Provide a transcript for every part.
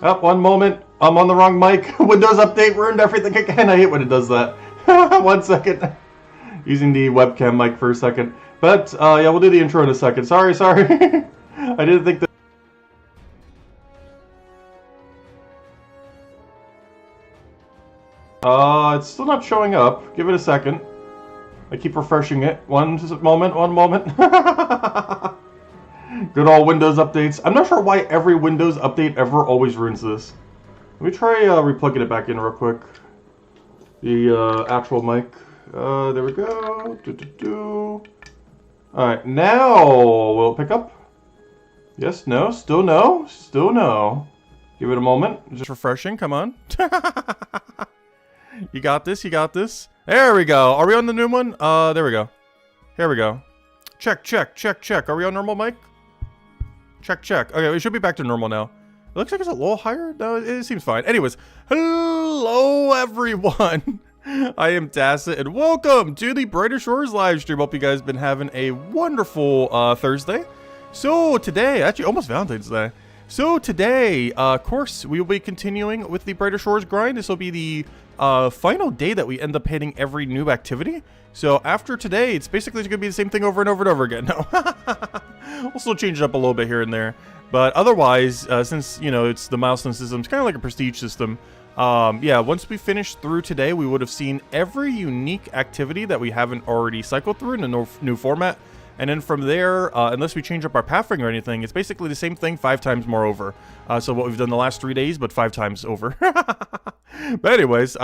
Oh, one moment. I'm on the wrong mic. Windows Update ruined everything again. I hate when it does that. 1 second. Using the webcam mic for a second. But, yeah, we'll do the intro in a second. Sorry. I didn't think that... it's still not showing up. Give it a second. I keep refreshing it. One moment. Good old Windows updates. I'm not sure why every Windows update ever always ruins this. Let me try replugging it back in real quick. The actual mic. There we go. Alright, now will it pick up? Yes, no, still no, still no. Give it a moment. Just refreshing, come on. You got this, you got this. There we go. Are we on the new one? There we go. Here we go. Check. Are we on normal mic? Check. Okay, we should be back to normal now. It looks like it's a little higher. No, it seems fine. Anyways, hello everyone. I am Tacit, and welcome to the Brighter Shores live stream. Hope you guys have been having a wonderful Thursday. So today, actually almost Valentine's Day. So today, of course, we will be continuing with the Brighter Shores grind. This will be the final day that we end up hitting every new activity. So after today, it's basically going to be the same thing over and over again. No, we'll still change it up a little bit here and there. But otherwise, since, you know, it's the milestone system, it's kind of like a prestige system. Yeah, once we finish through today, we would have seen every unique activity that we haven't already cycled through in the new format. And then from there, unless we change up our pathing or anything, it's basically the same thing 5 times more over. So what we've done the last 3 days, but 5 times over. But anyways,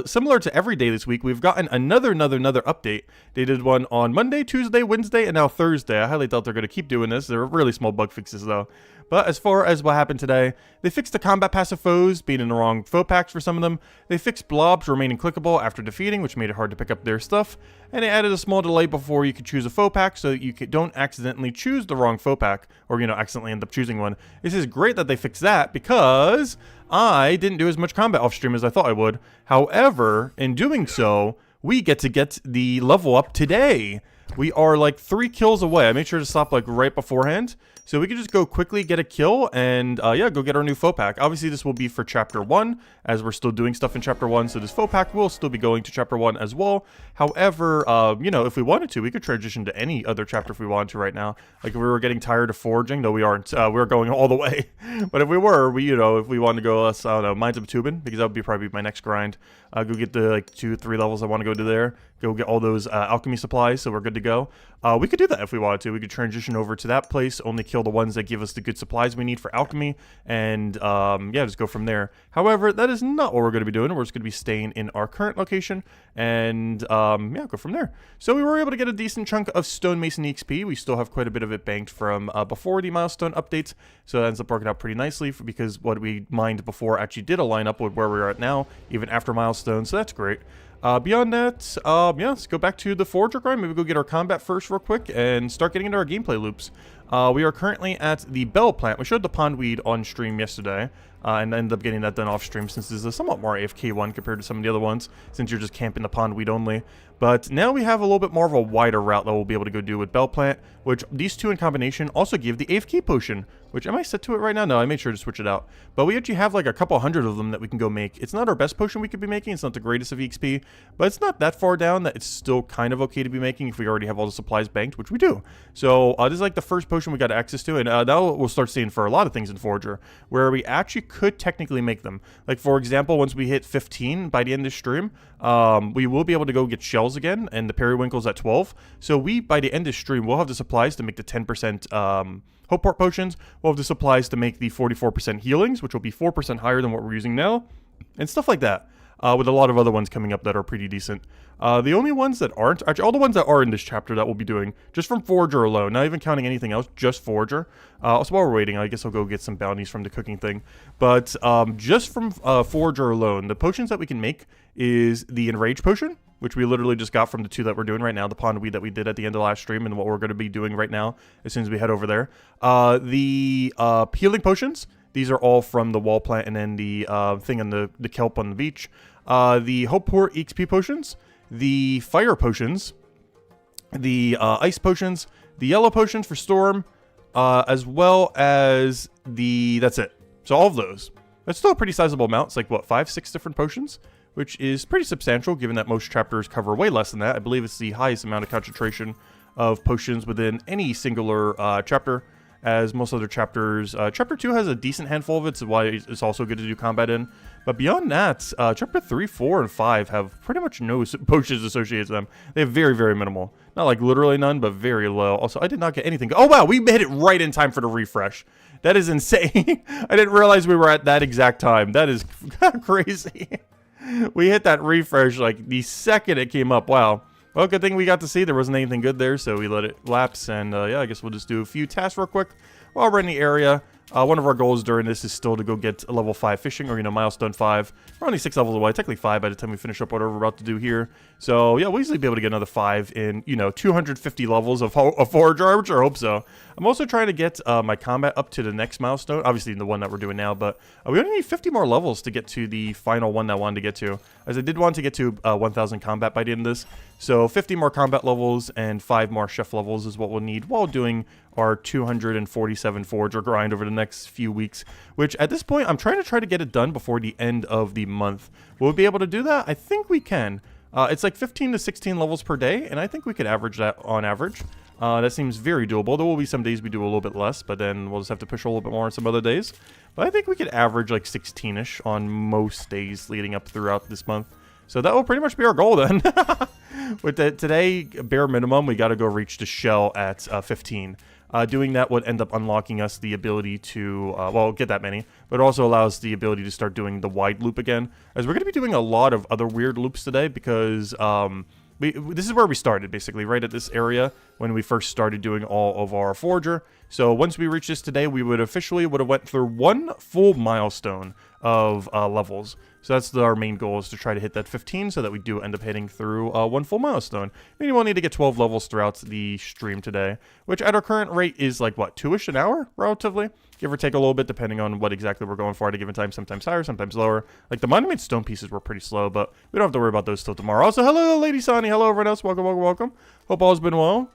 similar to every day this week, we've gotten another update. They did one on Monday, Tuesday, Wednesday, and now Thursday. I highly doubt they're going to keep doing this. They're really small bug fixes, though. But as far as what happened today, they fixed the combat passive foes, being in the wrong foe packs for some of them. They fixed blobs remaining clickable after defeating, which made it hard to pick up their stuff. And they added a small delay before you could choose a foe pack, so that you don't accidentally choose the wrong foe pack, or, you know, accidentally end up choosing one. This is great that they fixed that, because I didn't do as much combat off stream as I thought I would. However, in doing so, we get the level up today. We are like 3 kills away. I made sure to stop like right beforehand, so we can just go quickly get a kill and yeah, go get our new foe pack. Obviously this will be for chapter 1, as we're still doing stuff in chapter 1, so this foe pack will still be going to chapter 1 as well. However, you know, if we wanted to, we could transition to any other chapter if we wanted to right now. Like if we were getting tired of foraging, though we aren't, we're going all the way. But if we were, you know, if we wanted to go, I don't know, Mines of Tubin, because that would be probably my next grind. Go get the like 2-3 levels I want to go to there. Go get all those alchemy supplies, so we're good to go. We could do that if we wanted to. We could transition over to that place, only kill the ones that give us the good supplies we need for alchemy, and yeah, just go from there. However, that is not what we're going to be doing. We're just going to be staying in our current location, and yeah, go from there. So we were able to get a decent chunk of stonemason XP. We still have quite a bit of it banked from before the milestone updates, so that ends up working out pretty nicely because what we mined before actually did align up with where we're at now, even after milestone, so that's great. Beyond that, yeah, let's go back to the Forager grind. Maybe go get our combat first real quick and start getting into our gameplay loops. We are currently at the Bell plant. We showed the pondweed on stream yesterday, and ended up getting that done off stream since this is a somewhat more AFK one compared to some of the other ones, since you're just camping the pondweed only. But now we have a little bit more of a wider route that we'll be able to go do with Bell plant, which these two in combination also give the AFK potion, which, am I set to it right now? No, I made sure to switch it out. But we actually have like a couple hundred of them that we can go make. It's not our best potion we could be making. It's not the greatest of EXP, but it's not that far down that it's still kind of okay to be making if we already have all the supplies banked, which we do. So this is like the first potion we got access to, and now we'll start seeing for a lot of things in Forager, where we actually could technically make them. Like, for example, once we hit 15 by the end of the stream, we will be able to go get shells again, and the periwinkle's at 12. So we, by the end of the stream, we'll have the supplies to make the 10% Hope Port potions. We'll have the supplies to make the 44% healings, which will be 4% higher than what we're using now, and stuff like that. With a lot of other ones coming up that are pretty decent. The only ones that aren't, actually all the ones that are in this chapter that we'll be doing, just from Forager alone, not even counting anything else, just Forager. Also while we're waiting, I guess I'll go get some bounties from the cooking thing. But just from Forager alone, the potions that we can make is the Enrage potion, which we literally just got from the 2 that we're doing right now, the pondweed that we did at the end of last stream, and what we're going to be doing right now as soon as we head over there. The healing potions, these are all from the wall plant and then the thing on the kelp on the beach. The Hope Port XP potions, the fire potions, the ice potions, the yellow potions for storm, as well as that's it. So all of those. That's still a pretty sizable amount. It's like, what, 5, 6 different potions? Which is pretty substantial, given that most chapters cover way less than that. I believe it's the highest amount of concentration of potions within any singular chapter, as most other chapters. Chapter 2 has a decent handful of it, so why it's also good to do combat in. But beyond that, chapter 3, 4, and 5 have pretty much no potions associated to them. They have very, very minimal. Not like literally none, but very low. Also, I did not get anything. Oh, wow, we made it right in time for the refresh. That is insane. I didn't realize we were at that exact time. That is crazy. We hit that refresh like the second it came up. Wow. Well, good thing we got to see there wasn't anything good there, so we let it lapse. And yeah, I guess we'll just do a few tasks real quick while we're in the area. One of our goals during this is still to go get a level 5 fishing, or, milestone 5. We're only 6 levels away, technically 5 by the time we finish up whatever we're about to do here. So, yeah, we'll easily be able to get another 5 in, 250 levels of Forager, which I hope so. I'm also trying to get my combat up to the next milestone, obviously the one that we're doing now, but we only need 50 more levels to get to the final one that I wanted to get to, as I did want to get to 1,000 combat by the end of this. So 50 more combat levels and 5 more chef levels is what we'll need while doing our 247 Forager grind over the next few weeks, which at this point I'm trying to get it done before the end of the month. Will we be able to do that? I think we can. It's like 15 to 16 levels per day, and I think we could average that on average. That seems very doable. There will be some days we do a little bit less, but then we'll just have to push a little bit more on some other days. But I think we could average like 16-ish on most days leading up throughout this month. So that will pretty much be our goal then. With today, bare minimum, we got to go reach the shell at 15. Doing that would end up unlocking us the ability to, well, get that many, but it also allows the ability to start doing the wide loop again, as we're going to be doing a lot of other weird loops today, because this is where we started, basically, right at this area when we first started doing all of our Forager. So once we reach this today, we would officially have went through one full milestone of levels. So that's our main goal, is to try to hit that 15 so that we do end up hitting through one full milestone. Meaning we'll need to get 12 levels throughout the stream today, which at our current rate is like, what, 2-ish an hour, relatively? Give or take a little bit, depending on what exactly we're going for at a given time, sometimes higher, sometimes lower. Like, the monument stone pieces were pretty slow, but we don't have to worry about those till tomorrow. Also, hello, Lady Sonny. Hello, everyone else. Welcome, welcome, welcome. Hope all's been well.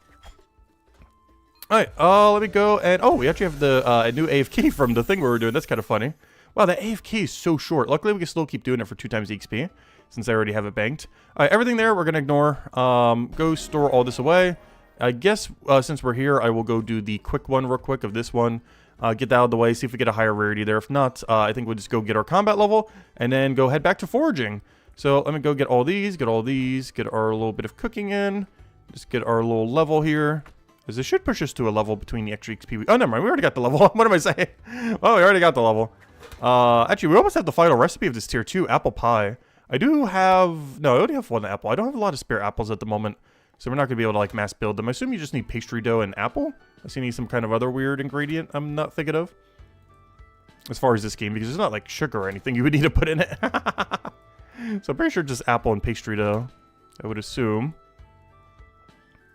Alright, let me go, and, oh, we actually have the a new AFK from the thing we were doing. That's kind of funny. Wow, that AFK is so short. Luckily, we can still keep doing it for 2 times XP, since I already have it banked. Alright, everything there, we're going to ignore. Go store all this away. I guess, since we're here, I will go do the quick one real quick of this one. Get that out of the way, see if we get a higher rarity there. If not, I think we'll just go get our combat level, and then go head back to foraging. So, let me go get all these, get our little bit of cooking in. Just get our little level here. Because this should push us to a level between the extra XP. Oh, never mind. We already got the level. What am I saying? Oh, we already got the level. Actually, we almost have the final recipe of this tier 2, apple pie. I do have... No, I only have 1 apple. I don't have a lot of spare apples at the moment. So we're not going to be able to, like, mass build them. I assume you just need pastry dough and apple. I see you need some kind of other weird ingredient I'm not thinking of. As far as this game, because it's not, like, sugar or anything you would need to put in it. So I'm pretty sure just apple and pastry dough, I would assume.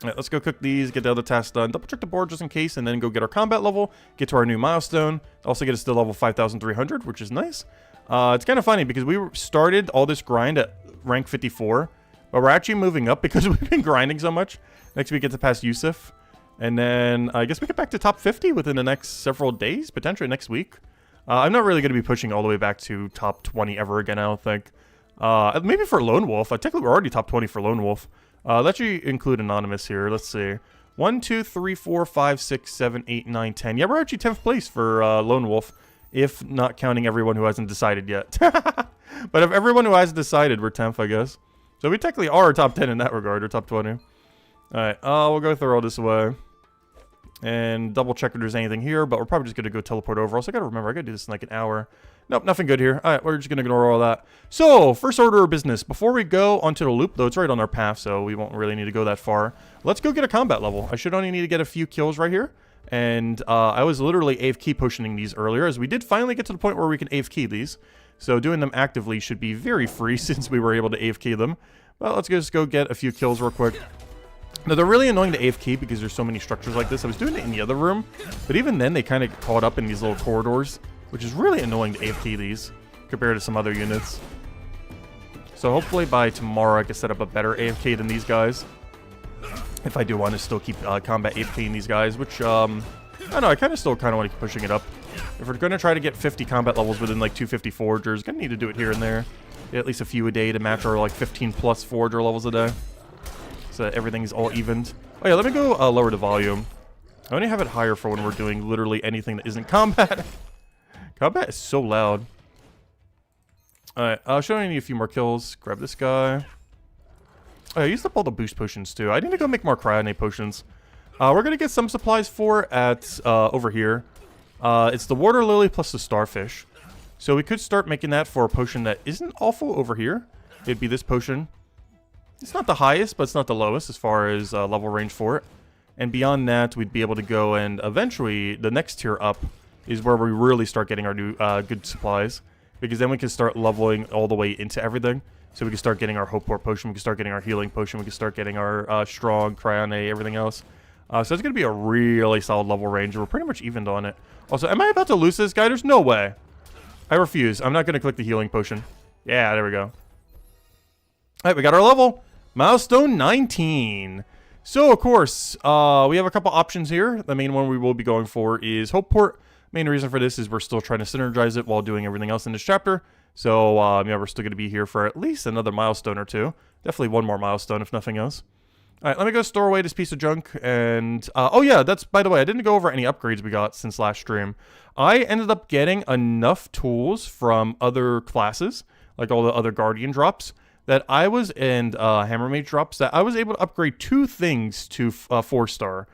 Alright, let's go cook these, get the other tasks done, double check the board just in case, and then go get our combat level, get to our new milestone, also get us to level 5,300, which is nice. It's kind of funny because we started all this grind at rank 54, but we're actually moving up because we've been grinding so much. Next we get to pass Yusuf, and then I guess we get back to top 50 within the next several days, potentially next week. I'm not really going to be pushing all the way back to top 20 ever again, I don't think. Maybe for Lone Wolf. Technically we're already top 20 for Lone Wolf. Let's actually include Anonymous here. Let's see. 1, 2, 3, 4, 5, 6, 7, 8, 9, 10. Yeah, we're actually 10th place for Lone Wolf, if not counting everyone who hasn't decided yet. But if everyone who has decided, we're 10th, I guess. So we technically are top 10 in that regard, or top 20. Alright, we'll go throw all this away. And double check if there's anything here, but we're probably just going to go teleport over. Also, I gotta remember, I gotta do this in like an hour. Nope, nothing good here. Alright, we're just going to ignore all that. So, first order of business. Before we go onto the loop, though it's right on our path, so we won't really need to go that far. Let's go get a combat level. I should only need to get a few kills right here. And I was literally AFK potioning these earlier, as we did finally get to the point where we can AFK these. So doing them actively should be very free since we were able to AFK them. Well, let's just go get a few kills real quick. Now, they're really annoying to AFK because there's so many structures like this. I was doing it in the other room, but even then they kind of get caught up in these little corridors, which is really annoying to AFK these compared to some other units. So hopefully by tomorrow I can set up a better AFK than these guys. If I do want to still keep combat AFKing these guys, which I know, I kind of want to keep pushing it up. If we're going to try to get 50 combat levels within like 250 foragers, going to need to do it here and there. Get at least a few a day to match our like 15 plus forager levels a day. So that everything's all evened. Oh yeah, let me go lower the volume. I only have it higher for when we're doing literally anything that isn't combat. Combat is so loud. Alright, I'll show you a few more kills. Grab this guy. Oh, I used up all the boost potions too. I need to go make more cryonate potions. We're going to get some supplies for at over here. It's the water lily plus the starfish. So we could start making that for a potion that isn't awful over here. It'd be this potion. It's not the highest, but it's not the lowest as far as level range for it. And beyond that, we'd be able to go and eventually, the next tier up is where we really start getting our new good supplies. Because then we can start leveling all the way into everything. So we can start getting our Hope Port potion, we can start getting our healing potion, we can start getting our strong, cryonate, everything else. So it's going to be a really solid level range. We're pretty much evened on it. Also, am I about to lose this guy? There's no way. I refuse. I'm not going to click the healing potion. Yeah, there we go. Alright, we got our level. Milestone 19. So, of course, we have a couple options here. The main one we will be going for is Hope Port. Main reason for this is we're still trying to synergize it while doing everything else in this chapter. So, yeah, we're still going to be here for at least another milestone or two. Definitely one more milestone, if nothing else. Alright, let me go store away this piece of junk. And, oh yeah, that's, by the way, I didn't go over any upgrades we got since last stream. I ended up getting enough tools from other classes, like all the other Guardian drops, that I was, and Hammer Mage drops, that I was able to upgrade 2 things to 4-star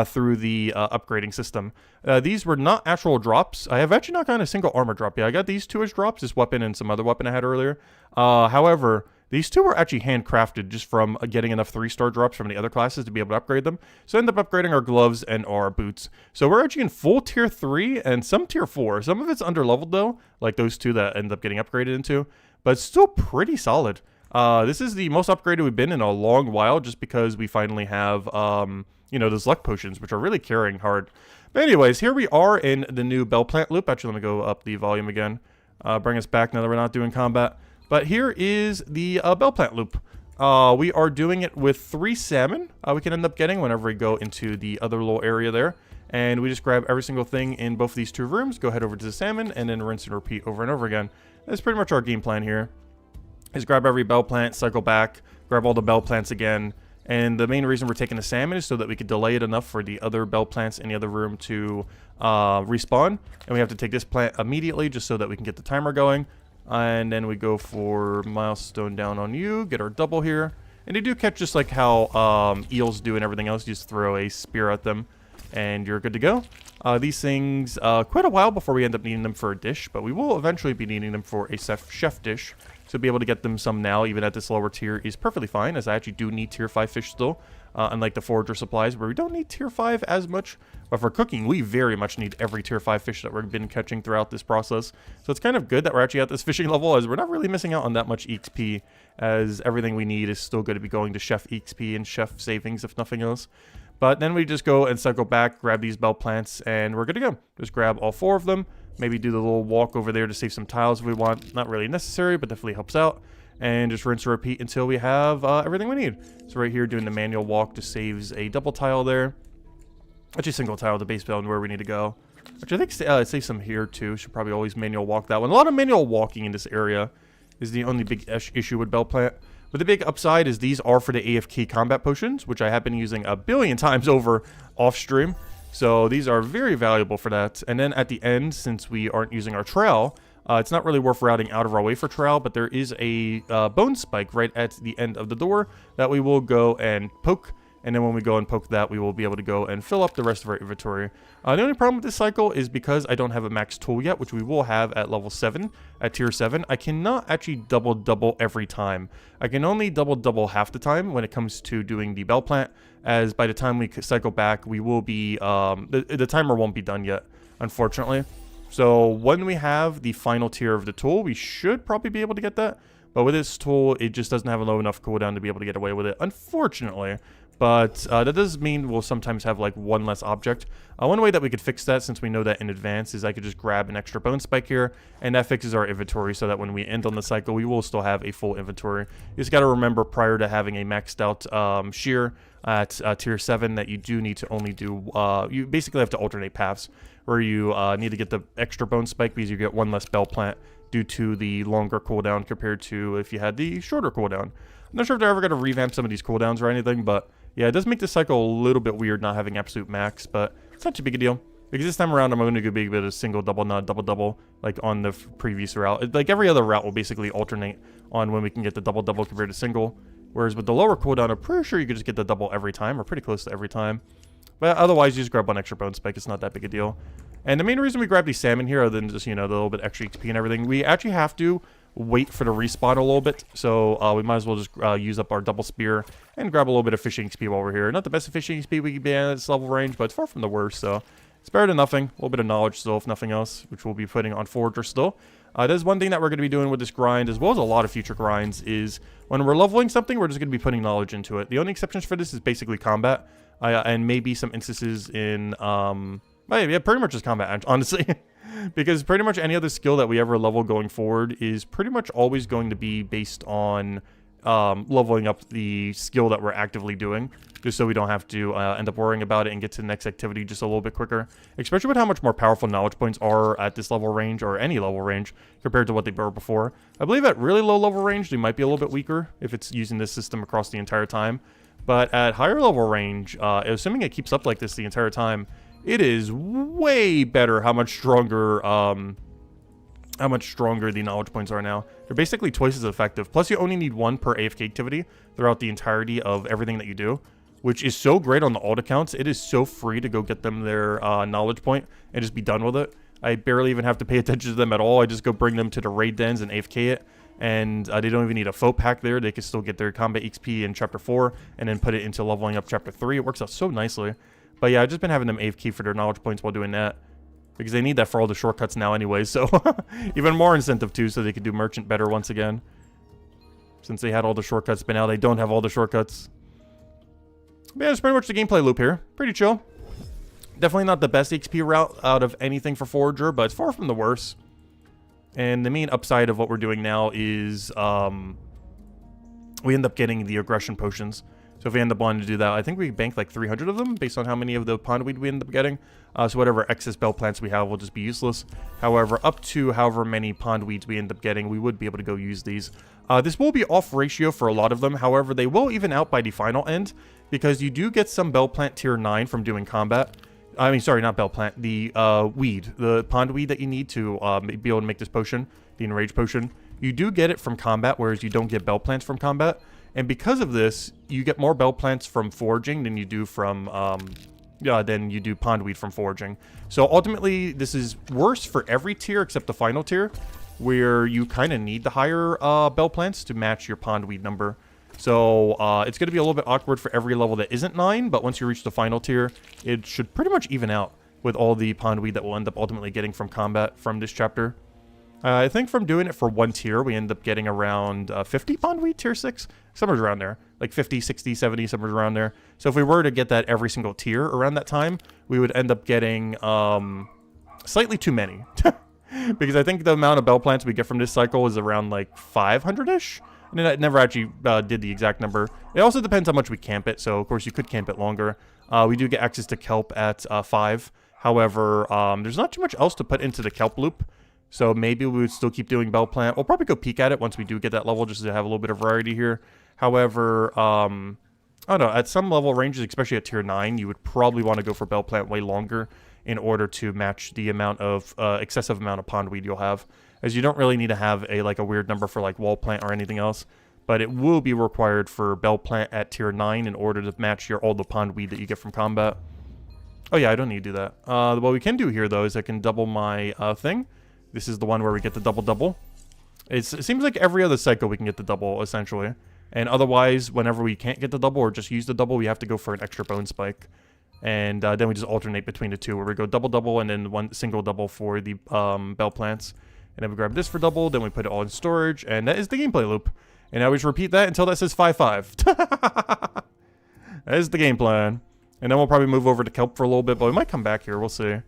through the upgrading system. These were not actual drops. I have actually not gotten a single armor drop yet. I got these 2 as drops, this weapon and some other weapon I had earlier. However, these 2 were actually handcrafted just from getting enough 3-star drops from the other classes to be able to upgrade them. So I ended up upgrading our gloves and our boots. So we're actually in full tier 3 and some tier 4. Some of it's under leveled though, like those 2 that end up getting upgraded into. But it's still pretty solid. This is the most upgraded we've been in a long while just because we finally have, you know, those luck potions, which are really carrying hard. But anyways, here we are in the new Bell Plant loop. Actually, let me go up the volume again. Bring us back now that we're not doing combat. But here is the Bell Plant loop. We are doing it with 3 salmon. We can end up getting whenever we go into the other little area there. And we just grab every single thing in both of these 2 rooms, go head over to the salmon, and then rinse and repeat over and over again. That's pretty much our game plan here. Is grab every bell plant, cycle back, grab all the bell plants again. And the main reason we're taking the salmon is so that we could delay it enough for the other bell plants in the other room to respawn. And we have to take this plant immediately just so that we can get the timer going. And then we go for milestone down on you, get our double here. And they do catch just like how eels do and everything else. You just throw a spear at them and you're good to go. These things, quite a while before we end up needing them for a dish, but we will eventually be needing them for a chef dish. So be able to get them some now, even at this lower tier, is perfectly fine, as I actually do need tier 5 fish still, unlike the forager supplies, where we don't need tier 5 as much. But for cooking, we very much need every tier 5 fish that we've been catching throughout this process. So it's kind of good that we're actually at this fishing level, as we're not really missing out on that much EXP, as everything we need is still going to be going to chef EXP and chef savings, if nothing else. But then we just go and cycle back, grab these bell plants, and we're good to go. Just grab all 4 of them. Maybe do the little walk over there to save some tiles if we want. Not really necessary, but definitely helps out. And just rinse and repeat until we have everything we need. So right here, doing the manual walk just saves a double tile there. Actually, single tile to base build where we need to go. Which I think saves some here too. Should probably always manual walk that one. A lot of manual walking in this area is the only big issue with bell plant. But the big upside is these are for the AFK combat potions, which I have been using a billion times over off stream. So these are very valuable for that. And then at the end, since we aren't using our trail, it's not really worth routing out of our way for trail, but there is a bone spike right at the end of the door that we will go and poke. And then when we go and poke that, we will be able to go and fill up the rest of our inventory. The only problem with this cycle is because I don't have a max tool yet, which we will have at level 7, at tier 7, I cannot actually double every time. I can only double half the time when it comes to doing the bell plant, as by the time we cycle back, we will be, the timer won't be done yet, unfortunately. So when we have the final tier of the tool, we should probably be able to get that. But with this tool, it just doesn't have a low enough cooldown to be able to get away with it, unfortunately. But that does mean we'll sometimes have like one less object. One way that we could fix that, since we know that in advance, is I could just grab an extra bone spike here, and that fixes our inventory so that when we end on the cycle, we will still have a full inventory. You just got to remember prior to having a maxed out shear at tier 7 that you do need to only do, you basically have to alternate paths, where you need to get the extra bone spike because you get one less bell plant due to the longer cooldown compared to if you had the shorter cooldown. I'm not sure if they're ever going to revamp some of these cooldowns or anything, but yeah, it does make the cycle a little bit weird not having absolute max, but it's not too big a deal. Because this time around, I'm going to go big with a single double, not double double, like on the previous route. Like every other route will basically alternate on when we can get the double double compared to single. Whereas with the lower cooldown, I'm pretty sure you could just get the double every time, or pretty close to every time. But otherwise, you just grab one extra bone spike. It's not that big a deal. And the main reason we grab these salmon here, other than just, you know, the little bit extra XP and everything, we actually have to wait for the respawn a little bit, so we might as well just use up our double spear and grab a little bit of fishing XP while we're here. Not the best fishing XP we can be at this level range, but it's far from the worst, so it's better than nothing. A little bit of knowledge still, if nothing else, which we'll be putting on Forager still. There's one thing that we're going to be doing with this grind, as well as a lot of future grinds, is when we're leveling something, we're just going to be putting knowledge into it. The only exceptions for this is basically combat, and maybe some instances in, yeah, pretty much just combat, honestly. Because pretty much any other skill that we ever level going forward is pretty much always going to be based on leveling up the skill that we're actively doing, just so we don't have to end up worrying about it and get to the next activity just a little bit quicker. Especially with how much more powerful knowledge points are at this level range, or any level range, compared to what they were before. I believe at really low level range, they might be a little bit weaker if it's using this system across the entire time. But at higher level range, assuming it keeps up like this the entire time, it is way better how much stronger the knowledge points are now. They're basically twice as effective. Plus, you only need one per AFK activity throughout the entirety of everything that you do, which is so great on the alt accounts. It is so free to go get them their knowledge point and just be done with it. I barely even have to pay attention to them at all. I just go bring them to the raid dens and AFK it. And they don't even need a faux pack there. They can still get their combat XP in Chapter 4 and then put it into leveling up Chapter 3. It works out so nicely. But yeah, I've just been having them AFK for their knowledge points while doing that, because they need that for all the shortcuts now anyway, so even more incentive too, so they could do merchant better once again. Since they had all the shortcuts, but now they don't have all the shortcuts. But yeah, that's pretty much the gameplay loop here. Pretty chill. Definitely not the best XP route out of anything for Forager, but it's far from the worst. And the main upside of what we're doing now is we end up getting the aggression potions. So if we end up wanting to do that, I think we bank like 300 of them based on how many of the pondweed we end up getting. So whatever excess bell plants we have will just be useless. However, up to however many pondweeds we end up getting, we would be able to go use these. This will be off ratio for a lot of them. However, they will even out by the final end, because you do get some bell plant tier 9 from doing combat. I mean, sorry, not bell plant. The weed, the pondweed that you need to be able to make this potion, the enrage potion. You do get it from combat, whereas you don't get bell plants from combat. And because of this, you get more bell plants from foraging than you do from pondweed from foraging. So ultimately, this is worse for every tier except the final tier, where you kind of need the higher bell plants to match your pondweed number. So it's going to be a little bit awkward for every level that isn't 9, but once you reach the final tier, it should pretty much even out with all the pondweed that we'll end up ultimately getting from combat from this chapter. I think from doing it for one tier, we end up getting around 50 pondweed, tier 6. Somewhere around there. Like 50, 60, 70, somewhere around there. So if we were to get that every single tier around that time, we would end up getting slightly too many. Because I think the amount of bell plants we get from this cycle is around like 500-ish. And I never actually did the exact number. It also depends how much we camp it. So, of course, you could camp it longer. We do get access to kelp at 5. However, there's not too much else to put into the kelp loop. So maybe we would still keep doing bell plant. We'll probably go peek at it once we do get that level, just to have a little bit of variety here. However, I don't know, at some level ranges, especially at tier 9, you would probably want to go for bell plant way longer in order to match the amount of excessive amount of pondweed you'll have. As you don't really need to have a weird number for like wall plant or anything else, but it will be required for bell plant at tier 9 in order to match all the pondweed that you get from combat. Oh yeah, I don't need to do that. What we can do here though is I can double my thing. This is the one where we get the double. It seems like every other cycle we can get the double, essentially. And otherwise, whenever we can't get the double or just use the double, we have to go for an extra bone spike. And then we just alternate between the two, where we go double, and then one single double for the bell plants. And then we grab this for double, then we put it all in storage, and that is the gameplay loop. And I always repeat that until that says 5-5. That is the game plan. And then we'll probably move over to Kelp for a little bit, but we might come back here. We'll see.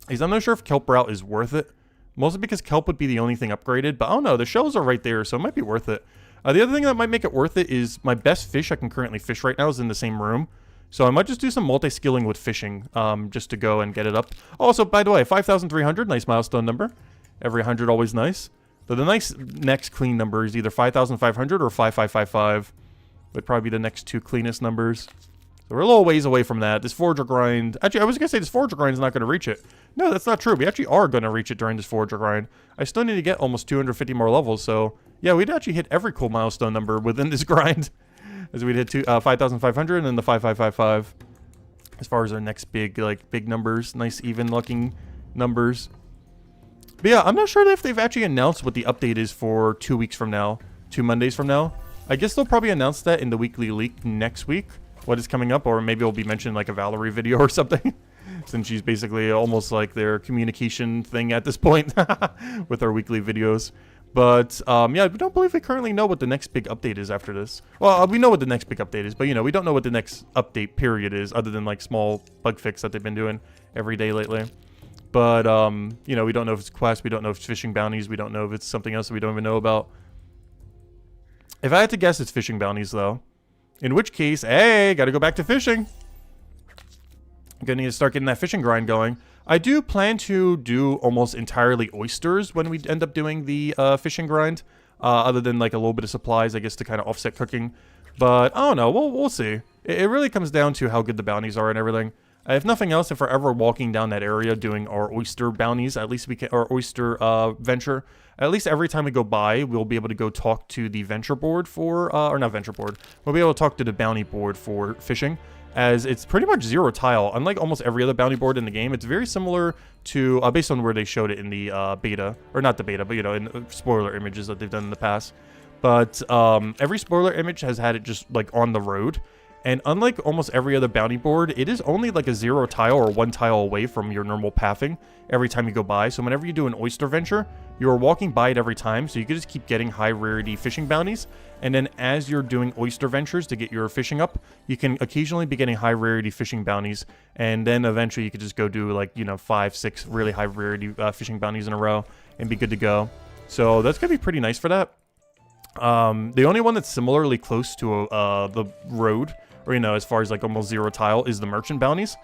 I'm not sure if Kelp route is worth it. Mostly because Kelp would be the only thing upgraded, but I don't know. The shells are right there, so it might be worth it. The other thing that might make it worth it is my best fish I can currently fish right now is in the same room. So I might just do some multi-skilling with fishing, just to go and get it up. Also, by the way, 5,300, nice milestone number. Every 100, always nice. So the nice next clean number is either 5,500 or 5,555. Would probably be the next two cleanest numbers. So we're a little ways away from that. This forager grind... Actually, I was going to say this forager grind is not going to reach it. No, that's not true. We actually are going to reach it during this forager grind. I still need to get almost 250 more levels, so... Yeah, we'd actually hit every cool milestone number within this grind. As we'd hit 5,500 and then the 5,555. As far as our next big numbers. Nice, even-looking numbers. But yeah, I'm not sure if they've actually announced what the update is for 2 weeks from now. 2 Mondays from now. I guess they'll probably announce that in the weekly leak next week. What is coming up, or maybe it'll be mentioned like a Valerie video or something. Since she's basically almost like their communication thing at this point. With our weekly videos. But, yeah, we don't believe we currently know what the next big update is after this. Well, we know what the next big update is, but, you know, we don't know what the next update period is, other than, like, small bug fix that they've been doing every day lately. But, you know, we don't know if it's quests, we don't know if it's fishing bounties, we don't know if it's something else that we don't even know about. If I had to guess, it's fishing bounties, though. In which case, hey, gotta go back to fishing. Gonna need to start getting that fishing grind going. I do plan to do almost entirely oysters when we end up doing the fishing grind. Other than like a little bit of supplies, I guess, to kind of offset cooking. But I don't know. We'll see. It really comes down to how good the bounties are and everything. If nothing else, if we're ever walking down that area doing our oyster bounties, at least we can, or oyster venture, at least every time we go by, we'll be able to go talk to the venture board for, or not venture board, we'll be able to talk to the bounty board for fishing. As it's pretty much zero tile. Unlike almost every other bounty board in the game, it's very similar to, based on where they showed it in the beta, or not the beta, but, you know, in spoiler images that they've done in the past. But every spoiler image has had it just, like, on the road. And unlike almost every other bounty board, it is only like a 0 tile or 1 tile away from your normal pathing every time you go by. So whenever you do an oyster venture, you are walking by it every time. So you can just keep getting high rarity fishing bounties. And then as you're doing oyster ventures to get your fishing up, you can occasionally be getting high rarity fishing bounties. And then eventually you could just go do like, you know, 5, 6 really high rarity fishing bounties in a row and be good to go. So that's going to be pretty nice for that. The only one that's similarly close to the road, or, you know, as far as like almost 0 tile, is the merchant bounties.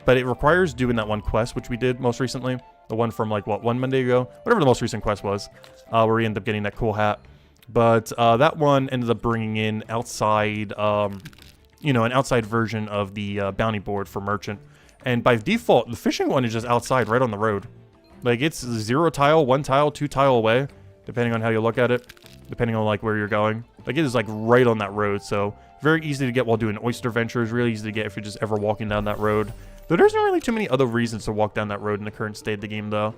But it requires doing that one quest, which we did most recently. The one from like, what, 1 Monday ago? Whatever the most recent quest was, where we ended up getting that cool hat. But that one ended up bringing in outside, you know, an outside version of the bounty board for merchant. And by default, the fishing one is just outside, right on the road. Like, it's 0 tile, 1 tile, 2 tile away, depending on how you look at it. Depending on, like, where you're going. Like, it is, like, right on that road, so very easy to get while doing oyster ventures. Really easy to get if you're just ever walking down that road. Though there's not really too many other reasons to walk down that road in the current state of the game, though.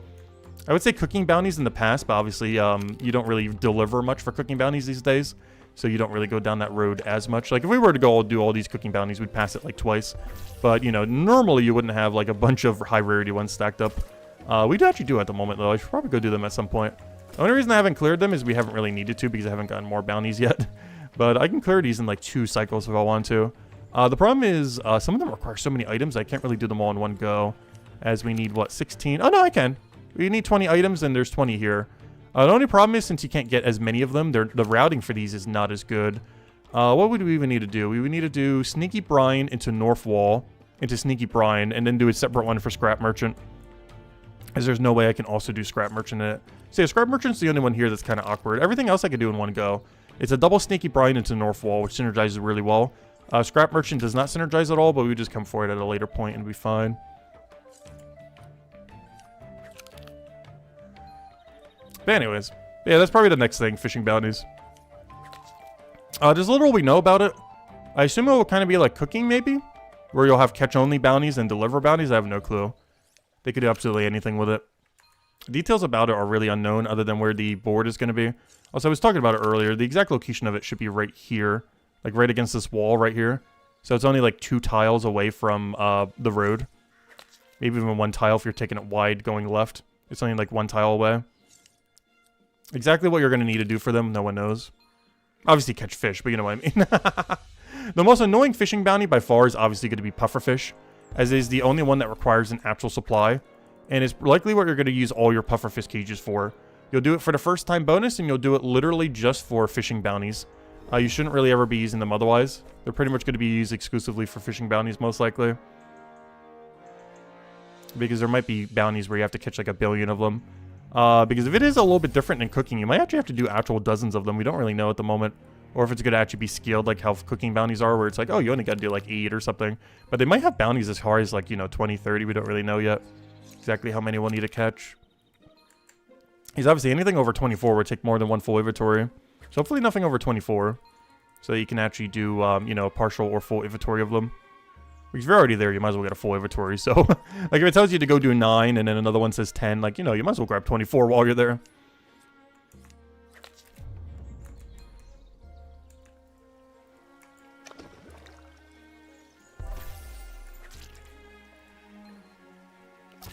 I would say cooking bounties in the past, but obviously, you don't really deliver much for cooking bounties these days. So you don't really go down that road as much. Like, if we were to go do all these cooking bounties, we'd pass it, like, twice. But, you know, normally you wouldn't have, like, a bunch of high-rarity ones stacked up. We do actually do at the moment, though. I should probably go do them at some point. The only reason I haven't cleared them is we haven't really needed to because I haven't gotten more bounties yet. But I can clear these in, like, 2 cycles if I want to. The problem is some of them require so many items, I can't really do them all in one go. As we need, what, 16? Oh, no, I can. We need 20 items, and there's 20 here. The only problem is, since you can't get as many of them, the routing for these is not as good. What would we even need to do? We would need to do Sneaky Brine into North Wall, into Sneaky Brine, and then do a separate one for Scrap Merchant. As there's no way I can also do Scrap Merchant in it. So yeah, Scrap Merchant's the only one here that's kind of awkward. Everything else I could do in one go. It's a double Sneaky Brine into North Wall, which synergizes really well. Scrap Merchant does not synergize at all, but we would just come for it at a later point and be fine. But anyways, yeah, that's probably the next thing, fishing bounties. There's little we know about it. I assume it will kind of be like cooking, maybe? Where you'll have catch-only bounties and deliver bounties? I have no clue. They could do absolutely anything with it. Details about it are really unknown, other than where the board is going to be. Also, I was talking about it earlier. The exact location of it should be right here. Like, right against this wall right here. So it's only, like, 2 tiles away from the road. Maybe even 1 tile if you're taking it wide going left. It's only, like, 1 tile away. Exactly what you're going to need to do for them, no one knows. Obviously catch fish, but you know what I mean. The most annoying fishing bounty by far is obviously going to be pufferfish, as it is the only one that requires an actual supply, and it's likely what you're going to use all your pufferfish cages for. You'll do it for the first time bonus, and you'll do it literally just for fishing bounties. You shouldn't really ever be using them otherwise. They're pretty much going to be used exclusively for fishing bounties, most likely. Because there might be bounties where you have to catch like 1 billion of them. Because if it is a little bit different than cooking, you might actually have to do actual dozens of them. We don't really know at the moment. Or if it's going to actually be scaled like how cooking bounties are, where it's like, oh, you only got to do like 8 or something. But they might have bounties as hard as like, you know, 20, 30. We don't really know yet exactly how many we'll need to catch. Because obviously anything over 24 would take more than 1 full inventory. So hopefully nothing over 24. So that you can actually do, you know, partial or full inventory of them. Because if you're already there, you might as well get a full inventory. So, like, if it tells you to go do 9 and then another one says 10, like, you know, you might as well grab 24 while you're there.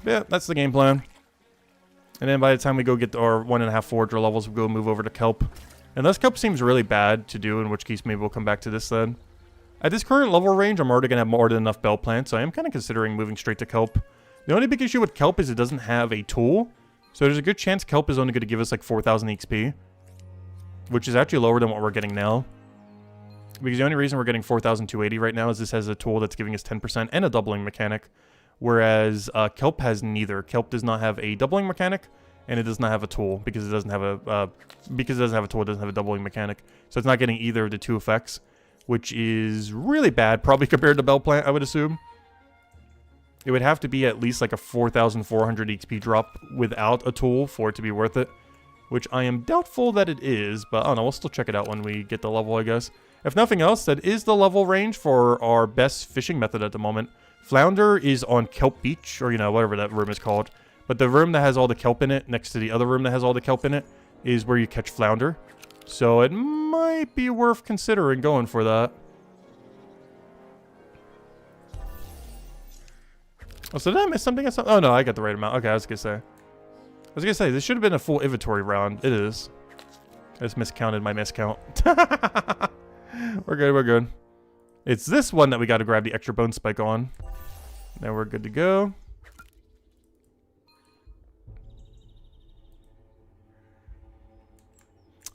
Yeah, that's the game plan. And then by the time we go get our 1.5 forager levels, we'll go move over to kelp. Unless kelp seems really bad to do, in which case maybe we'll come back to this then. At this current level range, I'm already going to have more than enough bell plants, so I am kind of considering moving straight to kelp. The only big issue with kelp is it doesn't have a tool, so there's a good chance kelp is only going to give us like 4,000 XP, which is actually lower than what we're getting now. Because the only reason we're getting 4,280 right now is this has a tool that's giving us 10% and a doubling mechanic, whereas kelp has neither. Kelp does not have a doubling mechanic, and it does not have a tool because it doesn't have a because it doesn't have a tool. It doesn't have a doubling mechanic, so it's not getting either of the 2 effects, which is really bad, probably compared to bell plant, I would assume. It would have to be at least like a 4,400 XP drop without a tool for it to be worth it, which I am doubtful that it is, but I don't know, we'll still check it out when we get the level, I guess. If nothing else, that is the level range for our best fishing method at the moment. Flounder is on Kelp Beach, or, you know, whatever that room is called. But the room that has all the kelp in it, next to the other room that has all the kelp in it, is where you catch flounder. So it might be worth considering going for that. Oh, so did I miss something? Oh, no, I got the right amount. Okay, I was going to say, this should have been a full inventory round. It is. I just miscounted my miscount. We're good, we're good. It's this one that we got to grab the extra bone spike on. Now we're good to go.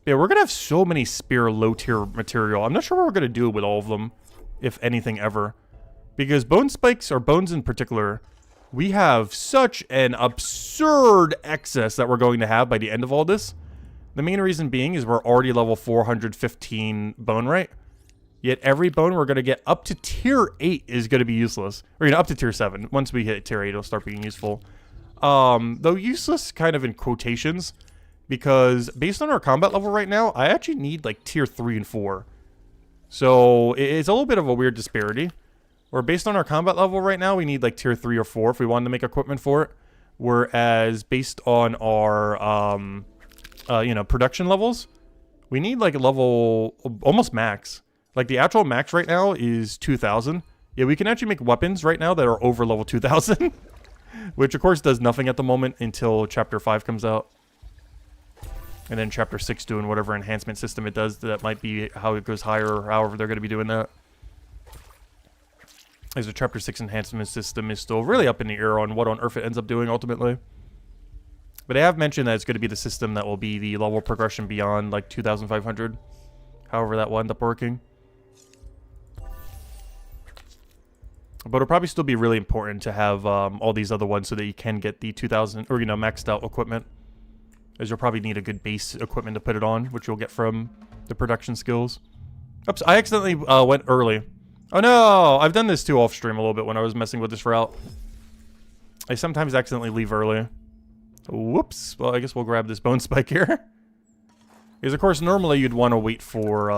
Yeah, we're going to have so many spear low-tier material. I'm not sure what we're going to do with all of them, if anything ever. Because bone spikes, or bones in particular, we have such an absurd excess that we're going to have by the end of all this. The main reason being is we're already level 415 bone, right? Yet every bone we're going to get up to tier 8 is going to be useless. Or, you know, up to tier 7. Once we hit tier 8, it'll start being useful. Though useless kind of in quotations. Because based on our combat level right now, I actually need like tier 3 and 4. So it's a little bit of a weird disparity. Or based on our combat level right now, we need like tier 3 or 4 if we wanted to make equipment for it. Whereas based on our, you know, production levels, we need like a level almost max. Like the actual max right now is 2,000. Yeah, we can actually make weapons right now that are over level 2,000. Which of course does nothing at the moment until chapter 5 comes out. And then chapter 6 doing whatever enhancement system it does. That might be how it goes higher, or however they're going to be doing that. As the chapter 6 enhancement system is still really up in the air on what on earth it ends up doing ultimately. But I have mentioned that it's going to be the system that will be the level progression beyond like 2,500. However that will end up working. But it'll probably still be really important to have all these other ones so that you can get the 2,000, or, you know, maxed out equipment. As you'll probably need a good base equipment to put it on, which you'll get from the production skills. Oops, I accidentally went early. Oh no, I've done this too off stream a little bit when I was messing with this route. I sometimes accidentally leave early. Whoops, well I guess we'll grab this bone spike here. Because of course normally you'd want to wait for,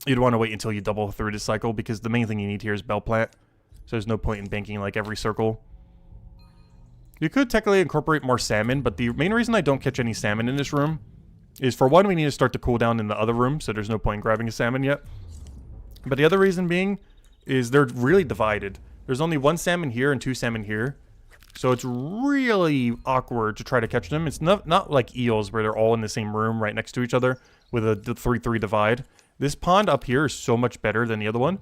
you'd want to wait until you double through this cycle, because the main thing you need here is bell plant. So there's no point in banking like every circle. You could technically incorporate more salmon, but the main reason I don't catch any salmon in this room is, for one, we need to start the cooldown in the other room, so there's no point in grabbing a salmon yet. But the other reason being is they're really divided. There's only 1 salmon here and 2 salmon here. So it's really awkward to try to catch them. It's not like eels where they're all in the same room right next to each other with a 3-3 divide. This pond up here is so much better than the other one,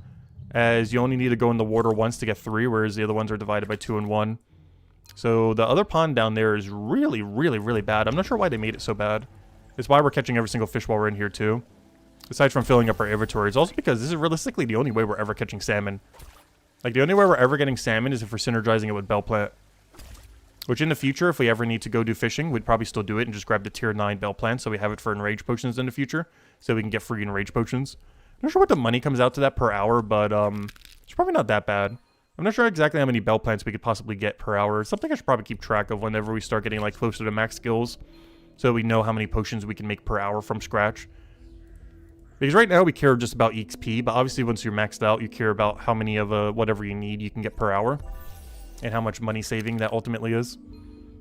as you only need to go in the water once to get 3, whereas the other ones are divided by 2 and 1. So the other pond down there is really, really, really bad. I'm not sure why they made it so bad. It's why we're catching every single fish while we're in here too. Aside from filling up our inventory, it's also because this is realistically the only way we're ever catching salmon. Like, the only way we're ever getting salmon is if we're synergizing it with bell plant. Which in the future, if we ever need to go do fishing, we'd probably still do it and just grab the tier 9 bell plant so we have it for enrage potions in the future. So we can get free enrage potions. I'm not sure what the money comes out to that per hour, but it's probably not that bad. I'm not sure exactly how many bell plants we could possibly get per hour. It's something I should probably keep track of whenever we start getting like closer to max skills. So we know how many potions we can make per hour from scratch. Because right now we care just about XP, but obviously once you're maxed out, you care about how many of whatever you need you can get per hour. And how much money saving that ultimately is.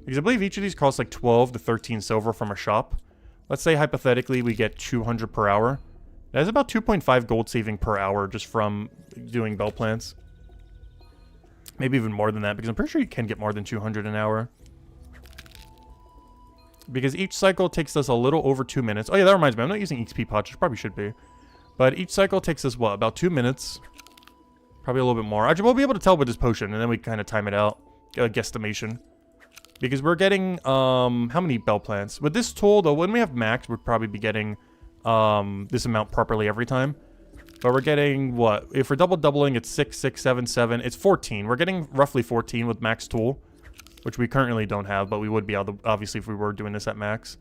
Because I believe each of these costs like 12 to 13 silver from a shop. Let's say hypothetically we get 200 per hour. That is about 2.5 gold saving per hour just from doing bell plants. Maybe even more than that, because I'm pretty sure you can get more than 200 an hour. Because each cycle takes us a little over 2 minutes. Oh yeah, that reminds me, I'm not using XP pots, which probably should be. But each cycle takes us, what, about 2 minutes? Probably a little bit more. Actually, we'll be able to tell with this potion, and then we kind of time it out. A guesstimation. Because we're getting, how many bell plants? With this tool, though, when we have max, we'd probably be getting, this amount properly every time. But we're getting, what? If we're doubling, it's 6, 6, 7, 7. It's 14. We're getting roughly 14 with max tool. Which we currently don't have, but we would be able to, obviously, if we were doing this at max.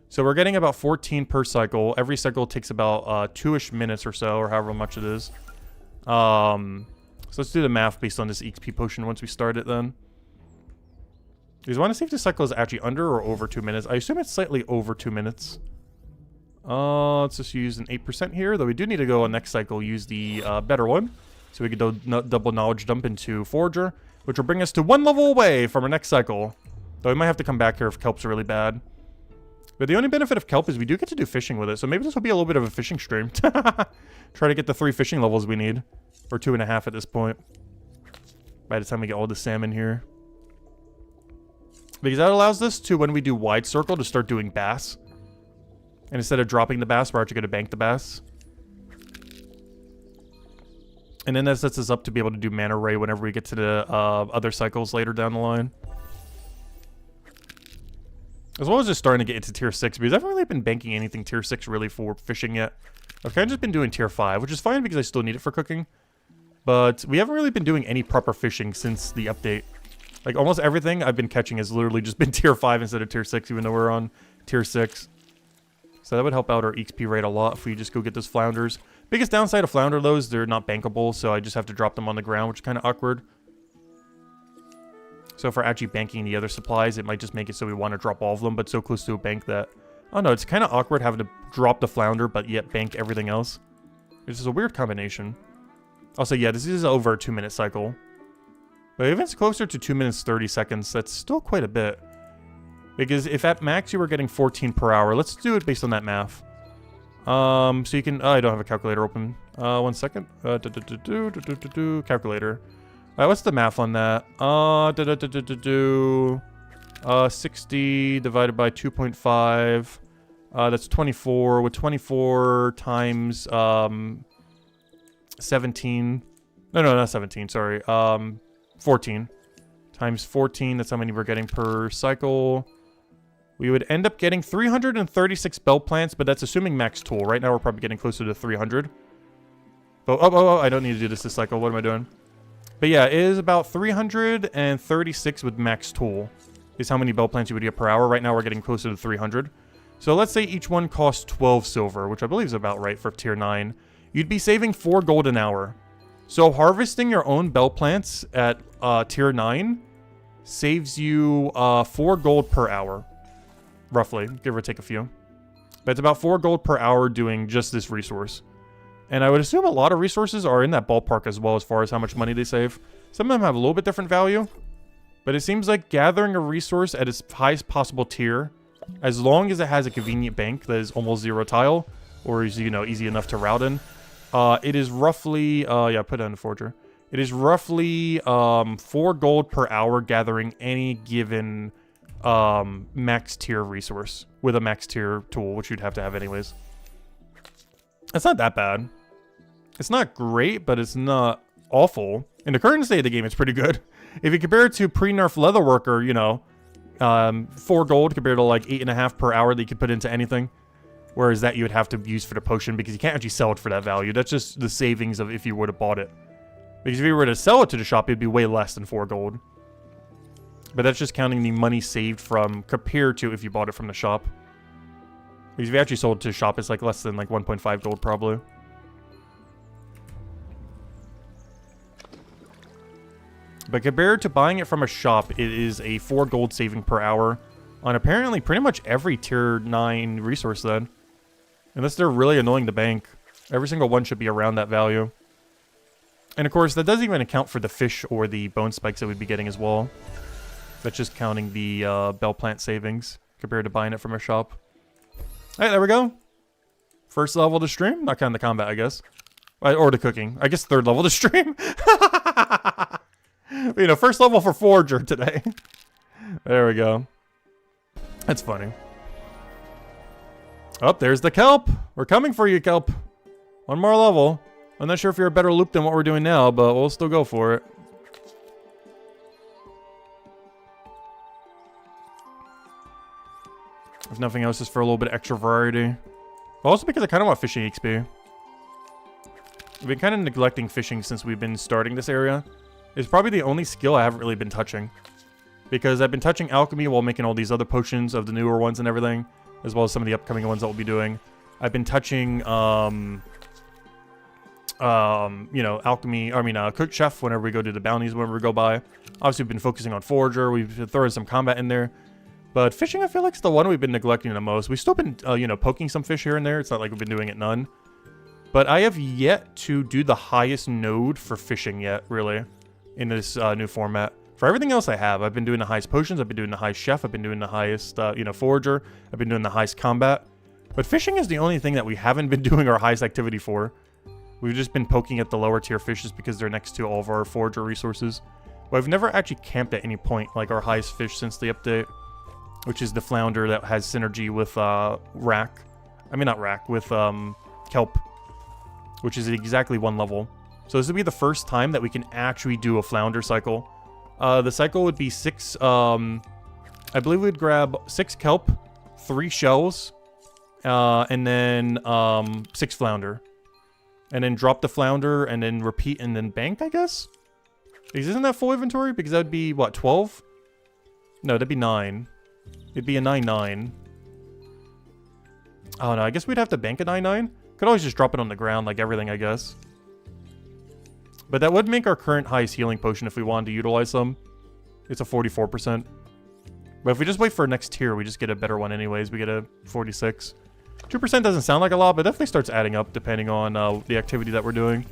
So we're getting about 14 per cycle. Every cycle takes about 2-ish minutes or so, or however much it is. So let's do the math based on this XP potion once we start it then. Because I want to see if this cycle is actually under or over 2 minutes. I assume it's slightly over 2 minutes. Let's just use an 8% here, though we do need to go on next cycle, use the better one. So we could do double knowledge dump into Forager. Which will bring us to 1 level away from our next cycle. Though we might have to come back here if kelp's really bad. But the only benefit of kelp is we do get to do fishing with it. So maybe this will be a little bit of a fishing stream. Try to get the 3 fishing levels we need. Or 2.5 at this point. By the time we get all the salmon here. Because that allows us to, when we do wide circle, to start doing bass. And instead of dropping the bass, we're actually going to bank the bass. And then that sets us up to be able to do Mana Ray whenever we get to the other cycles later down the line. As well as just starting to get into tier 6, because I haven't really been banking anything tier 6 really for fishing yet. I've kind of just been doing tier 5, which is fine because I still need it for cooking. But we haven't really been doing any proper fishing since the update. Like, almost everything I've been catching has literally just been tier 5 instead of tier 6, even though we're on tier 6. So that would help out our XP rate a lot if we just go get those flounders. Biggest downside of flounder, though, is they're not bankable, so I just have to drop them on the ground, which is kind of awkward. So if we're actually banking the other supplies, it might just make it so we want to drop all of them, but so close to a bank that... Oh no, it's kind of awkward having to drop the flounder, but yet bank everything else. Which is a weird combination. Also, yeah, this is over a 2-minute cycle. But if it's closer to 2 minutes 30 seconds, that's still quite a bit. Because if at max you were getting 14 per hour, let's do it based on that math. So you can... Oh, I don't have a calculator open. 1 second. Calculator. Alright, what's the math on that? 60 divided by 2.5. That's 24. With 24 times 17. No, not 17. Sorry. 14. Times 14. That's how many we're getting per cycle. We would end up getting 336 bell plants, but that's assuming max tool. Right now we're probably getting closer to 300. Oh, I don't need to do this cycle. What am I doing? But yeah, it is about 336 with max tool. Is how many bell plants you would get per hour. Right now we're getting closer to 300. So let's say each one costs 12 silver, which I believe is about right for tier 9. You'd be saving 4 gold an hour. So harvesting your own bell plants at tier 9 saves you 4 gold per hour. Roughly, give or take a few. But it's about 4 gold per hour doing just this resource. And I would assume a lot of resources are in that ballpark as well as far as how much money they save. Some of them have a little bit different value. But it seems like gathering a resource at its highest possible tier, as long as it has a convenient bank that is almost 0 tile, or is, you know, easy enough to route in, it is roughly, yeah, put it on the forger. It is roughly 4 gold per hour gathering any given max tier resource with a max tier tool, which you'd have to have anyways. It's not that bad. It's not great, but it's not awful. In the current state of the game, it's pretty good. If you compare it to pre-nerf Leatherworker, you know, 4 gold compared to like 8.5 per hour that you could put into anything. Whereas that you would have to use for the potion because you can't actually sell it for that value. That's just the savings of if you would have bought it. Because if you were to sell it to the shop, it'd be way less than 4 gold. But that's just counting the money saved from compared to if you bought it from the shop. Because if you actually sold it to the shop, it's like less than like 1.5 gold probably. But compared to buying it from a shop, it is a 4 gold saving per hour on apparently pretty much every tier 9 resource then. Unless they're really annoying the bank. Every single one should be around that value. And of course, that doesn't even account for the fish or the bone spikes that we'd be getting as well. That's just counting the bell plant savings compared to buying it from a shop. Alright, there we go. First level to stream. Not counting the combat, I guess. Or the cooking. I guess 3rd level to stream. You know, first level for Forger today. There we go. That's funny. Oh, there's the kelp. We're coming for you, kelp. 1 more level. I'm not sure if you're a better loop than what we're doing now, but we'll still go for it. If nothing else, just for a little bit of extra variety. Also because I kind of want fishing XP. We've been kind of neglecting fishing since we've been starting this area. It's probably the only skill I haven't really been touching. Because I've been touching alchemy while making all these other potions of the newer ones and everything. As well as some of the upcoming ones that we'll be doing. I've been touching, you know, alchemy, cook chef whenever we go do the bounties, whenever we go by. Obviously, we've been focusing on forager. We've been throwing some combat in there. But fishing, I feel like, is the one we've been neglecting the most. We've still been, you know, poking some fish here and there. It's not like we've been doing it none. But I have yet to do the highest node for fishing yet, really, in this new format. For everything else I have, I've been doing the highest potions, I've been doing the highest chef, I've been doing the highest, you know, forager, I've been doing the highest combat. But fishing is the only thing that we haven't been doing our highest activity for. We've just been poking at the lower tier fishes because they're next to all of our forager resources. But I've never actually camped at any point, like our highest fish since the update. Which is the flounder that has synergy with rack. I mean, not rack, with kelp. Which is exactly 1 level. So this would be the first time that we can actually do a flounder cycle. The cycle would be 6, I believe we'd grab 6 kelp, 3 shells, and then 6 flounder. And then drop the flounder, and then repeat, and then bank, I guess? Because isn't that full inventory? Because that would be, what, 12? No, that'd be 9. It'd be a 9-9. Oh, no, I guess we'd have to bank a 9-9. Could always just drop it on the ground like everything, I guess. But that would make our current highest healing potion if we wanted to utilize some. It's a 44%. But if we just wait for next tier, we just get a better one anyways. We get a 46. 2% doesn't sound like a lot, but definitely starts adding up depending on the activity that we're doing.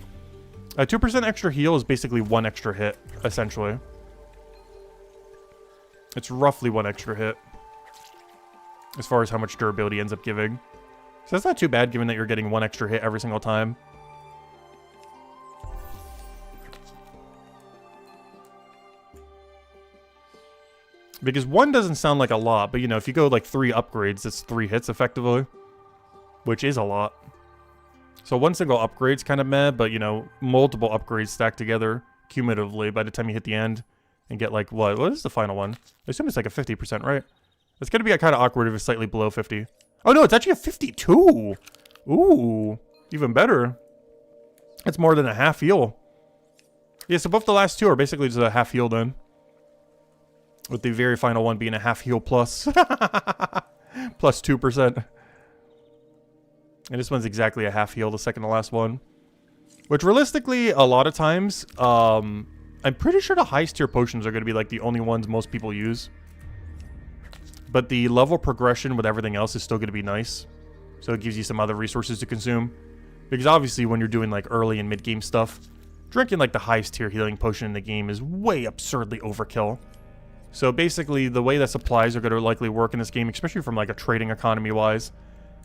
2% extra heal is basically 1 extra hit, essentially. It's roughly 1 extra hit. As far as how much durability ends up giving. So that's not too bad given that you're getting 1 extra hit every single time. Because 1 doesn't sound like a lot, but you know, if you go like 3 upgrades, it's 3 hits effectively. Which is a lot. So 1 single upgrade's kind of meh, but you know, multiple upgrades stacked together cumulatively by the time you hit the end. And get like, what is the final one? I assume it's like a 50%, right? It's going to be kind of awkward if it's slightly below 50. Oh no, it's actually a 52! Ooh, even better. It's more than a half heal. Yeah, so both the last 2 are basically just a half heal then. With the very final one being a half heal plus. Plus 2%. And this one's exactly a half heal, the second to last one. Which realistically, a lot of times, I'm pretty sure the highest tier potions are going to be like the only ones most people use. But the level progression with everything else is still going to be nice. So it gives you some other resources to consume. Because obviously when you're doing like early and mid game stuff, drinking like the highest tier healing potion in the game is way absurdly overkill. So basically the way that supplies are going to likely work in this game, especially from like a trading economy wise,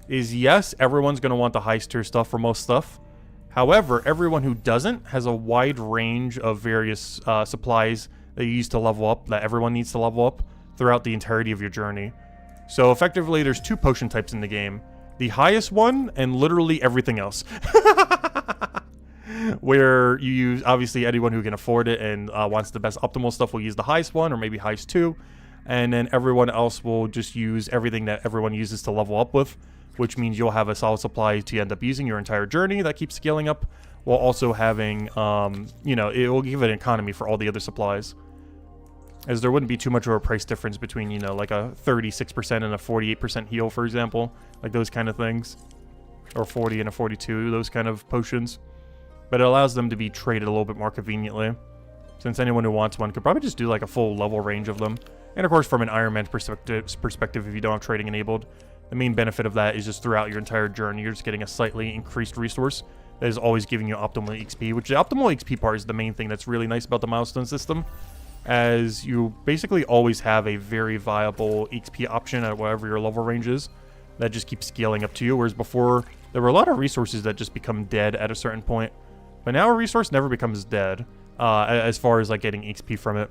is yes, everyone's going to want the highest tier stuff for most stuff. However, everyone who doesn't has a wide range of various supplies that you use to level up, that everyone needs to level up throughout the entirety of your journey. So effectively, there's 2 potion types in the game. the highest one and literally everything else. Where you use, obviously, anyone who can afford it and wants the best optimal stuff will use the highest one, or maybe highest 2. And then everyone else will just use everything that everyone uses to level up with, which means you'll have a solid supply to end up using your entire journey that keeps scaling up, while also having, you know, it will give an economy for all the other supplies. As there wouldn't be too much of a price difference between, you know, like a 36% and a 48% heal, for example. Like those kind of things. Or 40 and a 42, those kind of potions. But it allows them to be traded a little bit more conveniently. Since anyone who wants one could probably just do like a full level range of them. And of course, from an Iron Man perspective, if you don't have trading enabled, the main benefit of that is just throughout your entire journey, you're just getting a slightly increased resource that is always giving you optimal XP, which the optimal XP part is the main thing that's really nice about the milestone system, as you basically always have a very viable XP option at whatever your level range is that just keeps scaling up to you, whereas before, there were a lot of resources that just become dead at a certain point. But now a resource never becomes dead, as far as like getting XP from it.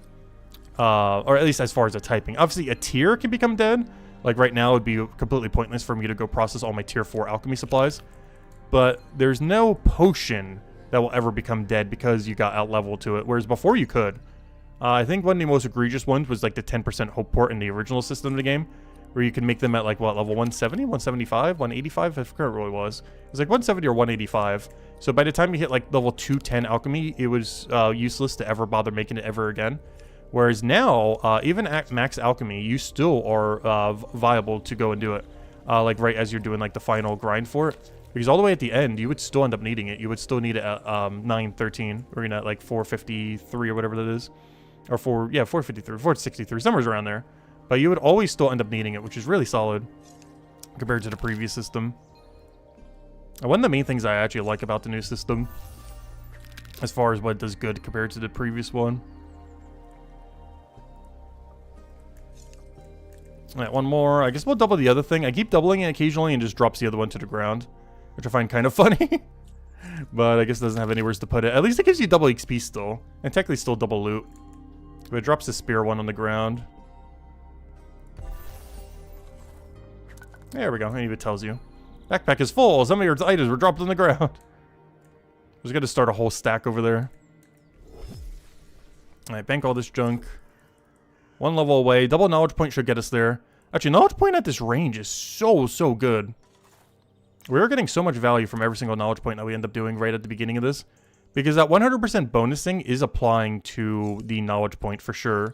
Or at least as far as a typing. Obviously, a tier can become dead. Like right now, it would be completely pointless for me to go process all my tier 4 alchemy supplies. But there's no potion that will ever become dead because you got out leveled to it. Whereas before you could. I think one of the most egregious ones was like the 10% hope port in the original system of the game, where you can make them at like what, level 170, 175, 185? I forget what it was. It was like 170 or 185. So by the time you hit like level 210 alchemy, it was useless to ever bother making it ever again. Whereas now, even at max alchemy, you still are viable to go and do it. Like right as you're doing like the final grind for it. Because all the way at the end, you would still end up needing it. You would still need it at 913, or at like 453 or whatever that is. Or 453, 463, somewhere around there. But you would always still end up needing it, which is really solid compared to the previous system. And one of the main things I actually like about the new system, as far as what it does good compared to the previous one. Alright, one more. I guess we'll double the other thing. I keep doubling it occasionally and just drops the other one to the ground, which I find kind of funny. But I guess it doesn't have anywhere to put it. At least it gives you double XP still, and technically still double loot. But it drops the spear one on the ground. There we go. And it even tells you. Backpack is full. Some of your items were dropped on the ground. I was going to start a whole stack over there. Alright, bank all this junk. One level away. Double knowledge point should get us there. Actually, knowledge point at this range is so good. We're getting so much value from every single knowledge point that we end up doing right at the beginning of this. Because that 100% bonusing is applying to the knowledge point for sure.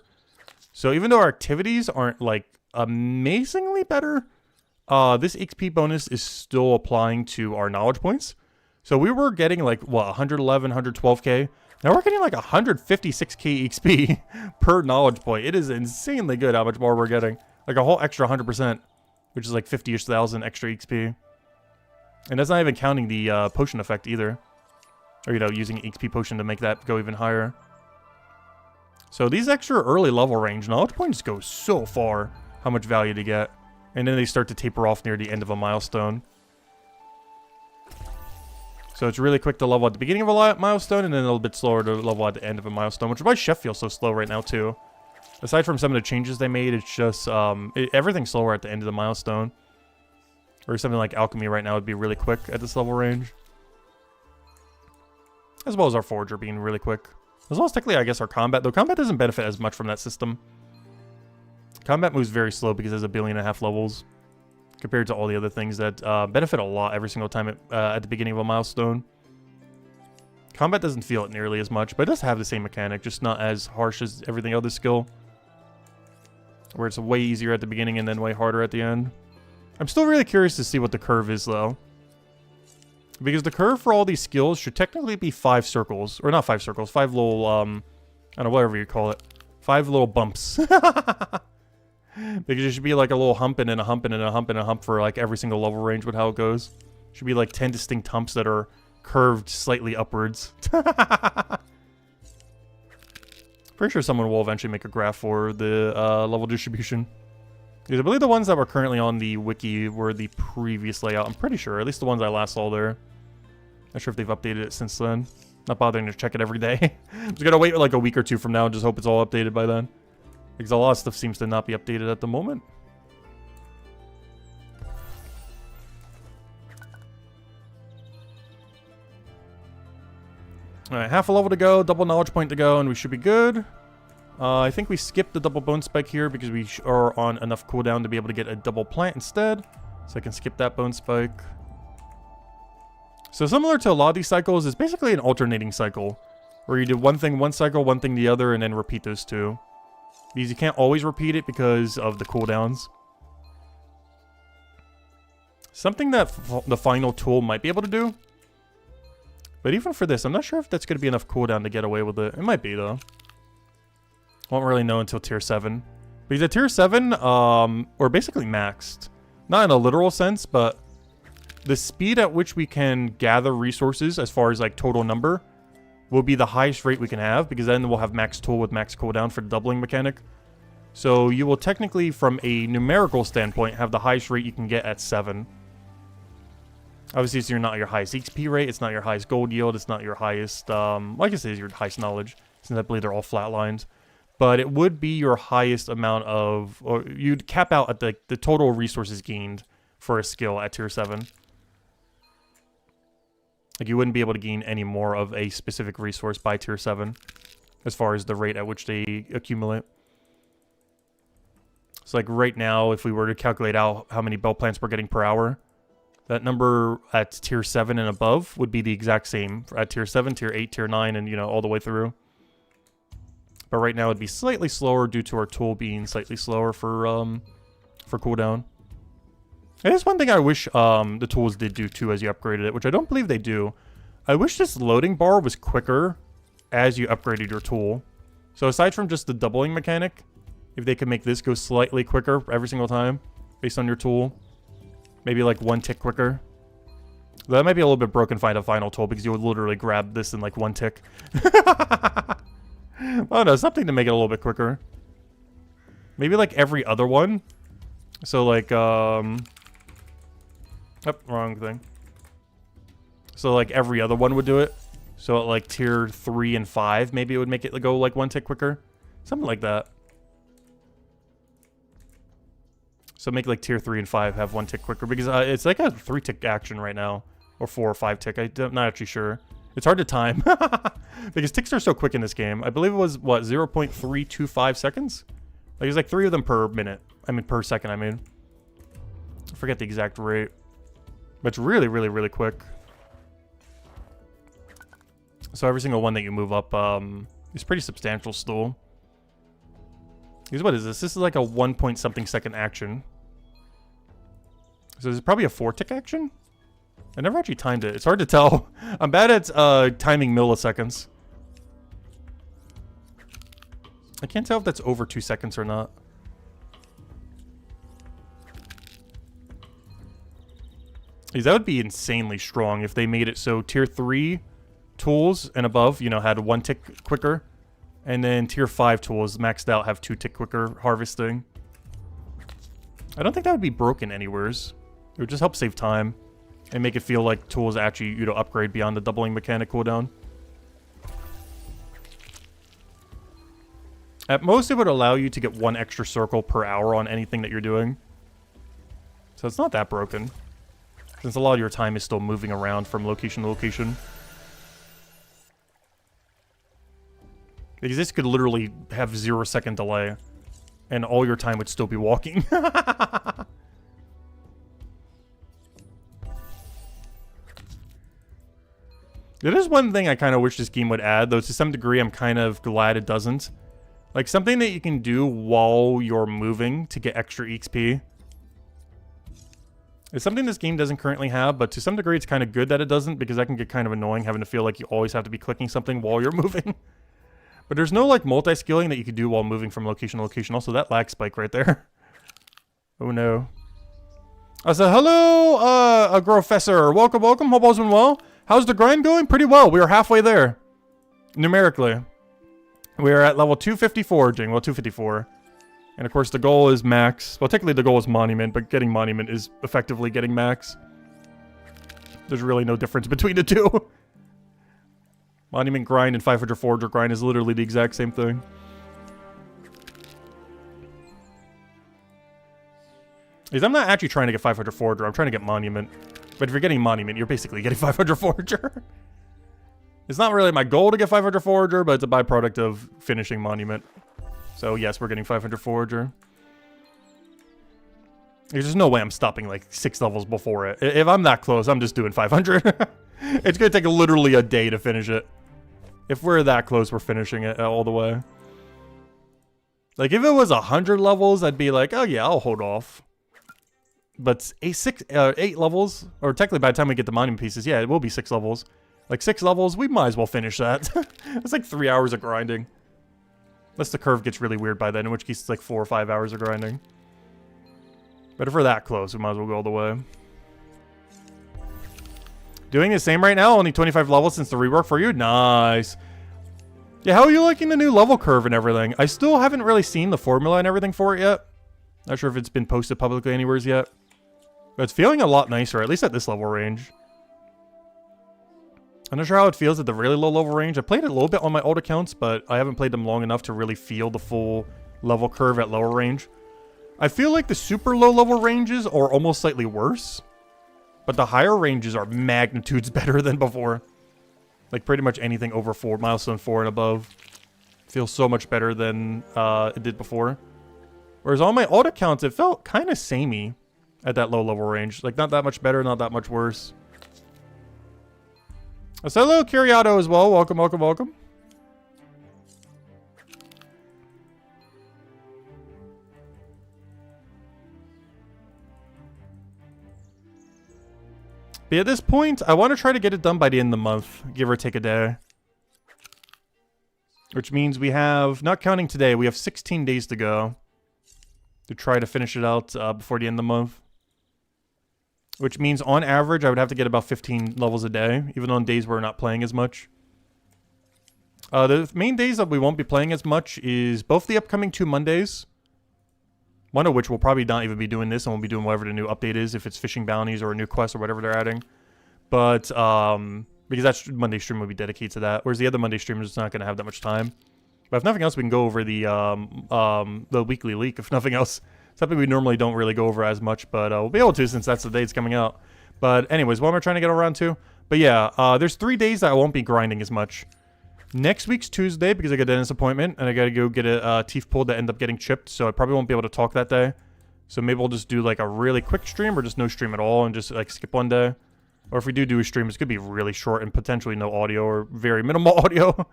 So even though our activities aren't like amazingly better, this XP bonus is still applying to our knowledge points. So we were getting like, what, 111, 112k? Now we're getting like 156k XP per knowledge point. It is insanely good how much more we're getting. Like a whole extra 100%, which is like 50-ish thousand extra XP. And that's not even counting the potion effect either. Or, using XP potion to make that go even higher. So these extra early level range knowledge points go so far how much value to get. And then they start to taper off near the end of a milestone. So it's really quick to level at the beginning of a milestone, and then a little bit slower to level at the end of a milestone, which is why Chef feels so slow right now too. Aside from some of the changes they made, it's just everything's slower at the end of the milestone. Or something like Alchemy right now would be really quick at this level range. As well as our Forger being really quick. As well as technically, I guess, our combat. Though combat doesn't benefit as much from that system. Combat moves very slow because there's 1.5 billion levels. Compared to all the other things that benefit a lot every single time at the beginning of a milestone. Combat doesn't feel it nearly as much, but it does have the same mechanic, just not as harsh as everything other skill. Where it's way easier at the beginning and then way harder at the end. I'm still really curious to see what the curve is, though. Because the curve for all these skills should technically be 5 circles. Or not 5 circles, 5 little, I don't know, whatever you call it. 5 little bumps. Because it should be like a little hump and then a hump and then a hump and a hump for like every single level range with how it goes. Should be like 10 distinct humps that are curved slightly upwards. Pretty sure someone will eventually make a graph for the level distribution. Because I believe the ones that were currently on the wiki were the previous layout. I'm pretty sure, at least the ones I last saw there. Not sure if they've updated it since then. Not bothering to check it every day. I'm just gonna wait like a week or two from now and just hope it's all updated by then. Because a lot of stuff seems to not be updated at the moment. Alright, half a level to go, double knowledge point to go, and we should be good. I think we skipped the double bone spike here because we are on enough cooldown to be able to get a double plant instead. So I can skip that bone spike. So similar to a lot of these cycles, it's basically an alternating cycle. Where you do one thing one cycle, one thing the other, and then repeat those two. Because you can't always repeat it because of the cooldowns. Something that the final tool might be able to do. But even for this, I'm not sure if that's going to be enough cooldown to get away with it. It might be, though. Won't really know until tier 7. Because at tier 7, we're basically maxed. Not in a literal sense, but the speed at which we can gather resources as far as like total number will be the highest rate we can have, because then we'll have max tool with max cooldown for the doubling mechanic. So you will technically, from a numerical standpoint, have the highest rate you can get at 7. Obviously, it's not your highest XP rate, it's not your highest gold yield, it's not your highest, like I say, it's your highest knowledge, since I believe they're all flat lines. But it would be your highest amount of, or you'd cap out at the total resources gained for a skill at tier 7. Like, you wouldn't be able to gain any more of a specific resource by tier 7, as far as the rate at which they accumulate. So, like, right now, if we were to calculate out how many bell plants we're getting per hour, that number at tier 7 and above would be the exact same at tier 7, tier 8, tier 9, and, you know, all the way through. But right now, it'd be slightly slower due to our tool being slightly slower for cooldown. It is one thing I wish the tools did do too as you upgraded it, which I don't believe they do. I wish this loading bar was quicker as you upgraded your tool. So aside from just the doubling mechanic, if they could make this go slightly quicker every single time based on your tool, maybe like 1 tick quicker. That might be a little bit broken by the final tool because you would literally grab this in like 1 tick. Oh no, something to make it a little bit quicker. Maybe like every other one. So like, oh, wrong thing. So like every other one would do it. So at like tier 3 and 5, maybe it would make it go like 1 tick quicker. Something like that. So make like tier 3 and 5 have 1 tick quicker. Because it's like a 3 tick action right now. Or 4 or 5 tick. I'm not actually sure. It's hard to time. Because ticks are so quick in this game. I believe it was, what, 0.325 seconds? Like, there's like 3 of them per minute. I mean, per second, I mean. I forget the exact rate. But it's really, really, really quick. So every single one that you move up is pretty substantial still. Because what is this? This is like a 1 point something second action. So this is probably a 4 tick action? I never actually timed it. It's hard to tell. I'm bad at timing milliseconds. I can't tell if that's over 2 seconds or not. Because that would be insanely strong if they made it so tier 3 tools and above, you know, had 1 tick quicker. And then tier 5 tools maxed out have 2 tick quicker harvesting. I don't think that would be broken anywheres. It would just help save time. And make it feel like tools actually, you know, upgrade beyond the doubling mechanic cooldown. At most, it would allow you to get 1 extra circle per hour on anything that you're doing. So it's not that broken. Since a lot of your time is still moving around from location to location. Because this could literally have 0-second delay. And all your time would still be walking. It is one thing I kind of wish this game would add, though to some degree I'm kind of glad it doesn't. Like something that you can do while you're moving to get extra XP. It's something this game doesn't currently have, but to some degree it's kind of good that it doesn't, because that can get kind of annoying having to feel like you always have to be clicking something while you're moving. But there's no like multi-skilling that you could do while moving from location to location. Also, that lag spike right there. Oh no. I said, hello, Grofessor. Welcome, welcome. Hope all's been well. How's the grind going? Pretty well. We are halfway there. Numerically. We are at level 254, Jing. Well, 254. And of course, the goal is max. Well, technically the goal is monument, but getting monument is effectively getting max. There's really no difference between the two. Monument grind and 500 Forager grind is literally the exact same thing. Because I'm not actually trying to get 500 Forager, I'm trying to get monument. But if you're getting monument, you're basically getting 500 Forager. It's not really my goal to get 500 Forager, but it's a byproduct of finishing Monument. So yes, we're getting 500 Forager. There's just no way I'm stopping like 6 levels before it. If I'm that close, I'm just doing 500. It's gonna take literally a day to finish it. If we're that close, we're finishing it all the way. Like if it was 100 levels, I'd be like, oh yeah, I'll hold off. But 8 levels, or technically by the time we get the monument pieces, yeah, it will be 6 levels. Like 6 levels, we might as well finish that. It's like 3 hours of grinding. Unless the curve gets really weird by then, in which case it's like 4 or 5 hours of grinding. But if we're that close, we might as well go all the way. Doing the same right now, only 25 levels since the rework for you. Nice. Yeah, how are you liking the new level curve and everything? I still haven't really seen the formula and everything for it yet. Not sure if it's been posted publicly anywhere yet. But it's feeling a lot nicer, at least at this level range. I'm not sure how it feels at the really low level range. I played it a little bit on my old accounts, but I haven't played them long enough to really feel the full level curve at lower range. I feel like the super low level ranges are almost slightly worse. But the higher ranges are magnitudes better than before. Like pretty much anything over 4, milestone 4 and above. Feels so much better than it did before. Whereas on my old accounts, it felt kind of samey at that low level range. Like not that much better, not that much worse. So hello, Curiato as well. Welcome, welcome, welcome. But at this point, I want to try to get it done by the end of the month, give or take a day. Which means we have, not counting today, we have 16 days to go to try to finish it out before the end of the month. Which means on average, I would have to get about 15 levels a day, even on days where we're not playing as much. The main days that we won't be playing as much is both the upcoming 2 Mondays. One of which we'll probably not even be doing this, and we'll be doing whatever the new update is, if it's fishing bounties or a new quest or whatever they're adding. But, because that Monday stream will be dedicated to that, whereas the other Monday stream is just not going to have that much time. But if nothing else, we can go over the weekly leak, if nothing else. Something we normally don't really go over as much, but we'll be able to since that's the day it's coming out. But anyways, what am I trying to get around to? But yeah, there's 3 days that I won't be grinding as much. Next week's Tuesday, because I got a dentist appointment, and I got to go get a teeth pulled that end up getting chipped, so I probably won't be able to talk that day. So maybe we'll just do like a really quick stream, or just no stream at all, and just like skip one day. Or if we do a stream, it's going to be really short and potentially no audio, or very minimal audio.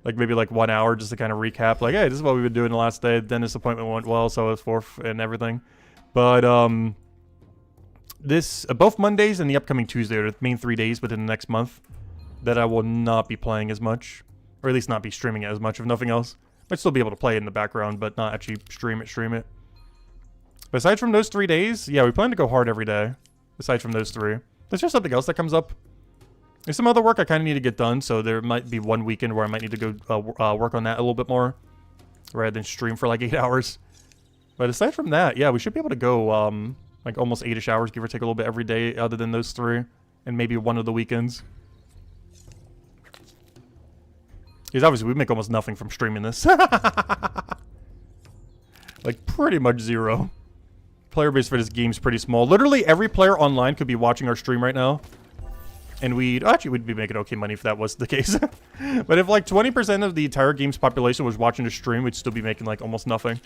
Like maybe like 1 hour just to kind of recap. Like, hey, this is what we've been doing the last day. Dentist appointment went well, so it's forth and everything. But both Mondays and the upcoming Tuesday are the main 3 days within the next month that I will not be playing as much. Or at least not be streaming it as much, if nothing else. Might still be able to play it in the background, but not actually stream it. But aside from those 3 days, yeah, we plan to go hard every day. Aside from those 3. There's just something else that comes up. There's some other work I kind of need to get done, so there might be one weekend where I might need to go work on that a little bit more. Rather than stream for like 8 hours. But aside from that, yeah, we should be able to go like almost 8-ish hours, give or take a little bit every day other than those 3. And maybe one of the weekends. Because obviously we make almost nothing from streaming this. Like pretty much 0. Player base for this game is pretty small. Literally every player online could be watching our stream right now. And we'd be making okay money if that was the case. But if like 20% of the entire game's population was watching the stream, we'd still be making like almost nothing.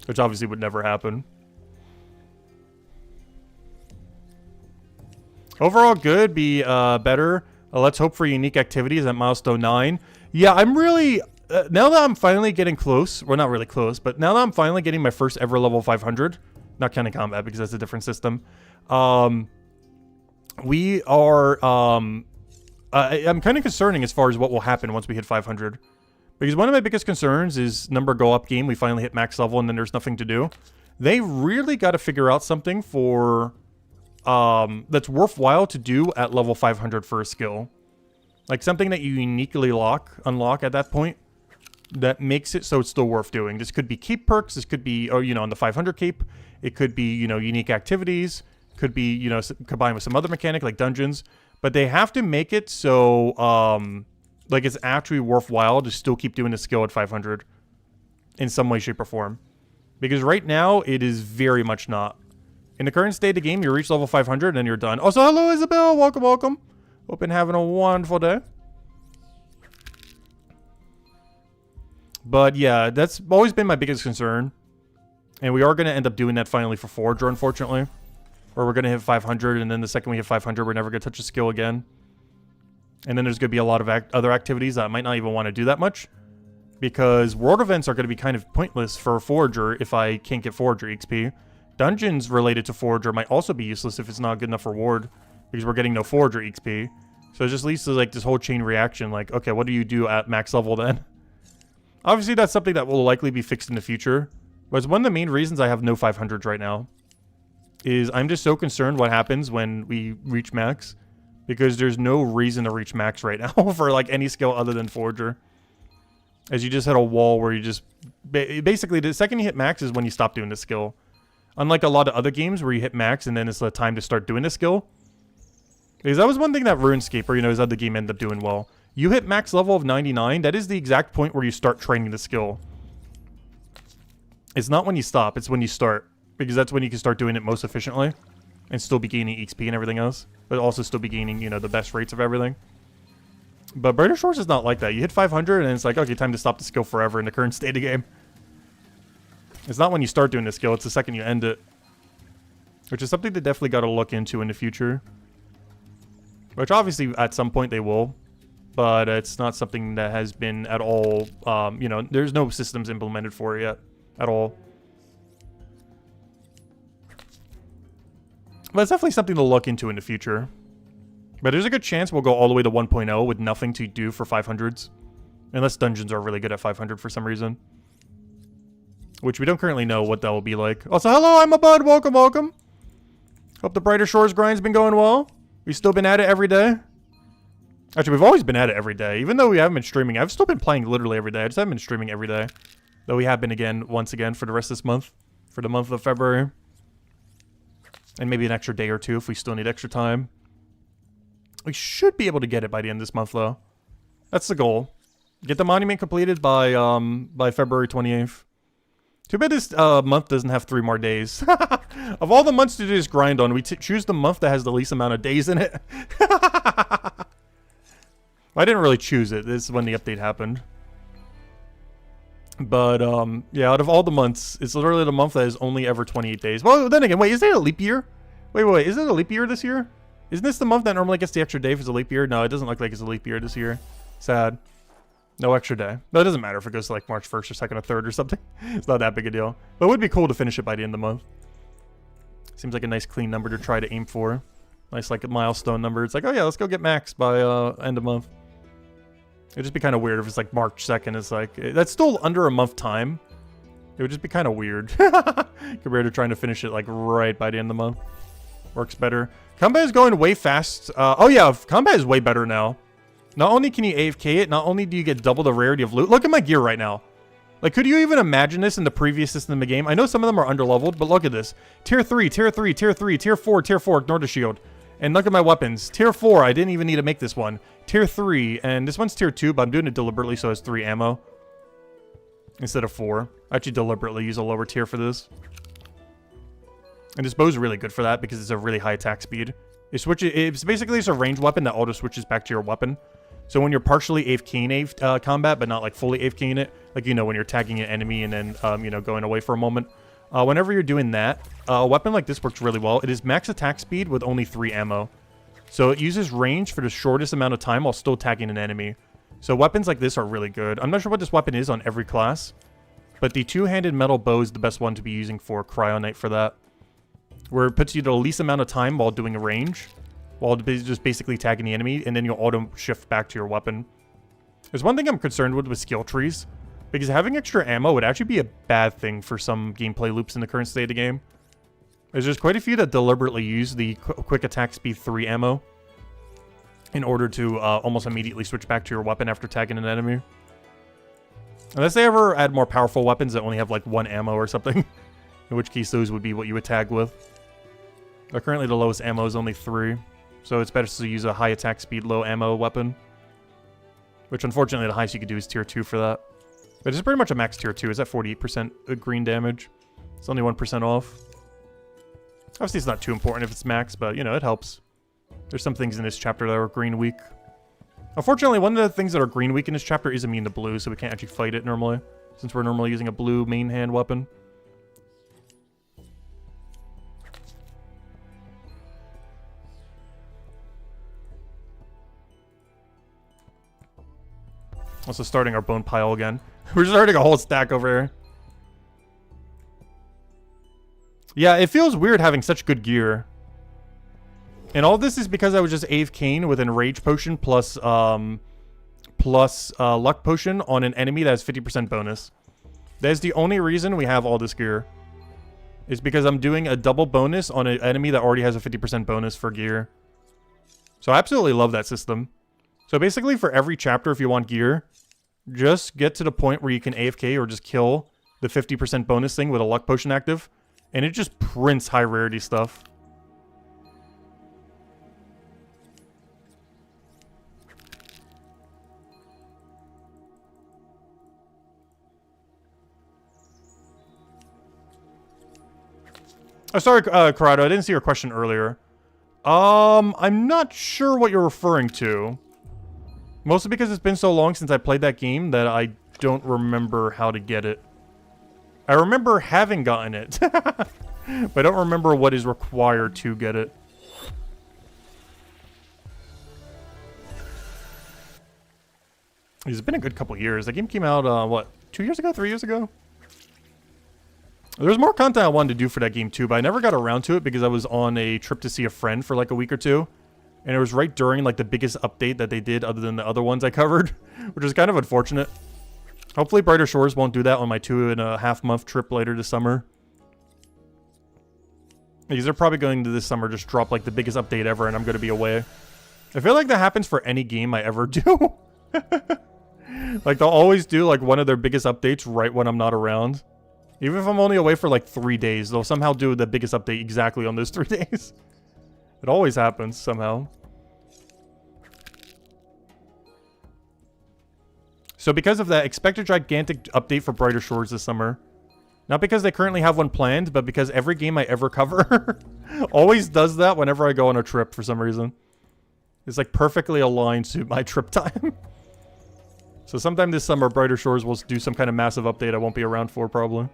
Which obviously would never happen. Overall good, be better. Let's hope for unique activities at Milestone 9. Yeah, I'm really... now that I'm finally getting close... Well, not really close, but now that I'm finally getting my first ever level 500... Not counting combat, because that's a different system. We are... I'm kind of concerning as far as what will happen once we hit 500. Because one of my biggest concerns is number go up game. We finally hit max level, and then there's nothing to do. They really got to figure out something for... that's worthwhile to do at level 500 for a skill. Like something that you uniquely unlock at that point that makes it so it's still worth doing. This could be keep perks. This could be, oh, you know, on the 500 cape. It could be, you know, unique activities. Could be, you know, combined with some other mechanic like dungeons. But they have to make it so, like it's actually worthwhile to still keep doing the skill at 500 in some way, shape, or form. Because right now, it is very much not. In the current state of the game, you reach level 500 and then you're done. Also, hello, Isabel. Welcome, welcome. Hope you're having a wonderful day. But yeah, that's always been my biggest concern. And we are going to end up doing that finally for Forager, unfortunately. Or we're going to hit 500, and then the second we hit 500, we're never going to touch a skill again. And then there's going to be a lot of other activities that I might not even want to do that much. Because world events are going to be kind of pointless for Forager if I can't get Forager XP. Dungeons related to Forager might also be useless if it's not a good enough reward. Because we're getting no Forager XP. So it just leads to like this whole chain reaction. Like, okay, what do you do at max level then? Obviously, that's something that will likely be fixed in the future. But it's one of the main reasons I have no 500s right now. Is I'm just so concerned what happens when we reach max. Because there's no reason to reach max right now for like any skill other than Forager. As you just hit a wall where you just... Basically, the second you hit max is when you stop doing the skill. Unlike a lot of other games where you hit max and then it's the time to start doing the skill. Because that was one thing that RuneScape, or you know, his other game ended up doing well. You hit max level of 99, that is the exact point where you start training the skill. It's not when you stop, it's when you start. Because that's when you can start doing it most efficiently. And still be gaining XP and everything else. But also still be gaining, you know, the best rates of everything. But Brighter Shores is not like that. You hit 500 and it's like, okay, time to stop the skill forever in the current state of game. It's not when you start doing the skill, it's the second you end it. Which is something they definitely got to look into in the future. Which obviously at some point they will. But it's not something that has been at all, you know, there's no systems implemented for it yet. At all. But it's definitely something to look into in the future. But there's a good chance we'll go all the way to 1.0 with nothing to do for 500s. Unless dungeons are really good at 500 for some reason. Which we don't currently know what that will be like. Also, hello, I'm a bud. Welcome, welcome. Hope the Brighter Shores grind's been going well. We've still been at it every day. Actually, we've always been at it every day. Even though we haven't been streaming, I've still been playing literally every day. I just haven't been streaming every day. Though we have been again, once again, for the rest of this month. For the month of February. And maybe an extra day or two if we still need extra time. We should be able to get it by the end of this month, though. That's the goal. Get the monument completed by February 28th. Too bad this month doesn't have 3 more days. Of all the months to do this grind on, we choose the month that has the least amount of days in it. Well, I didn't really choose it. This is when the update happened. But, yeah, out of all the months, it's literally the month that is only ever 28 days. Well, then again, wait, is it a leap year? Wait, is it a leap year this year? Isn't this the month that normally gets the extra day if it's a leap year? No, it doesn't look like it's a leap year this year. Sad. No extra day. But it doesn't matter if it goes to like March 1st or 2nd or 3rd or something. It's not that big a deal. But it would be cool to finish it by the end of the month. Seems like a nice clean number to try to aim for. Nice like a milestone number. It's like, oh yeah, let's go get max by end of month. It'd just be kind of weird if it's like March 2nd. It's like, that's still under a month time. It would just be kind of weird. Compared to trying to finish it like right by the end of the month. Works better. Combat is going way fast. Oh yeah, combat is way better now. Not only can you AFK it, not only do you get double the rarity of loot. Look at my gear right now. Like, could you even imagine this in the previous system of the game? I know some of them are underleveled, but look at this. Tier 3, Tier 3, Tier 3, Tier 4, Tier 4, ignore the shield. And look at my weapons. Tier 4, I didn't even need to make this one. Tier 3, and this one's Tier 2, but I'm doing it deliberately so it has 3 ammo. Instead of 4. I actually deliberately use a lower tier for this. And this bow's really good for that because it's a really high attack speed. It's basically just a ranged weapon that auto switches back to your weapon. So when you're partially AFKing combat, but not like fully AFKing it, like, you know, when you're tagging an enemy and then, you know, going away for a moment. Whenever you're doing that, a weapon like this works really well. It is max attack speed with only 3 ammo. So it uses range for the shortest amount of time while still tagging an enemy. So weapons like this are really good. I'm not sure what this weapon is on every class, but the two-handed metal bow is the best one to be using for Cryonite for that. Where it puts you to the least amount of time while doing a range. While just basically tagging the enemy, and then you'll auto shift back to your weapon. There's one thing I'm concerned with skill trees. Because having extra ammo would actually be a bad thing for some gameplay loops in the current state of the game. There's quite a few that deliberately use the quick attack speed 3 ammo. In order to almost immediately switch back to your weapon after tagging an enemy. Unless they ever add more powerful weapons that only have like 1 ammo or something. In which case those would be what you would tag with. But currently the lowest ammo is only 3. So it's better to use a high attack speed, low ammo weapon. Which unfortunately the highest you could do is tier 2 for that. But it's pretty much a max tier 2. It's at 48% green damage. It's only 1% off. Obviously it's not too important if it's max, but you know, it helps. There's some things in this chapter that are green weak. Unfortunately, one of the things that are green weak in this chapter is immune to blue, so we can't actually fight it normally, since we're normally using a blue main hand weapon. Also starting our bone pile again. We're starting a whole stack over here. Yeah, it feels weird having such good gear. And all this is because I was just AFKing with an Rage Potion plus Luck Potion on an enemy that has 50% bonus. That is the only reason we have all this gear. Is because I'm doing a double bonus on an enemy that already has a 50% bonus for gear. So I absolutely love that system. So basically for every chapter, if you want gear, just get to the point where you can AFK or just kill the 50% bonus thing with a Luck Potion active. And it just prints high rarity stuff. Oh, sorry, Corrado, I didn't see your question earlier. I'm not sure what you're referring to. Mostly because it's been so long since I played that game that I don't remember how to get it. I remember having gotten it, but I don't remember what is required to get it. It's been a good couple years. The game came out, what, 2 years ago, 3 years ago? There's more content I wanted to do for that game too, but I never got around to it because I was on a trip to see a friend for like a week or two. And it was right during like the biggest update that they did other than the other ones I covered, which is kind of unfortunate. Hopefully Brighter Shores won't do that on my 2.5 month trip later this summer. Because they're probably going to this summer just drop like the biggest update ever and I'm going to be away. I feel like that happens for any game I ever do. Like they'll always do like one of their biggest updates right when I'm not around. Even if I'm only away for like 3 days, they'll somehow do the biggest update exactly on those 3 days. It always happens somehow. So because of that, expect a gigantic update for Brighter Shores this summer. Not because they currently have one planned, but because every game I ever cover always does that whenever I go on a trip for some reason. It's like perfectly aligned to my trip time. So sometime this summer, Brighter Shores will do some kind of massive update I won't be around for probably.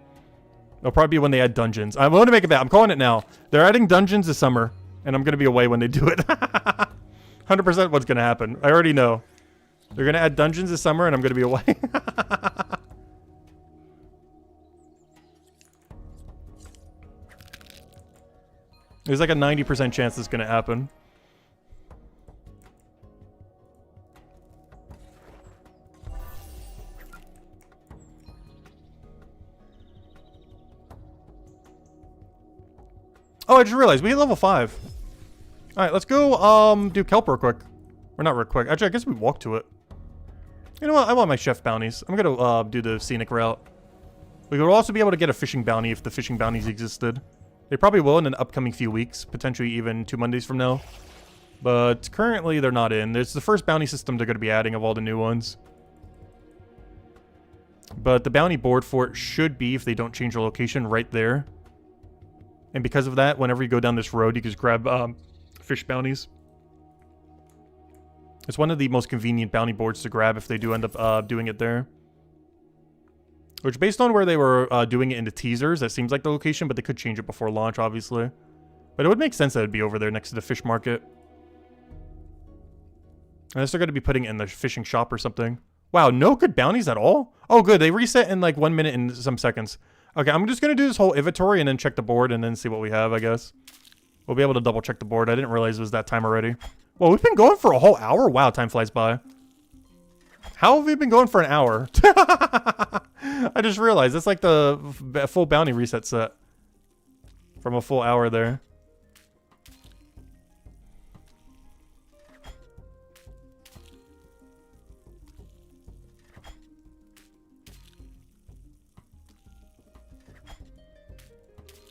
It'll probably be when they add dungeons. I'm going to make a bet. I'm calling it now. They're adding dungeons this summer, and I'm going to be away when they do it. 100% what's going to happen. I already know. They're going to add dungeons this summer, and I'm going to be away. There's like a 90% chance it's going to happen. Oh, I just realized we hit level 5. Alright, let's go do kelp real quick. Or not real quick. Actually, I guess we walk to it. You know what? I want my chef bounties. I'm gonna do the scenic route. We would also be able to get a fishing bounty if the fishing bounties existed. They probably will in an upcoming few weeks. Potentially even 2 Mondays from now. But currently they're not in. It's the first bounty system they're going to be adding of all the new ones. But the bounty board for it should be, if they don't change the location, right there. And because of that, whenever you go down this road, you can just grab fish bounties. It's one of the most convenient bounty boards to grab if they do end up doing it there. Which, based on where they were doing it in the teasers, that seems like the location, but they could change it before launch, obviously. But it would make sense that it would be over there next to the fish market. Unless they're going to be putting it in the fishing shop or something. Wow, no good bounties at all? Oh, good. They reset in like 1 minute and some seconds. Okay, I'm just going to do this whole inventory and then check the board and then see what we have, I guess. We'll be able to double check the board. I didn't realize it was that time already. Well, we've been going for a whole hour? Wow, time flies by. How have we been going for an hour? I just realized that's like the full bounty reset set. From a full hour there.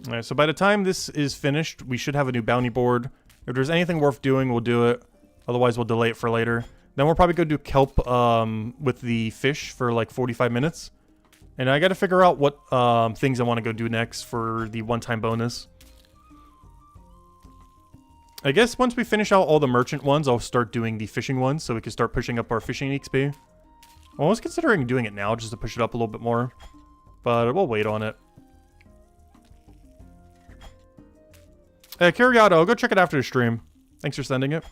Alright, so by the time this is finished, we should have a new bounty board. If there's anything worth doing, we'll do it. Otherwise, we'll delay it for later. Then we'll probably go do kelp with the fish for like 45 minutes. And I gotta figure out what things I want to go do next for the one-time bonus. I guess once we finish out all the merchant ones, I'll start doing the fishing ones so we can start pushing up our fishing XP. I was considering doing it now just to push it up a little bit more, but we'll wait on it. Hey, Kiriato, I'll go check it after the stream. Thanks for sending it.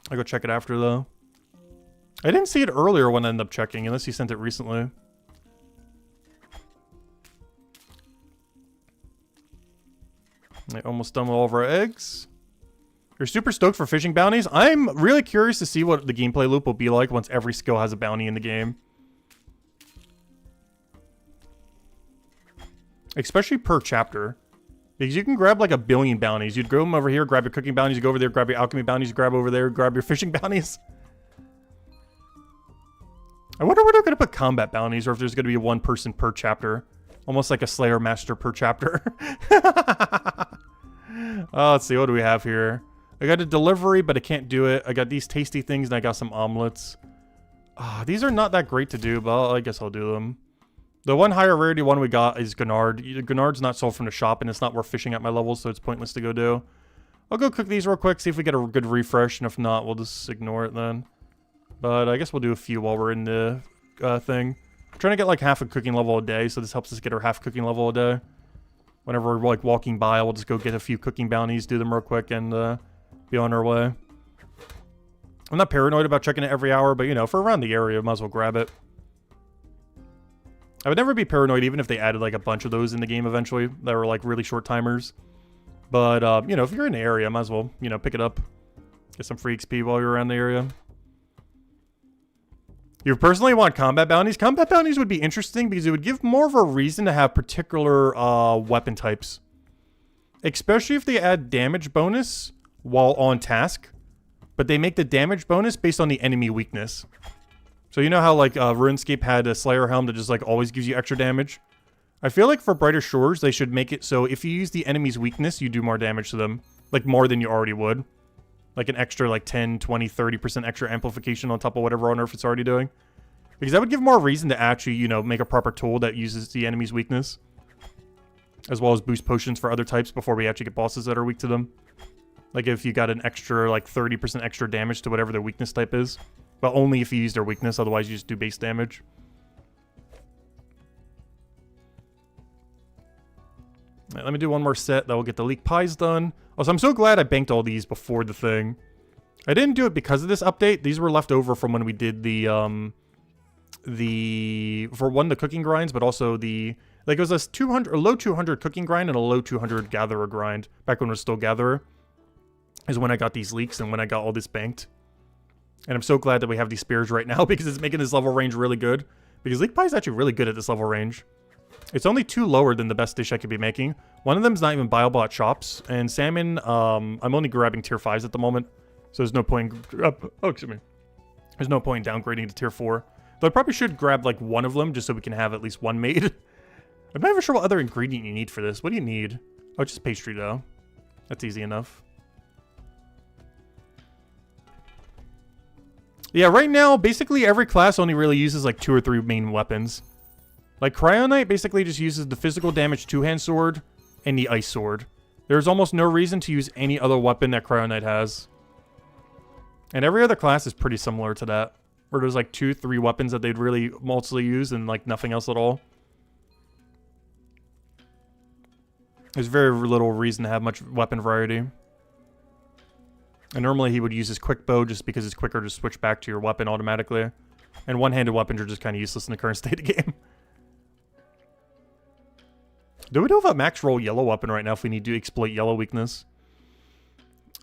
I'll go check it after, though. I didn't see it earlier when I ended up checking, unless you sent it recently. Almost done with all of our eggs. You're super stoked for fishing bounties? I'm really curious to see what the gameplay loop will be like once every skill has a bounty in the game. Especially per chapter. Because you can grab like 1 billion bounties. You'd go them over here, grab your cooking bounties, you go over there, grab your alchemy bounties, grab over there, grab your fishing bounties. I wonder where they're going to put combat bounties, or if there's going to be 1 person per chapter. Almost like a Slayer Master per chapter. Let's see, what do we have here? I got a delivery, but I can't do it. I got these tasty things, and I got some omelets. These are not that great to do, but I guess I'll do them. The one higher rarity one we got is Gennard. Gennard's not sold from the shop, and it's not worth fishing at my level, so it's pointless to go do. I'll go cook these real quick, see if we get a good refresh, and if not, we'll just ignore it then. But I guess we'll do a few while we're in the thing. I'm trying to get like half a cooking level a day, so this helps us get our half cooking level a day. Whenever we're like walking by, we'll just go get a few cooking bounties, do them real quick, and be on our way. I'm not paranoid about checking it every hour, but you know, for around the area, might as well grab it. I would never be paranoid even if they added like a bunch of those in the game eventually that were like really short timers. But, you know, if you're in the area, might as well, you know, pick it up. Get some free XP while you're around the area. You personally want combat bounties? Combat bounties would be interesting because it would give more of a reason to have particular weapon types. Especially if they add damage bonus while on task. But they make the damage bonus based on the enemy weakness. So you know how like RuneScape had a Slayer Helm that just like always gives you extra damage? I feel like for Brighter Shores, they should make it so if you use the enemy's weakness, you do more damage to them. Like more than you already would. Like an extra like 10, 20, 30% extra amplification on top of whatever on Earth it's already doing. Because that would give more reason to actually, you know, make a proper tool that uses the enemy's weakness. As well as boost potions for other types before we actually get bosses that are weak to them. Like if you got an extra like 30% extra damage to whatever their weakness type is. But only if you use their weakness, otherwise you just do base damage. Right, let me do one more set, that will get the leek pies done. Also, I'm so glad I banked all these before the thing. I didn't do it because of this update. These were left over from when we did the for one, the cooking grinds, but also the, like it was a low 200 cooking grind and a low 200 gatherer grind. Back when it was still gatherer. Is when I got these leeks and when I got all this banked. And I'm so glad that we have these spears right now because it's making this level range really good. Because leek pie is actually really good at this level range. It's only 2 lower than the best dish I could be making. One of them is not even viable at shops. And salmon, I'm only grabbing tier 5s at the moment. So there's no point There's no point in downgrading to tier 4. Though I probably should grab like one of them just so we can have at least one made. I'm not even sure what other ingredient you need for this. What do you need? Oh, just pastry dough. That's easy enough. Yeah, right now, basically every class only really uses like 2 or 3 main weapons. Like Cryonite basically just uses the physical damage 2-hand sword and the ice sword. There's almost no reason to use any other weapon that Cryonite has. And every other class is pretty similar to that. Where there's like 2, 3 weapons that they'd really mostly use and like nothing else at all. There's very little reason to have much weapon variety. And normally he would use his quick bow just because it's quicker to switch back to your weapon automatically. And one-handed weapons are just kind of useless in the current state of the game. Do we have a max roll yellow weapon right now if we need to exploit yellow weakness?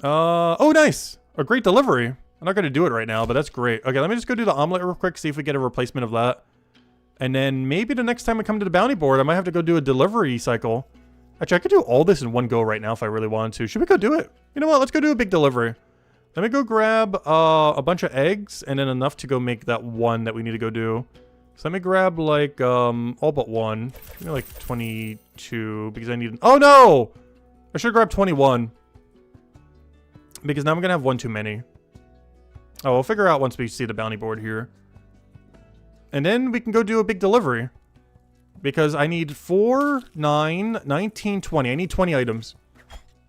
Oh, nice! A great delivery. I'm not going to do it right now, but that's great. Okay, let me just go do the omelet real quick, see if we get a replacement of that. And then maybe the next time we come to the bounty board, I might have to go do a delivery cycle. Actually, I could do all this in one go right now if I really wanted to. Should we go do it? You know what? Let's go do a big delivery. Let me go grab a bunch of eggs and then enough to go make that one that we need to go do. So let me grab like all but one. Give me like 22 because I need... Oh no! I should grab 21. Because now I'm going to have one too many. Oh, we'll figure out once we see the bounty board here. And then we can go do a big delivery. Because I need 4, 9, 19, 20. I need 20 items.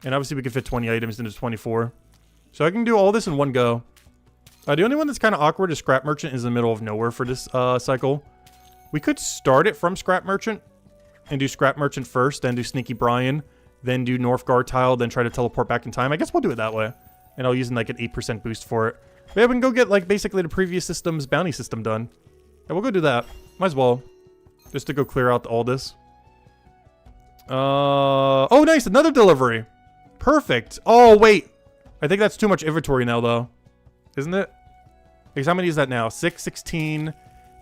And obviously we can fit 20 items into 24. So I can do all this in one go. The only one that's kind of awkward is Scrap Merchant is in the middle of nowhere for this cycle. We could start it from Scrap Merchant and do Scrap Merchant first, then do Sneaky Brian, then do Northgard Tile, then try to teleport back in time. I guess we'll do it that way. And I'll use like an 8% boost for it. But yeah, we can go get like basically the previous system's bounty system done. Yeah, we'll go do that. Might as well. Just to go clear out all this. Oh, nice. Another delivery. Perfect. Oh, wait. I think that's too much inventory now, though. Isn't it? Because how many is that now? 6, 16,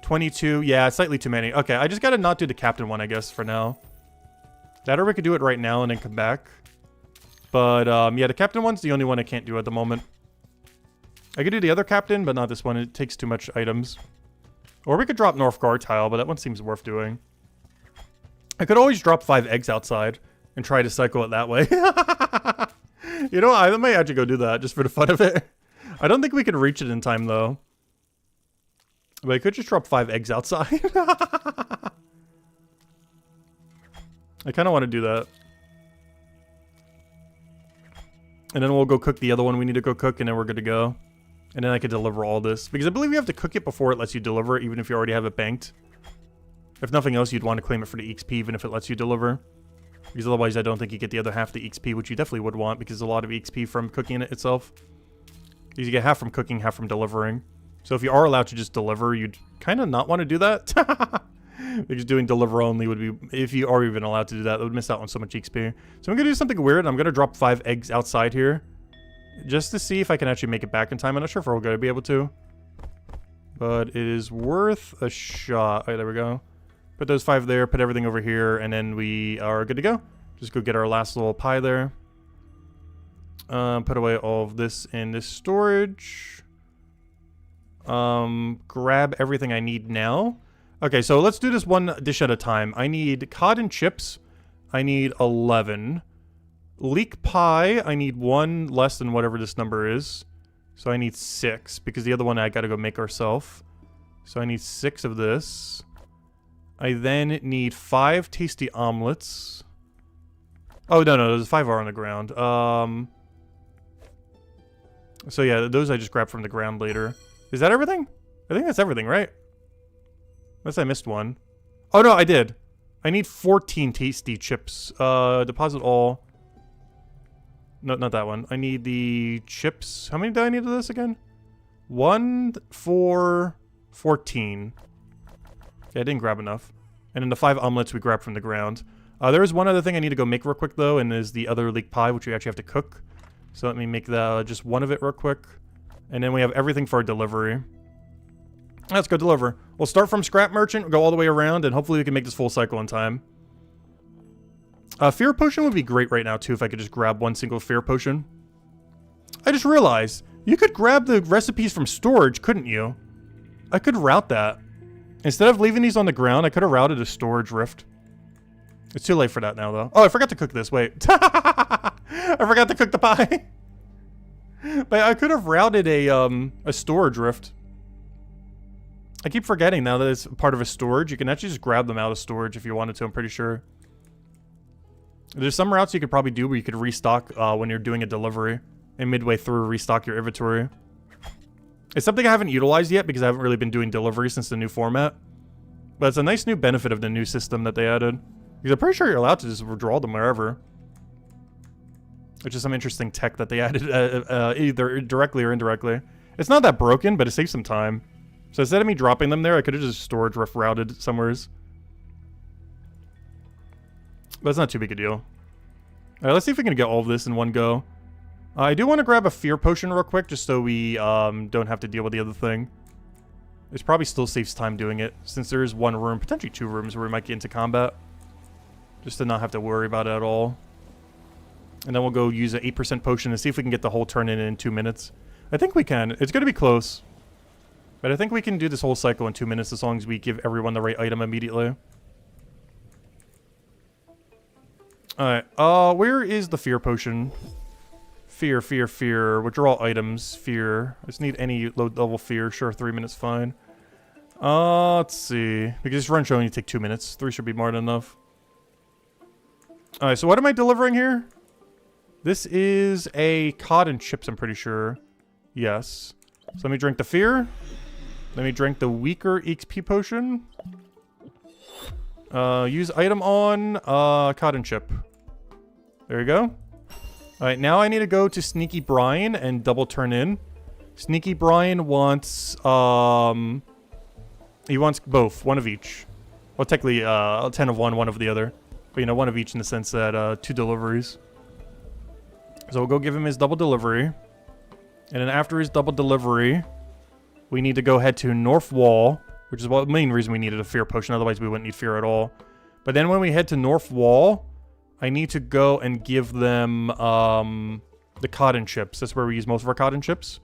22. Yeah, slightly too many. Okay, I just gotta not do the captain one, I guess, for now. That or we could do it right now and then come back. But, yeah, the captain one's the only one I can't do at the moment. I could do the other captain, but not this one. It takes too much items. Or we could drop Northgard Tile, but that one seems worth doing. I could always drop 5 eggs outside and try to cycle it that way. You know, I might actually go do that just for the fun of it. I don't think we could reach it in time, though. But I could just drop 5 eggs outside. I kind of want to do that. And then we'll go cook the other one we need to go cook, and then we're good to go. And then I could deliver all this. Because I believe you have to cook it before it lets you deliver it, even if you already have it banked. If nothing else, you'd want to claim it for the XP, even if it lets you deliver. Because otherwise, I don't think you get the other half of the XP, which you definitely would want, because there's a lot of XP from cooking it itself. Because you get half from cooking, half from delivering. So if you are allowed to just deliver, you'd kind of not want to do that. Because doing deliver only would be, if you are even allowed to do that, that would miss out on so much XP. So I'm going to do something weird. I'm going to drop 5 eggs outside here. Just to see if I can actually make it back in time. I'm not sure if we're going to be able to. But it is worth a shot. Alright, there we go. Put those 5 there, put everything over here, and then we are good to go. Just go get our last little pie there. Put away all of this in this storage. Grab everything I need now. Okay, so let's do this one dish at a time. I need cod and chips. I need 11. Leek pie, I need 1 less than whatever this number is. So I need 6, because the other one I gotta go make ourselves. So I need 6 of this. I then need 5 tasty omelets. Oh, no, those 5 are on the ground. So yeah, those I just grabbed from the ground later. Is that everything? I think that's everything, right? Unless I missed one. Oh, no, I did. I need 14 tasty chips. Deposit all. No, not that one. I need the chips. How many do I need of this again? 1, 4, 14. Okay, I didn't grab enough. And then the 5 omelets we grabbed from the ground. There is one other thing I need to go make real quick, though, and is the other leek pie, which we actually have to cook. So let me make just one of it real quick. And then we have everything for our delivery. Let's go deliver. We'll start from Scrap Merchant, go all the way around, and hopefully we can make this full cycle in time. Fear Potion would be great right now, too, if I could just grab one single Fear Potion. I just realized, you could grab the recipes from storage, couldn't you? I could route that. Instead of leaving these on the ground, I could have routed a storage rift. It's too late for that now, though. Oh, I forgot to cook this. Wait. I forgot to cook the pie. But I could have routed a storage rift. I keep forgetting now that it's part of a storage. You can actually just grab them out of storage if you wanted to, I'm pretty sure. There's some routes you could probably do where you could restock when you're doing a delivery. And midway through, restock your inventory. It's something I haven't utilized yet because I haven't really been doing delivery since the new format. But it's a nice new benefit of the new system that they added. Because I'm pretty sure you're allowed to just withdraw them wherever. Which is some interesting tech that they added either directly or indirectly. It's not that broken, but it saves some time. So instead of me dropping them there, I could have just storage rift routed somewheres. But it's not too big a deal. Alright, let's see if we can get all of this in one go. I do want to grab a fear potion real quick, just so we don't have to deal with the other thing. It probably still saves time doing it, since there is one room, potentially 2 rooms, where we might get into combat. Just to not have to worry about it at all. And then we'll go use an 8% potion and see if we can get the whole turn in 2 minutes. I think we can. It's going to be close. But I think we can do this whole cycle in 2 minutes as long as we give everyone the right item immediately. Alright, where is the fear potion? Fear, fear, fear. Withdraw items. Fear. I just need any low level fear. Sure, 3 minutes, fine. Let's see. Because this run should only take 2 minutes. 3 should be more than enough. Alright, so what am I delivering here? This is a cod and chips, I'm pretty sure. Yes. So let me drink the fear. Let me drink the weaker XP potion. Use item on cod and chip. There you go. Alright, now I need to go to Sneaky Brian and double turn in. Sneaky Brian wants, he wants both, one of each. Well, technically, 10 of one of the other. But, you know, one of each in the sense that, 2 deliveries. So we'll go give him his double delivery. And then after his double delivery, we need to go head to North Wall, which is the main reason we needed a fear potion. Otherwise, we wouldn't need fear at all. But then when we head to North Wall, I need to go and give them, the cod and chips. That's where we use most of our cod and chips.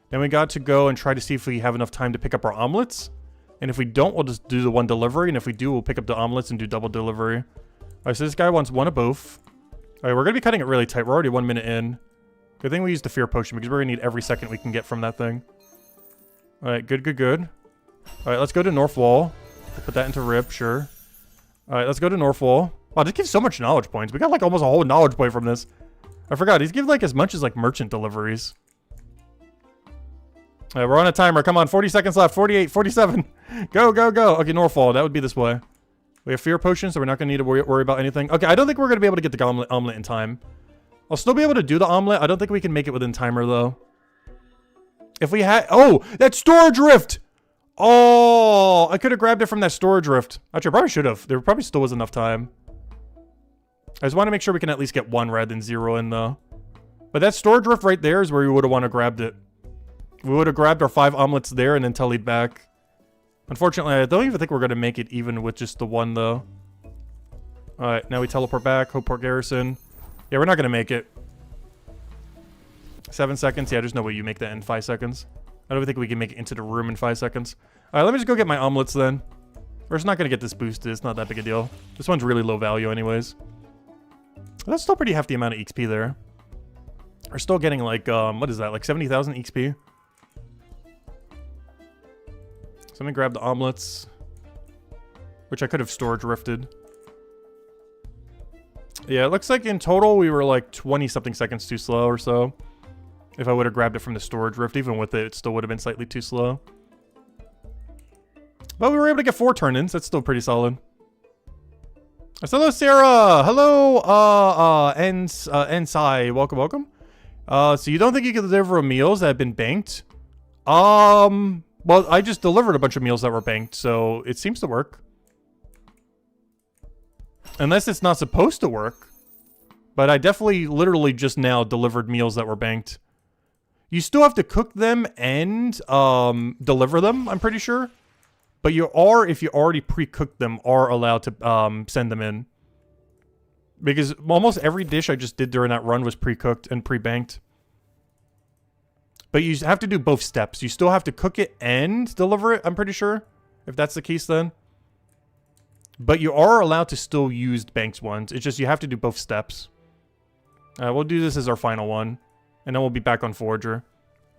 Then we got to go and try to see if we have enough time to pick up our omelets. And if we don't, we'll just do the one delivery. And if we do, we'll pick up the omelets and do double delivery. Alright, so this guy wants one of both. Alright, we're going to be cutting it really tight. We're already 1 minute in. Good thing we used the fear potion because we're going to need every second we can get from that thing. Alright, good. Alright, let's go to North Wall. We'll put that into Rip, sure. Alright, let's go to North Wall. Wow, this gives so much knowledge points. We got like almost a whole knowledge point from this. I forgot. He's given like as much as like merchant deliveries. Alright, we're on a timer. Come on, 40 seconds left. 48, 47. Go. Okay, North Wall. That would be this way. We have fear potions, so we're not going to need to worry about anything. Okay, I don't think we're going to be able to get the omelet in time. I'll still be able to do the omelet. I don't think we can make it within timer, though. If we had... Oh, that storage rift! Oh, I could have grabbed it from that storage rift. Actually, I probably should have. There probably still was enough time. I just want to make sure we can at least get 1 rather than 0 in, though. But that storage rift right there is where we would have wanted to grabbed it. We would have grabbed our 5 omelets there and then tellied back. Unfortunately, I don't even think we're going to make it even with just the 1, though. Alright, now we teleport back. Hopeport Garrison. Yeah, we're not going to make it. 7 seconds. Yeah, there's no way you make that in 5 seconds. I don't think we can make it into the room in 5 seconds. Alright, let me just go get my omelets then. We're just not going to get this boosted. It's not that big a deal. This one's really low value anyways. That's still pretty hefty amount of XP there. We're still getting like, what is that? Like 70,000 XP? So let me grab the omelets. Which I could have storage rifted. Yeah, it looks like in total we were like 20-something seconds too slow or so. If I would have grabbed it from the storage rift, even with it, it still would have been slightly too slow. But we were able to get 4 turn-ins. That's still pretty solid. So hello, Sarah. Hello, Ensai. Welcome. So you don't think you can deliver meals that have been banked? Well, I just delivered a bunch of meals that were banked, so it seems to work. Unless it's not supposed to work. But I definitely, literally just now delivered meals that were banked. You still have to cook them and deliver them, I'm pretty sure. But you are, if you already pre-cooked them, are allowed to send them in. Because almost every dish I just did during that run was pre-cooked and pre-banked. But you have to do both steps. You still have to cook it and deliver it, I'm pretty sure. If that's the case then. But you are allowed to still use banked ones. It's just you have to do both steps. We'll do this as our final one. And then we'll be back on Forager.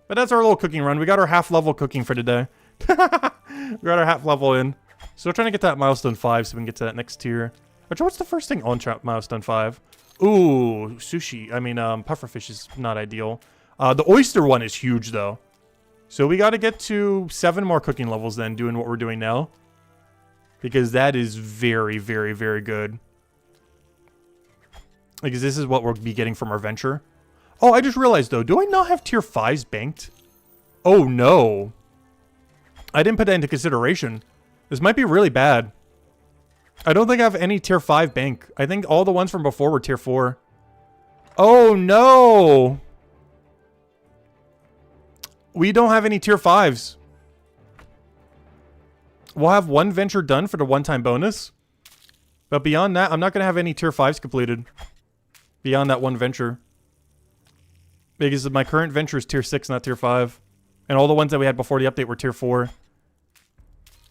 But that's our little cooking run. We got our half-level cooking for today. We got our half-level in. So we're trying to get that Milestone 5 so we can get to that next tier. Actually, what's the first thing on Milestone 5? Ooh, sushi. I mean, pufferfish is not ideal. The oyster one is huge, though. So we got to get to 7 more cooking levels then, doing what we're doing now. Because that is very, very, very good. Because this is what we'll be getting from our venture. Oh, I just realized, though. Do I not have tier 5s banked? Oh, no. I didn't put that into consideration. This might be really bad. I don't think I have any tier 5 bank. I think all the ones from before were tier 4. Oh, no. We don't have any tier 5s. We'll have 1 venture done for the one-time bonus. But beyond that, I'm not going to have any tier 5s completed. Beyond that 1 venture. Because my current venture is tier 6, not tier 5. And all the ones that we had before the update were tier 4.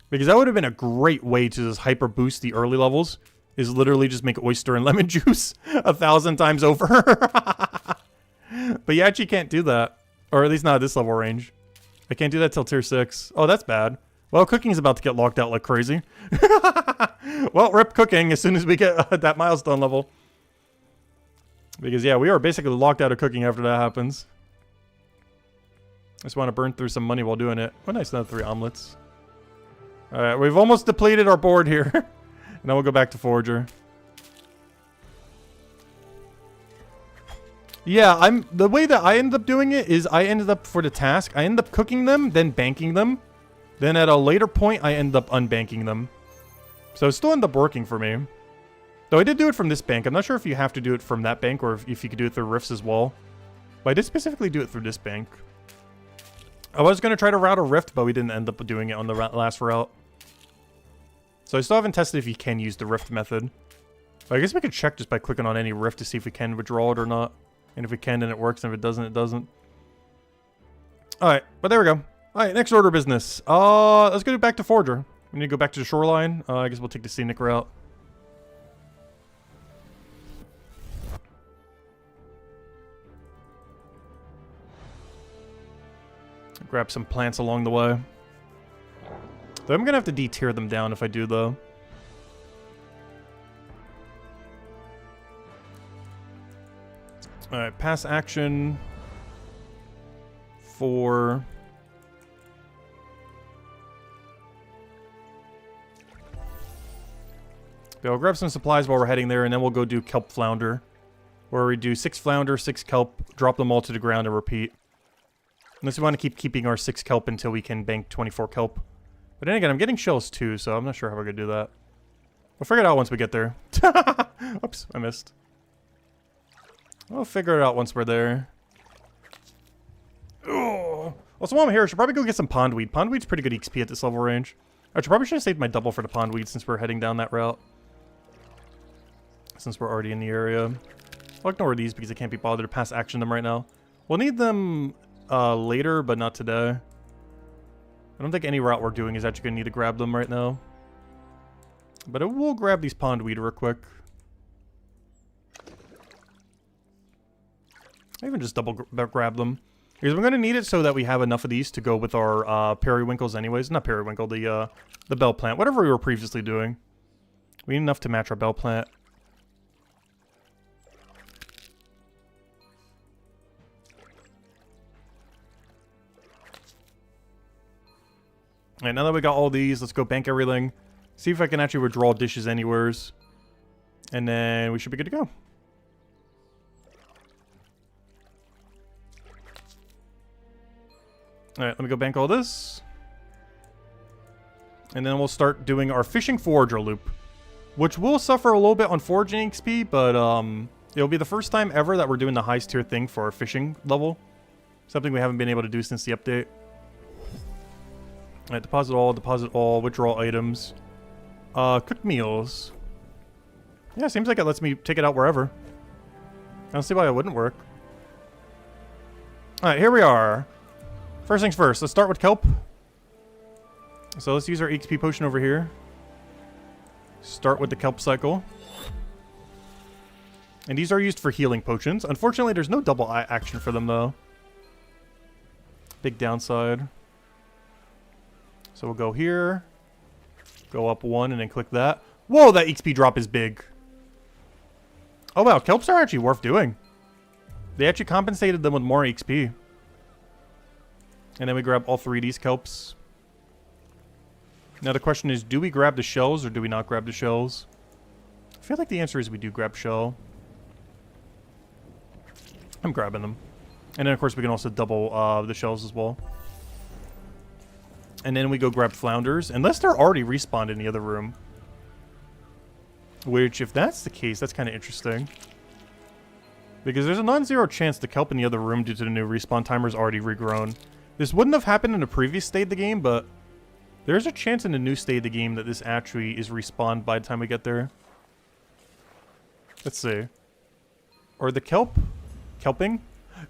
Because that would have been a great way to just hyper boost the early levels. Is literally just make oyster and lemon juice 1,000 times over. But you actually can't do that. Or at least not at this level range. I can't do that till tier 6. Oh, that's bad. Well, cooking is about to get locked out like crazy. Well, rip cooking as soon as we get that milestone level. Because, yeah, we are basically locked out of cooking after that happens. I just want to burn through some money while doing it. Oh, nice. Another 3 omelets. Alright, we've almost depleted our board here. And then we'll go back to Forager. Yeah, the way that I ended up doing it is I ended up, for the task, I ended up cooking them, then banking them. Then at a later point, I ended up unbanking them. So it still ended up working for me. Though I did do it from this bank. I'm not sure if you have to do it from that bank or if you could do it through rifts as well. But I did specifically do it through this bank. I was going to try to route a rift, but we didn't end up doing it on the last route. So I still haven't tested if you can use the rift method. But I guess we could check just by clicking on any rift to see if we can withdraw it or not. And if we can, then it works. And if it doesn't, it doesn't. Alright, but there we go. Alright, next order of business. Let's go back to Forager. We need to go back to the shoreline. I guess we'll take the scenic route. Grab some plants along the way. Though I'm gonna have to de-tier them down if I do, though. Alright, pass action for... Okay, I'll grab some supplies while we're heading there, and then we'll go do kelp flounder. Where we do 6 flounder, 6 kelp, drop them all to the ground and repeat. Unless we want to keep keeping our 6 kelp until we can bank 24 kelp. But then again, I'm getting shells too, so I'm not sure how we're going to do that. We'll figure it out once we get there. Oops, I missed. We'll figure it out once we're there. Ugh. Also, while I'm here, I should probably go get some pondweed. Pondweed's pretty good XP at this level range. I probably should have saved my double for the pondweed since we're heading down that route. Since we're already in the area. I'll ignore these because I can't be bothered to pass action them right now. We'll need them later, but not today. I don't think any route we're doing is actually going to need to grab them right now. But I will grab these pondweed real quick. I even just double grab them. Because we're going to need it so that we have enough of these to go with our periwinkles anyways. Not periwinkle, the bell plant. Whatever we were previously doing. We need enough to match our bell plant. Alright, now that we got all these, let's go bank everything. See if I can actually withdraw dishes anywheres. And then we should be good to go. Alright, let me go bank all this. And then we'll start doing our fishing forager loop. Which will suffer a little bit on foraging XP, but it'll be the first time ever that we're doing the highest tier thing for our fishing level. Something we haven't been able to do since the update. Alright, deposit all, withdraw items. Cooked meals. Yeah, seems like it lets me take it out wherever. I don't see why it wouldn't work. Alright, here we are. First things first, let's start with kelp. So let's use our XP potion over here. Start with the kelp cycle. And these are used for healing potions. Unfortunately, there's no double action for them, though. Big downside. So we'll go here. Go up 1 and then click that. Whoa, that XP drop is big. Oh wow, kelps are actually worth doing. They actually compensated them with more XP. And then we grab all 3 of these kelps. Now the question is, do we grab the shells or do we not grab the shells? I feel like the answer is we do grab shell. I'm grabbing them. And then of course we can also double the shells as well. And then we go grab flounders. Unless they're already respawned in the other room. Which, if that's the case, that's kind of interesting. Because there's a non-zero chance the kelp in the other room due to the new respawn timer is already regrown. This wouldn't have happened in the previous state of the game, but there's a chance in the new state of the game that this actually is respawned by the time we get there. Let's see. Are the kelping?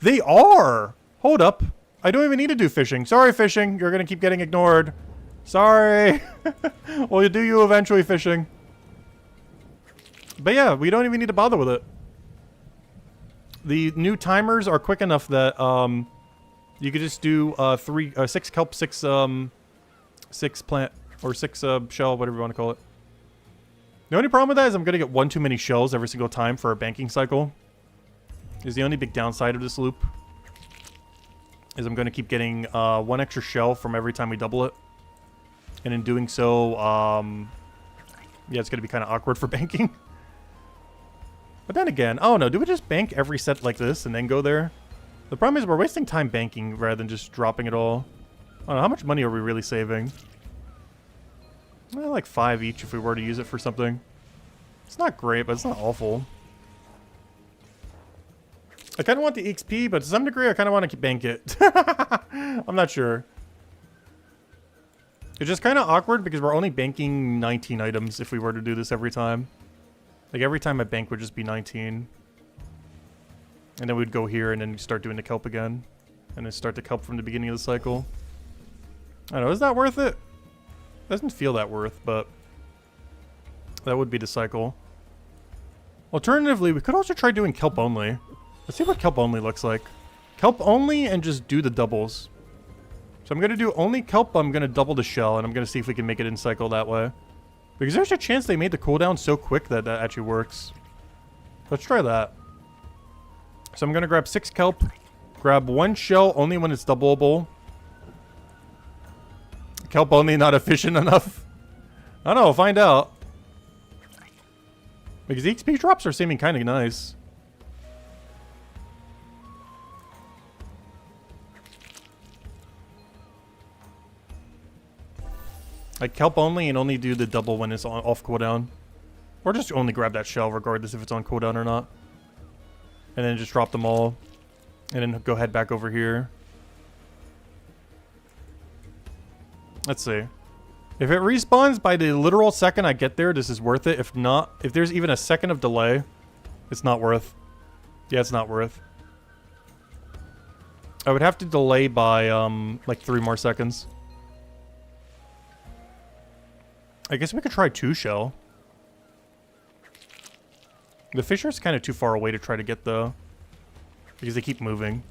They are! Hold up. I don't even need to do fishing. Sorry, fishing. You're going to keep getting ignored. Sorry. Well, you do you eventually, fishing. But yeah, we don't even need to bother with it. The new timers are quick enough that you could just do 6 kelp, 6 plant, or 6 shell, whatever you want to call it. The only problem with that is I'm going to get 1 too many shells every single time for a banking cycle. is the only big downside of this loop. Is I'm going to keep getting 1 extra shell from every time we double it. And in doing so, yeah, it's going to be kind of awkward for banking. But then again, oh no, do we just bank every set like this and then go there? The problem is we're wasting time banking rather than just dropping it all. I don't know, how much money are we really saving? Well, like 5 each if we were to use it for something. It's not great, but it's not awful. I kind of want the XP, but to some degree I kind of want to bank it. I'm not sure. It's just kind of awkward because we're only banking 19 items if we were to do this every time. Like every time I bank would just be 19. And then we'd go here and then start doing the kelp again. And then start the kelp from the beginning of the cycle. I don't know, is that worth it? Doesn't feel that worth, but that would be the cycle. Alternatively, we could also try doing kelp only. Let's see what kelp only looks like. Kelp only and just do the doubles. So I'm going to do only kelp, I'm going to double the shell, and I'm going to see if we can make it in cycle that way. Because there's a chance they made the cooldown so quick that that actually works. Let's try that. So I'm going to grab 6 kelp, grab 1 shell only when it's doubleable. Kelp only not efficient enough. I don't know, we'll find out. Because the XP drops are seeming kind of nice. Like kelp only and only do the double when it's off cooldown. Or just only grab that shell regardless if it's on cooldown or not. And then just drop them all. And then go head back over here. Let's see. If it respawns by the literal second I get there, this is worth it. If not, if there's even a second of delay, it's not worth. Yeah, it's not worth. I would have to delay by like 3 more seconds. I guess we could try 2 shell. The fisher's kind of too far away to try to get though. Because they keep moving.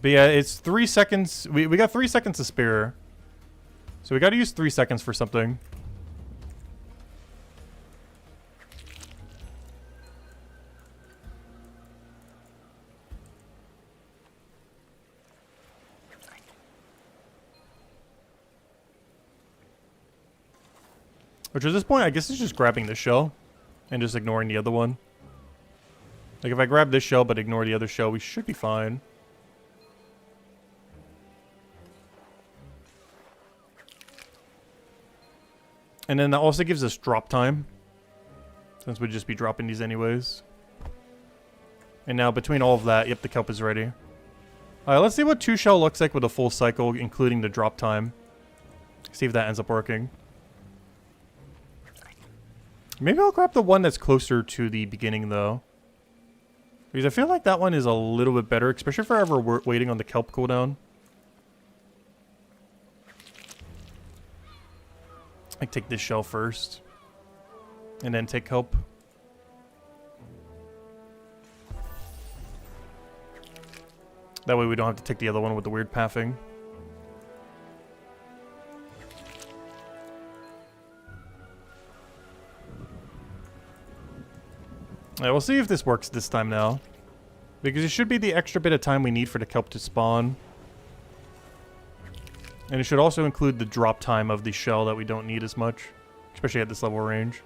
But yeah, it's 3 seconds. We got 3 seconds to spare. So we gotta use 3 seconds for something. Which at this point, I guess it's just grabbing the shell. And just ignoring the other one. Like if I grab this shell but ignore the other shell, we should be fine. And then that also gives us drop time. Since we'd just be dropping these anyways. And now between all of that, yep, the kelp is ready. Alright, let's see what 2 shell looks like with a full cycle, including the drop time. See if that ends up working. Maybe I'll grab the one that's closer to the beginning, though. Because I feel like that one is a little bit better, especially if we're ever waiting on the kelp cooldown. I take this shell first. And then take kelp. That way we don't have to take the other one with the weird pathing. Alright, we'll see if this works this time now. Because it should be the extra bit of time we need for the kelp to spawn. And it should also include the drop time of the shell that we don't need as much. Especially at this level range.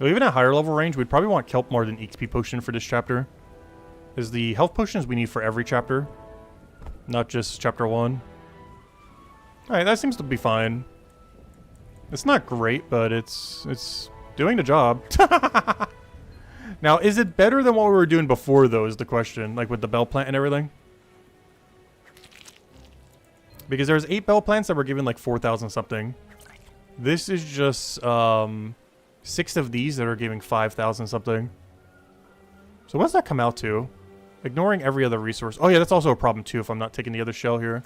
Well, even at higher level range, we'd probably want kelp more than XP potion for this chapter. Because the health potions we need for every chapter. Not just chapter 1. Alright, that seems to be fine. It's not great, but it's doing the job. Now, is it better than what we were doing before, though, is the question. Like, with the bell plant and everything? Because there's 8 bell plants that were given, like, 4,000 something. This is just, 6 of these that are giving 5,000 something. So what does that come out to? Ignoring every other resource. Oh, yeah, that's also a problem, too, if I'm not taking the other shell here.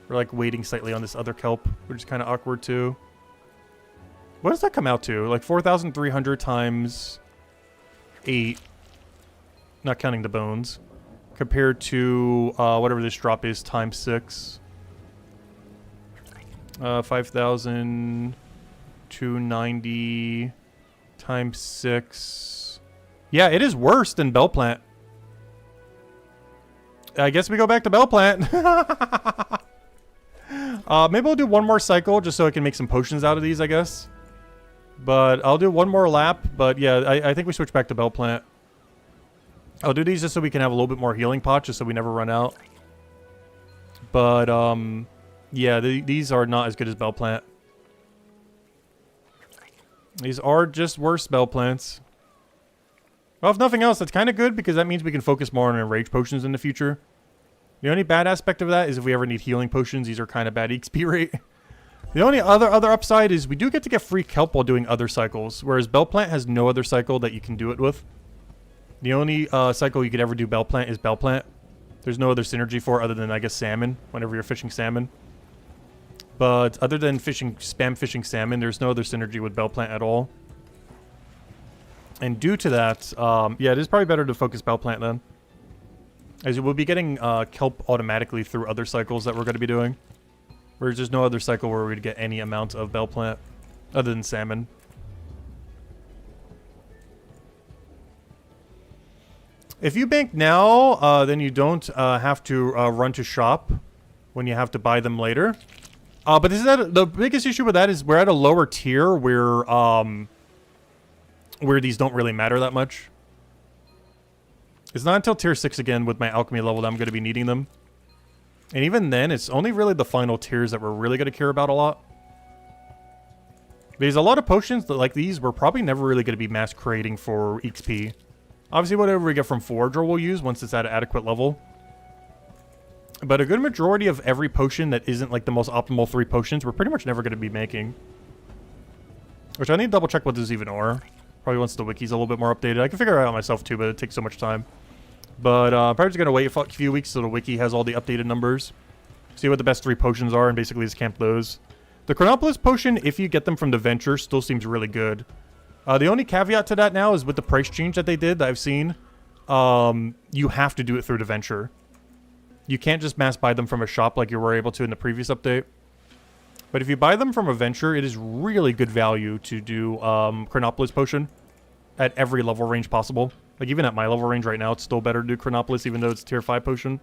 We're, like, waiting slightly on this other kelp, which is kind of awkward, too. What does that come out to? Like 4,300 times 8. Not counting the bones. Compared to whatever this drop is times 6. 5,290 times 6. Yeah, it is worse than Bell Plant. I guess we go back to Bell Plant. Maybe I'll do one more cycle just so I can make some potions out of these, I guess. But I'll do one more lap. But yeah, I think we switch back to Bell Plant. I'll do these just so we can have a little bit more healing pot, just so we never run out. But, yeah, these are not as good as Bell Plant. These are just worse Bell Plants. Well, if nothing else, that's kind of good because that means we can focus more on enrage potions in the future. The only bad aspect of that is if we ever need healing potions, these are kind of bad XP rate. The only other upside is we do get to get free kelp while doing other cycles, whereas Bell Plant has no other cycle that you can do it with. The only cycle you could ever do Bell Plant is Bell Plant. There's no other synergy for it other than, I guess, salmon, whenever you're fishing salmon. But other than spam fishing salmon, there's no other synergy with Bell Plant at all. And due to that, yeah, it is probably better to focus Bell Plant then. As you will be getting kelp automatically through other cycles that we're going to be doing. Whereas there's no other cycle where we'd get any amount of Bell Plant other than salmon. If you bank now, then you don't have to run to shop when you have to buy them later. But this is the biggest issue with that is we're at a lower tier where these don't really matter that much. It's not until tier 6 again with my alchemy level that I'm going to be needing them. And even then, it's only really the final tiers that we're really going to care about a lot. Because a lot of potions that, like these, we're probably never really going to be mass creating for XP. Obviously, whatever we get from Forager we'll use once it's at an adequate level. But a good majority of every potion that isn't like the most optimal 3 potions, we're pretty much never going to be making. Which I need to double check what those even are. Probably once the wiki's a little bit more updated. I can figure it out myself too, but it takes so much time. But probably just going to wait a few weeks so the wiki has all the updated numbers. See what the best 3 potions are and basically just camp those. The Chronopolis potion, if you get them from the Venture, still seems really good. The only caveat to that now is with the price change that they did that I've seen, you have to do it through the Venture. You can't just mass buy them from a shop like you were able to in the previous update. But if you buy them from a Venture, it is really good value to do Chronopolis potion at every level range possible. Like, even at my level range right now, it's still better to do Chronopolis, even though it's tier 5 potion.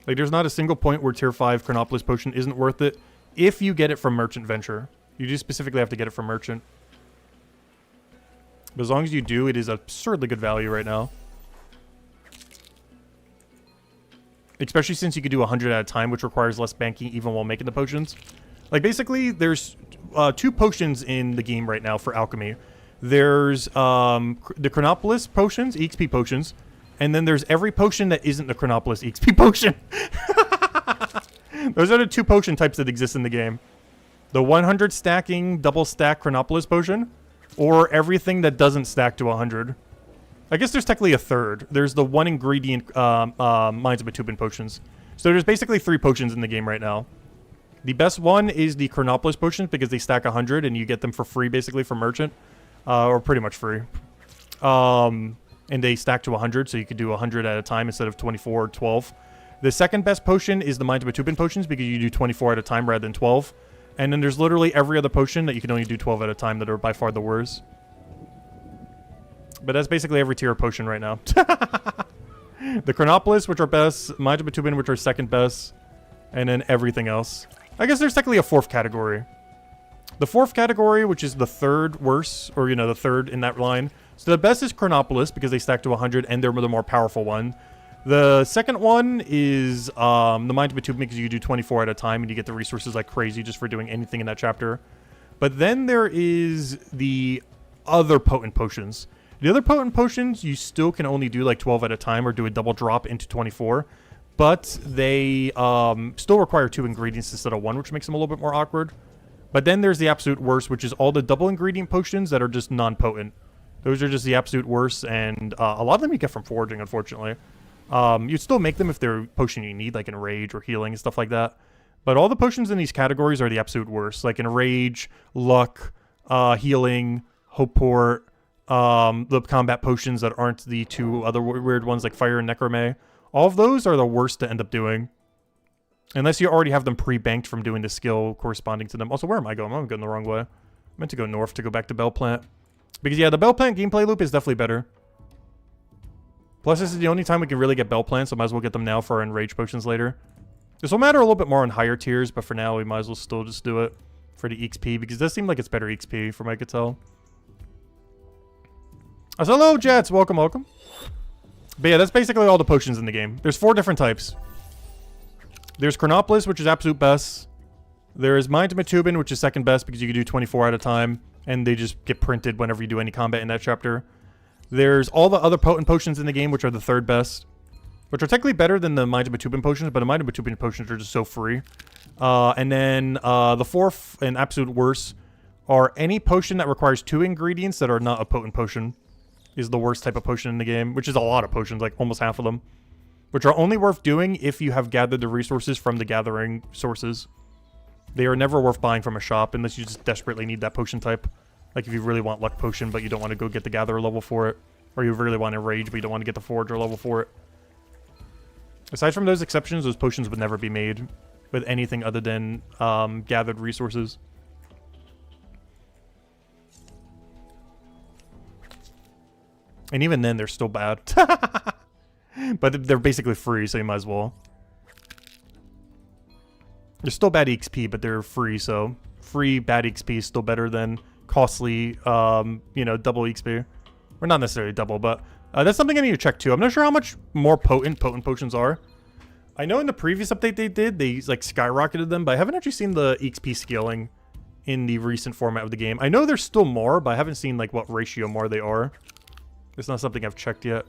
Like, there's not a single point where tier 5 Chronopolis potion isn't worth it if you get it from Merchant Venture. You do specifically have to get it from Merchant. But as long as you do, it is absurdly good value right now. Especially since you could do 100 at a time, which requires less banking even while making the potions. Like, basically, there's 2 potions in the game right now for alchemy. There's the Chronopolis potions, EXP potions, and then there's every potion that isn't the Chronopolis EXP potion. Those are the 2 potion types that exist in the game. The 100 stacking double stack Chronopolis potion, or everything that doesn't stack to 100. I guess there's technically a third. There's the 1 ingredient Mines of Batubin potions. So there's basically 3 potions in the game right now. The best one is the Chronopolis potions because they stack 100 and you get them for free basically from Merchant. Or pretty much free. And they stack to 100, so you could do 100 at a time instead of 24 or 12. The second best potion is the Mines of Batubin potions because you do 24 at a time rather than 12. And then there's literally every other potion that you can only do 12 at a time that are by far the worst. But that's basically every tier of potion right now. The Chronopolis, which are best, Mines of Batubin, which are second best, and then everything else. I guess there's technically a 4th category. The 4th category, which is the 3rd worst, or, you know, the 3rd in that line. So the best is Chronopolis, because they stack to 100, and they're the more powerful one. The second one is the Mines of Batubin, because you do 24 at a time, and you get the resources like crazy just for doing anything in that chapter. But then there is the other potent potions. The other potent potions, you still can only do like 12 at a time, or do a double drop into 24. But they still require 2 ingredients instead of 1, which makes them a little bit more awkward. But then there's the absolute worst, which is all the double ingredient potions that are just non-potent. Those are just the absolute worst, and a lot of them you get from foraging, unfortunately. You'd still make them if they're potion you need, like in Rage or Healing and stuff like that. But all the potions in these categories are the absolute worst. Like in Rage, Luck, Healing, Hope Port, the combat potions that aren't the 2 other weird ones like Fire and Necromay. All of those are the worst to end up doing. Unless you already have them pre-banked from doing the skill corresponding to them. Also, where am I going? I'm going the wrong way. I meant to go north to go back to Bell Plant. Because, yeah, the Bell Plant gameplay loop is definitely better. Plus, this is the only time we can really get Bell Plants, so might as well get them now for our Enrage Potions later. This will matter a little bit more on higher tiers, but for now, we might as well still just do it for the XP, because it does seem like it's better XP, from what I could tell. So hello, Jets! Welcome, welcome. But yeah, that's basically all the potions in the game. There's 4 different types. There's Chronopolis, which is absolute best. There's Mind to Matubin, which is second best, because you can do 24 at a time, and they just get printed whenever you do any combat in that chapter. There's all the other potent potions in the game, which are the third best. Which are technically better than the Mind of Matubin potions, but the Mind of Matubin potions are just so free. And then the fourth and absolute worst are any potion that requires 2 ingredients that are not a potent potion. Is the worst type of potion in the game, which is a lot of potions, like almost half of them. Which are only worth doing if you have gathered the resources from the gathering sources. They are never worth buying from a shop unless you just desperately need that potion type. Like if you really want Luck Potion, but you don't want to go get the Gatherer level for it. Or you really want Enrage, but you don't want to get the Forager level for it. Aside from those exceptions, those potions would never be made with anything other than gathered resources. And even then, they're still bad. But they're basically free, so you might as well. They're still bad XP, but they're free, so free bad XP is still better than costly, you know, double XP. Or not necessarily double, but that's something I need to check too. I'm not sure how much more potent potions are. I know in the previous update they like skyrocketed them, but I haven't actually seen the XP scaling in the recent format of the game. I know there's still more, but I haven't seen like what ratio more they are. It's not something I've checked yet.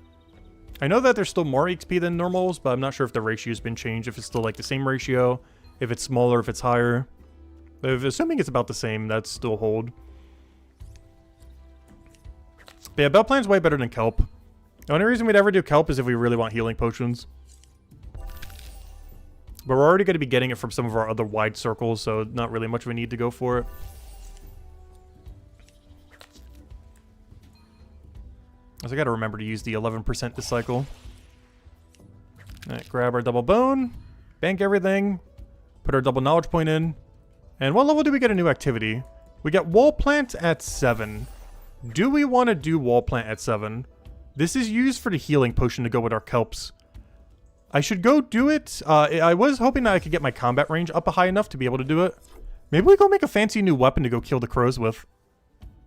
I know that there's still more XP than normals, but I'm not sure if the ratio's been changed, if it's still like the same ratio, if it's smaller, if it's higher. But assuming it's about the same, that's still hold. But yeah, Bell Plan's way better than Kelp. The only reason we'd ever do Kelp is if we really want healing potions. But we're already going to be getting it from some of our other wide circles, so not really much of a need to go for it. So I got to remember to use the 11% this cycle. Alright, grab our double bone, bank everything, put our double knowledge point in. And what level do we get a new activity? We get Wall Plant at 7. Do we want to do Wall Plant at 7? This is used for the healing potion to go with our kelps. I should go do it. I was hoping that I could get my combat range up high enough to be able to do it. Maybe we go make a fancy new weapon to go kill the crows with.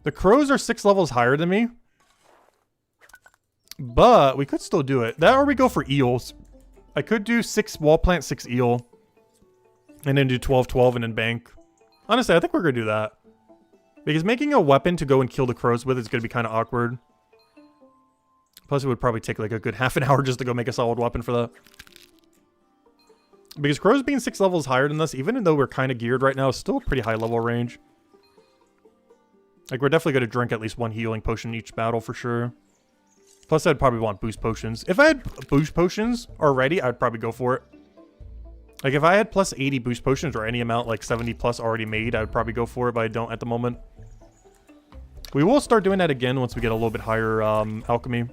The crows are 6 levels higher than me. But we could still do it. That or we go for eels. I could do 6 Wall Plant, 6 eel. And then do 12-12 and then bank. Honestly, I think we're going to do that. Because making a weapon to go and kill the crows with is going to be kind of awkward. Plus, it would probably take like a good half an hour just to go make a solid weapon for that. Because crows being 6 levels higher than us, even though we're kind of geared right now, is still a pretty high level range. Like, we're definitely going to drink at least 1 healing potion each battle for sure. Plus, I'd probably want boost potions. If I had boost potions already, I'd probably go for it. Like, if I had plus 80 boost potions or any amount, like 70 plus already made, I would probably go for it, but I don't at the moment. We will start doing that again once we get a little bit higher alchemy.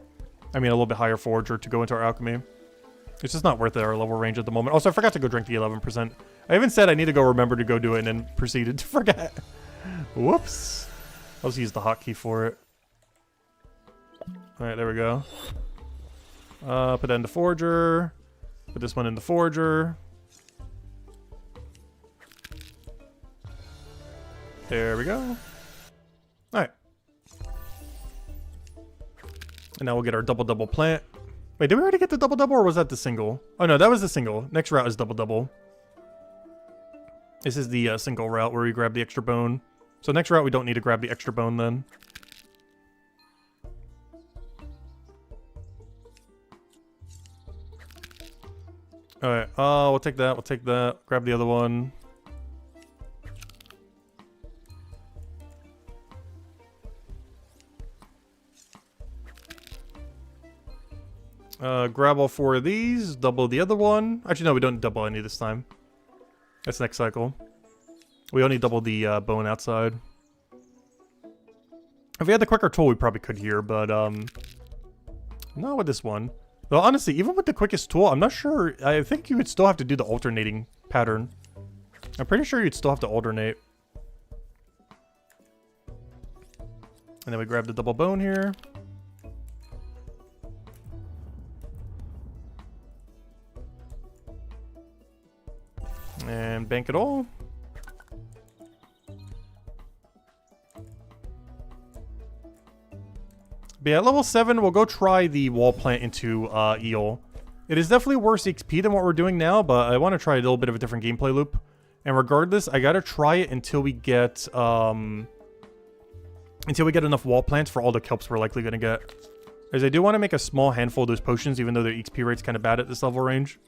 I mean, a little bit higher forager to go into our alchemy. It's just not worth it, our level range at the moment. Also, I forgot to go drink the 11%. I even said I need to go remember to go do it and then proceeded to forget. Whoops. I'll just use the hotkey for it. Alright, there we go. Put that in the forager. Put this one in the forager. There we go. Alright. And now we'll get our double plant. Wait, did we already get the double or was that the single? Oh no, that was the single. Next route is double. This is the single route where we grab the extra bone. So next route we don't need to grab the extra bone then. Alright, we'll take that, Grab the other one. Grab all 4 of these, double the other one. Actually, no, we don't double any this time. That's next cycle. We only double the bone outside. If we had the quicker tool, we probably could here, but not with this one. Well, honestly, even with the quickest tool, I'm not sure. I think you would still have to do the alternating pattern. I'm pretty sure you'd still have to alternate. And then we grab the double bone here. And bank it all. But yeah, at level 7, we'll go try the wall plant into Eel. It is definitely worse XP than what we're doing now, but I want to try a little bit of a different gameplay loop. And regardless, I gotta try it until we get enough wall plants for all the kelps we're likely gonna get. As I do want to make a small handful of those potions, even though their XP rate's kind of bad at this level range.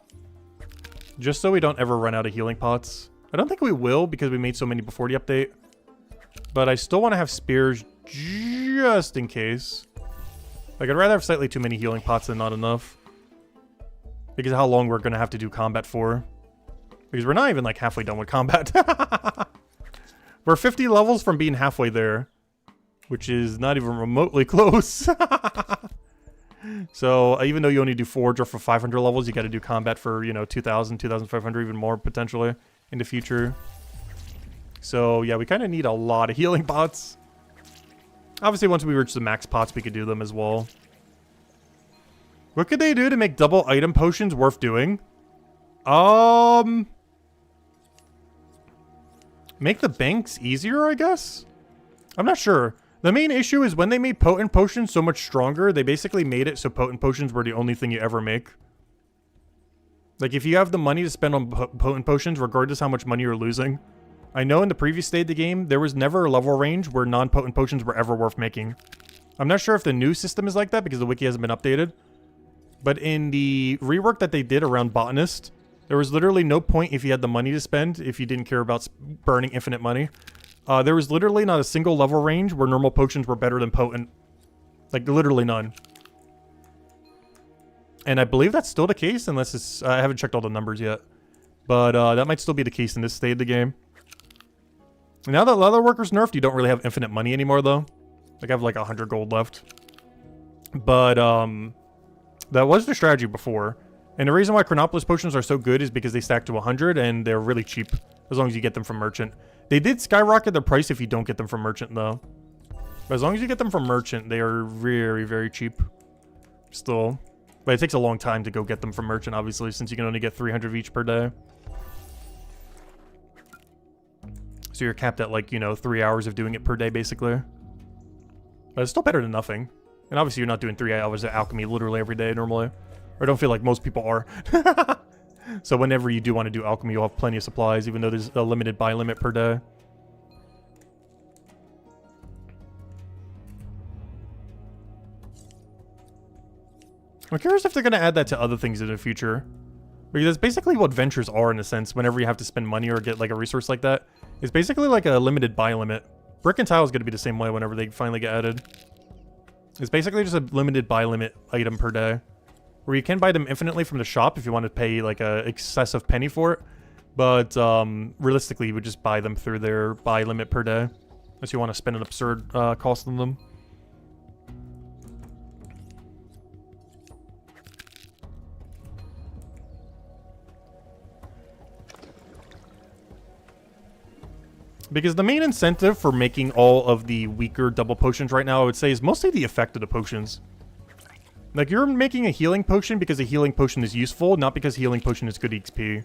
Just so we don't ever run out of healing pots. I don't think we will because we made so many before the update. But I still want to have spears just in case. Like, I'd rather have slightly too many healing pots than not enough. Because of how long we're going to have to do combat for. Because we're not even, like, halfway done with combat. We're 50 levels from being halfway there. Which is not even remotely close. So, even though you only do Forge or for 500 levels, you got to do combat for, you know, 2,000, 2,500, even more, potentially, in the future. So, yeah, we kind of need a lot of healing pots. Obviously, once we reach the max pots, we could do them as well. What could they do to make double item potions worth doing? Make the banks easier, I guess? I'm not sure. The main issue is when they made potent potions so much stronger, they basically made it so potent potions were the only thing you ever make. Like, if you have the money to spend on potent potions, regardless how much money you're losing. I know in the previous state of the game, there was never a level range where non-potent potions were ever worth making. I'm not sure if the new system is like that because the wiki hasn't been updated. But in the rework that they did around Botanist, there was literally no point if you had the money to spend, if you didn't care about burning infinite money. There was literally not a single level range where normal potions were better than potent. Like, literally none. And I believe that's still the case, unless it's... I haven't checked all the numbers yet. But that might still be the case in this state of the game. Now that Leatherworker's nerfed, you don't really have infinite money anymore, though. Like, I have, like, 100 gold left. But, that was the strategy before. And the reason why Chronopolis potions are so good is because they stack to 100, and they're really cheap. As long as you get them from Merchant. They did skyrocket their price if you don't get them from Merchant, though. But as long as you get them from Merchant, they are very, very cheap. Still. But it takes a long time to go get them from Merchant, obviously, since you can only get 300 of each per day. So you're capped at, like, you know, 3 hours of doing it per day, basically. But it's still better than nothing. And obviously you're not doing 3 hours of alchemy literally every day, normally. Or I don't feel like most people are. So whenever you do want to do alchemy, you'll have plenty of supplies, even though there's a limited buy limit per day. I'm curious if they're going to add that to other things in the future. Because that's basically what ventures are, in a sense, whenever you have to spend money or get, like, a resource like that. It's basically like a limited buy limit. Brick and tile is going to be the same way whenever they finally get added. It's basically just a limited buy limit item per day. Where you can buy them infinitely from the shop if you want to pay, like, a excessive penny for it. But, realistically, you would just buy them through their buy limit per day. Unless you want to spend an absurd cost on them. Because the main incentive for making all of the weaker double potions right now, I would say, is mostly the effect of the potions. Like, you're making a healing potion because a healing potion is useful, not because healing potion is good XP.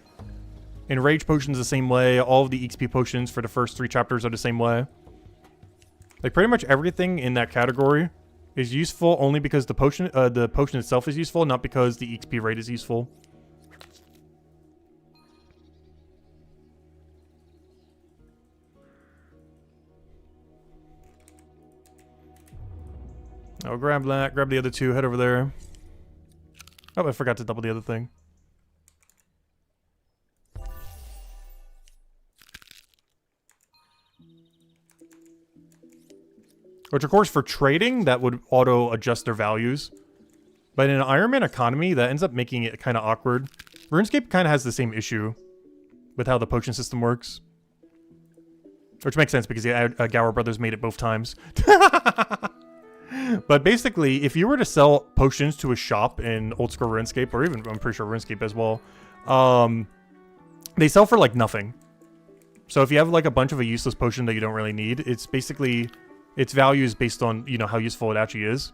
And rage potions the same way. All of the XP potions for the first 3 chapters are the same way. Like, pretty much everything in that category is useful only because the potion itself is useful, not because the XP rate is useful. I'll grab that, grab the other 2, head over there. Oh, I forgot to double the other thing. Which, of course, for trading, that would auto-adjust their values. But in an Iron Man economy, that ends up making it kind of awkward. RuneScape kind of has the same issue with how the potion system works. Which makes sense because the Gower brothers made it both times. But basically, if you were to sell potions to a shop in old school RuneScape, or even, I'm pretty sure RuneScape as well, they sell for, like, nothing. So if you have, like, a bunch of a useless potion that you don't really need, it's basically its value is based on, you know, how useful it actually is.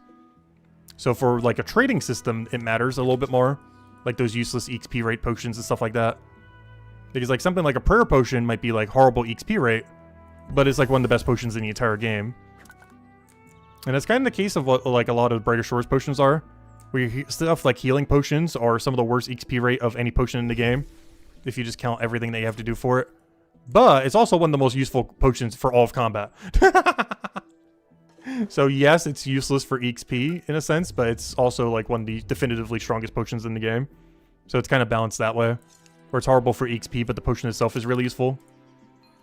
So for like a trading system, it matters a little bit more. Like those useless EXP rate potions and stuff like that. Because like something like a prayer potion might be like horrible EXP rate, but it's like one of the best potions in the entire game. And that's kind of the case of what like a lot of Brighter Shores potions are. Where stuff like healing potions are some of the worst EXP rate of any potion in the game, if you just count everything that you have to do for it. But it's also one of the most useful potions for all of combat. So yes, it's useless for EXP in a sense, but it's also like one of the definitively strongest potions in the game. So it's kind of balanced that way. Where it's horrible for EXP, but the potion itself is really useful.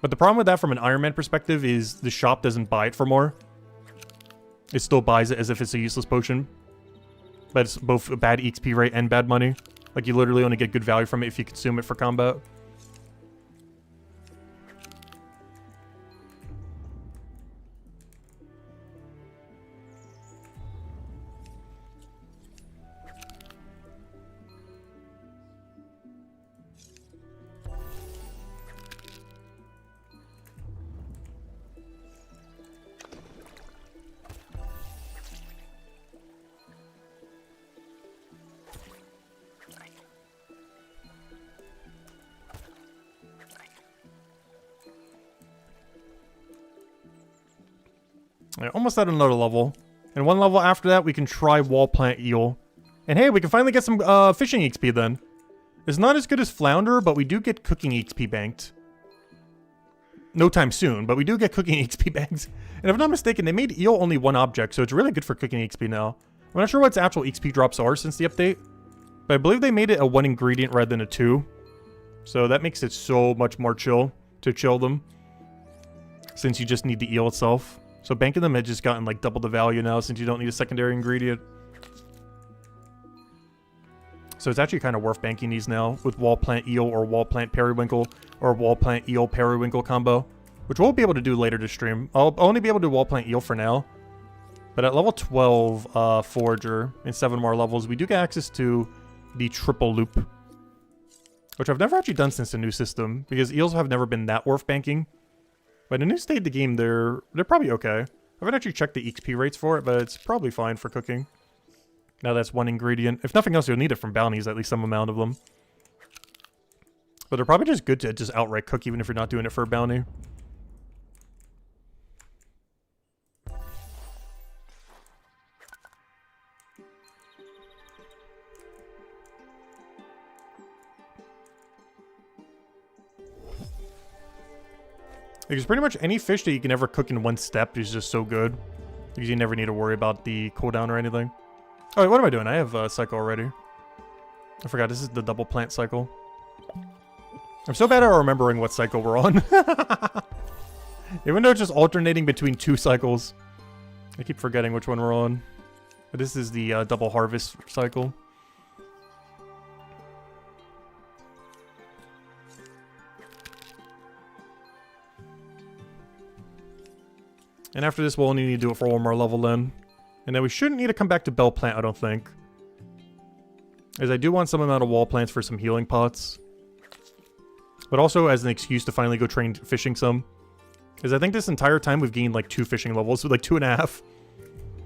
But the problem with that from an Iron Man perspective is the shop doesn't buy it for more. It still buys it as if it's a useless potion. But it's both a bad EXP rate and bad money. Like you literally only get good value from it if you consume it for combat. Right, almost at another level. And one level after that, we can try Wall Plant Eel. And hey, we can finally get some fishing XP then. It's not as good as Flounder, but we do get cooking XP banked. No time soon, but we do get cooking XP banked. And if I'm not mistaken, they made Eel only one object, so it's really good for cooking XP now. I'm not sure what its actual XP drops are since the update, but I believe they made it a 1 ingredient rather than a 2. So that makes it so much more chill to chill them, since you just need the eel itself. So banking them had just gotten like double the value now since you don't need a secondary ingredient. So it's actually kind of worth banking these now with Wall Plant Eel or Wall Plant Periwinkle or Wall Plant Eel Periwinkle combo, which we'll be able to do later this stream. I'll only be able to do Wall Plant Eel for now. But at level 12 Forager and 7 more levels, we do get access to the Triple Loop, which I've never actually done since the new system because eels have never been that worth banking. But in the new state of the game, they're probably okay. I haven't actually checked the XP rates for it, but it's probably fine for cooking. Now that's 1 ingredient. If nothing else, you'll need it from bounties, at least some amount of them. But they're probably just good to just outright cook, even if you're not doing it for a bounty. Because pretty much any fish that you can ever cook in one step is just so good. Because you never need to worry about the cooldown or anything. Oh, wait, what am I doing? I have cycle already. I forgot, this is the double plant cycle. I'm so bad at remembering what cycle we're on. Even though it's just alternating between 2 cycles. I keep forgetting which one we're on. But this is the double harvest cycle. And after this, we'll only need to do it for 1 more level then. And then we shouldn't need to come back to Bell Plant, I don't think. As I do want some amount of wall plants for some healing pots. But also as an excuse to finally go train fishing some. Because I think this entire time we've gained like 2 fishing levels, so like 2.5.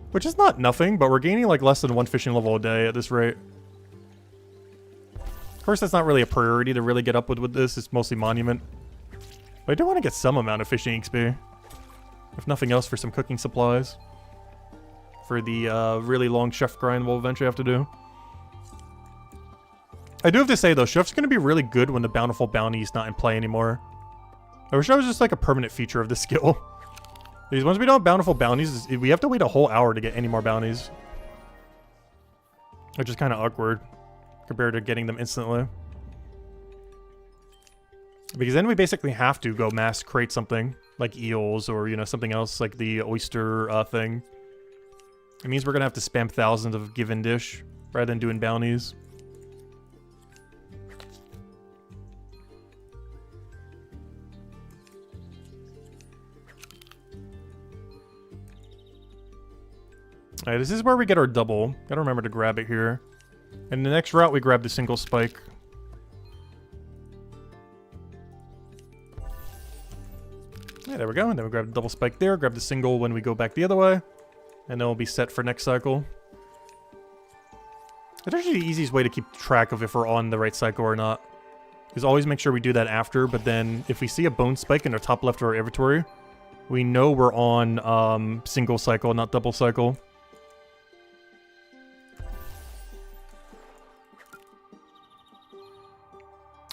Which is not nothing, but we're gaining like less than 1 fishing level a day at this rate. Of course, that's not really a priority to really get up with this. It's mostly Monument. But I do want to get some amount of fishing XP. If nothing else, for some cooking supplies. For the really long chef grind we'll eventually have to do. I do have to say though, chef's going to be really good when the Bountiful Bounty is not in play anymore. I wish that was just like a permanent feature of the skill. Because once we don't have Bountiful Bounties, we have to wait a whole hour to get any more bounties. Which is kind of awkward compared to getting them instantly. Because then we basically have to go mass crate something, like eels or, you know, something else like the oyster thing. It means we're going to have to spam thousands of given dish rather than doing bounties. Alright, this is where we get our double. Gotta remember to grab it here. And the next route, we grab the single spike. Yeah, there we go. And then we grab the double spike there, grab the single when we go back the other way. And then we'll be set for next cycle. It's actually the easiest way to keep track of if we're on the right cycle or not. Is always make sure we do that after, but then if we see a bone spike in the top left of our inventory, we know we're on single cycle, not double cycle.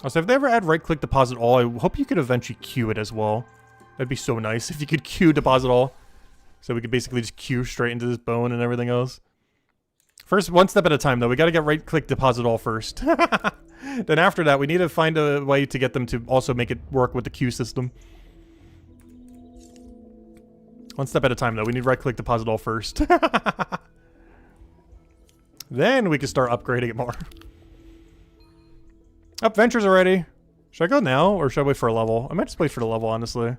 Also, if they ever add right-click deposit all, I hope you could eventually queue it as well. That'd be so nice if you could queue deposit all. So we could basically just queue straight into this bone and everything else. First, one step at a time, though. We gotta get right-click deposit all first. Then after that, we need to find a way to get them to also make it work with the queue system. One step at a time, though. We need right-click deposit all first. Then we can start upgrading it more. Up ventures already. Should I go now, or should I wait for a level? I might just wait for the level, honestly.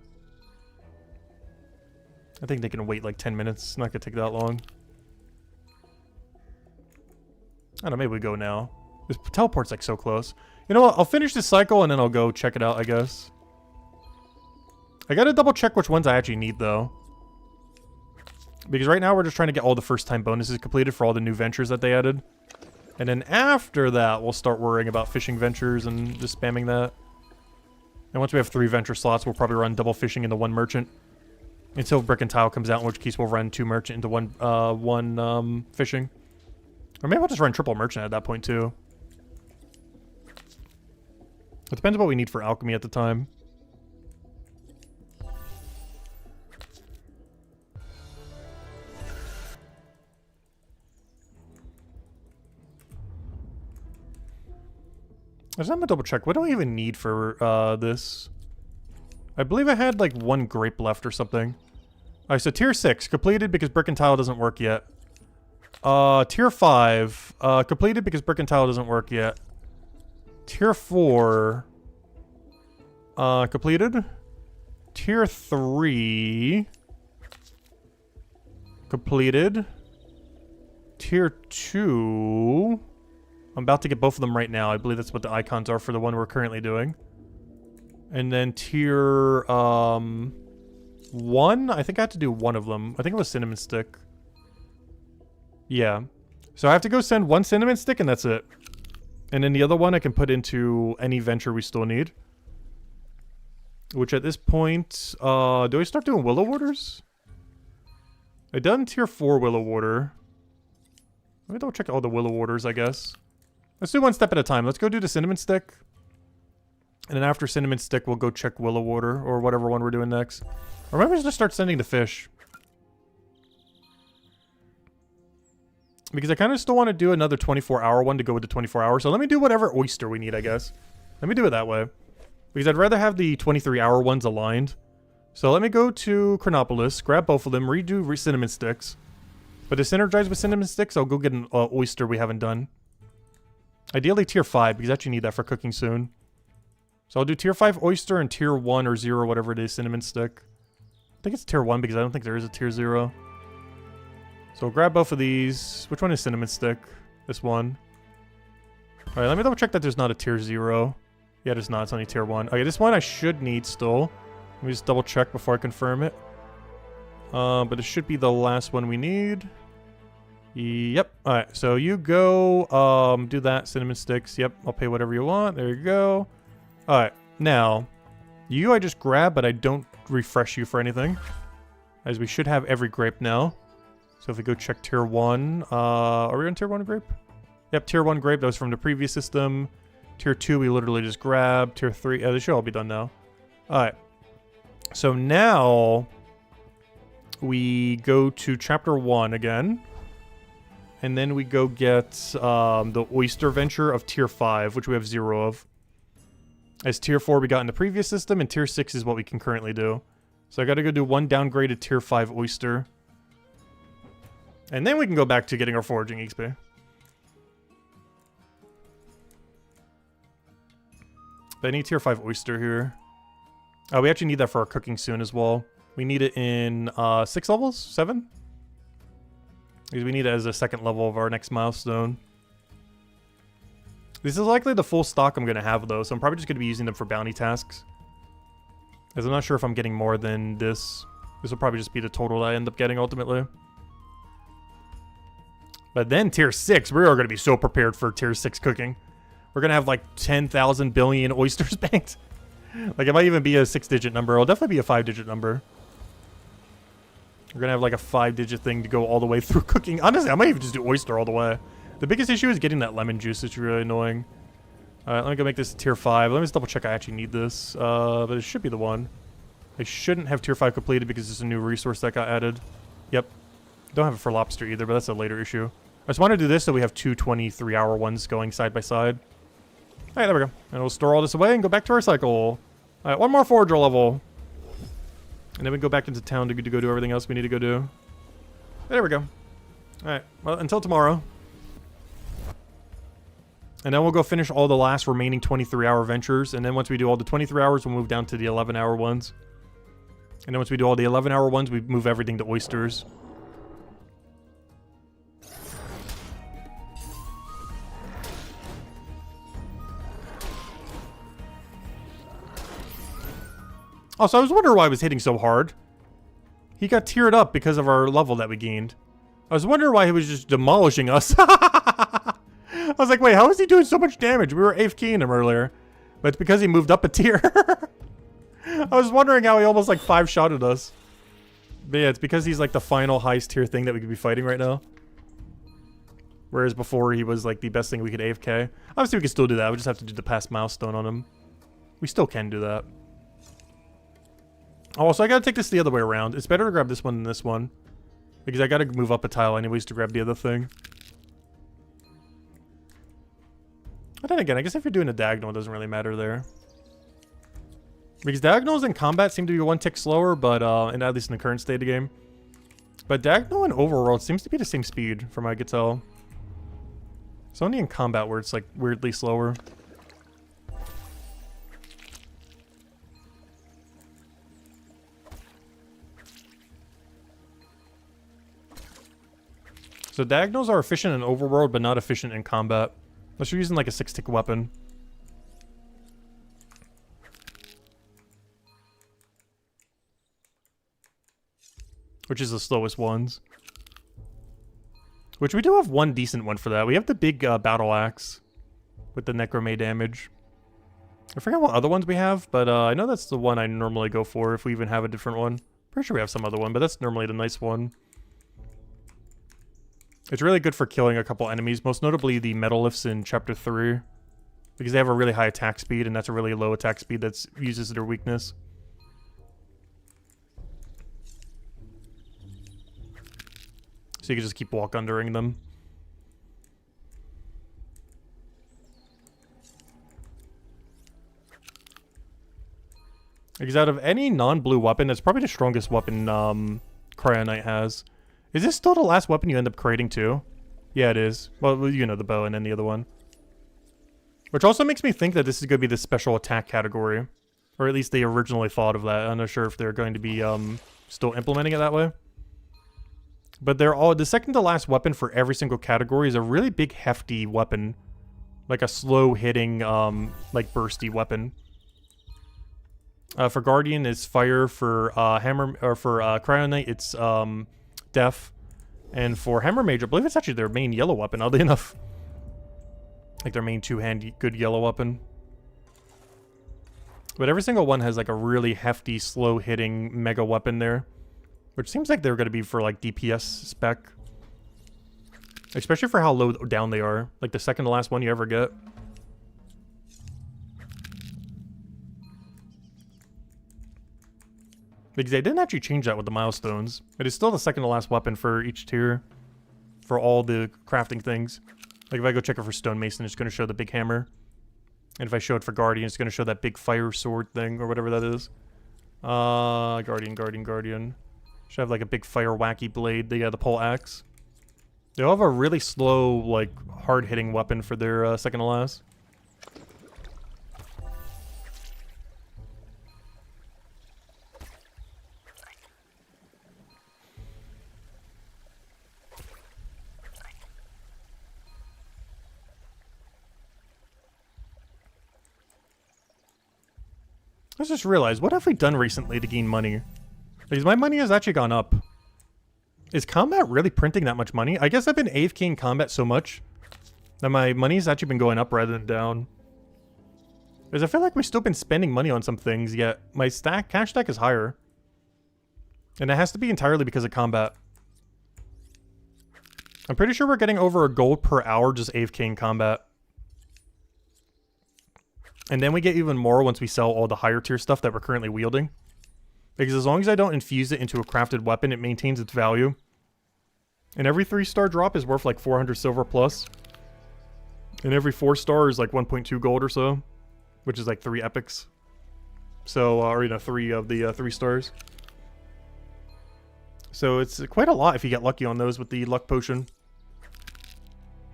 I think they can wait like 10 minutes. It's not gonna take that long. I don't know, maybe we go now. This teleport's like so close. You know what? I'll finish this cycle and then I'll go check it out, I guess. I gotta double check which ones I actually need, though. Because right now we're just trying to get all the first-time bonuses completed for all the new ventures that they added. And then after that, we'll start worrying about fishing ventures and just spamming that. And once we have 3 venture slots, we'll probably run double fishing into 1 merchant. Until Brick and Tile comes out, in which case we'll run 2 merchant into one fishing. Or maybe I'll just run triple merchant at that point, too. It depends on what we need for alchemy at the time. I'm gonna double check. What do I even need for this? I believe I had like 1 grape left or something. Alright, so tier 6 completed because Brick and Tile doesn't work yet. Tier 5 completed because Brick and Tile doesn't work yet. Tier 4 completed. Tier 3 completed. Tier 2. I'm about to get both of them right now. I believe that's what the icons are for the one we're currently doing. And then tier 1, I think I had to do 1 of them. I think it was cinnamon stick. Yeah. So I have to go send 1 cinnamon stick and that's it. And then the other one I can put into any venture we still need. Which at this point, do I start doing willow waters? I done tier 4 willow water. Let me double check all the willow waters, I guess. Let's do 1 step at a time. Let's go do the cinnamon stick. And then after cinnamon stick, we'll go check willow water or whatever one we're doing next. Or maybe just start sending the fish. Because I kind of still want to do another 24-hour one to go with the 24 hours. So let me do whatever oyster we need, I guess. Let me do it that way. Because I'd rather have the 23-hour ones aligned. So let me go to Chronopolis, grab both of them, redo cinnamon sticks. But to synergize with cinnamon sticks, I'll go get an oyster we haven't done. Ideally tier 5, because I actually need that for cooking soon. So I'll do tier 5 oyster and tier 1 or 0, whatever it is, cinnamon stick. I think it's tier 1 because I don't think there is a tier 0. So we'll grab both of these. Which one is cinnamon stick? This one. Alright, let me double check that there's not a tier 0. Yeah, there's not. It's only tier 1. Okay, this one I should need still. Let me just double check before I confirm it. But it should be the last one we need. Yep. Alright, so you go do that. Cinnamon sticks. Yep, I'll pay whatever you want. There you go. Alright, now, you I just grab, but I don't refresh you for anything. As we should have every grape now. So if we go check tier 1, are we on tier 1 grape? Yep, tier 1 grape, that was from the previous system. Tier 2 we literally just grabbed. Tier 3, they should all be done now. Alright. So now, we go to chapter 1 again. And then we go get the oyster venture of tier 5, which we have 0 of. As tier 4 we got in the previous system, and tier 6 is what we can currently do. So I gotta go do 1 downgraded tier 5 oyster. And then we can go back to getting our foraging XP. But I need tier 5 oyster here. Oh, we actually need that for our cooking soon as well. We need it in 6 levels? 7? Because we need it as a 2nd level of our next milestone. This is likely the full stock I'm going to have, though, so I'm probably just going to be using them for bounty tasks. Because I'm not sure if I'm getting more than this. This will probably just be the total I end up getting ultimately. But then tier 6, we are going to be so prepared for tier 6 cooking. We're going to have like 10,000 billion oysters banked. Like it might even be a 6-digit number. It'll definitely be a 5-digit number. We're going to have like a 5-digit thing to go all the way through cooking. Honestly, I might even just do oyster all the way. The biggest issue is getting that lemon juice. It's really annoying. Alright, let me go make this tier 5. Let me just double check I actually need this. But it should be the one. I shouldn't have tier 5 completed because it's a new resource that got added. Yep. Don't have it for lobster either, but that's a later issue. I just want to do this so we have two 23-hour ones going side by side. Alright, there we go. And we'll store all this away and go back to our cycle. Alright, one more forager level. And then we go back into town to go do everything else we need to go do. There we go. Alright, well, until tomorrow. And then we'll go finish all the last remaining 23-hour ventures. And then once we do all the 23 hours, we'll move down to the 11-hour ones. And then once we do all the 11-hour ones, we move everything to oysters. Also, I was wondering why I was hitting so hard. He got tiered up because of our level that we gained. I was wondering why he was just demolishing us. I was like, wait, how is he doing so much damage? We were AFKing him earlier. But it's because he moved up a tier. I was wondering how he almost like 5-shotted us. But yeah, it's because he's like the final highest tier thing that we could be fighting right now. Whereas before he was like the best thing we could AFK. Obviously we can still do that. We just have to do the past milestone on him. We still can do that. Oh, so I gotta take this the other way around. It's better to grab this one than this one. Because I gotta move up a tile anyways to grab the other thing. But then again, I guess if you're doing a diagonal, it doesn't really matter there. Because diagonals in combat seem to be one tick slower, but and at least in the current state of the game. But diagonal and overworld seems to be the same speed, from what I could tell. It's only in combat where it's like weirdly slower. So diagonals are efficient in overworld, but not efficient in combat. Unless you're using like a 6-tick weapon. Which is the slowest ones. Which we do have one decent one for that. We have the big battle axe. With the necrome damage. I forget what other ones we have, but I know that's the one I normally go for if we even have a different one. Pretty sure we have some other one, but that's normally the nice one. It's really good for killing a couple enemies, most notably the Metallifts in Chapter 3. Because they have a really high attack speed, and that's a really low attack speed that uses their weakness. So you can just keep walk undering them. Because out of any non-blue weapon, that's probably the strongest weapon Cryonite has. Is this still the last weapon you end up creating too? Yeah, it is. Well, you know, the bow and then the other one. Which also makes me think that this is going to be the special attack category. Or at least they originally thought of that. I'm not sure if they're going to be still implementing it that way. But they're all... The second to last weapon for every single category is a really big, hefty weapon. Like a slow-hitting, like, bursty weapon. For Guardian, it's fire. For Hammer... Or for Cryonite, it's... Death. And for Hammer Mage, I believe it's actually their main yellow weapon, oddly enough. Like their main two-hand good yellow weapon. But every single one has like a really hefty, slow-hitting mega weapon there. Which seems like they're going to be for like DPS spec. Especially for how low down they are. Like the second to last one you ever get. Because they didn't actually change that with the milestones. It is still the second to last weapon for each tier. For all the crafting things. Like if I go check it for Stonemason, it's going to show the big hammer. And if I show it for Guardian, it's going to show that big fire sword thing, or whatever that is. Guardian. Should have like a big fire wacky blade. The pole axe. They all have a really slow, like, hard-hitting weapon for their second to last. I just realized, what have we done recently to gain money? Because my money has actually gone up. Is combat really printing that much money? I guess I've been AFK in combat so much that my money's actually been going up rather than down. Because I feel like we've still been spending money on some things, yet my cash stack is higher. And it has to be entirely because of combat. I'm pretty sure we're getting over a gold per hour just AFK in combat. And then we get even more once we sell all the higher tier stuff that we're currently wielding. Because as long as I don't infuse it into a crafted weapon, it maintains its value. And every 3-star drop is worth like 400 silver plus. And every 4-star is like 1.2 gold or so. Which is like 3 epics. So, or you know, 3 of the 3 stars. So it's quite a lot if you get lucky on those with the luck potion.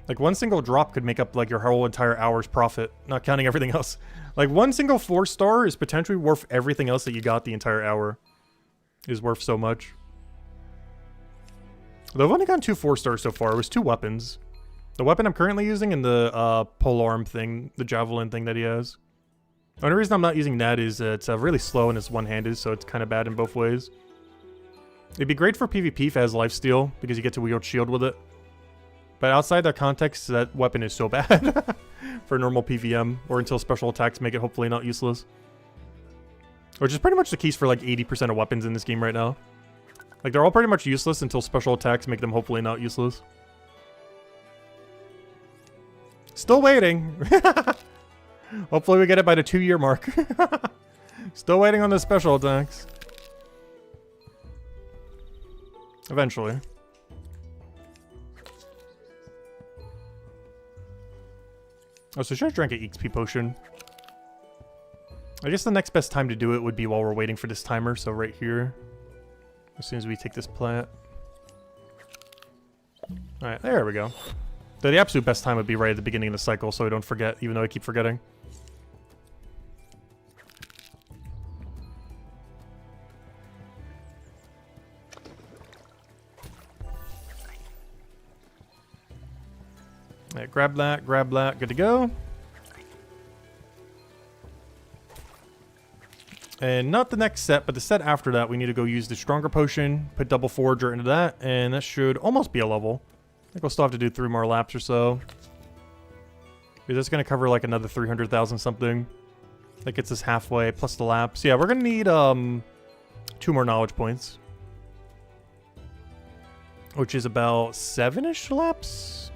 Like one single drop could make up like your whole entire hour's profit, not counting everything else. Like one single 4-star is potentially worth everything else that you got the entire hour. Is worth so much. Though I've only gotten 2 4-stars so far. It was 2 weapons. The weapon I'm currently using and the polearm thing, the javelin thing that he has. The only reason I'm not using that is it's really slow and it's one-handed, so it's kind of bad in both ways. It'd be great for PvP if it has lifesteal, because you get to wield shield with it. But outside that context, that weapon is so bad for normal PvM, or until special attacks make it hopefully not useless. Which is pretty much the case for like 80% of weapons in this game right now. Like they're all pretty much useless until special attacks make them hopefully not useless. Still waiting. Hopefully we get it by the 2-year mark. Still waiting on the special attacks. Eventually. Oh, so should I drink an XP potion? I guess the next best time to do it would be while we're waiting for this timer, so right here. As soon as we take this plant. Alright, there we go. So the absolute best time would be right at the beginning of the cycle, so I don't forget, even though I keep forgetting. Alright, grab that, good to go. And not the next set, but the set after that, we need to go use the stronger potion, put double forager into that, and that should almost be a level. I think we'll still have to do 3 more laps or so. Because that's going to cover like another 300,000 something. That gets us halfway, plus the laps. Yeah, we're going to need 2 more knowledge points. Which is about 7-ish laps?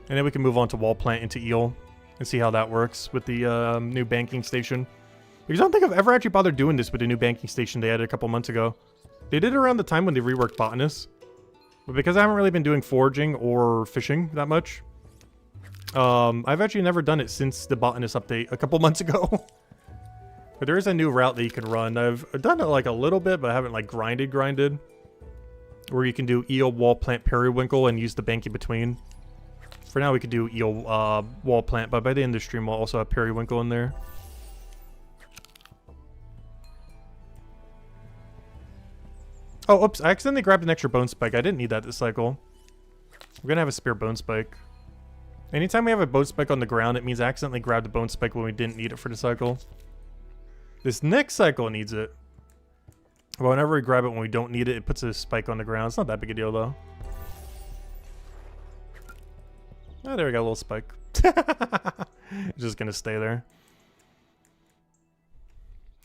And then we can move on to wall plant into eel and see how that works with the new banking station. Because I don't think I've ever actually bothered doing this with the new banking station they added a couple months ago. They did it around the time when they reworked Botanist. But because I haven't really been doing foraging or fishing that much, I've actually never done it since the Botanist update a couple months ago. But there is a new route that you can run. I've done it like a little bit, but I haven't like grinded. Where you can do eel, wall plant, periwinkle, and use the bank in between. For now, we could do eel, wall plant, but by the end of the stream, we'll also have periwinkle in there. Oh, oops, I accidentally grabbed an extra bone spike. I didn't need that this cycle. We're gonna have a spare bone spike. Anytime we have a bone spike on the ground, it means I accidentally grabbed a bone spike when we didn't need it for the cycle. This next cycle needs it. But whenever we grab it when we don't need it, it puts a spike on the ground. It's not that big a deal, though. Oh, there we go, a little spike. It's just gonna stay there.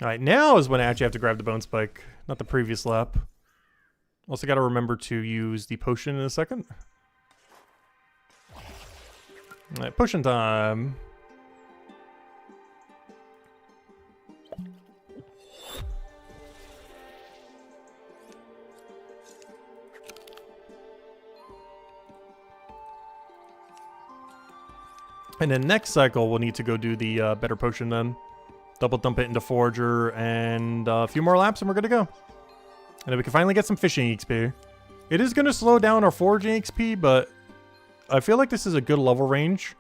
Alright, now is when I actually have to grab the bone spike, not the previous lap. Also gotta remember to use the potion in a second. Alright, potion time. And then next cycle, we'll need to go do the better potion then. Double dump it into Forager, and a few more laps and we're good to go. And then we can finally get some fishing XP. It is going to slow down our foraging XP, but I feel like this is a good level range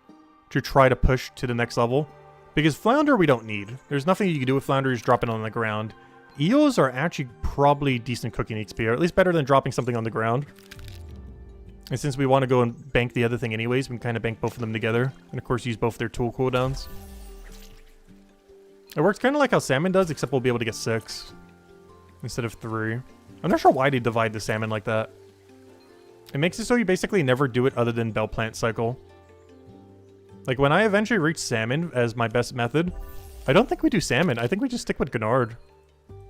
to try to push to the next level. Because Flounder we don't need. There's nothing you can do with Flounder, just drop it on the ground. Eels are actually probably decent cooking XP, or at least better than dropping something on the ground. And since we want to go and bank the other thing anyways, we can kind of bank both of them together. And of course use both their tool cooldowns. It works kind of like how salmon does, except we'll be able to get 6 instead of 3. I'm not sure why they divide the salmon like that. It makes it so you basically never do it other than bell plant cycle. Like when I eventually reach salmon as my best method, I don't think we do salmon. I think we just stick with Gennard.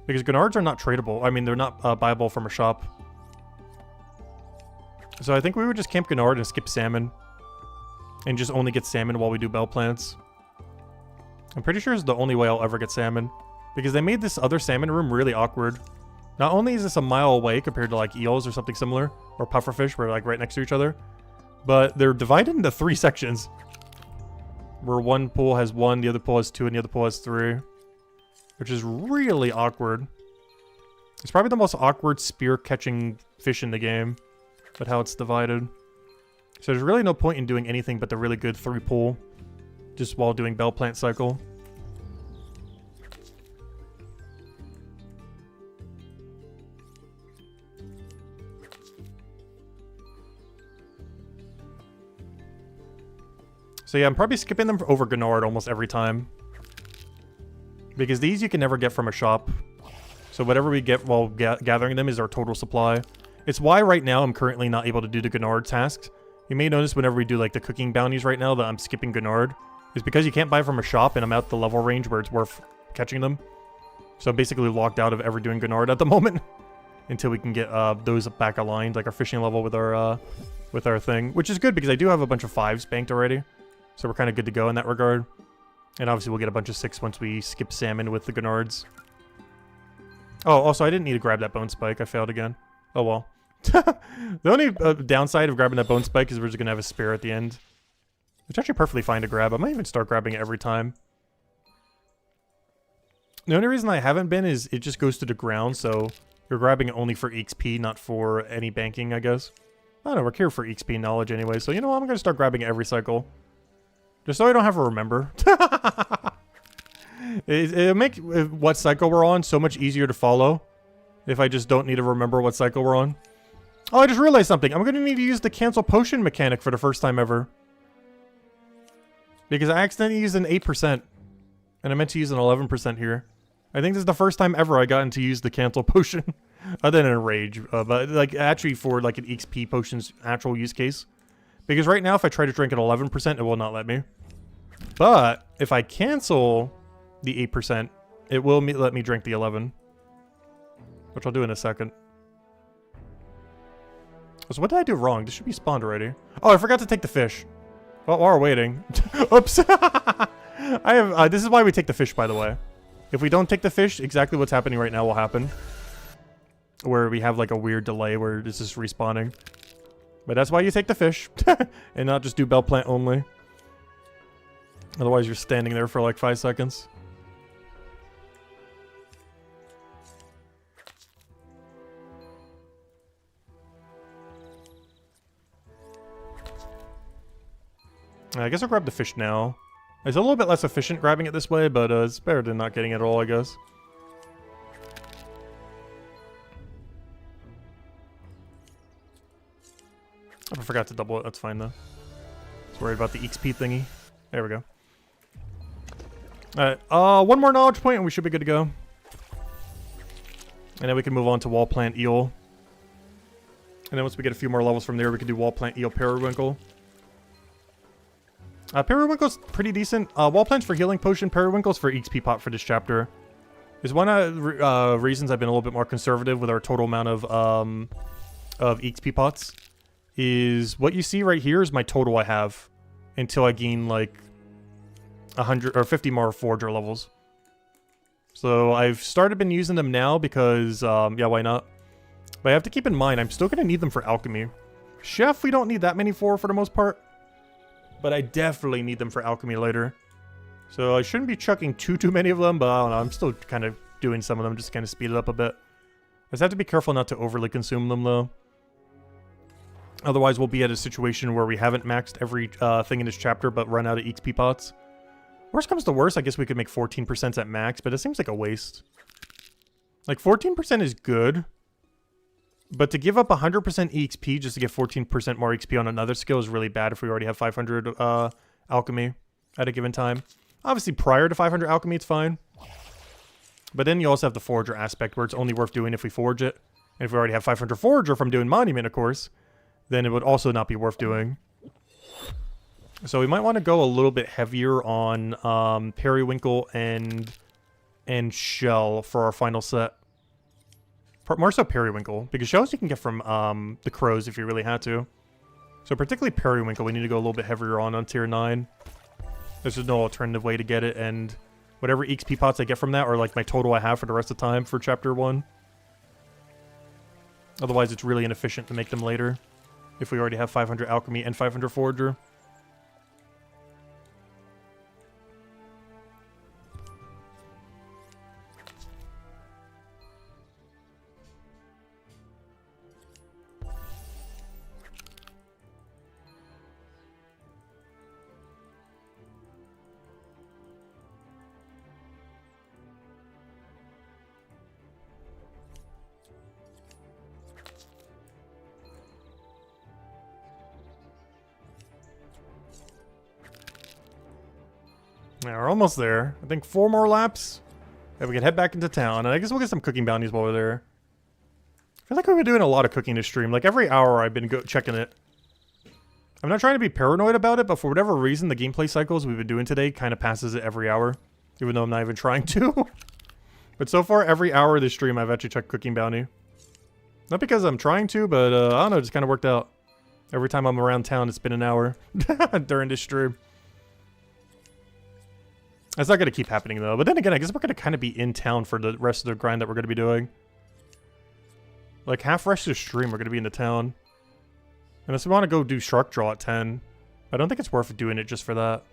Because Gennards are not tradable. I mean, they're not buyable from a shop. So I think we would just camp Gennard and skip salmon. And just only get salmon while we do bell plants. I'm pretty sure it's the only way I'll ever get salmon. Because they made this other salmon room really awkward. Not only is this a mile away compared to like eels or something similar, or pufferfish, where like right next to each other, but they're divided into 3 sections. Where one pool has 1, the other pool has 2, and the other pool has 3. Which is really awkward. It's probably the most awkward spear catching fish in the game. But how it's divided. So there's really no point in doing anything but the really good 3 pool. Just while doing bell plant cycle. So yeah, I'm probably skipping them over Gennard almost every time. Because these you can never get from a shop. So whatever we get while gathering them is our total supply. It's why right now I'm currently not able to do the Gennard tasks. You may notice whenever we do like the cooking bounties right now that I'm skipping Gennard. It's because you can't buy from a shop and I'm at the level range where it's worth catching them. So I'm basically locked out of ever doing Gennard at the moment. Until we can get those back aligned, like our fishing level with our thing. Which is good because I do have a bunch of 5s banked already. So we're kind of good to go in that regard. And obviously we'll get a bunch of 6 once we skip salmon with the Gennards. Oh, also I didn't need to grab that bone spike. I failed again. Oh well. The only downside of grabbing that bone spike is we're just going to have a spear at the end. It's actually perfectly fine to grab. I might even start grabbing it every time. The only reason I haven't been is it just goes to the ground, so you're grabbing it only for XP, not for any banking, I guess. I don't know, we're here for XP knowledge anyway, so you know what, I'm going to start grabbing it every cycle. Just so I don't have to remember. It'll make what cycle we're on so much easier to follow. If I just don't need to remember what cycle we're on. Oh, I just realized something. I'm going to need to use the cancel potion mechanic for the first time ever. Because I accidentally used an 8%. And I meant to use an 11% here. I think this is the first time ever I gotten to use the cancel potion. Other than in a rage. But like actually for like an XP potion's actual use case. Because right now if I try to drink at 11%, it will not let me. But if I cancel the 8%, it will let me drink the 11. Which I'll do in a second. So what did I do wrong? This should be spawned already. Oh, I forgot to take the fish. Well, while we're waiting. Oops. This is why we take the fish, by the way. If we don't take the fish, exactly what's happening right now will happen. Where we have like a weird delay where it's just respawning. But that's why you take the fish. And not just do bell plant only. Otherwise you're standing there for like 5 seconds. I guess I'll grab the fish now. It's a little bit less efficient grabbing it this way, but it's better than not getting it at all, I guess. I forgot to double it. That's fine, though. Just worried about the XP thingy. There we go. Alright, one more knowledge point and we should be good to go. And then we can move on to wall plant eel. And then once we get a few more levels from there, we can do wall plant eel periwinkle. Periwinkle's pretty decent. Wall plants for healing potion, periwinkle's for XP pot for this chapter. Is one of the reasons I've been a little bit more conservative with our total amount of XP pots. Is what you see right here is my total I have until I gain like 100 or 50 more forger levels. So I've been using them now because yeah, why not? But I have to keep in mind I'm still gonna need them for alchemy. Chef we don't need that many for the most part. But I definitely need them for alchemy later. So I shouldn't be chucking too many of them, but I don't know, I'm still kind of doing some of them just to kind of speed it up a bit. I just have to be careful not to overly consume them though. Otherwise we'll be at a situation where we haven't maxed every thing in this chapter but run out of XP pots. Worst comes to worst, I guess we could make 14% at max, but it seems like a waste. Like 14% is good. But to give up 100% EXP just to get 14% more XP on another skill is really bad if we already have 500 alchemy at a given time. Obviously, prior to 500 alchemy, it's fine. But then you also have the forager aspect where it's only worth doing if we forge it. And if we already have 500 forager from doing monument, of course, then it would also not be worth doing. So we might want to go a little bit heavier on periwinkle and shell for our final set. More so periwinkle, because shells you can get from the crows if you really had to. So particularly periwinkle, we need to go a little bit heavier on tier 9. There's just no alternative way to get it, and whatever XP pots I get from that are like my total I have for the rest of the time for chapter 1. Otherwise it's really inefficient to make them later if we already have 500 alchemy and 500 forager. Yeah, we're almost there. I think 4 more laps, and we can head back into town. And I guess we'll get some cooking bounties while we're there. I feel like we've been doing a lot of cooking this stream. Like, every hour I've been checking it. I'm not trying to be paranoid about it, but for whatever reason, the gameplay cycles we've been doing today kind of passes it every hour. Even though I'm not even trying to. But so far, every hour of this stream, I've actually checked cooking bounty. Not because I'm trying to, but I don't know, it just kind of worked out. Every time I'm around town, it's been an hour during this stream. That's not going to keep happening, though. But then again, I guess we're going to kind of be in town for the rest of the grind that we're going to be doing. Like, half rest of the stream, we're going to be in the town. Unless we want to go do Shark Draw at 10. I don't think it's worth doing it just for that.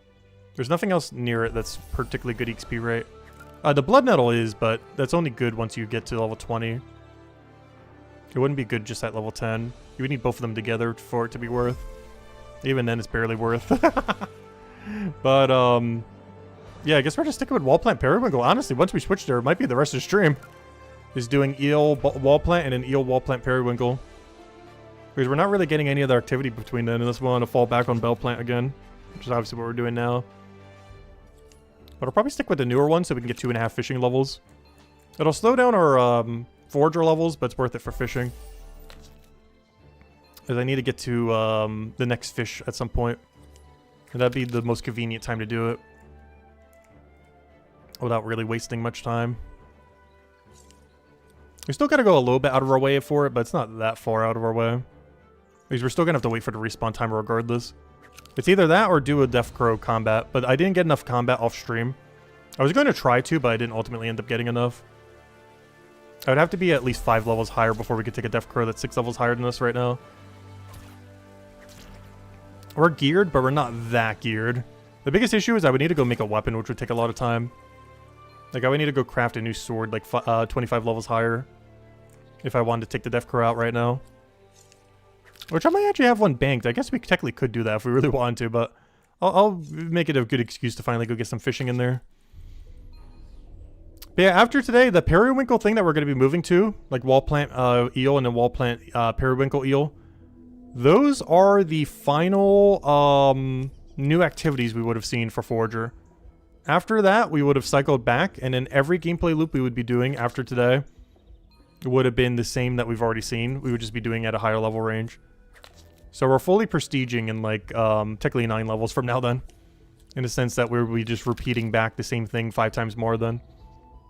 There's nothing else near it that's particularly good XP rate. The Blood Nettle is, but that's only good once you get to level 20. It wouldn't be good just at level 10. You would need both of them together for it to be worth. Even then, it's barely worth. But, yeah, I guess we're just sticking with Wall Plant Periwinkle. Honestly, once we switch there, it might be the rest of the stream. Is doing Eel Wall Plant and then Eel Wall Plant Periwinkle. Because we're not really getting any other activity between then, unless we want to fall back on Bell Plant again. Which is obviously what we're doing now. But I'll probably stick with the newer one so we can get 2.5 fishing levels. It'll slow down our forager levels, but it's worth it for fishing. Because I need to get to the next fish at some point. And that'd be the most convenient time to do it. Without really wasting much time. We still gotta go a little bit out of our way for it, but it's not that far out of our way. Because we're still gonna have to wait for the respawn time regardless. It's either that or do a Death Crow combat, but I didn't get enough combat off stream. I was going to try to, but I didn't ultimately end up getting enough. I would have to be at least 5 levels higher before we could take a Death Crow that's 6 levels higher than us right now. We're geared, but we're not that geared. The biggest issue is I would need to go make a weapon, which would take a lot of time. Like, I would need to go craft a new sword, like 25 levels higher. If I wanted to take the Death Crow out right now. Which I might actually have one banked. I guess we technically could do that if we really wanted to, but I'll make it a good excuse to finally go get some fishing in there. But yeah, after today, the periwinkle thing that we're going to be moving to, like wall plant eel and then wall plant periwinkle eel, those are the final new activities we would have seen for Forager. After that, we would have cycled back, and then every gameplay loop we would be doing after today would have been the same that we've already seen. We would just be doing it at a higher level range. So we're fully prestiging in like technically 9 levels from now then. In the sense that we're just repeating back the same thing 5 times more then.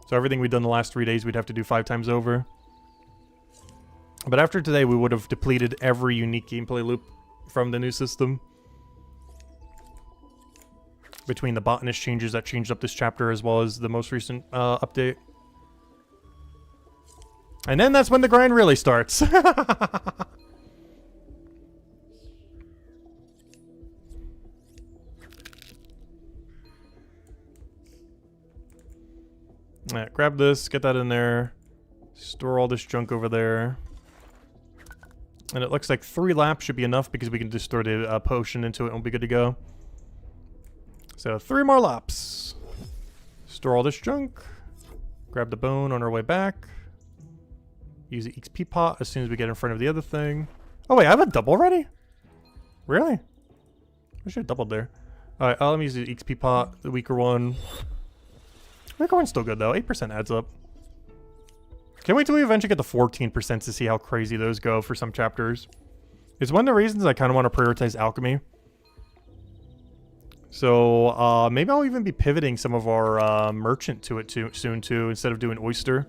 So everything we've done the last 3 days we'd have to do 5 times over. But after today we would have depleted every unique gameplay loop from the new system. Between the botanist changes that changed up this chapter as well as the most recent update. And then that's when the grind really starts. Alright, grab this, get that in there. Store all this junk over there. And it looks like 3 laps should be enough because we can just store the potion into it and we'll be good to go. So 3 more laps. Store all this junk. Grab the bone on our way back. Use the XP pot as soon as we get in front of the other thing. Oh wait, I have a double already? Really? I should have doubled there. Alright, let me use the XP pot, the weaker one. Weaker one's still good though, 8% adds up. Can't wait till we eventually get to 14% to see how crazy those go for some chapters. It's one of the reasons I kind of want to prioritize alchemy. So, maybe I'll even be pivoting some of our merchant to it soon too, instead of doing oyster.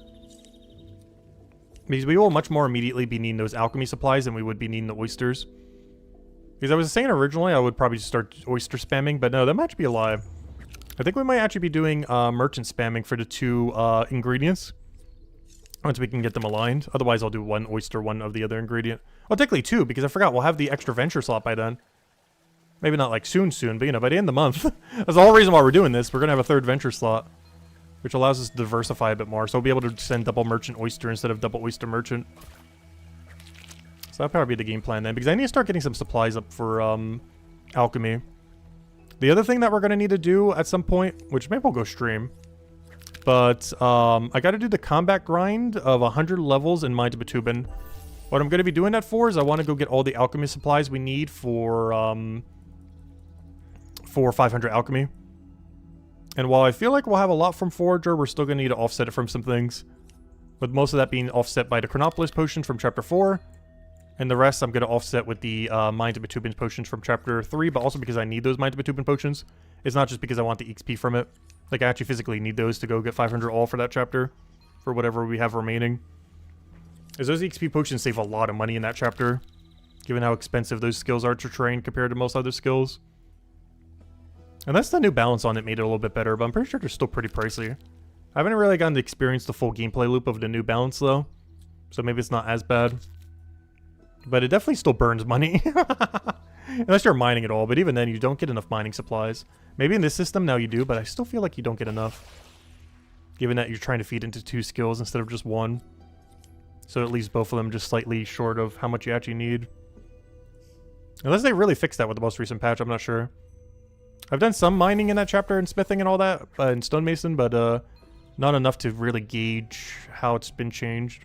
Because we will much more immediately be needing those alchemy supplies than we would be needing the oysters. Because I was saying originally I would probably just start oyster spamming, but no, that might actually be a lie. I think we might actually be doing merchant spamming for the 2 ingredients. Once we can get them aligned. Otherwise, I'll do 1 oyster, 1 of the other ingredient. Well, technically 2, because I forgot we'll have the extra venture slot by then. Maybe not like soon, but you know, by the end of the month. That's the whole reason why we're doing this. We're going to have a 3rd venture slot, which allows us to diversify a bit more. So we'll be able to send double merchant oyster instead of double oyster merchant. So that'll probably be the game plan then, because I need to start getting some supplies up for alchemy. The other thing that we're going to need to do at some point, which maybe we'll go stream, but I got to do the combat grind of 100 levels in Mind of Batubin. What I'm going to be doing that for is I want to go get all the alchemy supplies we need for 500 alchemy. And while I feel like we'll have a lot from Forager, we're still going to need to offset it from some things. With most of that being offset by the Chronopolis potions from Chapter 4. And the rest I'm going to offset with the Mind of Batubin potions from Chapter 3, but also because I need those Mind of Batubin potions. It's not just because I want the XP from it. Like, I actually physically need those to go get 500 all for that chapter. For whatever we have remaining. As those XP potions save a lot of money in that chapter. Given how expensive those skills are to train compared to most other skills. And that's the new balance on it made it a little bit better, but I'm pretty sure they're still pretty pricey. I haven't really gotten to experience the full gameplay loop of the new balance though. So maybe it's not as bad. But it definitely still burns money. Unless you're mining at all, but even then you don't get enough mining supplies. Maybe in this system now you do, but I still feel like you don't get enough. Given that you're trying to feed into 2 skills instead of just 1. So it leaves both of them just slightly short of how much you actually need. Unless they really fixed that with the most recent patch, I'm not sure. I've done some mining in that chapter and smithing and all that, and stonemason, but not enough to really gauge how it's been changed.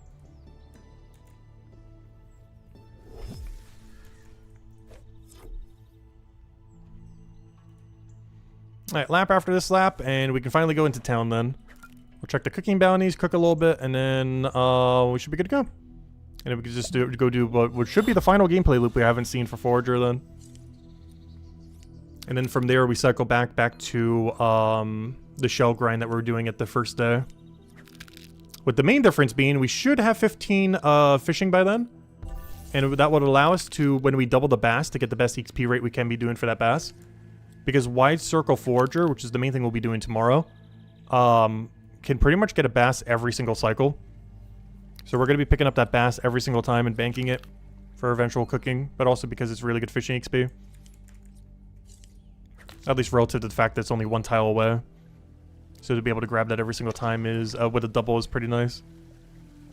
Alright, lap after this lap, and we can finally go into town then. We'll check the cooking bounties, cook a little bit, and then we should be good to go. And then we can just go do what should be the final gameplay loop we haven't seen for Forager then. And then from there we cycle back to the shell grind that we were doing at the first day. With the main difference being we should have 15 fishing by then. And that would allow us to, when we double the bass, to get the best XP rate we can be doing for that bass. Because Wide Circle Forager, which is the main thing we'll be doing tomorrow, can pretty much get a bass every single cycle. So we're going to be picking up that bass every single time and banking it for eventual cooking, but also because it's really good fishing XP. At least relative to the fact that it's only 1 tile away. So to be able to grab that every single time is, with a double, is pretty nice.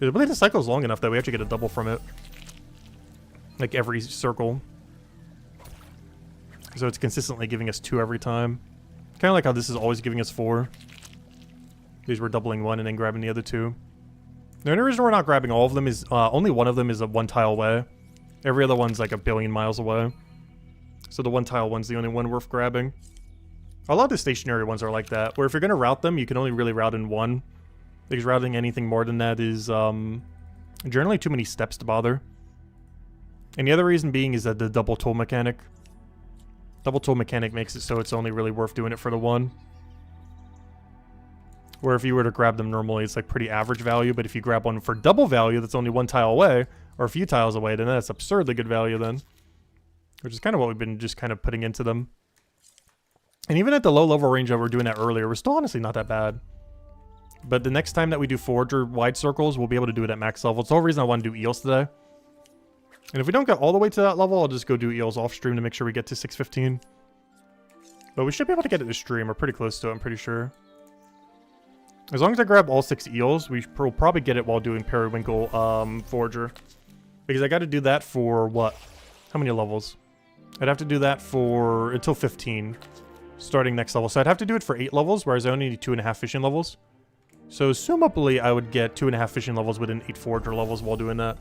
I believe the cycle is long enough that we actually get a double from it. Like every circle. So it's consistently giving us 2 every time. Kind of like how this is always giving us 4. These we're doubling 1 and then grabbing the other 2. The only reason we're not grabbing all of them is only one of them is a 1 tile away. Every other one's like a billion miles away. So the 1 tile one's the only one worth grabbing. A lot of the stationary ones are like that, where if you're going to route them, you can only really route in 1. Because routing anything more than that is generally too many steps to bother. And the other reason being is that the double tool mechanic. Double tool mechanic makes it so it's only really worth doing it for the 1. Where if you were to grab them normally, it's like pretty average value, but if you grab one for double value that's only 1 tile away, or a few tiles away, then that's absurdly good value then. Which is kind of what we've been just kind of putting into them. And even at the low level range that we were doing that earlier, we're still honestly not that bad. But the next time that we do Forager wide circles, we'll be able to do it at max level. It's the whole reason I want to do eels today. And if we don't get all the way to that level, I'll just go do eels off stream to make sure we get to 615. But we should be able to get it to stream. We're pretty close to it, I'm pretty sure. As long as I grab all 6 eels, we'll probably get it while doing Periwinkle Forager. Because I got to do that for what? How many levels? I'd have to do that for until 15. Starting next level. So I'd have to do it for 8 levels, whereas I only need 2.5 fishing levels. So assumably I would get 2.5 fishing levels within 8 Forager levels while doing that.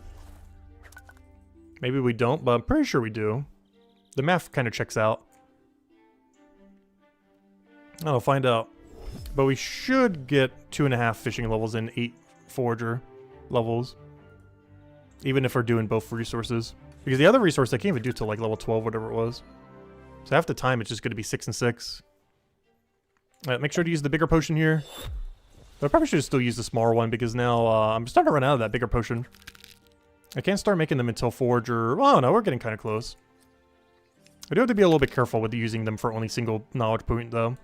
Maybe we don't, but I'm pretty sure we do. The math kind of checks out. I'll find out. But we should get 2.5 fishing levels and 8 forager levels. Even if we're doing both resources. Because the other resource I can't even do till like level 12, whatever it was. So half the time it's just going to be 6 and 6. Alright, make sure to use the bigger potion here. But I probably should still use the smaller one because now I'm starting to run out of that bigger potion. I can't start making them until forager. Oh no, we're getting kind of close. I do have to be a little bit careful with using them for only single knowledge point though.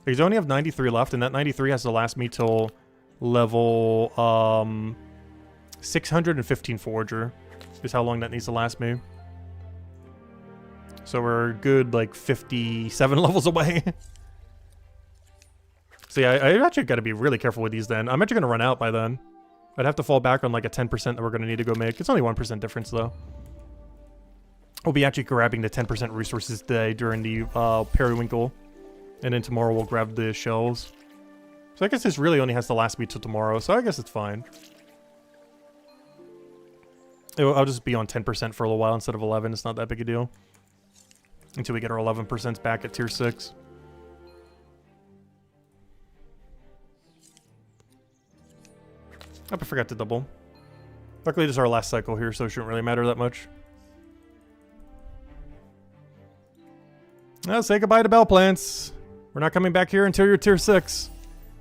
Because I only have 93 left, and that 93 has to last me till level 615 forager. Is how long that needs to last me. So we're good like 57 levels away. So yeah, I actually got to be really careful with these then. I'm actually going to run out by then. I'd have to fall back on like a 10% that we're going to need to go make. It's only 1% difference though. We'll be actually grabbing the 10% resources today during the periwinkle. And then tomorrow we'll grab the shells. So I guess this really only has to last me till tomorrow, so I guess it's fine. I'll just be on 10% for a little while instead of 11. It's not that big a deal. Until we get our 11% back at tier 6. I forgot to double. Luckily this is our last cycle here, so it shouldn't really matter that much. Now say goodbye to bell plants. We're not coming back here until you're tier 6.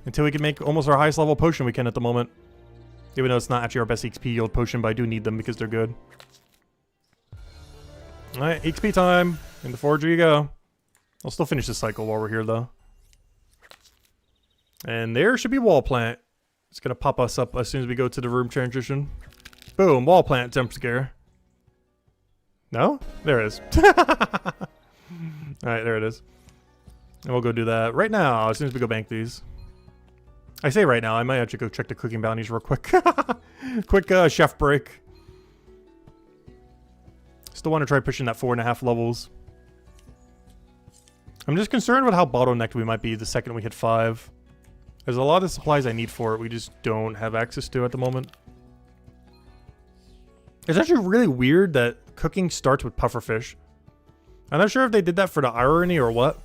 Until we can make almost our highest level potion we can at the moment. Even though it's not actually our best XP yield potion, but I do need them because they're good. Alright, XP time. In the forager you go. I'll still finish this cycle while we're here though. And there should be wall plant. It's gonna pop us up as soon as we go to the room transition. Boom, wall plant jump scare. No? There it is. Alright, there it is. And we'll go do that right now as soon as we go bank these. I say right now, I might actually go check the cooking bounties real quick. Quick chef break. Still want to try pushing that 4.5 levels. I'm just concerned with how bottlenecked we might be the second we hit 5. There's a lot of supplies I need for it we just don't have access to at the moment. It's actually really weird that cooking starts with pufferfish. I'm not sure if they did that for the irony or what.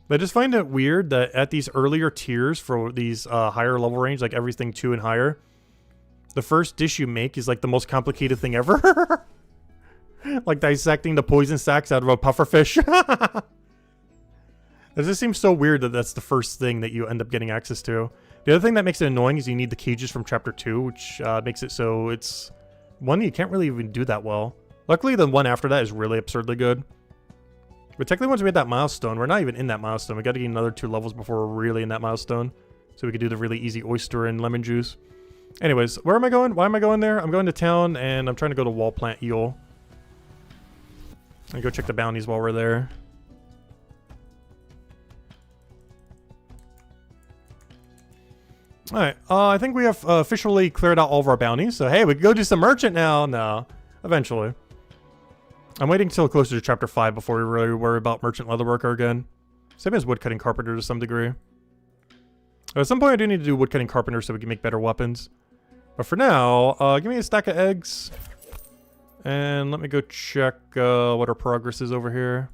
But I just find it weird that at these earlier tiers for these higher level range, like everything 2 and higher, the first dish you make is like the most complicated thing ever. Like dissecting the poison sacs out of a pufferfish. It just seems so weird that that's the first thing that you end up getting access to. The other thing that makes it annoying is you need the cages from chapter 2, which makes it so it's one you can't really even do that well. Luckily, the one after that is really absurdly good. But technically, once we hit that milestone, we're not even in that milestone. We got to get another 2 levels before we're really in that milestone. So we could do the really easy oyster and lemon juice. Anyways, where am I going? Why am I going there? I'm going to town, and I'm trying to go to wall plant eel. And go check the bounties while we're there. Alright, I think we have officially cleared out all of our bounties. So hey, we can go do some merchant now. No, eventually. I'm waiting till closer to chapter 5 before we really worry about merchant leatherworker again. Same as woodcutting carpenter to some degree. At some point I do need to do woodcutting carpenter so we can make better weapons. But for now, give me a stack of eggs. And let me go check what our progress is over here.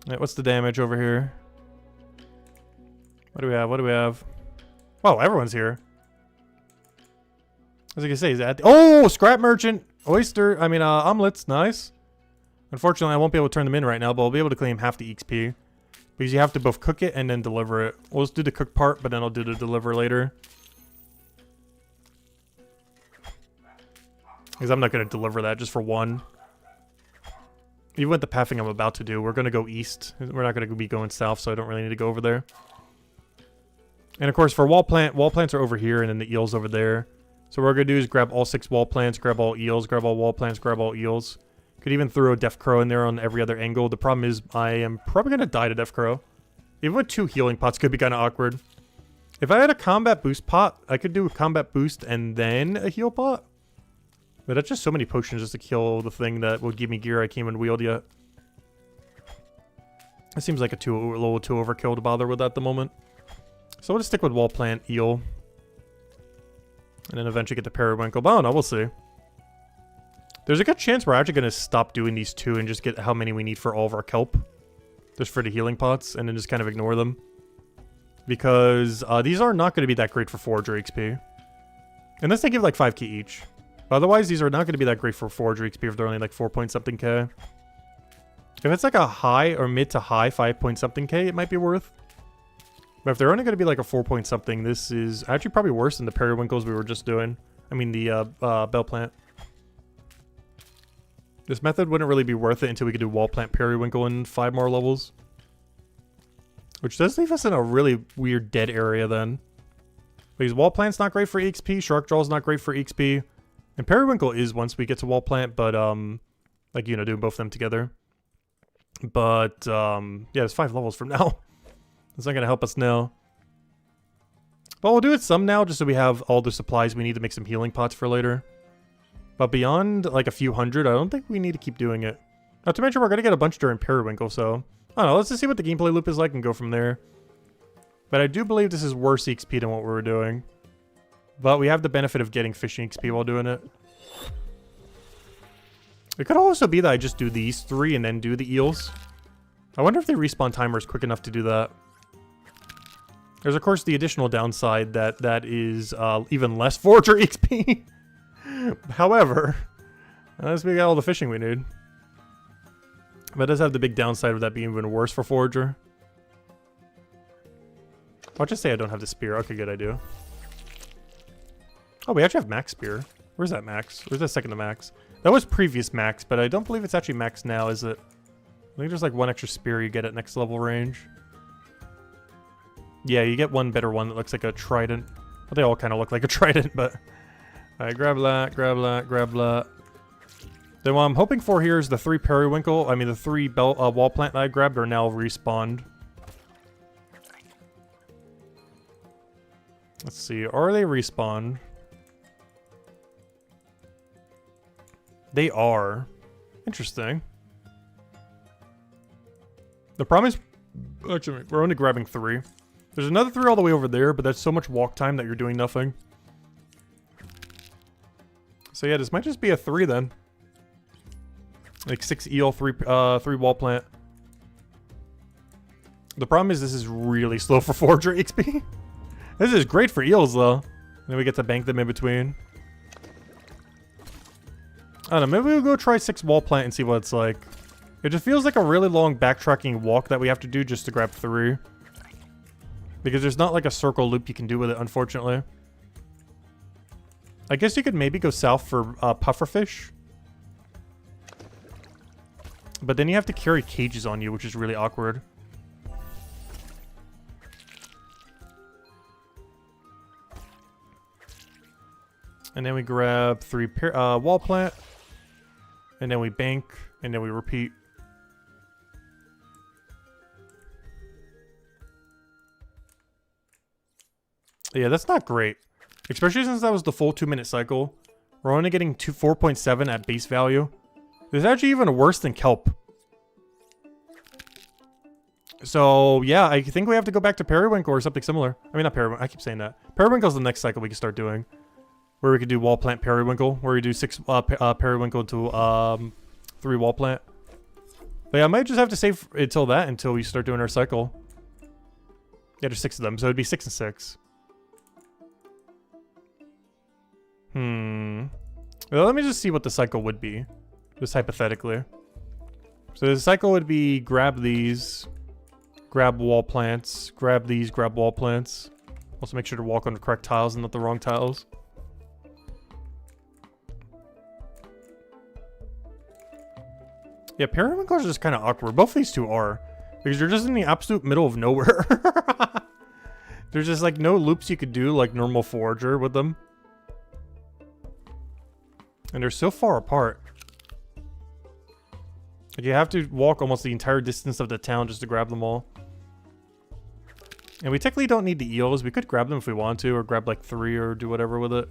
Right, what's the damage over here? What do we have? What do we have? Oh, everyone's here. As I can say, is that... Oh, scrap merchant! Oyster, omelets, nice. Unfortunately, I won't be able to turn them in right now, but I'll be able to claim half the XP. Because you have to both cook it and then deliver it. We'll just do the cook part, but then I'll do the deliver later. Because I'm not going to deliver that just for one. Even with the pathing I'm about to do, we're going to go east. We're not going to be going south, so I don't really need to go over there. And of course, for wall plants are over here, and then the eels over there. So what we're going to do is grab all 6 wall plants, grab all eels, grab all wall plants, grab all eels. Could even throw a death crow in there on every other angle. The problem is I am probably going to die to death crow. Even with 2 healing pots could be kind of awkward. If I had a combat boost pot, I could do a combat boost and then a heal pot. But that's just so many potions just to kill the thing that will give me gear I can't even wield yet. It seems like a little too overkill to bother with at the moment. So we'll just stick with wall plant, eel. And then eventually get the periwinkle. But I don't know, we'll see. There's a good chance we're actually going to stop doing these 2 and just get how many we need for all of our kelp. just for the healing pots, and then just kind of ignore them. Because these are not going to be that great for Forager XP. Unless they give like 5k each. Otherwise, these are not going to be that great for Forager XP if they're only like 4 point something k. If it's like a high or mid to high 5 point something k, it might be worth. But if they're only going to be like a 4 point something, this is actually probably worse than the periwinkles we were just doing. I mean the bell plant. This method wouldn't really be worth it until we could do wall plant periwinkle in 5 more levels. Which does leave us in a really weird dead area then. Because wall plant's not great for EXP, shark jaw's not great for EXP. And periwinkle is once we get to wall plant, but like, you know, doing both of them together. But yeah, it's 5 levels from now. It's not gonna help us now. But we'll do it some now, just so we have all the supplies we need to make some healing pots for later. But beyond like a few hundred, I don't think we need to keep doing it. Not to mention we're gonna get a bunch during periwinkle, so I don't know, let's just see what the gameplay loop is like and go from there. But I do believe this is worse XP than what we were doing. But we have the benefit of getting fishing XP while doing it. It could also be that I just do these 3 and then do the eels. I wonder if the respawn timer is quick enough to do that. There's of course the additional downside that is even less Forager XP. However, unless we got all the fishing we need. But it does have the big downside of that being even worse for Forager. I'll just say I don't have the spear. Okay, good, I do. Oh, we actually have max spear. Where's that max? Where's that second to max? That was previous max, but I don't believe it's actually max now, is it? I think there's like 1 extra spear you get at next level range. Yeah, you get one better one that looks like a trident. Well, they all kind of look like a trident, but... Alright, grab that, grab that, grab that. Then what I'm hoping for here is the 3 periwinkle, I mean the 3 wall plant that I grabbed are now respawned. Let's see, are they respawned? They are. Interesting. The problem is, actually, we're only grabbing 3. There's another 3 all the way over there, but that's so much walk time that you're doing nothing. So yeah, this might just be a 3 then. Like 6 eel, 3 wall plant. The problem is this is really slow for Forager XP. This is great for eels though. And then we get to bank them in between. I don't know, maybe we'll go try 6 wall plant and see what it's like. It just feels like a really long backtracking walk that we have to do just to grab 3. Because there's not like a circle loop you can do with it, unfortunately. I guess you could maybe go south for pufferfish. But then you have to carry cages on you, which is really awkward. And then we grab 3 wall plant. And then we bank. And then we repeat. Yeah, that's not great. Especially since that was the full 2-minute cycle. We're only getting 4.7 at base value. It's actually even worse than kelp. So, yeah, I think we have to go back to periwinkle or something similar. I mean, not periwinkle. I keep saying that. Periwinkle's the next cycle we can start doing. Where we could do wall plant periwinkle. Where we do 6 periwinkle to 3 wall plant. But yeah, I might just have to save until we start doing our cycle. Yeah, there's 6 of them, so it'd be 6 and 6. Well, let me just see what the cycle would be. Just hypothetically. So the cycle would be grab these, grab wall plants, grab these, grab wall plants. Also make sure to walk on the correct tiles and not the wrong tiles. Yeah, periwinkles are just kind of awkward. Both of these 2 are. Because you're just in the absolute middle of nowhere. There's just like no loops you could do like normal Forager with them. And they're so far apart. Like you have to walk almost the entire distance of the town just to grab them all. And we technically don't need the eels. We could grab them if we want to, or grab like 3 or do whatever with it.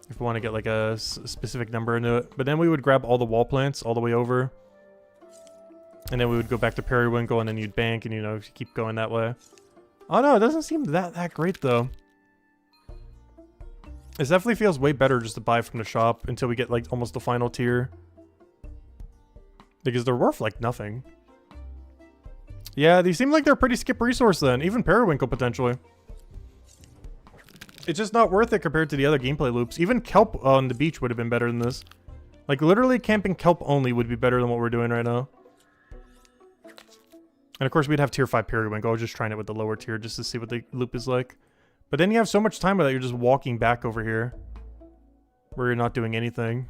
If we want to get like a specific number into it. But then we would grab all the wall plants all the way over. And then we would go back to periwinkle and then you'd bank and, you know, keep going that way. Oh no, it doesn't seem that great though. It definitely feels way better just to buy from the shop until we get like almost the final tier. Because they're worth like nothing. Yeah, these seem like they're a pretty skip resource then. Even Periwinkle, potentially. It's just not worth it compared to the other gameplay loops. Even kelp on the beach would have been better than this. Like, literally camping kelp only would be better than what we're doing right now. And of course, we'd have tier 5 Periwinkle. I was just trying it with the lower tier just to see what the loop is like. But then you have so much time with that, you're just walking back over here. Where you're not doing anything.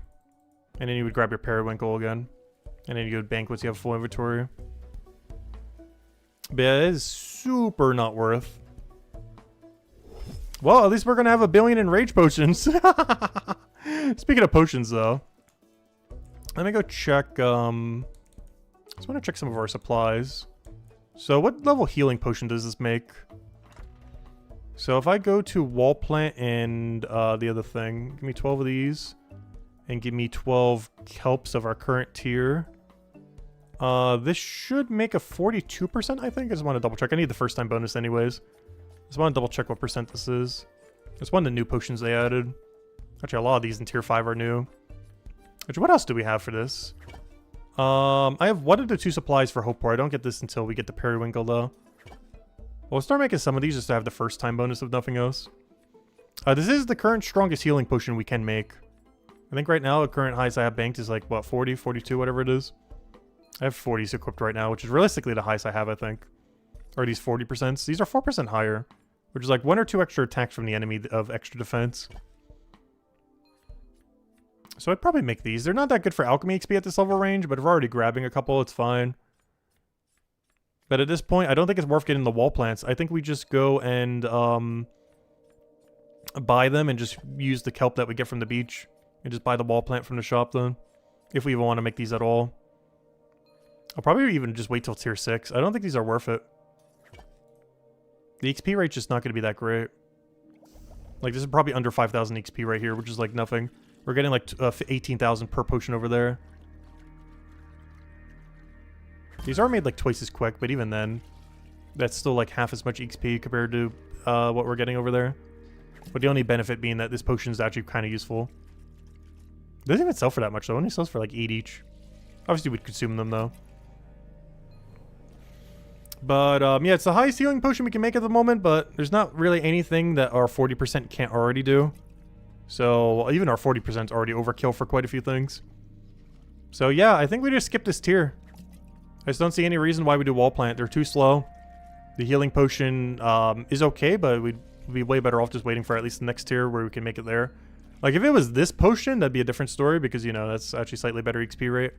And then you would grab your Periwinkle again. And then you would bank once you have full inventory. But yeah, it is super not worth. Well, at least we're going to have 1 billion in rage potions. Speaking of potions, though. Let me go check, just want to check some of our supplies. So what level healing potion does this make? So if I go to wall plant and the other thing, give me 12 of these. And give me 12 kelps of our current tier. This should make a 42%, I think. I just want to double check. I need the first time bonus anyways. Just want to double check what percent this is. It's one of the new potions they added. Actually, a lot of these in tier 5 are new. Which, what else do we have for this? I have 1 of the 2 supplies for Hope Pour. I don't get this until we get the Periwinkle, though. We'll start making some of these just to have the first time bonus of nothing else. This is the current strongest healing potion we can make. I think right now the current highest I have banked is like, what, 40, 42, whatever it is. I have 40s equipped right now, which is realistically the highest I have, I think. Or these 40%. These are 4% higher, which is like 1 or 2 extra attacks from the enemy of extra defense. So I'd probably make these. They're not that good for alchemy XP at this level range, but if we're already grabbing a couple, it's fine. But at this point, I don't think it's worth getting the wall plants. I think we just go and buy them and just use the kelp that we get from the beach. And just buy the wall plant from the shop then. If we even want to make these at all. I'll probably even just wait till tier 6. I don't think these are worth it. The XP rate's just not going to be that great. Like, this is probably under 5,000 XP right here, which is like nothing. We're getting like 18,000 per potion over there. These are made like twice as quick, but even then, that's still like half as much XP compared to what we're getting over there. But the only benefit being that this potion is actually kind of useful. It doesn't even sell for that much though. It only sells for like 8 each. Obviously, we'd consume them though. But yeah, it's the highest healing potion we can make at the moment, but there's not really anything that our 40% can't already do. So even our 40% is already overkill for quite a few things. So yeah, I think we just skip this tier. I just don't see any reason why we do wall plant. They're too slow. The healing potion is okay, but we'd be way better off just waiting for at least the next tier where we can make it there. Like if it was this potion, that'd be a different story because, you know, that's actually slightly better XP rate.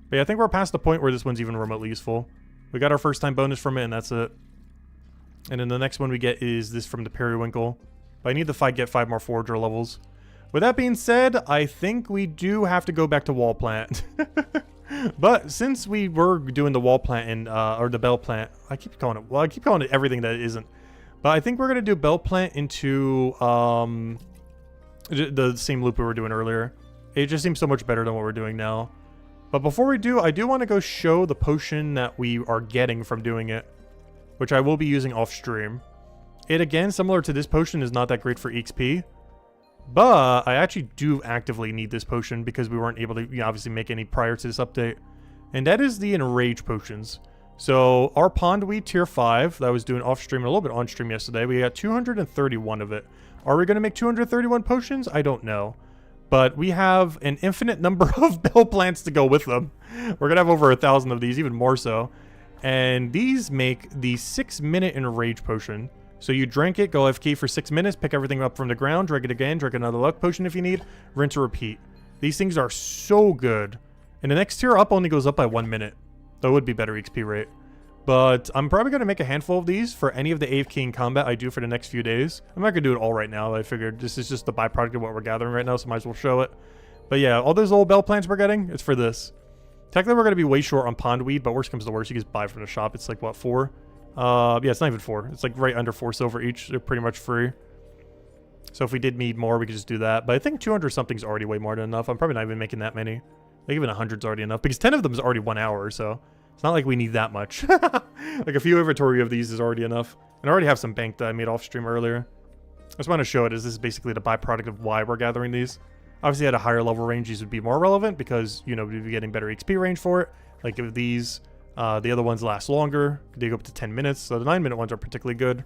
But yeah, I think we're past the point where this one's even remotely useful. We got our first time bonus from it and that's it. And then the next one we get is this from the Periwinkle. But I need to get 5 more forager levels. With that being said, I think we do have to go back to wall plant. But since we were doing the wall plant and or the bell plant, I keep calling it everything that it isn't. But I think we're gonna do bell plant into the same loop we were doing earlier. It just seems so much better than what we're doing now. But before we do, I do want to go show the potion that we are getting from doing it, which I will be using off stream. It, again, similar to this potion, is not that great for XP. But I actually do actively need this potion because we weren't able to, you know, obviously make any prior to this update. And that is the Enrage potions. So our Pondweed tier 5 that I was doing off stream and a little bit on stream yesterday, we got 231 of it. Are we going to make 231 potions? I don't know. But we have an infinite number of bell plants to go with them. We're going to have over 1,000 of these, even more so. And these make the 6-minute Enrage potion. So you drink it, go AFK for 6 minutes, pick everything up from the ground, drink it again, drink another luck potion if you need, rinse or repeat. These things are so good. And the next tier up only goes up by 1 minute. That would be better XP rate. But I'm probably going to make a handful of these for any of the AFK in combat I do for the next few days. I'm not going to do it all right now. I figured this is just the byproduct of what we're gathering right now, so might as well show it. But yeah, all those old bell plants we're getting, it's for this. Technically, we're going to be way short on Pondweed, but worst comes to worst, you just buy from the shop. It's like, what, 4? Yeah, it's not even 4. It's like right under 4 silver each. They're pretty much free. So if we did need more, we could just do that. But I think 200 something's already way more than enough. I'm probably not even making that many. Like even 100's already enough. Because 10 of them is already 1 hour, so it's not like we need that much. Like a few inventory of these is already enough. And I already have some bank that I made off stream earlier. I just want to show it as this is basically the byproduct of why we're gathering these. Obviously at a higher level range, these would be more relevant because, you know, we'd be getting better XP range for it. Like if these... The other ones last longer. They go up to 10 minutes. So the 9-minute ones are particularly good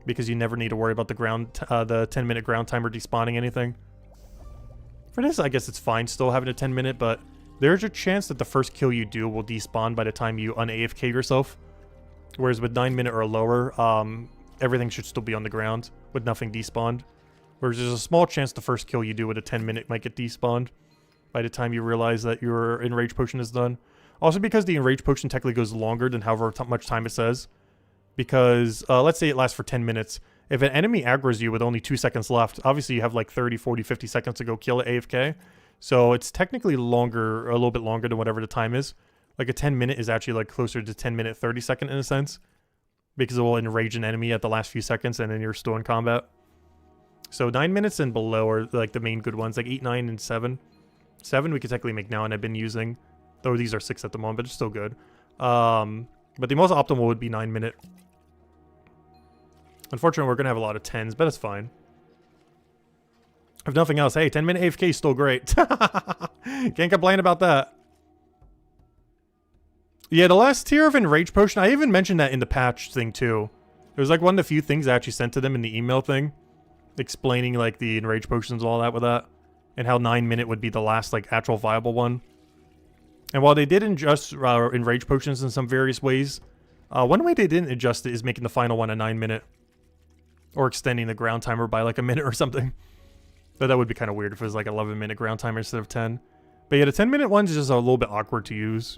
because you never need to worry about the 10-minute ground timer despawning anything. For this, I guess it's fine still having a 10-minute, but there's a chance that the first kill you do will despawn by the time you un-AFK yourself. Whereas with 9-minute or lower, everything should still be on the ground with nothing despawned. Whereas there's a small chance the first kill you do with a 10-minute might get despawned by the time you realize that your Enrage Potion is done. Also because the Enrage Potion technically goes longer than however much time it says. Because, let's say it lasts for 10 minutes. If an enemy aggroes you with only 2 seconds left, obviously you have like 30, 40, 50 seconds to go kill it AFK. So it's technically longer, a little bit longer than whatever the time is. Like a 10-minute is actually like closer to 10-minute, 30-second in a sense. Because it will enrage an enemy at the last few seconds and then you're still in combat. So 9 minutes and below are like the main good ones, like 8, 9, and 7. 7 we could technically make now and I've been using. Though these are 6 at the moment, but it's still good. But the most optimal would be 9-minute. Unfortunately, we're going to have a lot of 10s, but it's fine. If nothing else, hey, 10-minute AFK is still great. Can't complain about that. Yeah, the last tier of Enrage Potion, I even mentioned that in the patch thing too. It was like one of the few things I actually sent to them in the email thing. Explaining like the Enrage Potions and all that with that. And how 9-minute would be the last like actual viable one. And while they did adjust Enrage Potions in some various ways, one way they didn't adjust it is making the final one a 9-minute. Or extending the ground timer by like a minute or something. But that would be kind of weird if it was like 11-minute ground timer instead of 10. But yeah, the 10-minute ones is just a little bit awkward to use.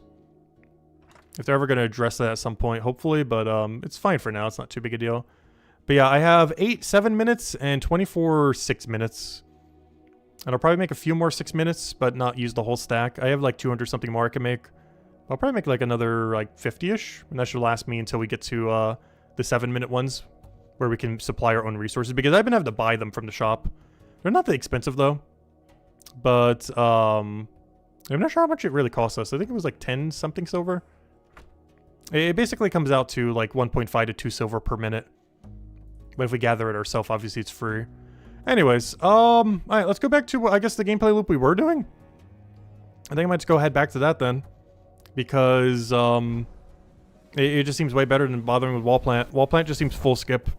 If they're ever going to address that at some point, hopefully. But it's fine for now. It's not too big a deal. But yeah, I have 8 7 minutes and 24 6 minutes. And I'll probably make a few more 6 minutes, but not use the whole stack. I have like 200 something more I can make. I'll probably make like another like 50-ish. And that should last me until we get to the 7-minute ones. Where we can supply our own resources. Because I've been having to buy them from the shop. They're not that expensive though. But I'm not sure how much it really costs us. I think it was like 10 something silver. It basically comes out to like 1.5 to 2 silver per minute. But if we gather it ourselves, obviously it's free. Anyways, alright, let's go back to, I guess, the gameplay loop we were doing. I think I might just go head back to that then. Because, it just seems way better than bothering with Wall Plant. Wall Plant just seems full skip.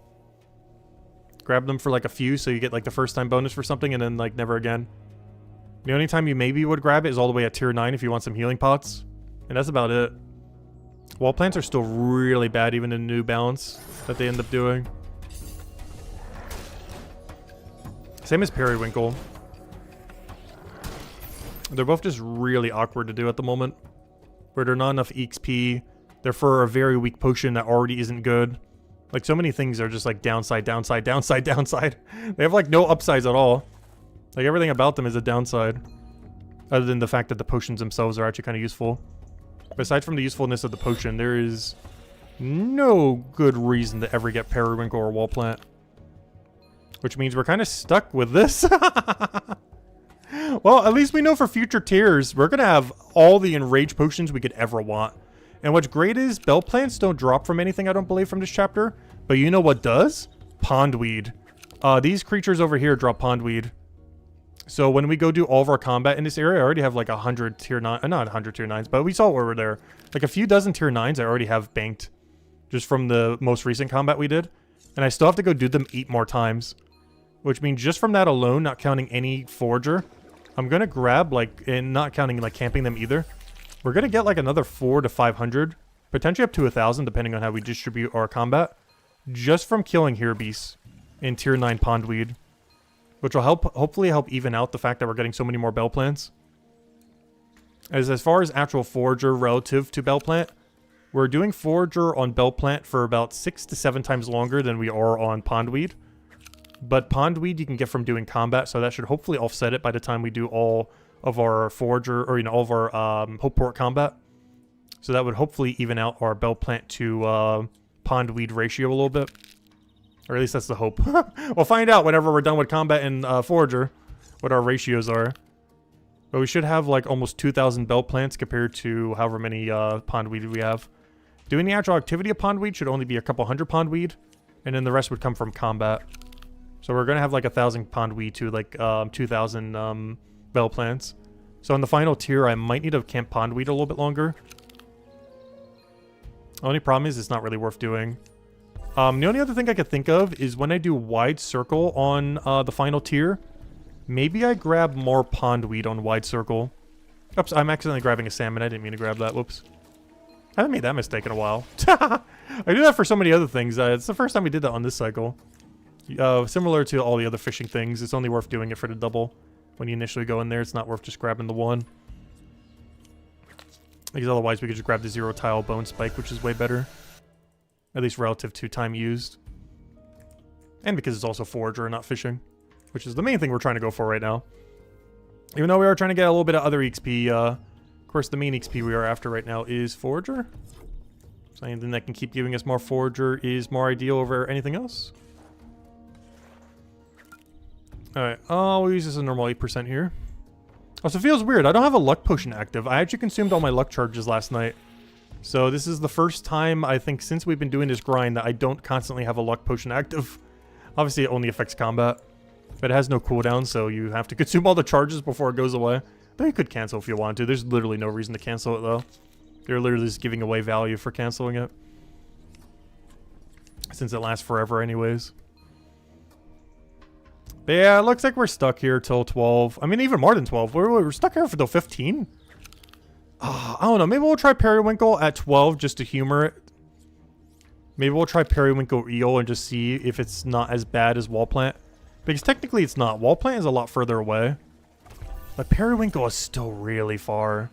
Grab them for like a few so you get like the first time bonus for something and then like never again. The only time you maybe would grab it is all the way at tier 9 if you want some healing pots. And that's about it. Wall plants are still really bad even in New Balance that they end up doing. Same as Periwinkle. They're both just really awkward to do at the moment. Where they're not enough XP. They're for a very weak potion that already isn't good. Like, so many things are just like downside, downside, downside, downside. They have like no upsides at all. Like, everything about them is a downside. Other than the fact that the potions themselves are actually kind of useful. But aside from the usefulness of the potion, there is no good reason to ever get Periwinkle or Wall Plant. Which means we're kind of stuck with this. Well, at least we know for future tiers, we're going to have all the Enrage Potions we could ever want. And what's great is, Bell Plants don't drop from anything, I don't believe, from this chapter. But you know what does? Pondweed. These creatures over here drop Pondweed. So when we go do all of our combat in this area, I already have like 100 tier 9, not 100 tier 9s, but we saw where we're there. Like a few dozen tier 9s I already have banked. Just from the most recent combat we did. And I still have to go do them 8 more times. Which means just from that alone, not counting any Forager, I'm going to grab like, and not counting like camping them either. We're going to get like another 400 to 500, potentially up to 1,000 depending on how we distribute our combat. Just from killing Hero Beasts in tier 9 Pondweed. Which will hopefully help even out the fact that we're getting so many more Bell Plants. As far as actual Forager relative to Bell Plant, we're doing Forager on Bell Plant for about 6 to 7 times longer than we are on Pondweed. But Pondweed you can get from doing combat, so that should hopefully offset it by the time we do all of our Forager, or all of our Hopeport combat. So that would hopefully even out our Bell Plant to Pondweed ratio a little bit. Or at least that's the hope. We'll find out whenever we're done with combat and Forager, what our ratios are. But we should have like almost 2,000 Bell Plants compared to however many Pondweed we have. Doing the actual activity of Pondweed should only be a couple hundred Pondweed, and then the rest would come from combat. So we're going to have like 1,000 Pondweed to like 2,000 Bell Plants. So in the final tier, I might need to camp Pondweed a little bit longer. Only problem is it's not really worth doing. The only other thing I could think of is when I do wide circle on the final tier, maybe I grab more pondweed on wide circle. Oops, I'm accidentally grabbing a salmon. I didn't mean to grab that. Whoops. I haven't made that mistake in a while. I do that for so many other things. It's the first time we did that on this cycle. Similar to all the other fishing things, it's only worth doing it for the double. When you initially go in there, it's not worth just grabbing the one. Because otherwise we could just grab the 0 tile bone spike, which is way better. At least relative to time used. And because it's also forager and not fishing. Which is the main thing we're trying to go for right now. Even though we are trying to get a little bit of other XP, of course the main XP we are after right now is forager. So anything that can keep giving us more forager is more ideal over anything else. Alright, we'll use this as a normal 8% here. Also, it feels weird. I don't have a luck potion active. I actually consumed all my luck charges last night. So this is the first time, I think, since we've been doing this grind that I don't constantly have a luck potion active. Obviously, it only affects combat. But it has no cooldown, so you have to consume all the charges before it goes away. Though you could cancel if you want to. There's literally no reason to cancel it, though. They're literally just giving away value for canceling it. Since it lasts forever anyways. But yeah, it looks like we're stuck here till 12. I mean, even more than 12. We're stuck here for till 15. I don't know. Maybe we'll try Periwinkle at 12 just to humor it. Maybe we'll try Periwinkle Eel and just see if it's not as bad as Wall Plant. Because technically it's not. Wall Plant is a lot further away. But Periwinkle is still really far.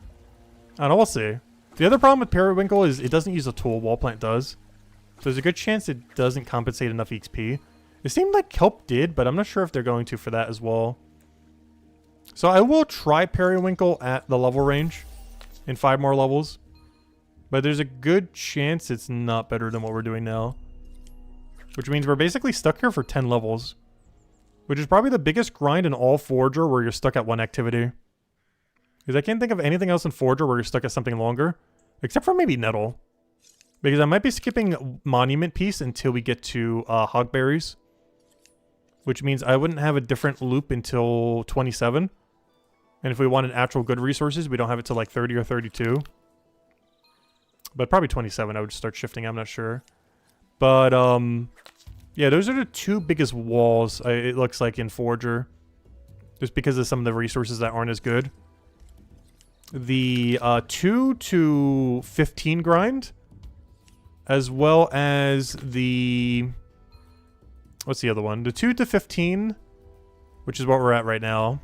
I don't know. We'll see. The other problem with Periwinkle is it doesn't use a tool. Wall Plant does. So there's a good chance it doesn't compensate enough XP. It seemed like Kelp did, but I'm not sure if they're going to for that as well. So I will try Periwinkle at the level range in 5 more levels. But there's a good chance it's not better than what we're doing now. Which means we're basically stuck here for 10 levels. Which is probably the biggest grind in all Forager where you're stuck at one activity. Because I can't think of anything else in Forager where you're stuck at something longer. Except for maybe Nettle. Because I might be skipping Monument Piece until we get to Hogberries. Which means I wouldn't have a different loop until 27. And if we wanted actual good resources, we don't have it till like 30 or 32. But probably 27, I would start shifting, I'm not sure. But, yeah, those are the 2 biggest walls, it looks like, in Forager. Just because of some of the resources that aren't as good. The 2 to 15 grind. As well as the... What's the other one? The 2 to 15, which is what we're at right now.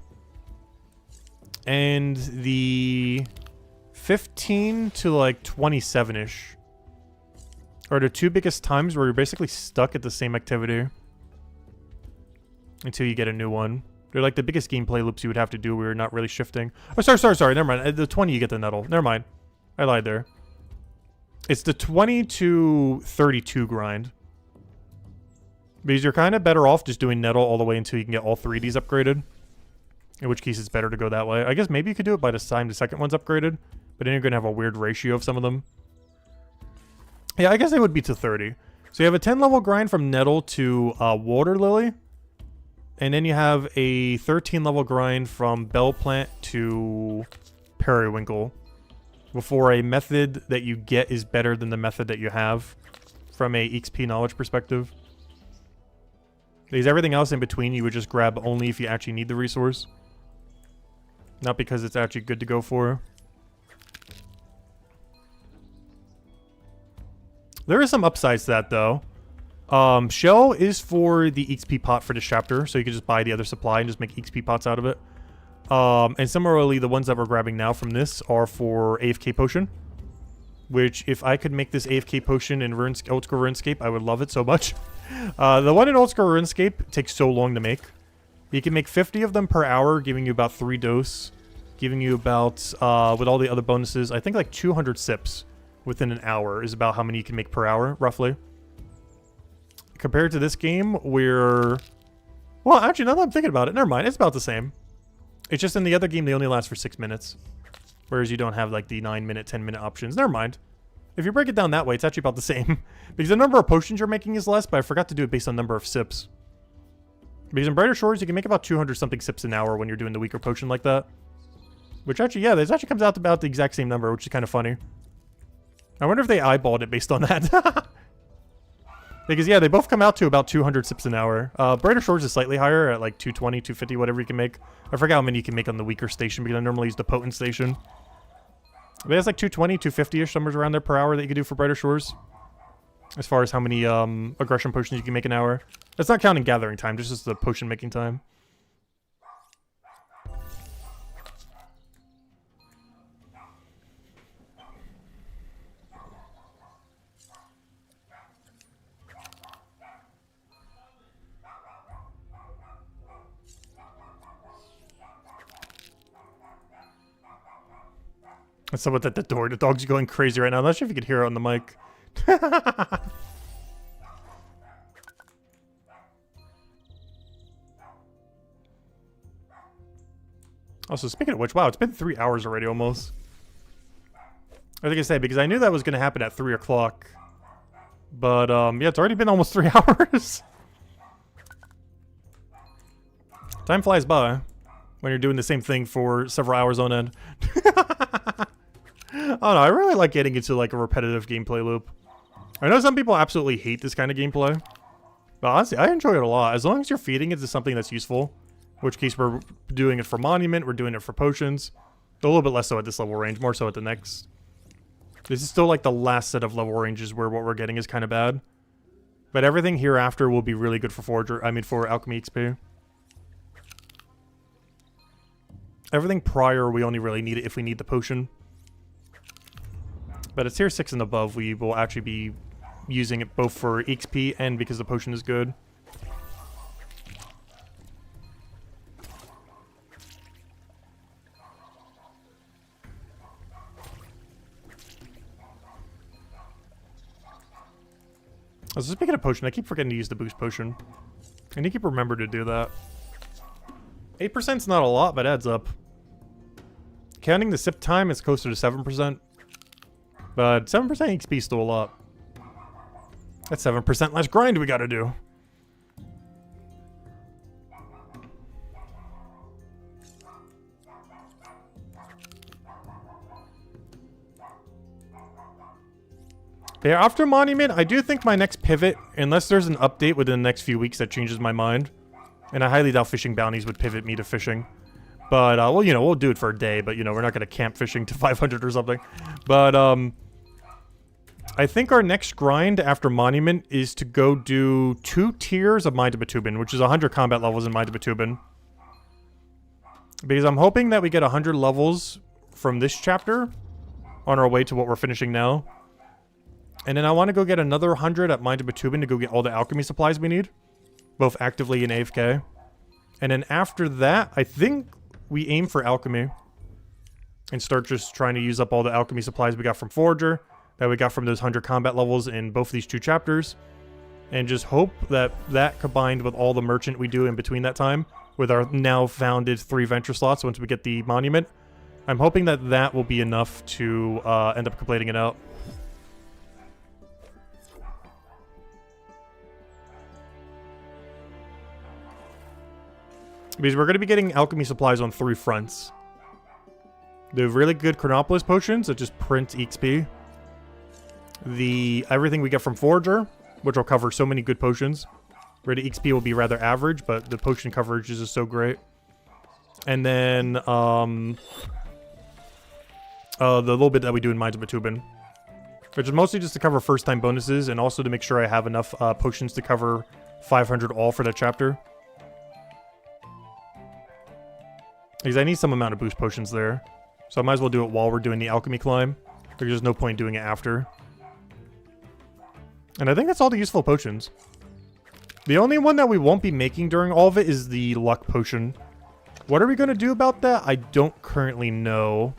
And the 15 to like 27-ish are the 2 biggest times where you're basically stuck at the same activity until you get a new one. They're like the biggest gameplay loops you would have to do where you're not really shifting. Oh, sorry. Never mind. At the 20, you get the Nettle. Never mind. I lied there. It's the 20 to 32 grind. Because you're kind of better off just doing Nettle all the way until you can get all 3 of these upgraded. In which case it's better to go that way. I guess maybe you could do it by the time the second one's upgraded. But then you're going to have a weird ratio of some of them. Yeah, I guess they would be to 30. So you have a 10 level grind from Nettle to Water Lily. And then you have a 13 level grind from Bell Plant to Periwinkle. Before a method that you get is better than the method that you have. From a XP knowledge perspective. Because everything else in between you would just grab only if you actually need the resource. Not because it's actually good to go for. There is some upsides to that though. Shell is for the XP pot for this chapter, so you can just buy the other supply and just make XP pots out of it. And similarly, the ones that we're grabbing now from this are for AFK potion. Which, if I could make this AFK potion in Old School RuneScape, I would love it so much. The one in Old School RuneScape takes so long to make. You can make 50 of them per hour, giving you about 3 dose. Giving you about, with all the other bonuses, I think like 200 sips within an hour is about how many you can make per hour, roughly. Compared to this game, where... Well, actually, now that I'm thinking about it, never mind. It's about the same. It's just in the other game, they only last for 6 minutes. Whereas you don't have like the 9-minute, 10-minute options. Never mind. If you break it down that way, it's actually about the same. Because the number of potions you're making is less, but I forgot to do it based on number of sips. Because in Brighter Shores, you can make about 200-something sips an hour when you're doing the weaker potion like that. Which actually, yeah, this actually comes out to about the exact same number, which is kind of funny. I wonder if they eyeballed it based on that. Because, yeah, they both come out to about 200 sips an hour. Brighter Shores is slightly higher at like 220, 250, whatever you can make. I forgot how many you can make on the weaker station because I normally use the potent station. But it's like 220, 250-ish, somewhere around there per hour that you can do for Brighter Shores. As far as how many aggression potions you can make an hour. That's not counting gathering time, just the potion making time. And someone's at the door. The dog's going crazy right now. I'm not sure if you could hear it on the mic. Also, speaking of which, wow, it's been 3 hours already almost. I think I said, because I knew that was going to happen at 3 o'clock. But, yeah, it's already been almost 3 hours. Time flies by when you're doing the same thing for several hours on end. I don't know, I really like getting into like a repetitive gameplay loop. I know some people absolutely hate this kind of gameplay, but honestly, I enjoy it a lot. As long as you're feeding it to something that's useful, in which case we're doing it for Monument, we're doing it for Potions. A little bit less so at this level range, more so at the next. This is still like the last set of level ranges where what we're getting is kind of bad. But everything hereafter will be really good for for Alchemy XP. Everything prior, we only really need it if we need the potion. But at tier 6 and above, we will actually be using it both for XP and because the potion is good. So speaking of potion, I keep forgetting to use the boost potion. I need to keep remember to do that. 8%'s not a lot, but adds up. Counting the sip time, it's closer to 7%. But 7% XP is still a lot. That's 7% less grind we gotta do. But yeah, after Monument, I do think my next pivot, unless there's an update within the next few weeks that changes my mind, and I highly doubt fishing bounties would pivot me to fishing. But, well, you know, we'll do it for a day, but, you know, we're not gonna camp fishing to 500 or something. But, I think our next grind after Monument is to go do 2 tiers of Mind of Batubin, which is 100 combat levels in Mind of Batubin. Because I'm hoping that we get 100 levels from this chapter on our way to what we're finishing now. And then I want to go get another 100 at Mind of Batubin to go get all the alchemy supplies we need, both actively and AFK. And then after that, I think we aim for alchemy and start just trying to use up all the alchemy supplies we got from Forager, that we got from those 100 combat levels in both these 2 chapters, and just hope that that combined with all the merchant we do in between that time, with our now founded 3 venture slots once we get the Monument, I'm hoping that that will be enough to end up completing it out. Because we're going to be getting alchemy supplies on 3 fronts. The really good Chronopolis potions that just print XP. Everything we get from Forager, which will cover so many good potions. Where the XP will be rather average, but the potion coverage is just so great. And then, the little bit that we do in Mines of Batubin. Which is mostly just to cover first-time bonuses, and also to make sure I have enough potions to cover 500 all for that chapter. Because I need some amount of boost potions there. So I might as well do it while we're doing the alchemy climb. There's just no point doing it after. And I think that's all the useful potions. The only one that we won't be making during all of it is the luck potion. What are we going to do about that? I don't currently know.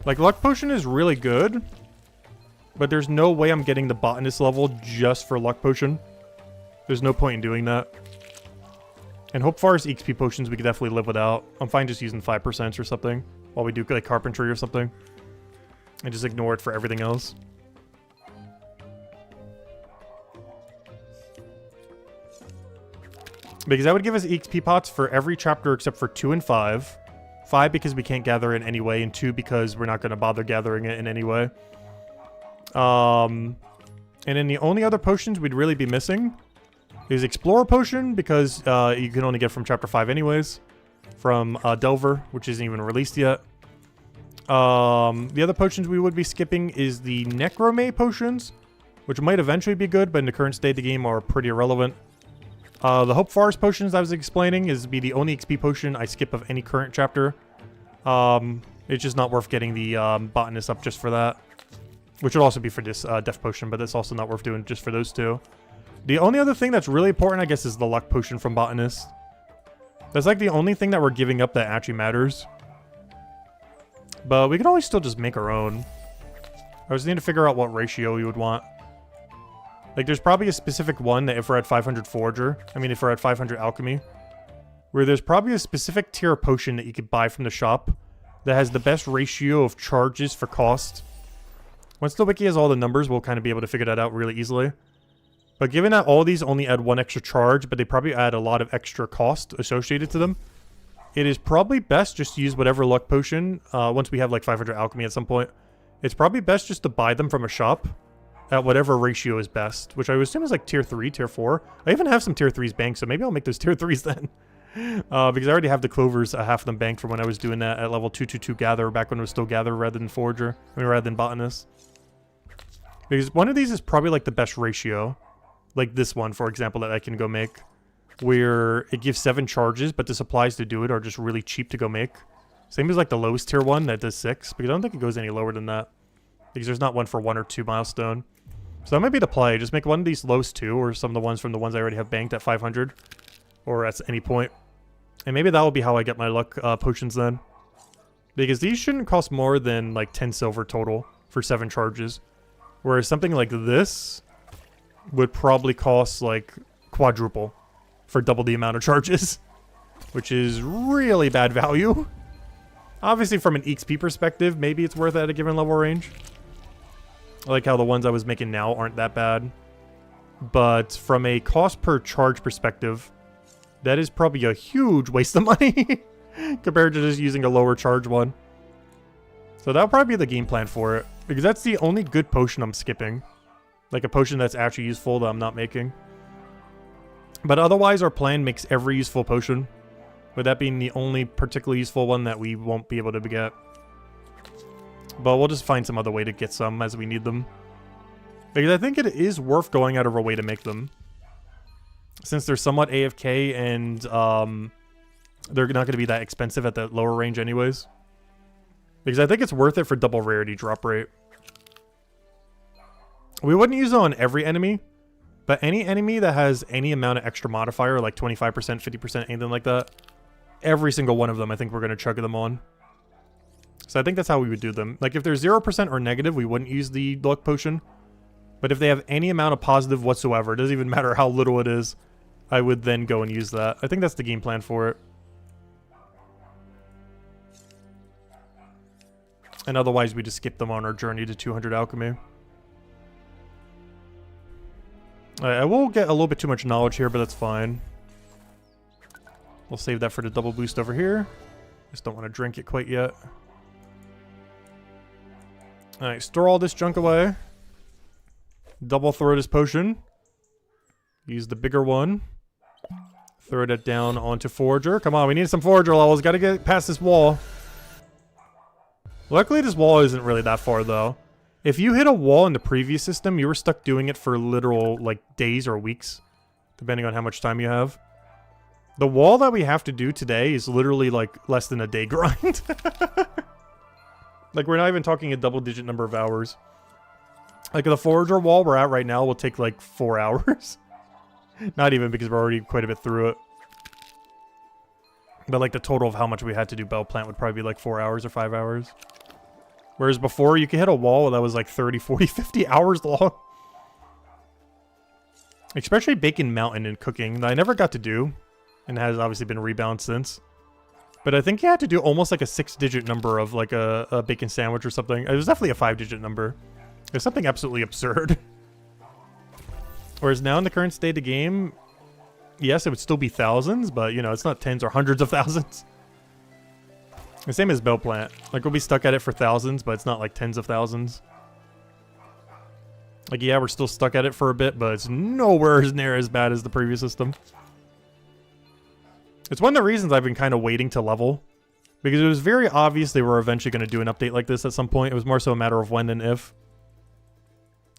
Like, luck potion is really good, but there's no way I'm getting the botanist level just for luck potion. There's no point in doing that. And Hope Forest XP potions we could definitely live without. I'm fine just using 5% or something while we do like carpentry or something. And just ignore it for everything else. Because that would give us XP pots for every chapter except for 2 and 5. 5 because we can't gather it anyway, and 2 because we're not going to bother gathering it in any way. And then the only other potions we'd really be missing is Explorer Potion, because you can only get from Chapter 5 anyways. From Delver, which isn't even released yet. The other potions we would be skipping is the Necromay Potions, which might eventually be good, but in the current state of the game are pretty irrelevant. The Hope Forest Potions I was explaining is be the only XP potion I skip of any current chapter. It's just not worth getting the Botanist up just for that. Which would also be for this Death Potion, but that's also not worth doing just for those two. The only other thing that's really important, I guess, is the Luck Potion from Botanist. That's like the only thing that we're giving up that actually matters. But we can always still just make our own. I just need to figure out what ratio we would want. Like, there's probably a specific one that if we're at 500 Forager, if we're at 500 Alchemy, where there's probably a specific tier of potion that you could buy from the shop that has the best ratio of charges for cost. Once the wiki has all the numbers, we'll kind of be able to figure that out really easily. But given that all these only add one extra charge, but they probably add a lot of extra cost associated to them, it is probably best just to use whatever luck potion, once we have like 500 alchemy at some point. It's probably best just to buy them from a shop at whatever ratio is best, which I would assume is like tier 3, tier 4. I even have some tier 3s banked, so maybe I'll make those tier 3s then. Because I already have the clovers, half of them banked from when I was doing that at level 222 Gather, back when it was still Gather rather than Forager, rather than Botanist. Because one of these is probably like the best ratio. Like this one, for example, that I can go make. Where it gives 7 charges, but the supplies to do it are just really cheap to go make. Same as like the lowest tier one that does 6, because I don't think it goes any lower than that. Because there's not one for 1 or 2 milestone. So that might be the play. Just make one of these lowest 2, or some of the ones from the ones I already have banked at 500. Or at any point. And maybe that will be how I get my luck potions then. Because these shouldn't cost more than like 10 silver total for 7 charges. Whereas something like this would probably cost like quadruple for double the amount of charges, which is really bad value. Obviously from an XP perspective, maybe it's worth it at a given level range. I like how the ones I was making now aren't that bad. But from a cost per charge perspective, that is probably a huge waste of money compared to just using a lower charge one. So that'll probably be the game plan for it, because that's the only good potion I'm skipping. Like a potion that's actually useful that I'm not making. But otherwise, our plan makes every useful potion. With that being the only particularly useful one that we won't be able to get. But we'll just find some other way to get some as we need them. Because I think it is worth going out of our way to make them. Since they're somewhat AFK and they're not going to be that expensive at the lower range anyways. Because I think it's worth it for double rarity drop rate. We wouldn't use it on every enemy. But any enemy that has any amount of extra modifier, like 25%, 50%, anything like that, every single one of them, I think we're going to chug them on. So I think that's how we would do them. Like, if they're 0% or negative, we wouldn't use the luck potion. But if they have any amount of positive whatsoever, it doesn't even matter how little it is, I would then go and use that. I think that's the game plan for it. And otherwise, we just skip them on our journey to 200 alchemy. I will get a little bit too much knowledge here, but that's fine. We'll save that for the double boost over here. Just don't want to drink it quite yet. Alright, store all this junk away. Double throw this potion. Use the bigger one. Throw that down onto Forager. Come on, we need some Forager levels. Gotta get past this wall. Luckily, this wall isn't really that far, though. If you hit a wall in the previous system, you were stuck doing it for literal, like, days or weeks. Depending on how much time you have. The wall that we have to do today is literally, like, less than a day grind. Like, we're not even talking a double-digit number of hours. Like, the Forager wall we're at right now will take, like, 4 hours. Not even, because we're already quite a bit through it. But, like, the total of how much we had to do Bell Plant would probably be, like, 4 hours or 5 hours. Whereas before, you could hit a wall that was like 30, 40, 50 hours long. Especially Bacon Mountain and cooking, that I never got to do. And has obviously been rebound since. But I think you had to do almost like a 6-digit number of like a bacon sandwich or something. It was definitely a 5-digit number. It was something absolutely absurd. Whereas now in the current state of the game, yes, it would still be thousands, but you know, it's not tens or hundreds of thousands. The same as Bell Plant. Like, we'll be stuck at it for thousands, but it's not like tens of thousands. Like, yeah, we're still stuck at it for a bit, but it's nowhere near as bad as the previous system. It's one of the reasons I've been kind of waiting to level. Because it was very obvious they were eventually going to do an update like this at some point. It was more so a matter of when than if.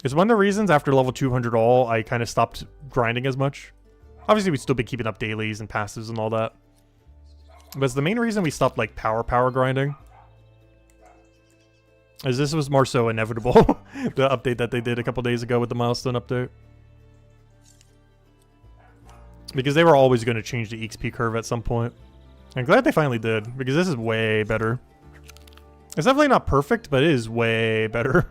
It's one of the reasons after level 200 all, I kind of stopped grinding as much. Obviously, we'd still be keeping up dailies and passives and all that. But it's the main reason we stopped, like, power grinding. As this was more so inevitable. The update that they did a couple days ago with the Milestone update. Because they were always going to change the XP curve at some point. I'm glad they finally did, because this is way better. It's definitely not perfect, but it is way better.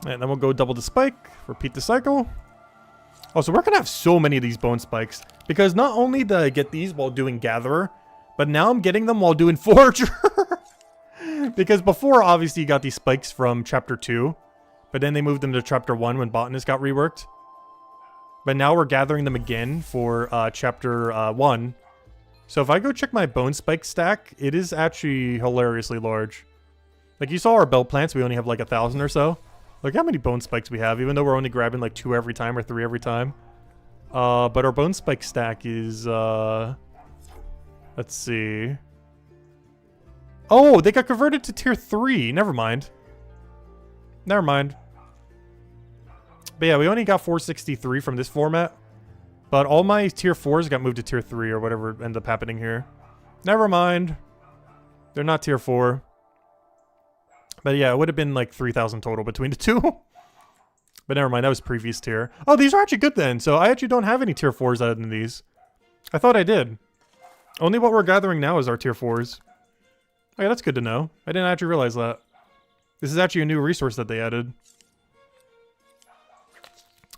And then we'll go double the spike, repeat the cycle. Oh, so we're going to have so many of these bone spikes. Because not only did I get these while doing Gatherer, but now I'm getting them while doing Forager. Because before, obviously, you got these spikes from Chapter 2. But then they moved them to Chapter 1 when Botanist got reworked. But now we're gathering them again for Chapter 1. So if I go check my bone spike stack, it is actually hilariously large. Like, you saw our belt plants, we only have like 1,000 or so. Look how many bone spikes we have, even though we're only grabbing like 2 every time or 3 every time. But our bone spike stack is, let's see. Oh, they got converted to tier 3. Never mind. Never mind. But yeah, we only got 463 from this format. But all my tier 4s got moved to tier 3 or whatever ended up happening here. Never mind. They're not tier 4. But yeah, it would have been like 3,000 total between the two. But never mind, that was previous tier. Oh, these are actually good then. So I actually don't have any tier 4s other than these. I thought I did. Only what we're gathering now is our tier 4s. Okay, that's good to know. I didn't actually realize that. This is actually a new resource that they added.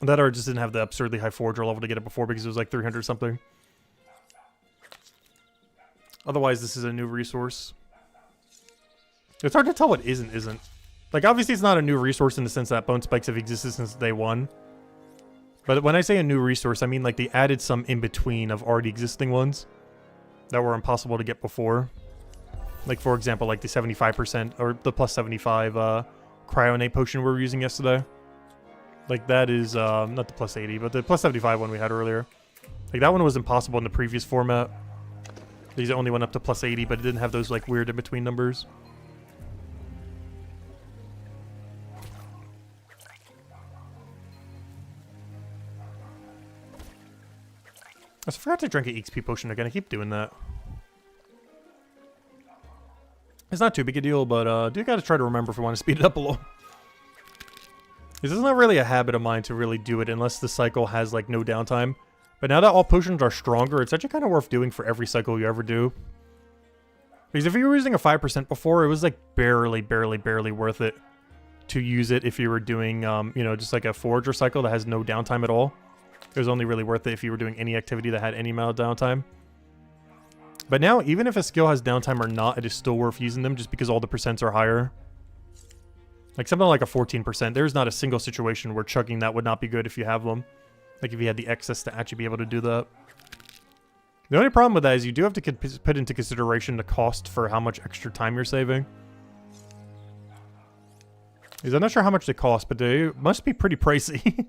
That or just didn't have the absurdly high forager level to get it before because it was like 300 something. Otherwise, this is a new resource. It's hard to tell what isn't. Like, obviously it's not a new resource in the sense that bone spikes have existed since day 1. But when I say a new resource, I mean like they added some in between of already existing ones that were impossible to get before. Like, for example, like the 75% or the plus 75 cryonate potion we were using yesterday. Like, that is, not the plus 80, but the plus 75 one we had earlier. Like, that one was impossible in the previous format. These only went up to plus 80, but it didn't have those, like, weird in-between numbers. I forgot to drink an XP potion again. I keep doing that. It's not too big a deal, but do gotta try to remember if we want to speed it up a little. This is not really a habit of mine to really do it unless the cycle has, like, no downtime. But now that all potions are stronger, it's actually kind of worth doing for every cycle you ever do. Because if you were using a 5% before, it was, like, barely worth it to use it if you were doing, you know, just like a forager cycle that has no downtime at all. It was only really worth it if you were doing any activity that had any amount of downtime. But now, even if a skill has downtime or not, it is still worth using them just because all the percents are higher. Like something like a 14%, there's not a single situation where chugging that would not be good if you have them. Like if you had the excess to actually be able to do that. The only problem with that is you do have to put into consideration the cost for how much extra time you're saving. Because I'm not sure how much they cost, but they must be pretty pricey.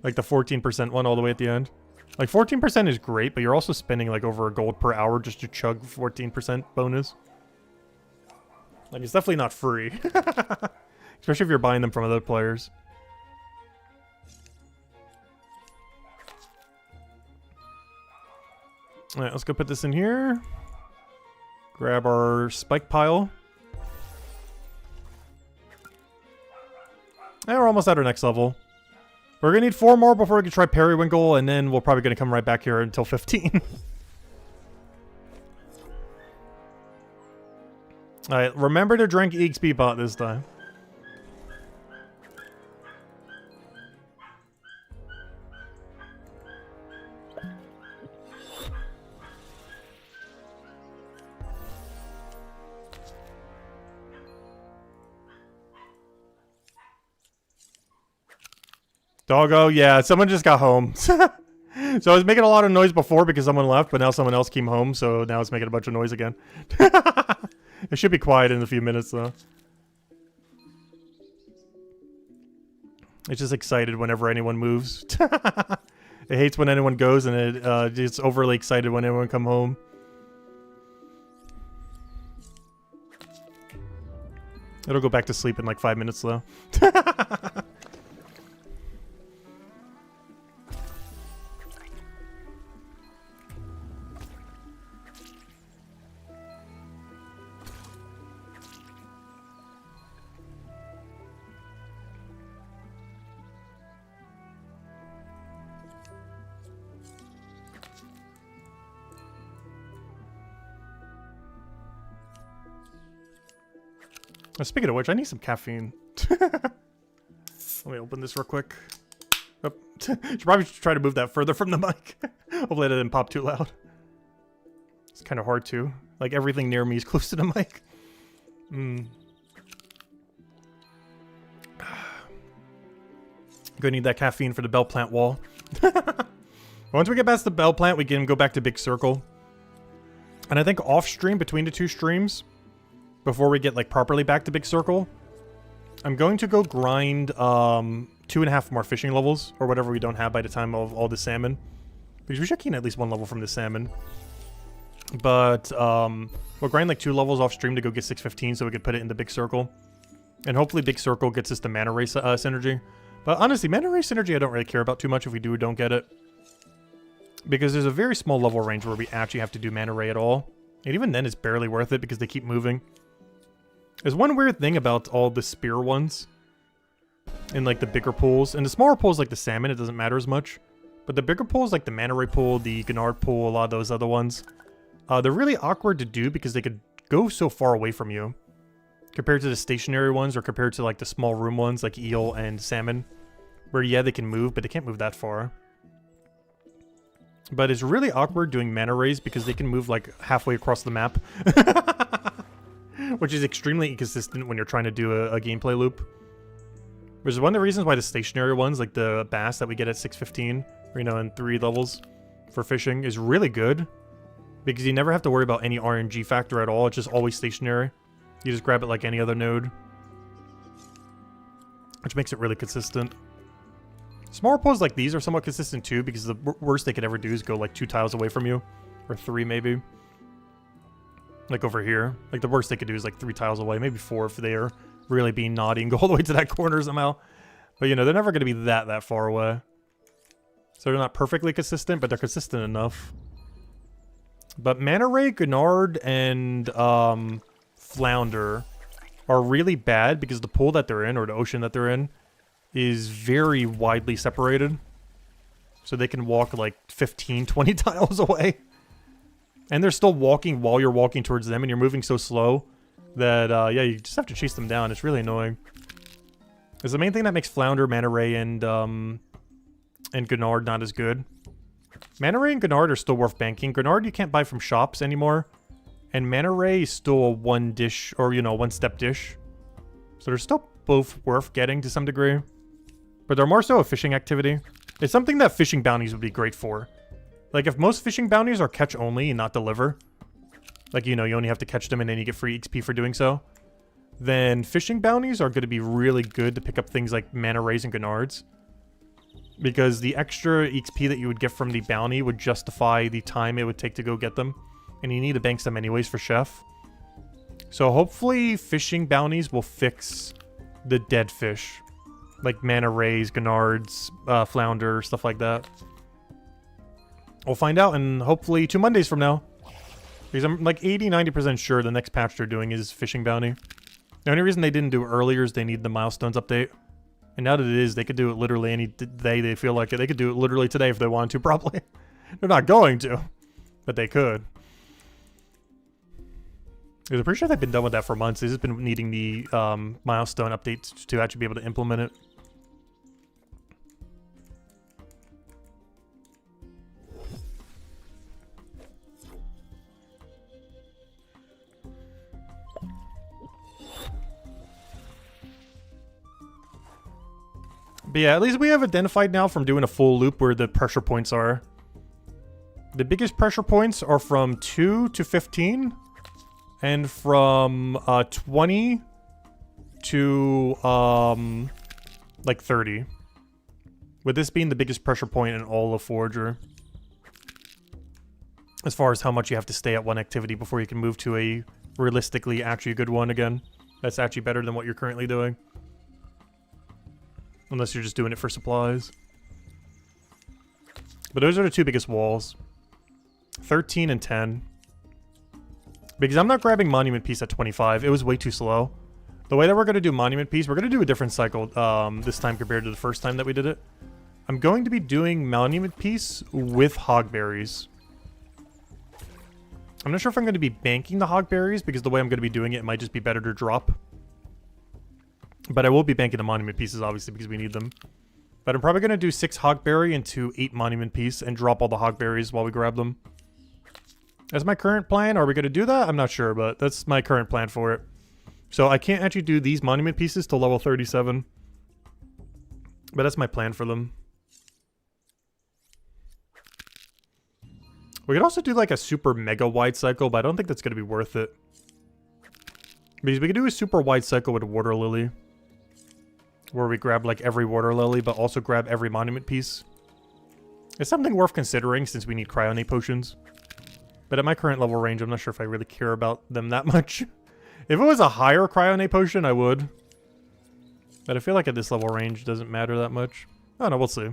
Like the 14% one all the way at the end. Like 14% is great, but you're also spending like over a gold per hour just to chug 14% bonus. Like it's definitely not free. Especially if you're buying them from other players. Alright, let's go put this in here. Grab our spike pile. And we're almost at our next level. We're going to need 4 more before we can try Periwinkle, and then we're probably going to come right back here until 15. Alright, remember to drink EXP pot this time. Doggo, yeah, someone just got home. So I was making a lot of noise before because someone left, but now someone else came home, so now it's making a bunch of noise again. It should be quiet in a few minutes, though. It's just excited whenever anyone moves. It hates when anyone goes, and it it's overly excited when anyone come home. It'll go back to sleep in like 5 minutes, though. Speaking of which, I need some caffeine. Let me open this real quick. Oh. Should probably try to move that further from the mic. Hopefully that didn't pop too loud. It's kind of hard to. Like, everything near me is close to the mic. Gonna need that caffeine for the bell plant wall. Once we get past the bell plant, we can go back to Big Circle. And I think off stream, between the two streams, before we get like properly back to Big Circle, I'm going to go grind 2.5 more fishing levels, or whatever we don't have by the time of all the salmon, because we should gain at least 1 level from the salmon. But we'll grind like 2 levels off stream to go get 615, so we could put it into Big Circle, and hopefully Big Circle gets us the mana ray synergy. But honestly, mana ray synergy I don't really care about too much if we do or don't get it, because there's a very small level range where we actually have to do mana ray at all, and even then it's barely worth it because they keep moving. There's one weird thing about all the spear ones in like the bigger pools. And the smaller pools like the salmon, it doesn't matter as much. But the bigger pools like the Manta Ray pool, the Gennard pool, a lot of those other ones, they're really awkward to do because they could go so far away from you compared to the stationary ones, or compared to like the small room ones like eel and salmon, where yeah, they can move, but they can't move that far. But it's really awkward doing mana rays because they can move like halfway across the map. Which is extremely inconsistent when you're trying to do a gameplay loop. Which is one of the reasons why the stationary ones, like the bass that we get at 615, or, you know, in 3 levels for fishing, is really good. Because you never have to worry about any RNG factor at all. It's just always stationary. You just grab it like any other node. Which makes it really consistent. Smaller pools like these are somewhat consistent too, because the worst they could ever do is go like 2 tiles away from you. Or 3 maybe. Like over here. Like the worst they could do is like 3 tiles away, maybe 4 if they're really being naughty and go all the way to that corner somehow. But you know, they're never going to be that far away. So they're not perfectly consistent, but they're consistent enough. But Manta Ray, Gennard, and Flounder are really bad because the pool that they're in, or the ocean that they're in, is very widely separated. So they can walk like 15, 20 tiles away. And they're still walking while you're walking towards them, and you're moving so slow that, yeah, you just have to chase them down. It's really annoying. It's the main thing that makes Flounder, Manta Ray, and Gennard not as good. Manta Ray and Gennard are still worth banking. Gennard you can't buy from shops anymore. And Manta Ray is still a one dish, or, you know, one-step dish. So they're still both worth getting to some degree. But they're more so a fishing activity. It's something that fishing bounties would be great for. Like, if most fishing bounties are catch only and not deliver, like, you know, you only have to catch them and then you get free XP for doing so, then fishing bounties are going to be really good to pick up things like Manta Rays and Gennards. Because the extra XP that you would get from the bounty would justify the time it would take to go get them. And you need to bank them anyways for Chef. So hopefully fishing bounties will fix the dead fish. Like Manta Rays, Gennards, Flounder, stuff like that. We'll find out in hopefully 2 Mondays from now. Because I'm like 80-90% sure the next patch they're doing is fishing bounty. The only reason they didn't do it earlier is they need the milestones update. And now that it is, they could do it literally any day they feel like it. They could do it literally today if they wanted to, probably. They're not going to, but they could. Because I'm pretty sure they've been done with that for months. They've just been needing the milestone updates to actually be able to implement it. But yeah, at least we have identified now from doing a full loop where the pressure points are. The biggest pressure points are from 2 to 15. And from 20 to like 30. With this being the biggest pressure point in all of Forager. As far as how much you have to stay at one activity before you can move to a realistically actually a good one again. That's actually better than what you're currently doing. Unless you're just doing it for supplies. But those are the two biggest walls. 13 and 10. Because I'm not grabbing Monument Piece at 25. It was way too slow. The way that we're going to do Monument Piece, we're going to do a different cycle this time compared to the first time that we did it. I'm going to be doing Monument Piece with Hogberries. I'm not sure if I'm going to be banking the Hogberries, because the way I'm going to be doing it, it might just be better to drop. But I will be banking the Monument Pieces, obviously, because we need them. But I'm probably going to do 6 Hogberry into 8 Monument Piece and drop all the Hogberries while we grab them. That's my current plan. Are we going to do that? I'm not sure, but that's my current plan for it. So I can't actually do these Monument Pieces till level 37. But that's my plan for them. We could also do like a super mega wide cycle, but I don't think that's going to be worth it. Because we could do a super wide cycle with a Water Lily. Where we grab like every Water Lily, but also grab every Monument Piece. It's something worth considering since we need Cryonate Potions. But at my current level range, I'm not sure if I really care about them that much. If it was a higher Cryonate Potion, I would. But I feel like at this level range, it doesn't matter that much. I don't know, we'll see.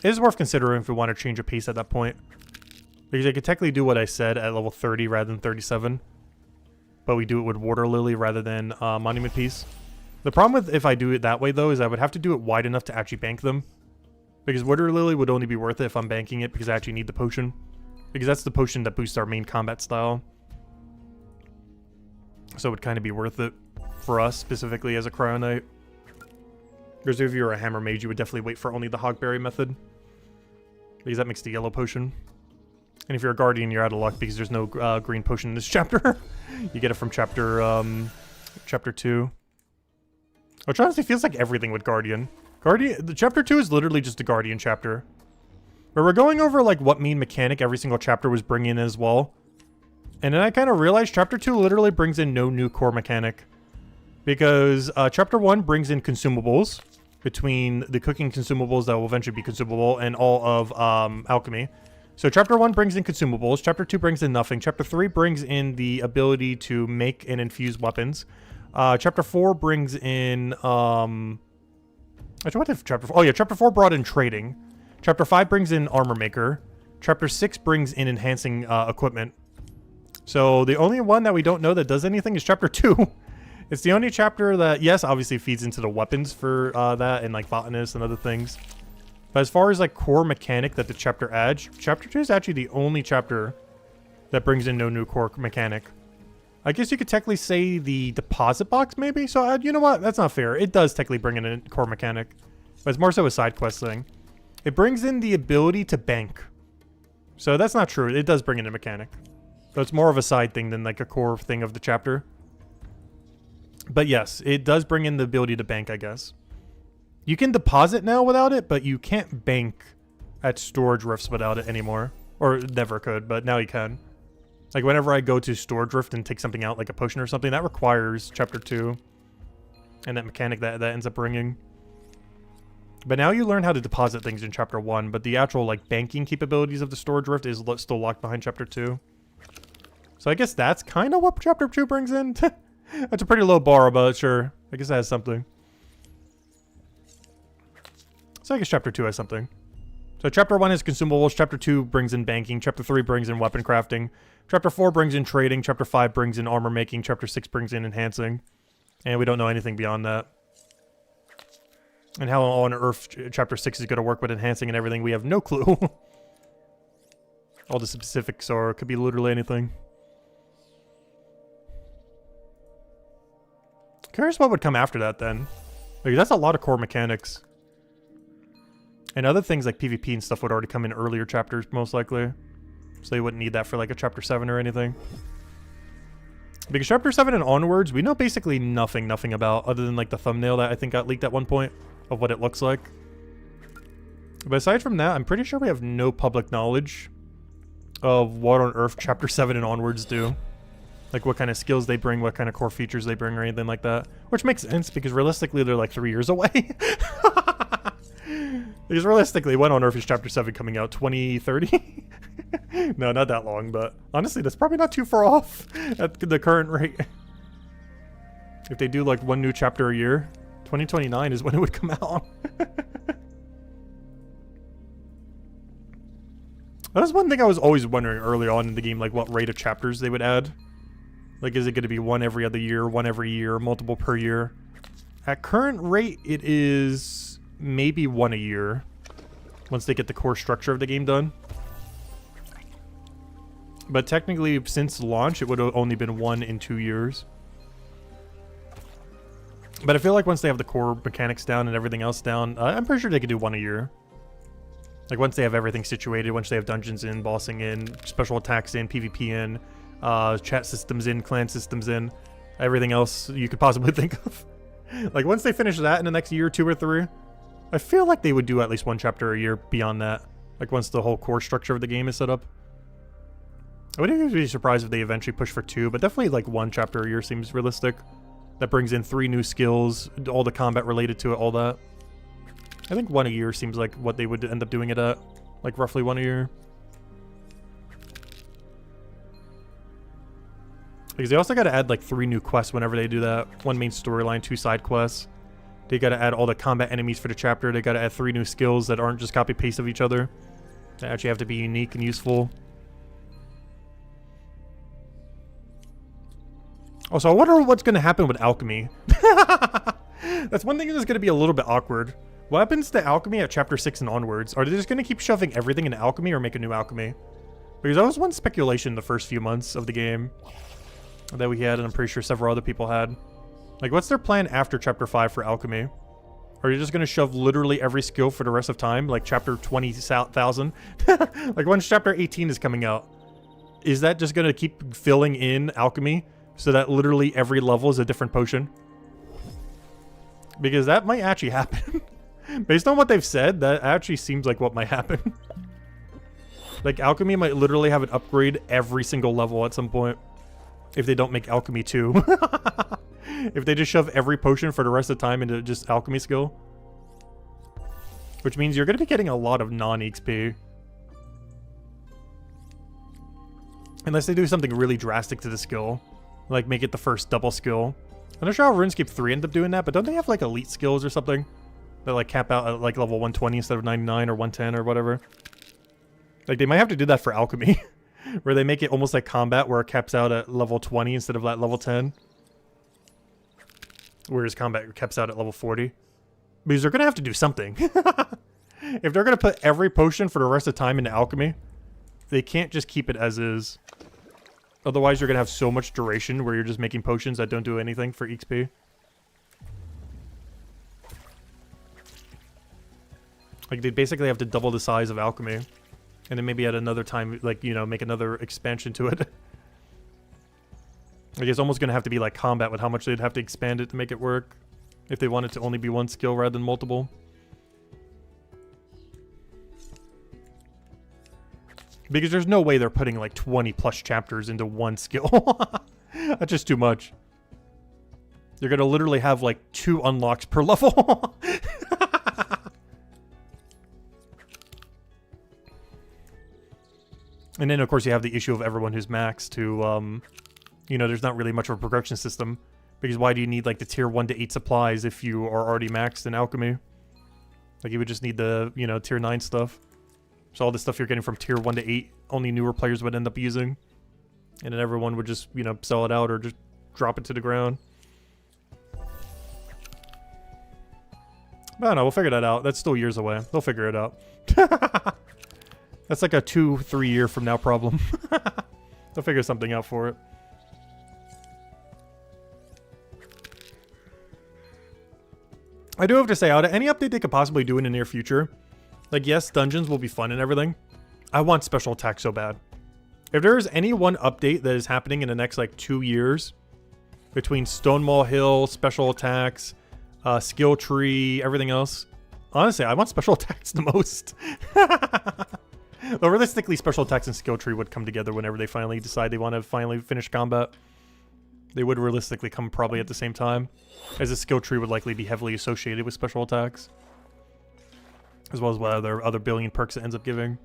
It is worth considering if we want to change a piece at that point. Because I could technically do what I said at level 30 rather than 37. But we do it with Water Lily rather than Monument Piece. The problem with if I do it that way, though, is I would have to do it wide enough to actually bank them. Because Water Lily would only be worth it if I'm banking it because I actually need the potion. Because that's the potion that boosts our main combat style. So it would kind of be worth it for us, specifically as a Cryonite. Because if you're a Hammer Mage, you would definitely wait for only the Hogberry method. Because that makes the yellow potion. And if you're a Guardian, you're out of luck because there's no green potion in this chapter. You get it from chapter 2. Which honestly feels like everything with Guardian. The chapter 2 is literally just a Guardian chapter. Where we're going over like what main mechanic every single chapter was bringing in as well. And then I kind of realized chapter 2 literally brings in no new core mechanic. Because chapter 1 brings in consumables. Between the cooking consumables that will eventually be consumable and all of alchemy. So chapter 1 brings in consumables. Chapter 2 brings in nothing. Chapter 3 brings in the ability to make and infuse weapons. Chapter 4 brings in... Actually, what if chapter 4... Oh yeah, chapter 4 brought in trading. Chapter 5 brings in armor maker. Chapter 6 brings in enhancing equipment. So the only one that we don't know that does anything is chapter 2. It's the only chapter that, yes, obviously feeds into the weapons for that and like botanists and other things. But as far as like core mechanic that the chapter adds, chapter 2 is actually the only chapter that brings in no new core mechanic. I guess you could technically say the deposit box maybe? So you know what? That's not fair. It does technically bring in a core mechanic. But it's more so a side quest thing. It brings in the ability to bank. So that's not true. It does bring in a mechanic. So it's more of a side thing than like a core thing of the chapter. But yes, it does bring in the ability to bank, I guess. You can deposit now without it, but you can't bank at storage rifts without it anymore. Or never could, but now you can. Like whenever I go to storage rift and take something out, like a potion or something, that requires chapter 2. And that mechanic that ends up bringing. But now you learn how to deposit things in chapter 1, but the actual like banking capabilities of the storage rift is still locked behind chapter 2. So I guess that's kind of what chapter 2 brings in. That's a pretty low bar, but sure. I guess it has something. So I guess chapter 2 has something. So chapter 1 is consumables, chapter 2 brings in banking, chapter 3 brings in weapon crafting, chapter 4 brings in trading, chapter 5 brings in armor making, chapter 6 brings in enhancing. And we don't know anything beyond that. And how on earth chapter 6 is going to work with enhancing and everything, we have no clue. All the specifics are, could be literally anything. Curious what would come after that then. Like, that's a lot of core mechanics. And other things like PvP and stuff would already come in earlier chapters, most likely. So you wouldn't need that for like a chapter 7 or anything. Because chapter 7 and onwards, we know basically nothing about, other than like the thumbnail that I think got leaked at one point. of what it looks like. But aside from that, I'm pretty sure we have no public knowledge of what on earth Chapter 7 and onwards do. Like what kind of skills they bring, what kind of core features they bring, or anything like that. Which makes sense, because realistically, they're like 3 years away. Because realistically, when on earth is Chapter 7 coming out? 2030? No, not that long, but honestly, that's probably not too far off at the current rate. If they do like one new chapter a year, 2029 is when it would come out. That was one thing I was always wondering early on in the game, like what rate of chapters they would add. Like, is it going to be one every other year, one every year, multiple per year? At current rate, it is maybe one a year. Once they get the core structure of the game done. But technically, since launch, it would have only been 1 in 2 years. But I feel like once they have the core mechanics down and everything else down, I'm pretty sure they could do 1 a year. Like once they have everything situated, once they have dungeons in, bossing in, special attacks in, PvP in, chat systems in, clan systems in, everything else you could possibly think of. Like once they finish that in the next year, 2 or 3, I feel like they would do at least 1 chapter a year beyond that. Like once the whole core structure of the game is set up. I wouldn't be surprised if they eventually push for 2, but definitely like 1 chapter a year seems realistic. That brings in 3 new skills, all the combat related to it, all that. I think 1 a year seems like what they would end up doing it at. Like roughly 1 a year. Because they also got to add like 3 new quests whenever they do that. 1 main storyline, 2 side quests. They got to add all the combat enemies for the chapter. They got to add 3 new skills that aren't just copy paste of each other. They actually have to be unique and useful. Also, I wonder what's going to happen with alchemy. That's one thing that's going to be a little bit awkward. What happens to alchemy at chapter 6 and onwards? Are they just going to keep shoving everything into alchemy or make a new alchemy? Because that was one speculation the first few months of the game that we had, and I'm pretty sure several other people had. Like, what's their plan after chapter 5 for alchemy? Are you just going to shove literally every skill for the rest of time? Like chapter 20,000? Like once chapter 18 is coming out, is that just going to keep filling in alchemy so that literally every level is a different potion? Because that might actually happen. Based on what they've said, that actually seems like what might happen. Like alchemy might literally have an upgrade every single level at some point. If they don't make alchemy 2. If they just shove every potion for the rest of the time into just alchemy skill. Which means you're going to be getting a lot of non-XP. Unless they do something really drastic to the skill. Like make it the first double skill. I'm not sure how RuneScape 3 end up doing that, but don't they have like elite skills or something? That like cap out at like level 120 instead of 99 or 110 or whatever. Like they might have to do that for alchemy. Where they make it almost like combat where it caps out at level 20 instead of at level 10. Whereas combat caps out at level 40. Because they're going to have to do something. If they're going to put every potion for the rest of the time into alchemy, they can't just keep it as is. Otherwise you're going to have so much duration where you're just making potions that don't do anything for XP. Like they basically have to double the size of alchemy. And then maybe at another time, like, you know, make another expansion to it. Like it's almost going to have to be like combat with how much they'd have to expand it to make it work. If they want it to only be 1 skill rather than multiple. Because there's no way they're putting like 20 plus chapters into 1 skill. That's just too much. You're going to literally have like 2 unlocks per level. And then, of course, you have the issue of everyone who's maxed who, you know, there's not really much of a progression system. Because why do you need, like, the tier 1 to 8 supplies if you are already maxed in alchemy? Like, you would just need the, you know, tier 9 stuff. So all the stuff you're getting from tier 1 to 8, only newer players would end up using. And then everyone would just, you know, sell it out or just drop it to the ground. But I don't know, we'll figure that out. That's still years away. They'll figure it out. That's like a 2-3 year from now problem. They'll figure something out for it. I do have to say, out of any update they could possibly do in the near future, like yes, dungeons will be fun and everything. I want special attacks so bad. If there is any one update that is happening in the next like 2 years, between Stonewall Hill, special attacks, skill tree, everything else. Honestly, I want special attacks the most. But realistically, special attacks and skill tree would come together whenever they finally decide they want to finally finish combat. They would realistically come probably at the same time, as the skill tree would likely be heavily associated with special attacks, as well as what other billion perks it ends up giving.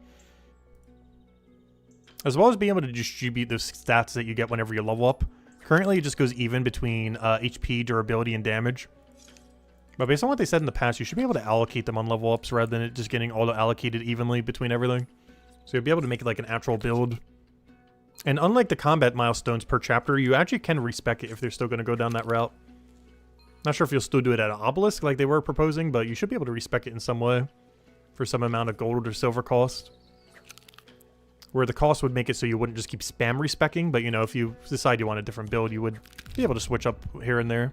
As well as being able to distribute those stats that you get whenever you level up. Currently, it just goes even between HP, durability, and damage. But based on what they said in the past, you should be able to allocate them on level ups rather than it just getting auto-allocated evenly between everything. So you'll be able to make it like an actual build. And unlike the combat milestones per chapter, you actually can respec it if they're still going to go down that route. Not sure if you'll still do it at an obelisk like they were proposing, but you should be able to respec it in some way for some amount of gold or silver cost. Where the cost would make it so you wouldn't just keep spam respecking, but you know, if you decide you want a different build, you would be able to switch up here and there.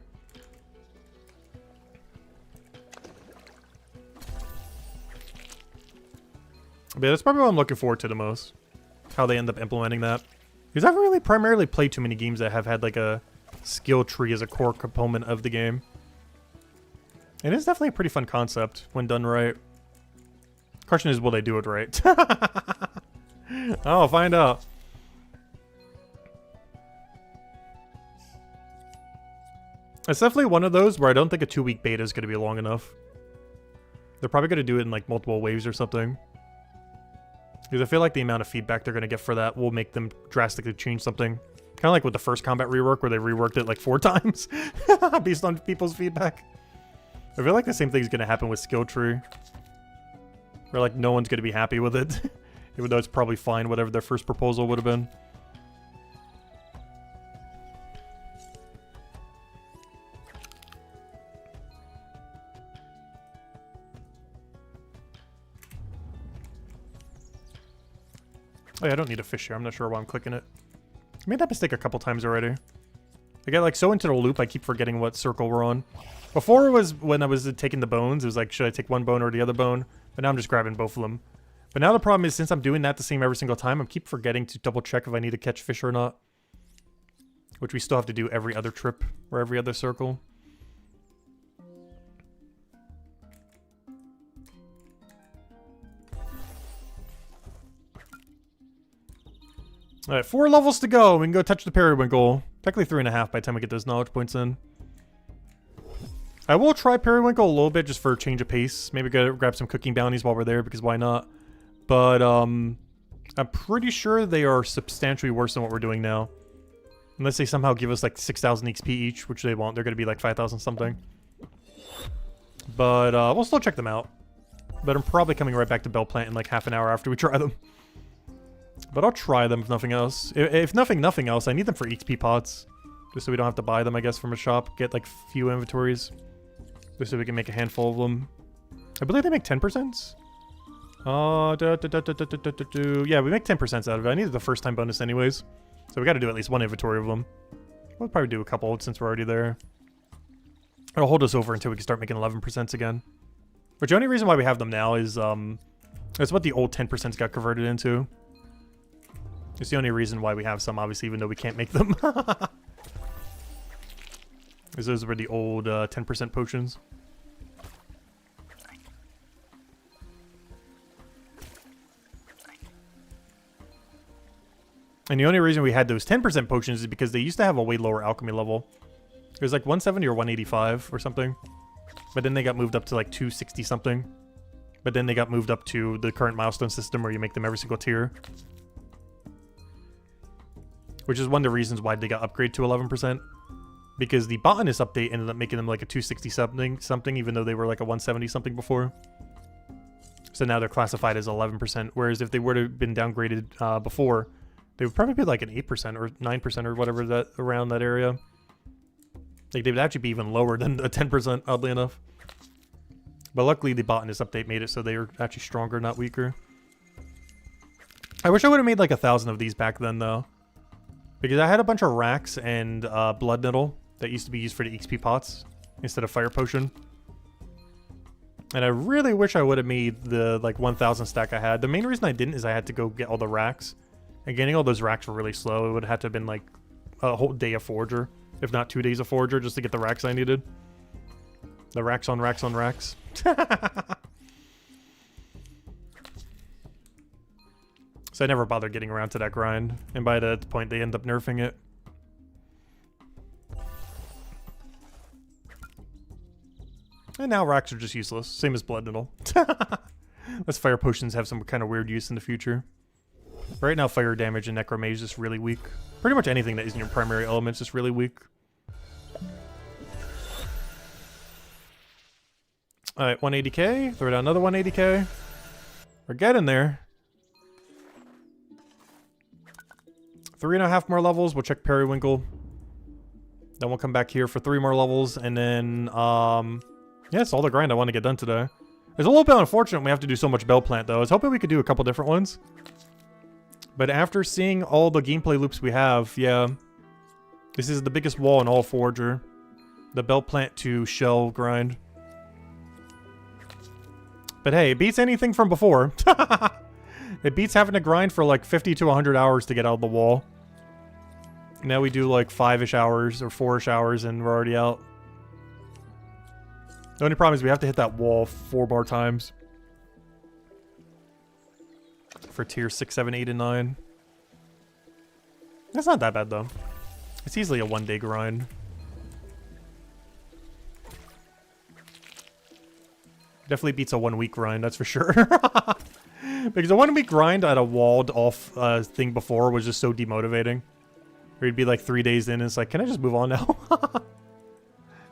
But that's probably what I'm looking forward to the most. How they end up implementing that. Because I haven't really primarily played too many games that have had like a skill tree as a core component of the game. And it's definitely a pretty fun concept when done right. Question is, will they do it right? I'll find out. It's definitely one of those where I don't think a 2-week beta is going to be long enough. They're probably going to do it in like multiple waves or something. Because I feel like the amount of feedback they're going to get for that will make them drastically change something. Kind of like with the first combat rework where they reworked it like 4 times based on people's feedback. I feel like the same thing is going to happen with skill tree. Where like no one's going to be happy with it. Even though it's probably fine, whatever their first proposal would have been. Oh yeah, I don't need a fish here. I'm not sure why I'm clicking it. I made that mistake a couple times already. I get like so into the loop, I keep forgetting what circle we're on. Before it was when I was taking the bones, it was like, should I take one bone or the other bone? But now I'm just grabbing both of them. But now the problem is, since I'm doing that the same every single time, I keep forgetting to double check if I need to catch fish or not. Which we still have to do every other trip, or every other circle. Alright, 4 levels to go. We can go touch the periwinkle. Technically 3.5 by the time we get those knowledge points in. I will try periwinkle a little bit just for a change of pace. Maybe go grab some cooking bounties while we're there, because why not? But I'm pretty sure they are substantially worse than what we're doing now. Unless they somehow give us like 6,000 XP each, which they won't. They're going to be like 5,000 something. But we'll still check them out. But I'm probably coming right back to Bell Plant in like half an hour after we try them. But I'll try them if nothing else. If nothing else, I need them for XP pots. Just so we don't have to buy them, I guess, from a shop. Get like few inventories. Just so we can make a handful of them. I believe they make 10%. Yeah, we make 10% out of it. I needed the first time bonus anyways. So we got to do at least one inventory of them. We'll probably do a couple since we're already there. It'll hold us over until we can start making 11% again. Which the only reason why we have them now is, it's what the old 10% got converted into. It's the only reason why we have some, obviously, even though we can't make them. Because those were the old 10% potions. And the only reason we had those 10% potions is because they used to have a way lower alchemy level. It was like 170 or 185 or something. But then they got moved up to like 260 something. But then they got moved up to the current milestone system where you make them every single tier. Which is one of the reasons why they got upgraded to 11%. Because the botanist update ended up making them like a 260 something, even though they were like a 170 something before. So now they're classified as 11%. Whereas if they were to have been downgraded before, they would probably be like an 8% or 9% or whatever that around that area. Like they would actually be even lower than a 10%, oddly enough. But luckily the botanist update made it so they were actually stronger, not weaker. I wish I would have made like 1,000 of these back then though. Because I had a bunch of racks and blood nettle that used to be used for the XP pots instead of fire potion. And I really wish I would have made the like 1,000 stack I had. The main reason I didn't is I had to go get all the racks. And getting all those racks were really slow. It would have had to have been like a whole day of Forager. If not 2 days of Forager just to get the racks I needed. The racks on racks on racks. So I never bothered getting around to that grind. And by that point, they end up nerfing it. And now racks are just useless. Same as blood needle. Unless fire potions have some kind of weird use in the future. Right now, fire damage and necromage is just really weak. Pretty much anything that isn't your primary element is just really weak. Alright, 180k. Throw down another 180k. We're getting there. 3.5 more levels. We'll check Periwinkle. Then we'll come back here for 3 more levels. And then, yeah, it's all the grind I want to get done today. It's a little bit unfortunate we have to do so much Bell Plant, though. I was hoping we could do a couple different ones. But after seeing all the gameplay loops we have, yeah. This is the biggest wall in all Forger. The Bell Plant to Shell grind. But hey, it beats anything from before. It beats having to grind for like 50 to 100 hours to get out of the wall. Now we do like 5-ish hours or 4-ish hours and we're already out. The only problem is we have to hit that wall 4 more times. For tier 6, 7, 8, and 9. That's not that bad though. It's easily a 1-day grind. Definitely beats a 1-week grind, that's for sure. Because a 1-week grind at a walled off thing before was just so demotivating. Or you'd be like 3 days in and it's like, can I just move on now?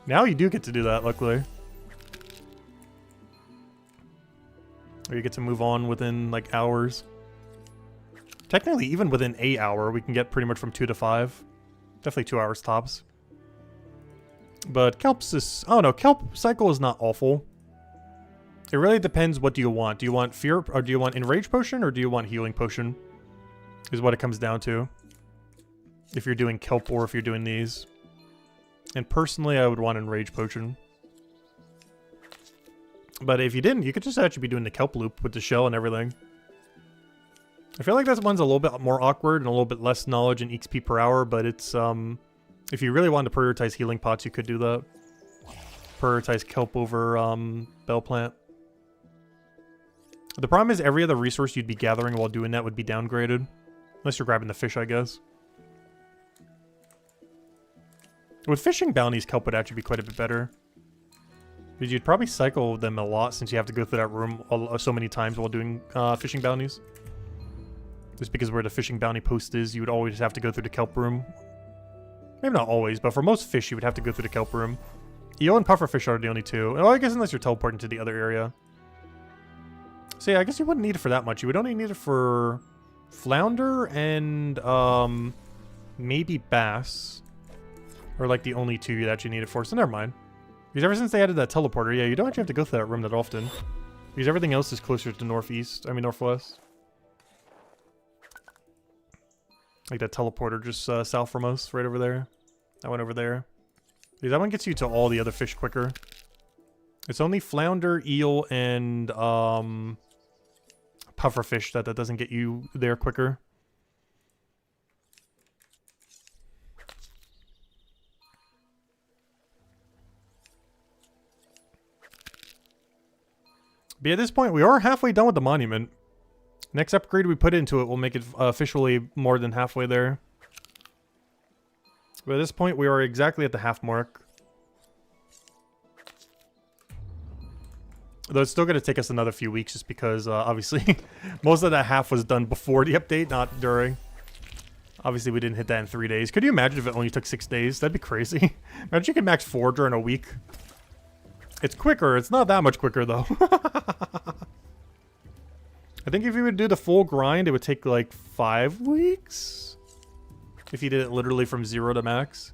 Now you do get to do that, luckily. Or you get to move on within like hours. Technically, even within a hour, we can get pretty much from 2 to 5. Definitely 2 hours tops. But Kelp's is... Oh no, Kelp cycle is not awful. It really depends what do you want. Do you want Fear, or do you want Enrage Potion, or do you want Healing Potion? Is what it comes down to. If you're doing Kelp or if you're doing these. And personally, I would want Enrage Potion. But if you didn't, you could just actually be doing the Kelp loop with the shell and everything. I feel like that one's a little bit more awkward and a little bit less knowledge and XP per hour, but it's, if you really wanted to prioritize healing pots, you could do that. Prioritize Kelp over, Bell Plant. The problem is every other resource you'd be gathering while doing that would be downgraded. Unless you're grabbing the fish, I guess. With fishing bounties, Kelp would actually be quite a bit better. Because you'd probably cycle them a lot since you have to go through that room so many times while doing fishing bounties. Just because where the fishing bounty post is, you would always have to go through the kelp room. Maybe not always, but for most fish, you would have to go through the kelp room. Eel and pufferfish are the only two. Well, I guess unless you're teleporting to the other area. So yeah, I guess you wouldn't need it for that much. You would only need it for flounder and maybe bass. Or like the only two you'd actually need it for, so never mind. Because ever since they added that teleporter, yeah, you don't actually have to go through that room that often. Because everything else is closer to northwest. Like that teleporter just south from us, right over there. That one over there. Because that one gets you to all the other fish quicker. It's only flounder, eel, and pufferfish that doesn't get you there quicker. But at this point, we are halfway done with the monument. Next upgrade we put into it will make it officially more than halfway there. But at this point, we are exactly at the half mark. Though it's still going to take us another few weeks just because, obviously, most of that half was done before the update, not during. Obviously, we didn't hit that in 3 days. Could you imagine if it only took 6 days? That'd be crazy. Imagine you can max 4 during a week. It's quicker. It's not that much quicker, though. I think if you would do the full grind, it would take like 5 weeks. If you did it literally from 0 to max.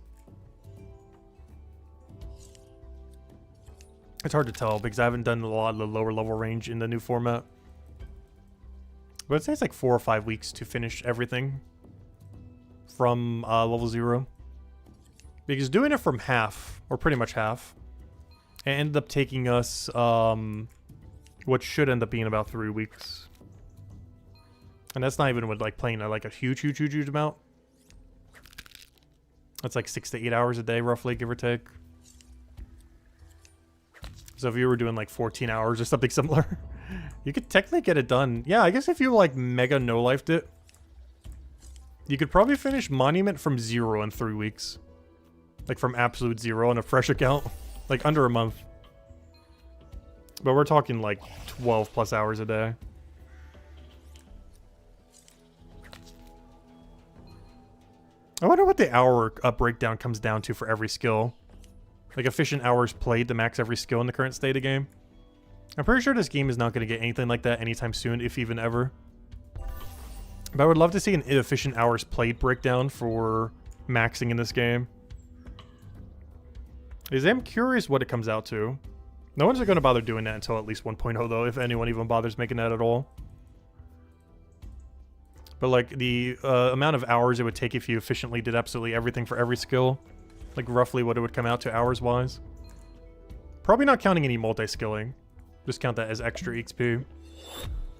It's hard to tell because I haven't done a lot of the lower level range in the new format. But I'd say it's like 4 or 5 weeks to finish everything from level 0. Because doing it from half, or pretty much half, it ended up taking us what should end up being about 3 weeks. And that's not even with like playing like a huge amount. That's like 6 to 8 hours a day, roughly, give or take. So if you were doing like 14 hours or something similar, you could technically get it done. Yeah, I guess if you like mega no-lifed it, you could probably finish Monument from 0 in 3 weeks. Like from absolute 0 on a fresh account. Like under a month. But we're talking like 12 plus hours a day. I wonder what the hour breakdown comes down to for every skill. Like efficient hours played to max every skill in the current state of game. I'm pretty sure this game is not going to get anything like that anytime soon, if even ever. But I would love to see an efficient hours played breakdown for maxing in this game. Because I'm curious what it comes out to. No one's going to bother doing that until at least 1.0 though, if anyone even bothers making that at all. But like the amount of hours it would take if you efficiently did absolutely everything for every skill. Like roughly what it would come out to hours wise. Probably not counting any multi-skilling. Just count that as extra XP.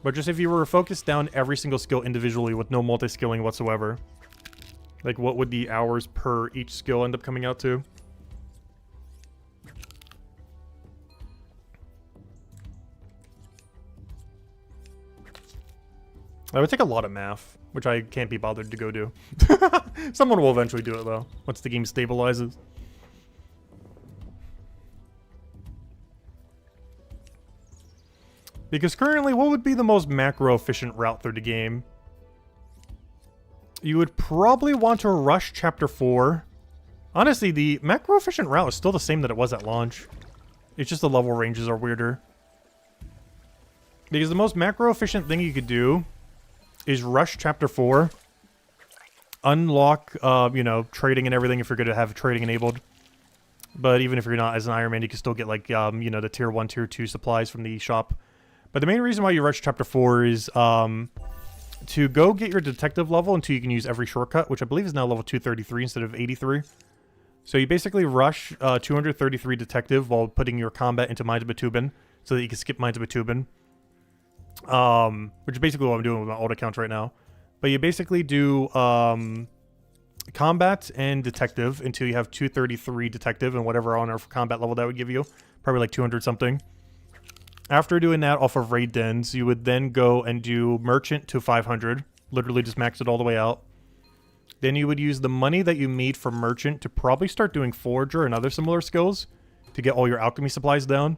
But just if you were focused down every single skill individually with no multi-skilling whatsoever. Like what would the hours per each skill end up coming out to? That would take a lot of math, which I can't be bothered to go do. Someone will eventually do it, though, once the game stabilizes. Because currently, what would be the most macro-efficient route through the game? You would probably want to rush Chapter 4. Honestly, the macro-efficient route is still the same that it was at launch. It's just the level ranges are weirder. Because the most macro-efficient thing you could do is rush Chapter 4, unlock, you know, trading and everything if you're going to have trading enabled. But even if you're not as an Iron Man, you can still get, like, you know, the Tier 1, Tier 2 supplies from the shop. But the main reason why you rush Chapter 4 is to go get your detective level until you can use every shortcut, which I believe is now level 233 instead of 83. So you basically rush 233 detective while putting your combat into Mines of Batubin so that you can skip Mines of Batubin. Which is basically what I'm doing with my alt account right now. But you basically do combat and detective until you have 233 detective and whatever honor for combat level that would give you. Probably like 200 something. After doing that off of raid dens, you would then go and do merchant to 500. Literally just max it all the way out. Then you would use the money that you made from merchant to probably start doing forager and other similar skills to get all your alchemy supplies down.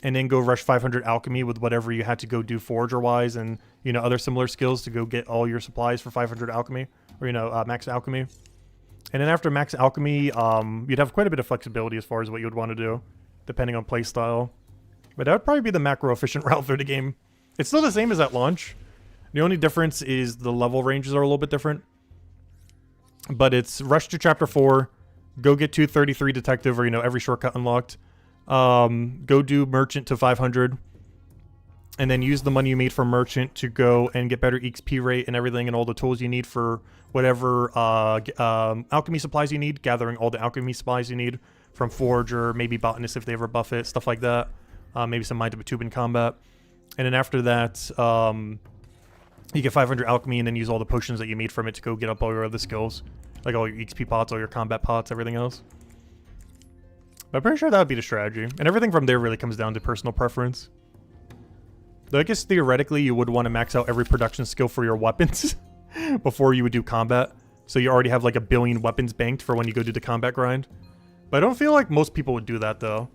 And then go rush 500 alchemy with whatever you had to go do forager-wise and, you know, other similar skills to go get all your supplies for 500 alchemy. Or, you know, max alchemy. And then after max alchemy, you'd have quite a bit of flexibility as far as what you would want to do, depending on playstyle. But that would probably be the macro-efficient route through the game. It's still the same as at launch. The only difference is the level ranges are a little bit different. But it's rush to Chapter 4, go get 233 detective or, you know, every shortcut unlocked. Go do merchant to 500 and then use the money you made from merchant to go and get better XP rate and everything and all the tools you need for whatever alchemy supplies you need, gathering all the alchemy supplies you need from forager, maybe botanist if they ever buff it, stuff like that. Maybe some Mind of Batubin combat. And then after that, you get 500 alchemy and then use all the potions that you made from it to go get up all your other skills, like all your XP pots, all your combat pots, everything else. But I'm pretty sure that would be the strategy. And everything from there really comes down to personal preference. Though I guess theoretically you would want to max out every production skill for your weapons before you would do combat. So you already have like 1 billion weapons banked for when you go do the combat grind. But I don't feel like most people would do that though.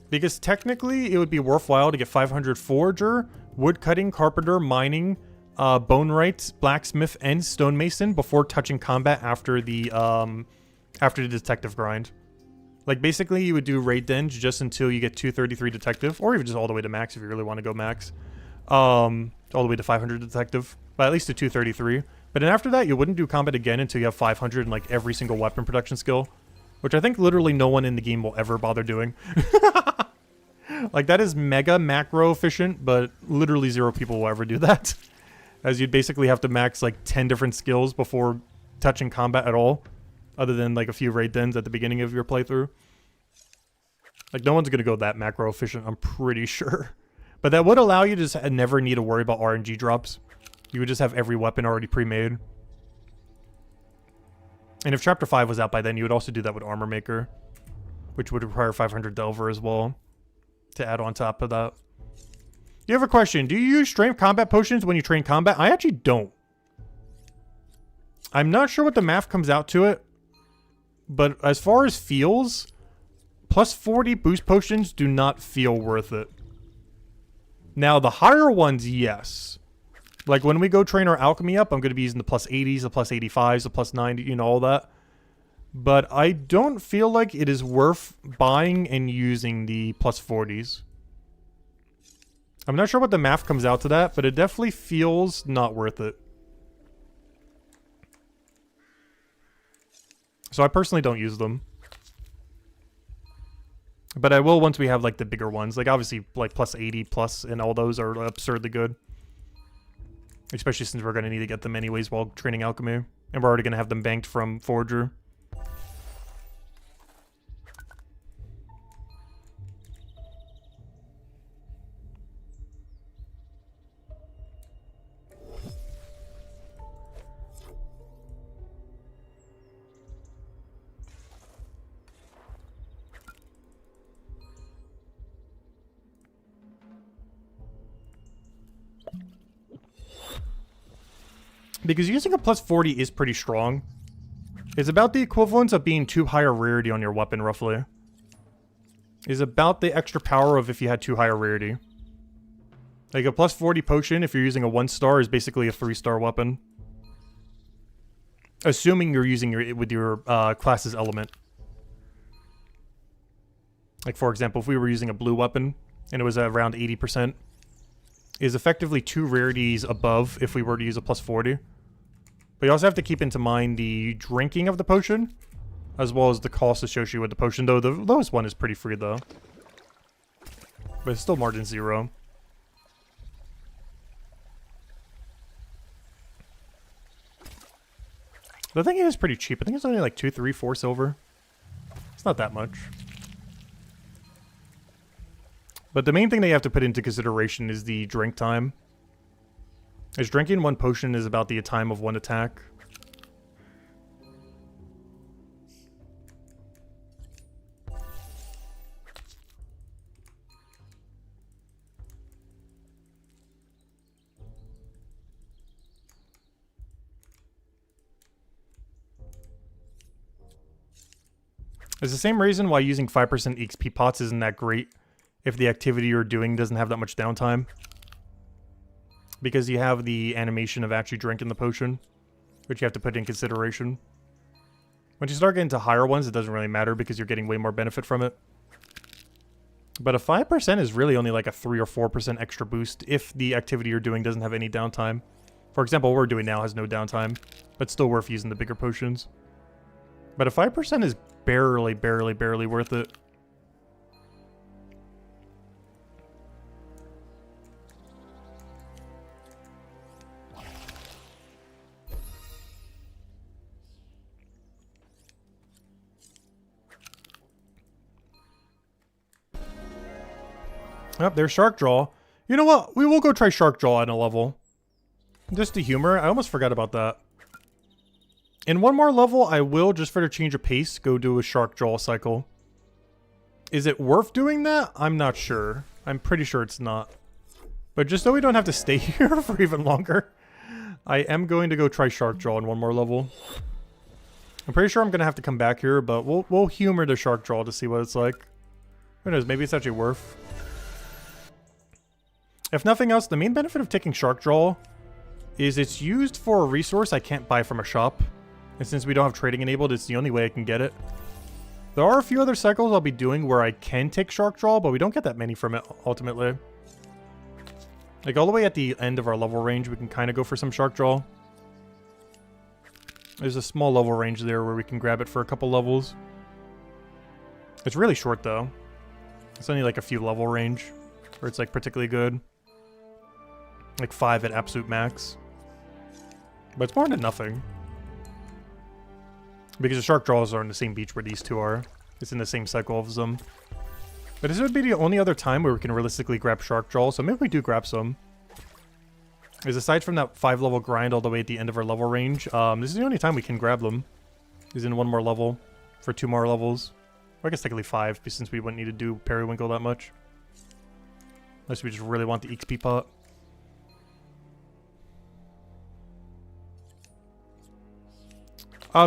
Because technically it would be worthwhile to get 500 forager, woodcutting, carpenter, mining, bonewright, blacksmith, and stonemason before touching combat after the detective grind. Like, basically, you would do raid dens just until you get 233 detective, or even just all the way to max if you really want to go max. All the way to 500 detective, but at least to 233. But then after that, you wouldn't do combat again until you have 500 in, like, every single weapon production skill, which I think literally no one in the game will ever bother doing. Like, that is mega macro efficient, but literally 0 people will ever do that. As you'd basically have to max, like, 10 different skills before touching combat at all. Other than, like, a few raid dens at the beginning of your playthrough. Like, no one's going to go that macro efficient, I'm pretty sure. But that would allow you to just never need to worry about RNG drops. You would just have every weapon already pre-made. And if Chapter 5 was out by then, you would also do that with Armor Maker. Which would require 500 Delver as well. to add on top of that. You have a question. Do you use strength combat potions when you train combat? I actually don't. I'm not sure what the math comes out to it. But as far as feels, plus 40 boost potions do not feel worth it. Now, the higher ones, yes. Like, when we go train our alchemy up, I'm going to be using the plus 80s, the plus 85s, the plus 90, you know, all that. But I don't feel like it is worth buying and using the plus 40s. I'm not sure what the math comes out to that, but it definitely feels not worth it. So I personally don't use them. But I will once we have, like, the bigger ones. Like, obviously, like, plus 80 plus and all those are absurdly good. Especially since we're going to need to get them anyways while training alchemy. And we're already going to have them banked from Forger. Because using a plus 40 is pretty strong. It's about the equivalence of being 2 higher rarity on your weapon, roughly. Is about the extra power of if you had 2 higher rarity. Like a plus 40 potion, if you're using a 1-star, is basically a 3-star weapon. Assuming you're using it with your class's element. Like, for example, if we were using a blue weapon, and it was around 80%, is effectively 2 rarities above if we were to use a plus 40. But you also have to keep into mind the drinking of the potion, as well as the cost associated with the potion, though the lowest one is pretty free, though. But it's still margin 0. The thing is pretty cheap. I think it's only like 2, 3, 4 silver. It's not that much. But the main thing that you have to put into consideration is the drink time. As drinking 1 potion is about the time of 1 attack. It's the same reason why using 5% XP pots isn't that great if the activity you're doing doesn't have that much downtime. Because you have the animation of actually drinking the potion, which you have to put in consideration. Once you start getting to higher ones, it doesn't really matter because you're getting way more benefit from it. But a 5% is really only like a 3 or 4% extra boost if the activity you're doing doesn't have any downtime. For example, what we're doing now has no downtime, but still worth using the bigger potions. But a 5% is barely worth it. Yep, there's Shark Jaw. You know what? We will go try Shark Jaw in a level. Just to humor. I almost forgot about that. In one more level, I will, just for the change of pace, go do a Shark Jaw cycle. Is it worth doing that? I'm not sure. I'm pretty sure it's not. But just so we don't have to stay here for even longer, I am going to go try Shark Jaw in one more level. I'm pretty sure I'm going to have to come back here, but we'll humor the Shark Jaw to see what it's like. Who knows? Maybe it's actually worth. If nothing else, the main benefit of taking Shark Jaw is it's used for a resource I can't buy from a shop. And since we don't have trading enabled, it's the only way I can get it. There are a few other cycles I'll be doing where I can take Shark Jaw, but we don't get that many from it, ultimately. Like, all the way at the end of our level range, we can kind of go for some Shark Jaw. There's a small level range there where we can grab it for a couple levels. It's really short, though. It's only like a few level range where it's, like, particularly good. Like 5 at absolute max. But it's more than nothing. Because the Shark Jaws are on the same beach where these two are. It's in the same cycle of them. But this would be the only other time where we can realistically grab Shark Jaw, so maybe we do grab some. Because aside from that 5 level grind all the way at the end of our level range, this is the only time we can grab them. Is in one more level. For 2 more levels. Or I guess technically 5, since we wouldn't need to do Periwinkle that much. Unless we just really want the XP pot.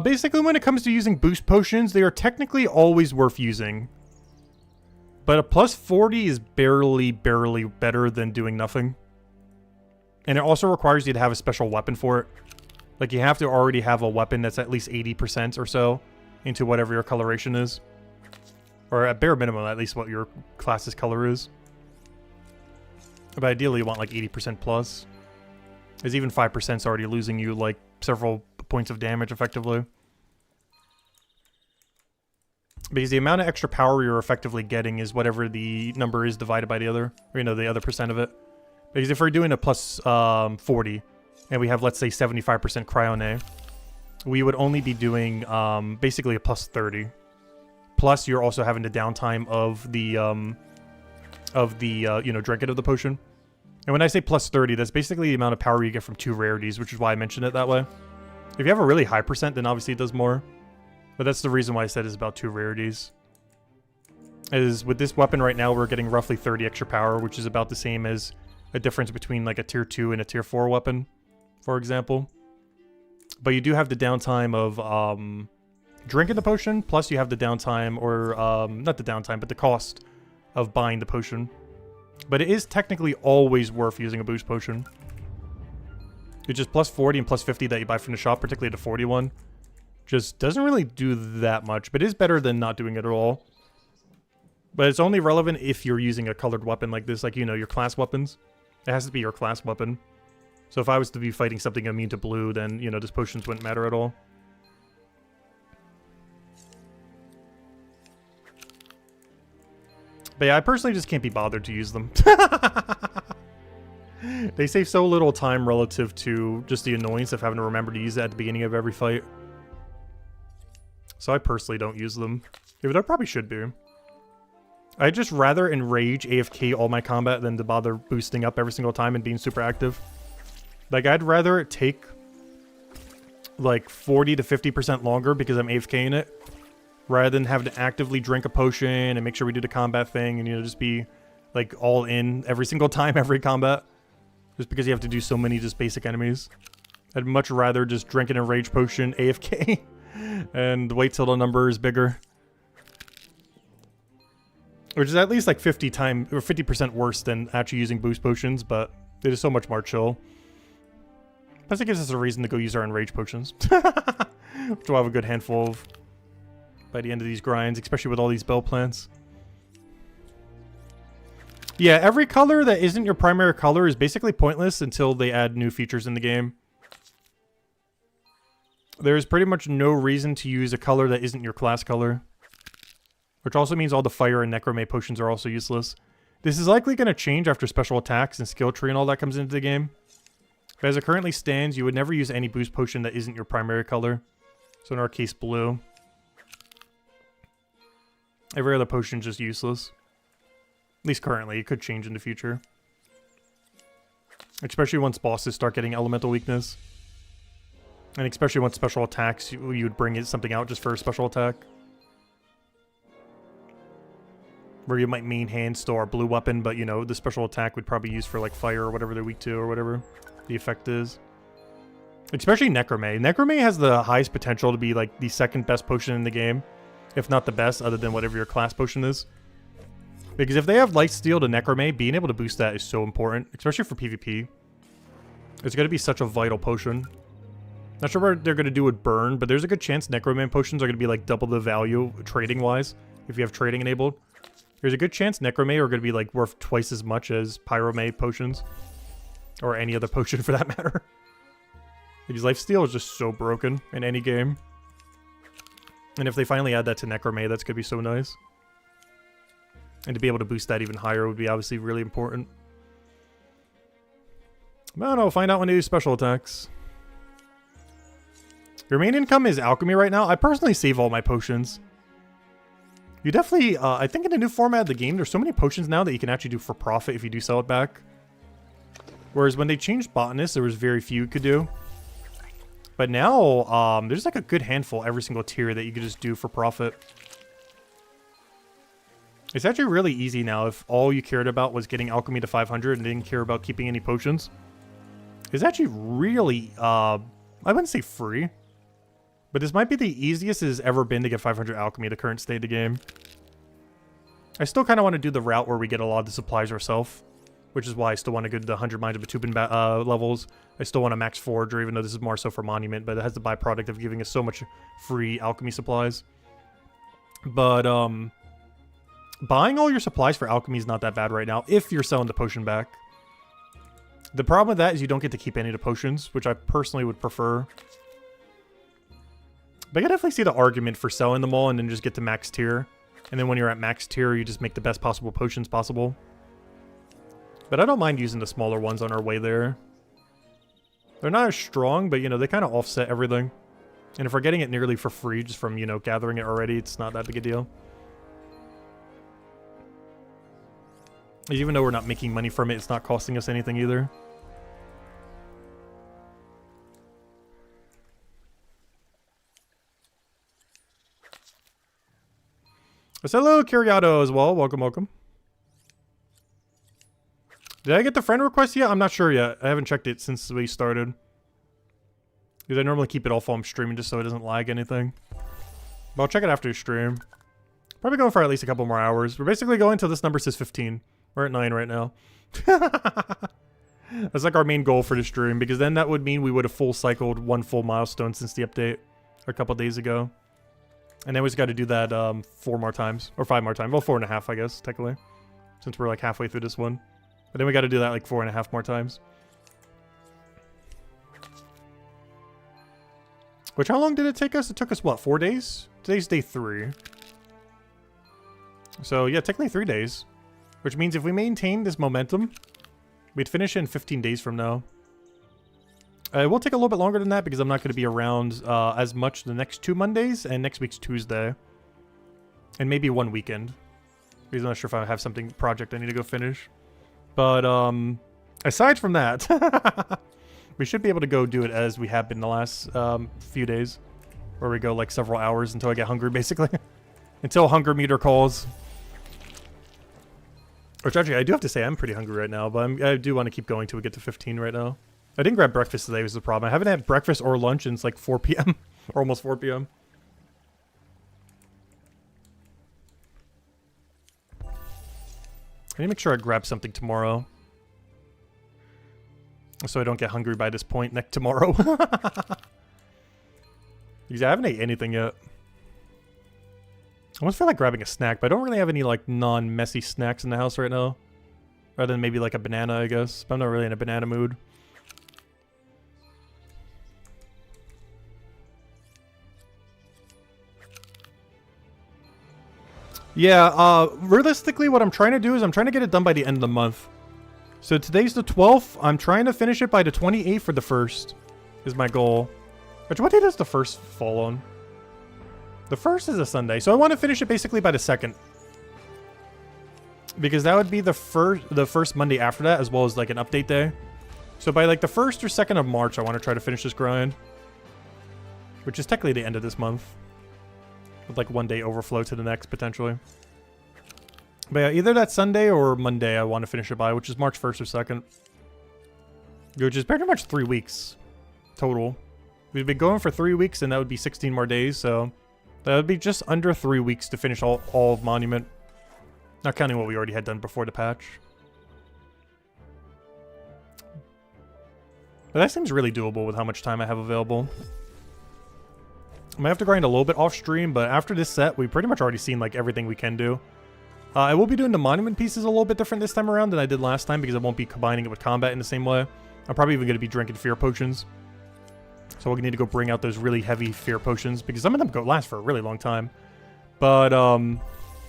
Basically, when it comes to using boost potions, they are technically always worth using. But a plus 40 is barely better than doing nothing. And it also requires you to have a special weapon for it. Like, you have to already have a weapon that's at least 80% or so into whatever your coloration is. Or at bare minimum, at least what your class's color is. But ideally, you want like 80% plus. Because even 5% is already losing you like several points of damage effectively. Because the amount of extra power you're effectively getting is whatever the number is divided by the other, or, you know, the other percent of it. Because if we're doing a plus 40, and we have, let's say, 75% Cryone, we would only be doing basically a plus 30. Plus, you're also having the downtime of the you know, drinking of the potion. And when I say plus 30, that's basically the amount of power you get from 2 rarities, which is why I mentioned it that way. If you have a really high percent, then obviously it does more. But that's the reason why I said it's about 2 rarities. Is with this weapon right now, we're getting roughly 30 extra power, which is about the same as a difference between like a tier 2 and a tier 4 weapon, for example. But you do have the downtime of drinking the potion, plus you have the downtime, or not the downtime, but the cost of buying the potion. But it is technically always worth using a boost potion. It's just plus 40 and plus 50 that you buy from the shop, particularly the 41. Just doesn't really do that much, but it is better than not doing it at all. But it's only relevant if you're using a colored weapon like this, like, you know, your class weapons. It has to be your class weapon. So if I was to be fighting something immune to blue, then, you know, this potions wouldn't matter at all. But yeah, I personally just can't be bothered to use them. They save so little time relative to just the annoyance of having to remember to use it at the beginning of every fight. So I personally don't use them. Yeah, but I probably should be. I'd just rather enrage AFK all my combat than to bother boosting up every single time and being super active. Like, I'd rather it take like 40 to 50% longer because I'm AFKing it, rather than having to actively drink a potion and make sure we do the combat thing and, you know, just be like all in every single time, every combat. Just because you have to do so many just basic enemies. I'd much rather just drink an enrage potion AFK and wait till the number is bigger. Which is at least like 50% worse than actually using boost potions, but it is so much more chill. Plus it gives us a reason to go use our enrage potions. Which we'll have a good handful of by the end of these grinds, especially with all these bell plants. Yeah, every color that isn't your primary color is basically pointless until they add new features in the game. There's pretty much no reason to use a color that isn't your class color. Which also means all the fire and necrome potions are also useless. This is likely going to change after special attacks and skill tree and all that comes into the game. But as it currently stands, you would never use any boost potion that isn't your primary color. So in our case, blue. Every other potion is just useless. At least currently. It could change in the future. Especially once bosses start getting elemental weakness. And especially once special attacks, you would bring something out just for a special attack. Where you might main hand still our blue weapon, but, you know, the special attack would probably use for, like, fire or whatever they're weak to or whatever the effect is. Especially necrome. Necrome has the highest potential to be, like, the second best potion in the game. If not the best, other than whatever your class potion is. Because if they have lifesteal to necrome, being able to boost that is so important. Especially for PvP. It's going to be such a vital potion. Not sure what they're going to do with burn, but there's a good chance necrome potions are going to be, like, double the value trading-wise. If you have trading enabled. There's a good chance necrome are going to be, like, worth twice as much as pyrome potions. Or any other potion for that matter. Because lifesteal is just so broken in any game. And if they finally add that to necrome, that's going to be so nice. And to be able to boost that even higher would be obviously really important. But I don't know, we'll find out when they do special attacks. Your main income is alchemy right now. I personally save all my potions. You definitely, I think in the new format of the game, there's so many potions now that you can actually do for profit if you do sell it back. Whereas when they changed Botanist, there was very few you could do. But now, there's like a good handful every single tier that you could just do for profit. It's actually really easy now if all you cared about was getting alchemy to 500 and didn't care about keeping any potions. It's actually really, I wouldn't say free, but this might be the easiest it has ever been to get 500 alchemy at the current state of the game. I still kind of want to do the route where we get a lot of the supplies ourselves, which is why I still want to go to the 100 Mines of Batubin levels. I still want to max Forager, even though this is more so for Monument, but it has the byproduct of giving us so much free alchemy supplies. But, buying all your supplies for alchemy is not that bad right now, if you're selling the potion back. The problem with that is you don't get to keep any of the potions, which I personally would prefer. But I can definitely see the argument for selling them all and then just get to max tier. And then when you're at max tier, you just make the best possible potions possible. But I don't mind using the smaller ones on our way there. They're not as strong, but, you know, they kind of offset everything. And if we're getting it nearly for free just from, you know, gathering it already, it's not that big a deal. Even though we're not making money from it, it's not costing us anything either. Hello, Curiato, as well. Welcome, welcome. Did I get the friend request yet? I'm not sure yet. I haven't checked it since we started. Because I normally keep it off while I'm streaming just so it doesn't lag anything. But I'll check it after the stream. Probably going for at least a couple more hours. We're basically going till this number says 15. We're at 9 right now. That's like our main goal for the stream, because then that would mean we would have full cycled one full milestone since the update a couple days ago. And then we just got to do that 4 more times, or 5 more times. Well, 4.5, I guess, technically, since we're like halfway through this one. But then we got to do that like 4.5 more times. Which, how long did it take us? It took us, what, 4 days? Today's day 3. So, yeah, technically 3 days. Which means if we maintain this momentum, we'd finish in 15 days from now. It will take a little bit longer than that because I'm not going to be around as much the next 2 Mondays and next week's Tuesday. And maybe 1 weekend. Because I'm not sure if I have something, project I need to go finish. But, aside from that, we should be able to go do it as we have been the last few days. Where we go like several hours until I get hungry, basically. Until hunger meter calls. Which actually, I do have to say I'm pretty hungry right now, but I do want to keep going till we get to 15 right now. I didn't grab breakfast today was the problem. I haven't had breakfast or lunch since like 4 p.m. or almost 4 p.m. I need to make sure I grab something tomorrow. So I don't get hungry by this point tomorrow. Because I haven't ate anything yet. I almost feel like grabbing a snack, but I don't really have any, like, non-messy snacks in the house right now. Rather than maybe, like, a banana, I guess. But I'm not really in a banana mood. Yeah, realistically, what I'm trying to do is I'm trying to get it done by the end of the month. So today's the 12th. I'm trying to finish it by the 28th for the 1st. Is my goal. Which, what day does the 1st fall on? The 1st is a Sunday, so I want to finish it basically by the 2nd. Because that would be the first Monday after that, as well as like an update day. So by like the 1st or 2nd of March, I want to try to finish this grind. Which is technically the end of this month. With like 1 day overflow to the next, potentially. But yeah, either that Sunday or Monday I want to finish it by, which is March 1st or 2nd. Which is pretty much 3 weeks total. We've been going for 3 weeks, and that would be 16 more days, so... That would be just under 3 weeks to finish all of Monument. Not counting what we already had done before the patch. But that seems really doable with how much time I have available. I might have to grind a little bit off stream, but after this set, we've pretty much already seen like everything we can do. I will be doing the Monument pieces a little bit different this time around than I did last time because I won't be combining it with combat in the same way. I'm probably even going to be drinking fear potions. So we're going to need to go bring out those really heavy fear potions, because some of them last for a really long time. But, yeah,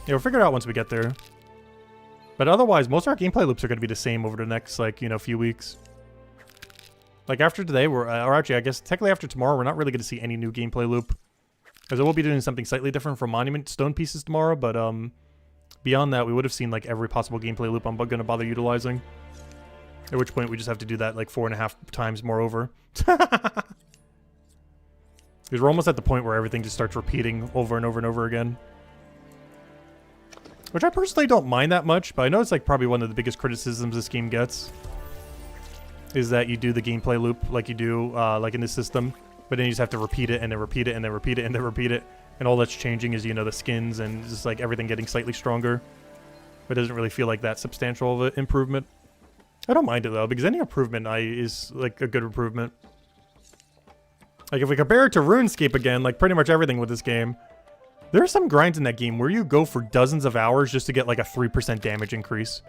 we'll figure it out once we get there. But otherwise, most of our gameplay loops are going to be the same over the next, like, you know, few weeks. Like, after today, or actually, I guess, technically after tomorrow, we're not really going to see any new gameplay loop. Because I will be doing something slightly different from Monument Stone pieces tomorrow, but, beyond that, we would have seen, like, every possible gameplay loop I'm going to bother utilizing. At which point, we just have to do that, like, 4.5 times more over. Because we're almost at the point where everything just starts repeating over and over and over again. Which I personally don't mind that much, but I know it's like probably one of the biggest criticisms this game gets. Is that you do the gameplay loop like you do like in this system, but then you just have to repeat it and then repeat it and then repeat it and then repeat it. And all that's changing is, you know, the skins and just like everything getting slightly stronger. But it doesn't really feel like that substantial of an improvement. I don't mind it though, because any improvement is like a good improvement. Like if we compare it to RuneScape again, like pretty much everything with this game, there are some grinds in that game where you go for dozens of hours just to get like a 3% damage increase.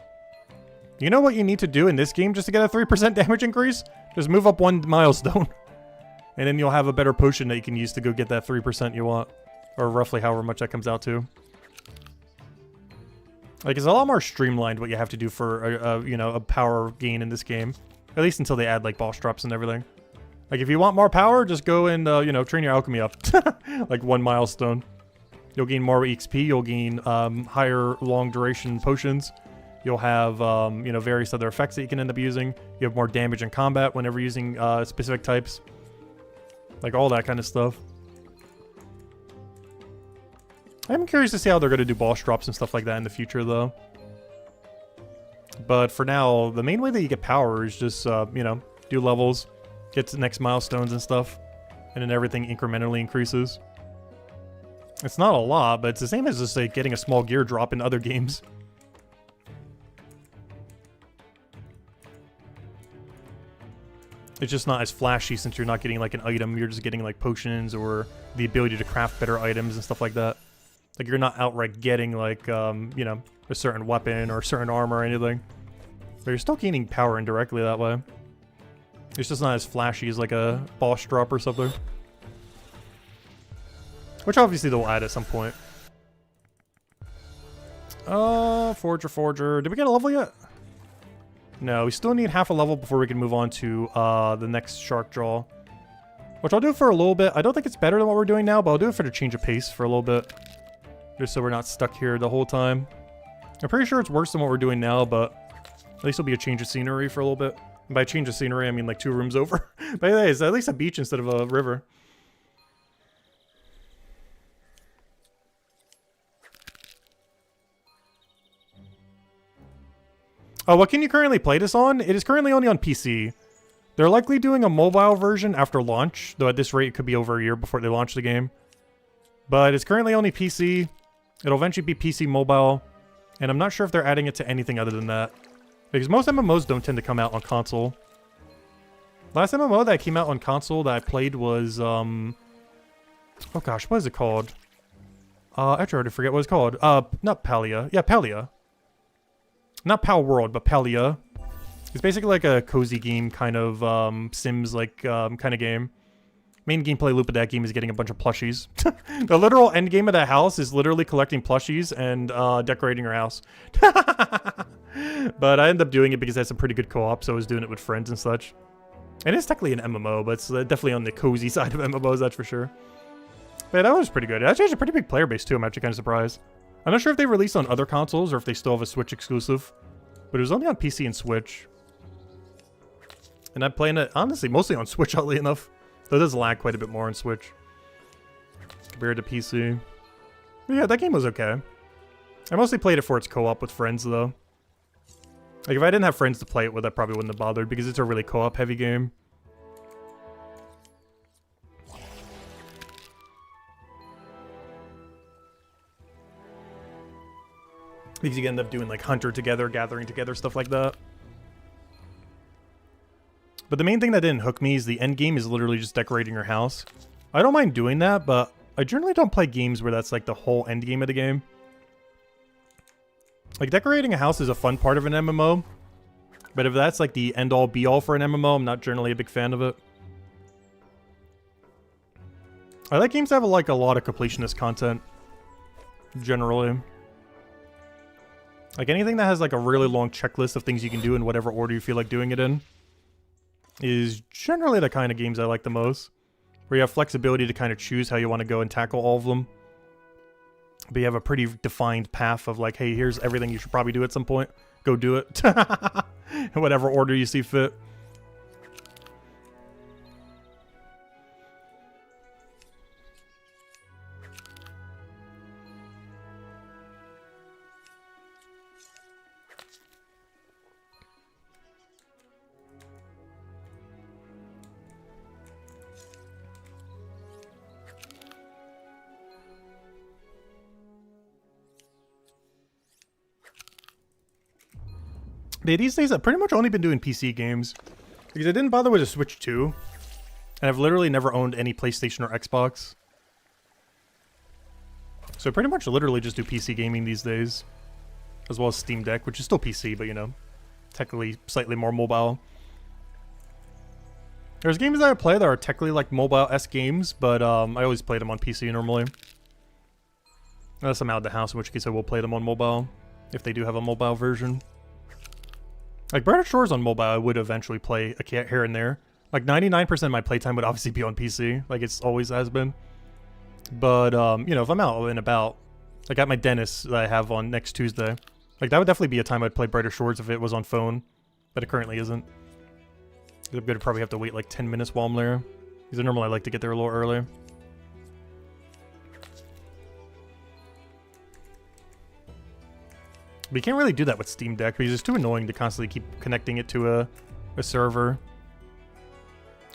You know what you need to do in this game just to get a 3% damage increase? Just move up one milestone. And then you'll have a better potion that you can use to go get that 3% you want. Or roughly however much that comes out to. Like, it's a lot more streamlined what you have to do for, you know, a power gain in this game. At least until they add, like, boss drops and everything. Like, if you want more power, just go and, you know, train your alchemy up. Like, one milestone. You'll gain more XP. You'll gain higher long-duration potions. You'll have, you know, various other effects that you can end up using. You have more damage in combat whenever using specific types. Like, all that kind of stuff. I'm curious to see how they're going to do boss drops and stuff like that in the future, though. But for now, the main way that you get power is just, you know, do levels, get to the next milestones and stuff, and then everything incrementally increases. It's not a lot, but it's the same as just, like, getting a small gear drop in other games. It's just not as flashy since you're not getting, like, an item. You're just getting, like, potions or the ability to craft better items and stuff like that. Like, you're not outright getting, like, you know, a certain weapon or a certain armor or anything. But you're still gaining power indirectly that way. It's just not as flashy as, like, a boss drop or something. Which obviously they'll add at some point. Forger. Did we get a level yet? No, we still need half a level before we can move on to the next shark jaw. Which I'll do for a little bit. I don't think it's better than what we're doing now, but I'll do it for the change of pace for a little bit. Just so we're not stuck here the whole time. I'm pretty sure it's worse than what we're doing now, but at least it'll be a change of scenery for a little bit. And by change of scenery, I mean like 2 rooms over. But hey, it's at least a beach instead of a river. Oh, what can you currently play this on? It is currently only on PC. They're likely doing a mobile version after launch, though at this rate it could be over a year before they launch the game. But it's currently only PC. It'll eventually be PC mobile, and I'm not sure if they're adding it to anything other than that. Because most MMOs don't tend to come out on console. Last MMO that came out on console that I played was, oh gosh, what is it called? I tried to forget what it's called. Not Palia. Yeah, Palia. Not Pal World, but Palia. It's basically like a cozy game kind of, Sims, like, kind of game. Main gameplay loop of that game is getting a bunch of plushies. The literal end game of that house is literally collecting plushies and decorating your house. But I ended up doing it because it had some pretty good co-op, so I was doing it with friends and such. And it's technically an MMO, but it's definitely on the cozy side of MMOs, that's for sure. But yeah, that was pretty good. It actually has a pretty big player base too, I'm actually kind of surprised. I'm not sure if they released on other consoles or if they still have a Switch exclusive. But it was only on PC and Switch. And I'm playing it, honestly, mostly on Switch, oddly enough. Though it does lag quite a bit more on Switch compared to PC. But yeah, that game was okay. I mostly played it for its co-op with friends, though. Like, if I didn't have friends to play it with, I probably wouldn't have bothered, because it's a really co-op heavy game. Because you end up doing, like, hunter together, gathering together, stuff like that. But the main thing that didn't hook me is the end game is literally just decorating your house. I don't mind doing that, but I generally don't play games where that's like the whole end game of the game. Like, decorating a house is a fun part of an MMO, but if that's like the end all be all for an MMO, I'm not generally a big fan of it. I like games that have like a lot of completionist content, generally. Like anything that has like a really long checklist of things you can do in whatever order you feel like doing it in is generally the kind of games I like the most. Where you have flexibility to kind of choose how you want to go and tackle all of them. But you have a pretty defined path of like, hey, here's everything you should probably do at some point. Go do it. In whatever order you see fit. These days I've pretty much only been doing PC games. Because I didn't bother with a Switch 2. And I've literally never owned any PlayStation or Xbox. So I pretty much literally just do PC gaming these days. As well as Steam Deck, which is still PC, but you know, technically slightly more mobile. There's games that I play that are technically like mobile-esque games, but I always play them on PC normally. Unless I'm out of the house, in which case I will play them on mobile. If they do have a mobile version. Like Brighter Shores on mobile, I would eventually play here and there. Like 99% of my playtime would obviously be on PC, like it's always has been. But, you know, if I'm out and about, like at my dentist that I have on next Tuesday, like that would definitely be a time I'd play Brighter Shores if it was on phone. But it currently isn't. I'm gonna probably have to wait like 10 minutes while I'm there. Because normally I like to get there a little early. But you can't really do that with Steam Deck because it's too annoying to constantly keep connecting it to a server.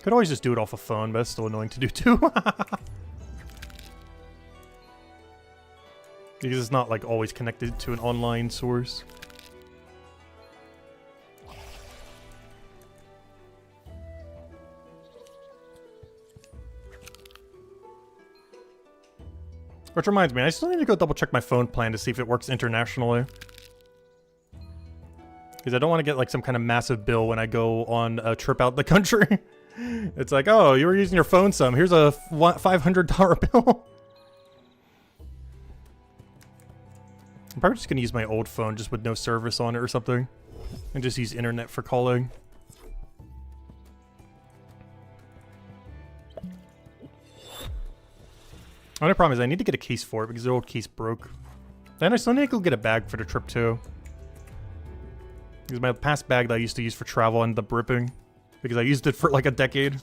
Could always just do it off a phone, but it's still annoying to do too. Because it's not like always connected to an online source. Which reminds me, I still need to go double check my phone plan to see if it works internationally. Because I don't want to get like some kind of massive bill when I go on a trip out the country. It's like, oh, you were using your phone some. Here's a $500 bill. I'm probably just going to use my old phone just with no service on it or something. And just use internet for calling. The only problem is I need to get a case for it because the old case broke. Then I still need to go get a bag for the trip too. Because my past bag that I used to use for travel ended up ripping. Because I used it for like a decade.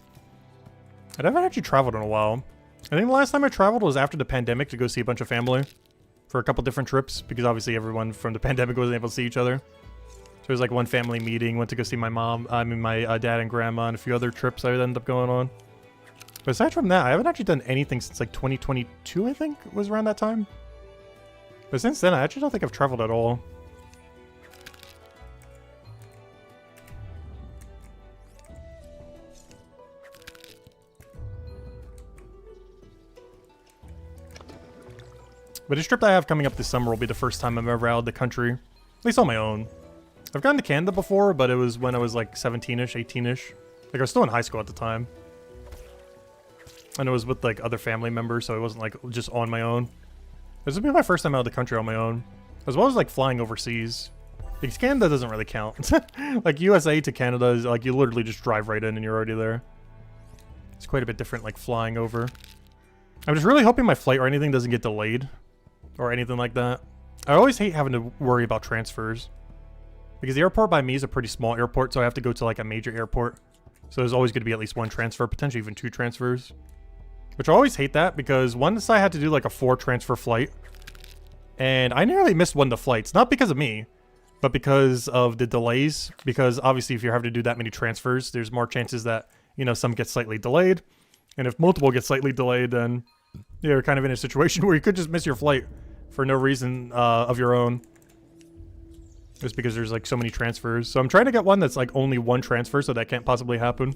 I haven't actually traveled in a while. I think the last time I traveled was after the pandemic to go see a bunch of family. For a couple different trips. Because obviously everyone from the pandemic wasn't able to see each other. So it was like one family meeting. Went to go see my mom. My dad and grandma and a few other trips I ended up going on. But aside from that, I haven't actually done anything since like 2022, I think, was around that time. But since then, I actually don't think I've traveled at all. But this trip that I have coming up this summer will be the first time I'm ever out of the country. At least on my own. I've gone to Canada before, but it was when I was like 17-ish, 18-ish. Like I was still in high school at the time. And it was with like other family members, so it wasn't like just on my own. This would be my first time out of the country on my own. As well as like flying overseas. Because Canada doesn't really count. Like USA to Canada is like you literally just drive right in and you're already there. It's quite a bit different like flying over. I'm just really hoping my flight or anything doesn't get delayed. Or anything like that. I always hate having to worry about transfers. Because the airport by me is a pretty small airport, so I have to go to like a major airport. So there's always going to be at least one transfer, potentially even 2 transfers. Which I always hate that, because once I had to do like a 4 transfer flight. And I nearly missed one of the flights. Not because of me, but because of the delays. Because obviously if you're having to do that many transfers, there's more chances that, you know, some get slightly delayed. And if multiple get slightly delayed, then you're kind of in a situation where you could just miss your flight for no reason of your own. Just because there's like so many transfers. So I'm trying to get one that's like only 1 transfer, so that can't possibly happen.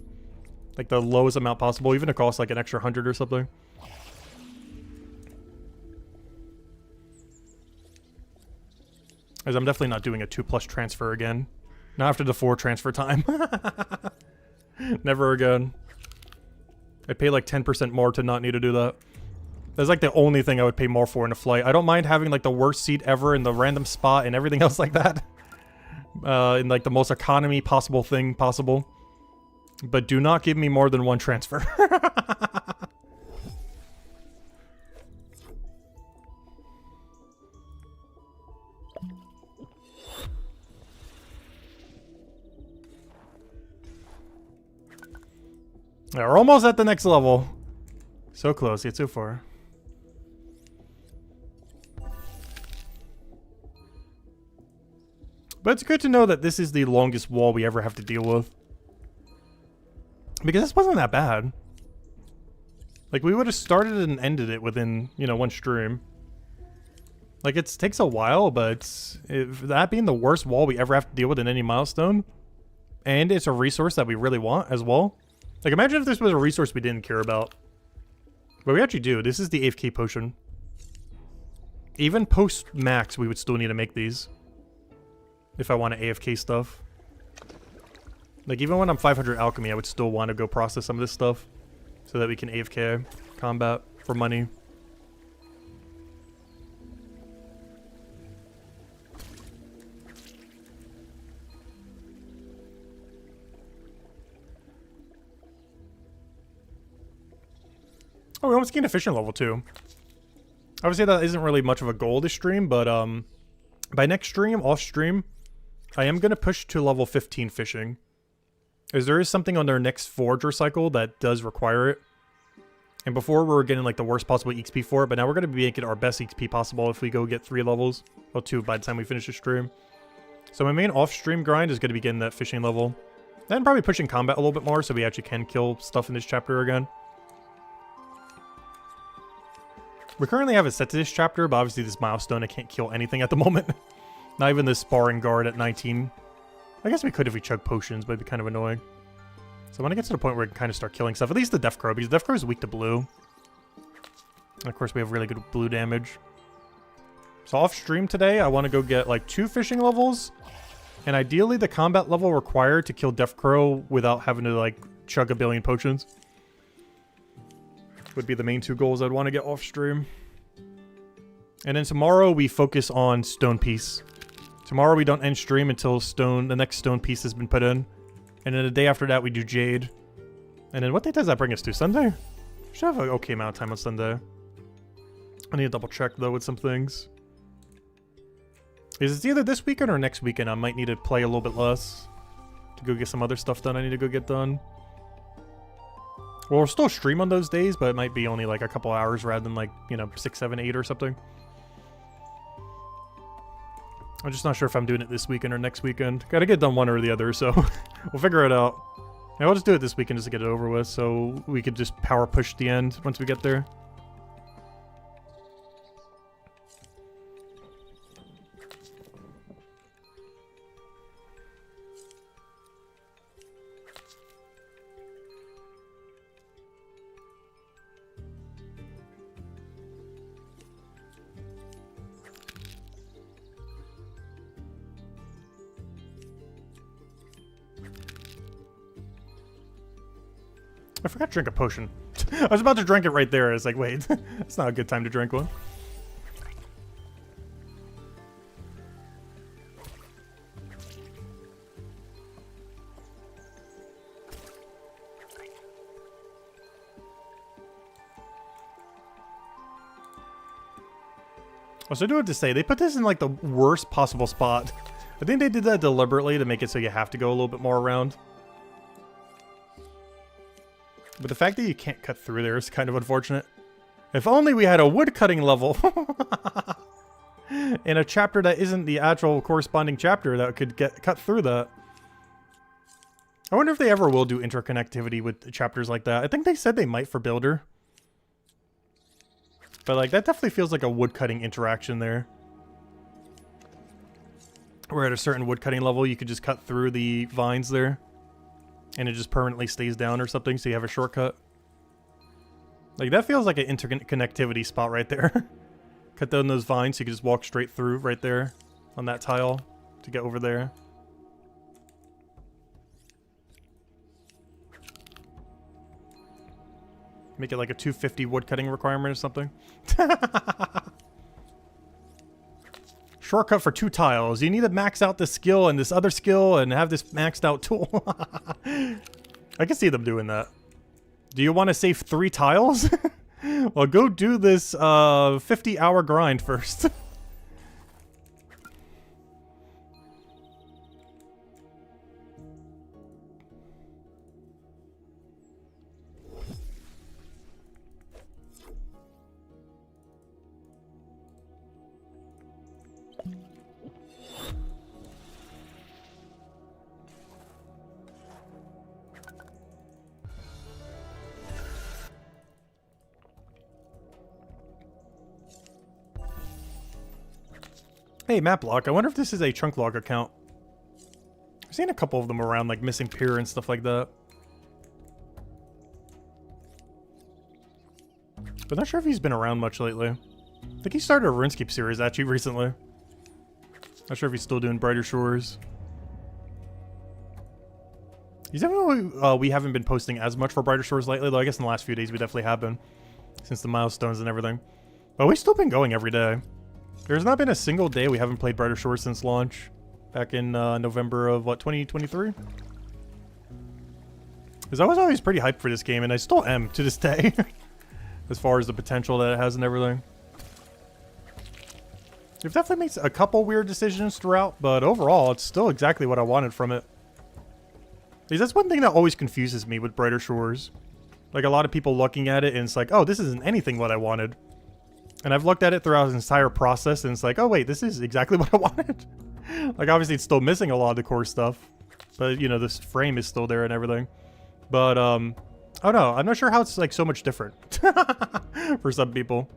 Like the lowest amount possible, even if it costs like an extra 100 or something. As I'm definitely not doing a 2+ transfer again. Not after the 4 transfer time. Never again. I'd pay like 10% more to not need to do that. That's like the only thing I would pay more for in a flight. I don't mind having like the worst seat ever in the random spot and everything else like that. In like the most economy possible thing possible. But do not give me more than 1 transfer. Yeah, we're almost at the next level. So close, yet so far. But it's good to know that this is the longest wall we ever have to deal with. Because this wasn't that bad. Like, we would have started and ended it within, you know, 1 stream. Like, it takes a while, but that being the worst wall we ever have to deal with in any milestone, and it's a resource that we really want as well. Like, imagine if this was a resource we didn't care about. But we actually do. This is the AFK potion. Even post-max, we would still need to make these. If I want to AFK stuff. Like, even when I'm 500 alchemy, I would still want to go process some of this stuff. So that we can AFK combat for money. Oh, we almost gained a fishing level too. Obviously that isn't really much of a goal this stream, but by next stream, off stream, I am going to push to level 15 fishing. As there is something on their next forager cycle that does require it. And before we were getting like the worst possible XP for it, but now we're going to be making our best XP possible if we go get 3 levels. Well, 2 by the time we finish the stream. So my main off-stream grind is going to be getting that fishing level. Then probably pushing combat a little bit more so we actually can kill stuff in this chapter again. We currently have it set to this chapter, but obviously this milestone, I can't kill anything at the moment. Not even this sparring guard at 19. I guess we could if we chug potions, but it'd be kind of annoying. So I want to get to the point where we can kind of start killing stuff. At least the Death Crow, because Death Crow is weak to blue. And of course we have really good blue damage. So off stream today, I want to go get like 2 fishing levels. And ideally the combat level required to kill Death Crow without having to like chug a billion potions. Would be the main 2 goals I'd want to get off stream. And then tomorrow we focus on Stone Piece. Tomorrow we don't end stream until the next Stone Piece has been put in. And then the day after that we do Jade. And then what day does that bring us to? Sunday? Should have an okay amount of time on Sunday. I need to double check though with some things. It's either this weekend or next weekend. I might need to play a little bit less. To go get some other stuff done I need to go get done. Well, we'll still stream on those days, but it might be only like a couple hours rather than like, you know, 6, 7, 8 or something. I'm just not sure if I'm doing it this weekend or next weekend. Gotta get done one or the other, so we'll figure it out. Yeah, we'll just do it this weekend just to get it over with, so we could just power push the end once we get there. I forgot to drink a potion. I was about to drink it right there. I was like, wait, that's not a good time to drink one. Also, I do have to say, they put this in like the worst possible spot. I think they did that deliberately to make it so you have to go a little bit more around. But the fact that you can't cut through there is kind of unfortunate. If only we had a woodcutting level in a chapter that isn't the actual corresponding chapter that could get cut through that. I wonder if they ever will do interconnectivity with chapters like that. I think they said they might for Builder. But like that definitely feels like a woodcutting interaction there. Where at a certain woodcutting level you could just cut through the vines there. And it just permanently stays down or something, so you have a shortcut. Like, that feels like an interconnectivity spot right there. Cut down those vines so you can just walk straight through right there on that tile to get over there. Make it like a 250 woodcutting requirement or something. Shortcut for 2 tiles. You need to max out this skill and this other skill and have this maxed out tool. I can see them doing that. Do you want to save 3 tiles? Well, go do this 50-hour grind first. Hey, map lock. I wonder if this is a chunk log account. I've seen a couple of them around, like missing pier and stuff like that. But not sure if he's been around much lately. I think he started a RuneScape series actually recently. Not sure if he's still doing Brighter Shores. He's definitely, we haven't been posting as much for Brighter Shores lately, though I guess in the last few days we definitely have been. Since the milestones and everything. But we've still been going every day. There's not been a single day we haven't played Brighter Shores since launch. Back in November of, what, 2023? Because I was always pretty hyped for this game, and I still am to this day. As far as the potential that it has and everything. It definitely makes a couple weird decisions throughout, but overall, it's still exactly what I wanted from it. Because that's one thing that always confuses me with Brighter Shores. Like, a lot of people looking at it, and it's like, oh, this isn't anything what I wanted. And I've looked at it throughout this entire process, and it's like, oh, wait, this is exactly what I wanted. Like, obviously, it's still missing a lot of the core stuff. But, you know, this frame is still there and everything. But, oh no, I'm not sure how it's like so much different for some people.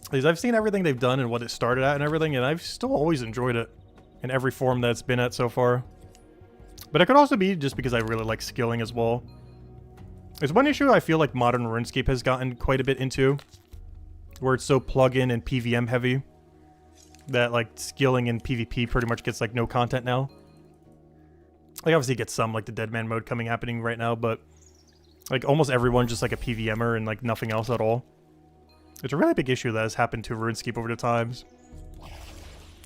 Because I've seen everything they've done and what it started at and everything, and I've still always enjoyed it in every form that it's been at so far. But it could also be just because I really like skilling as well. There's one issue I feel like modern RuneScape has gotten quite a bit into, where it's so plug-in and PVM heavy that like skilling in PvP pretty much gets like no content now. Like, obviously, you get some, like, the Deadman mode happening right now, but, like, almost everyone's just, like, a PVMer and, like, nothing else at all. It's a really big issue that has happened to RuneScape over the times.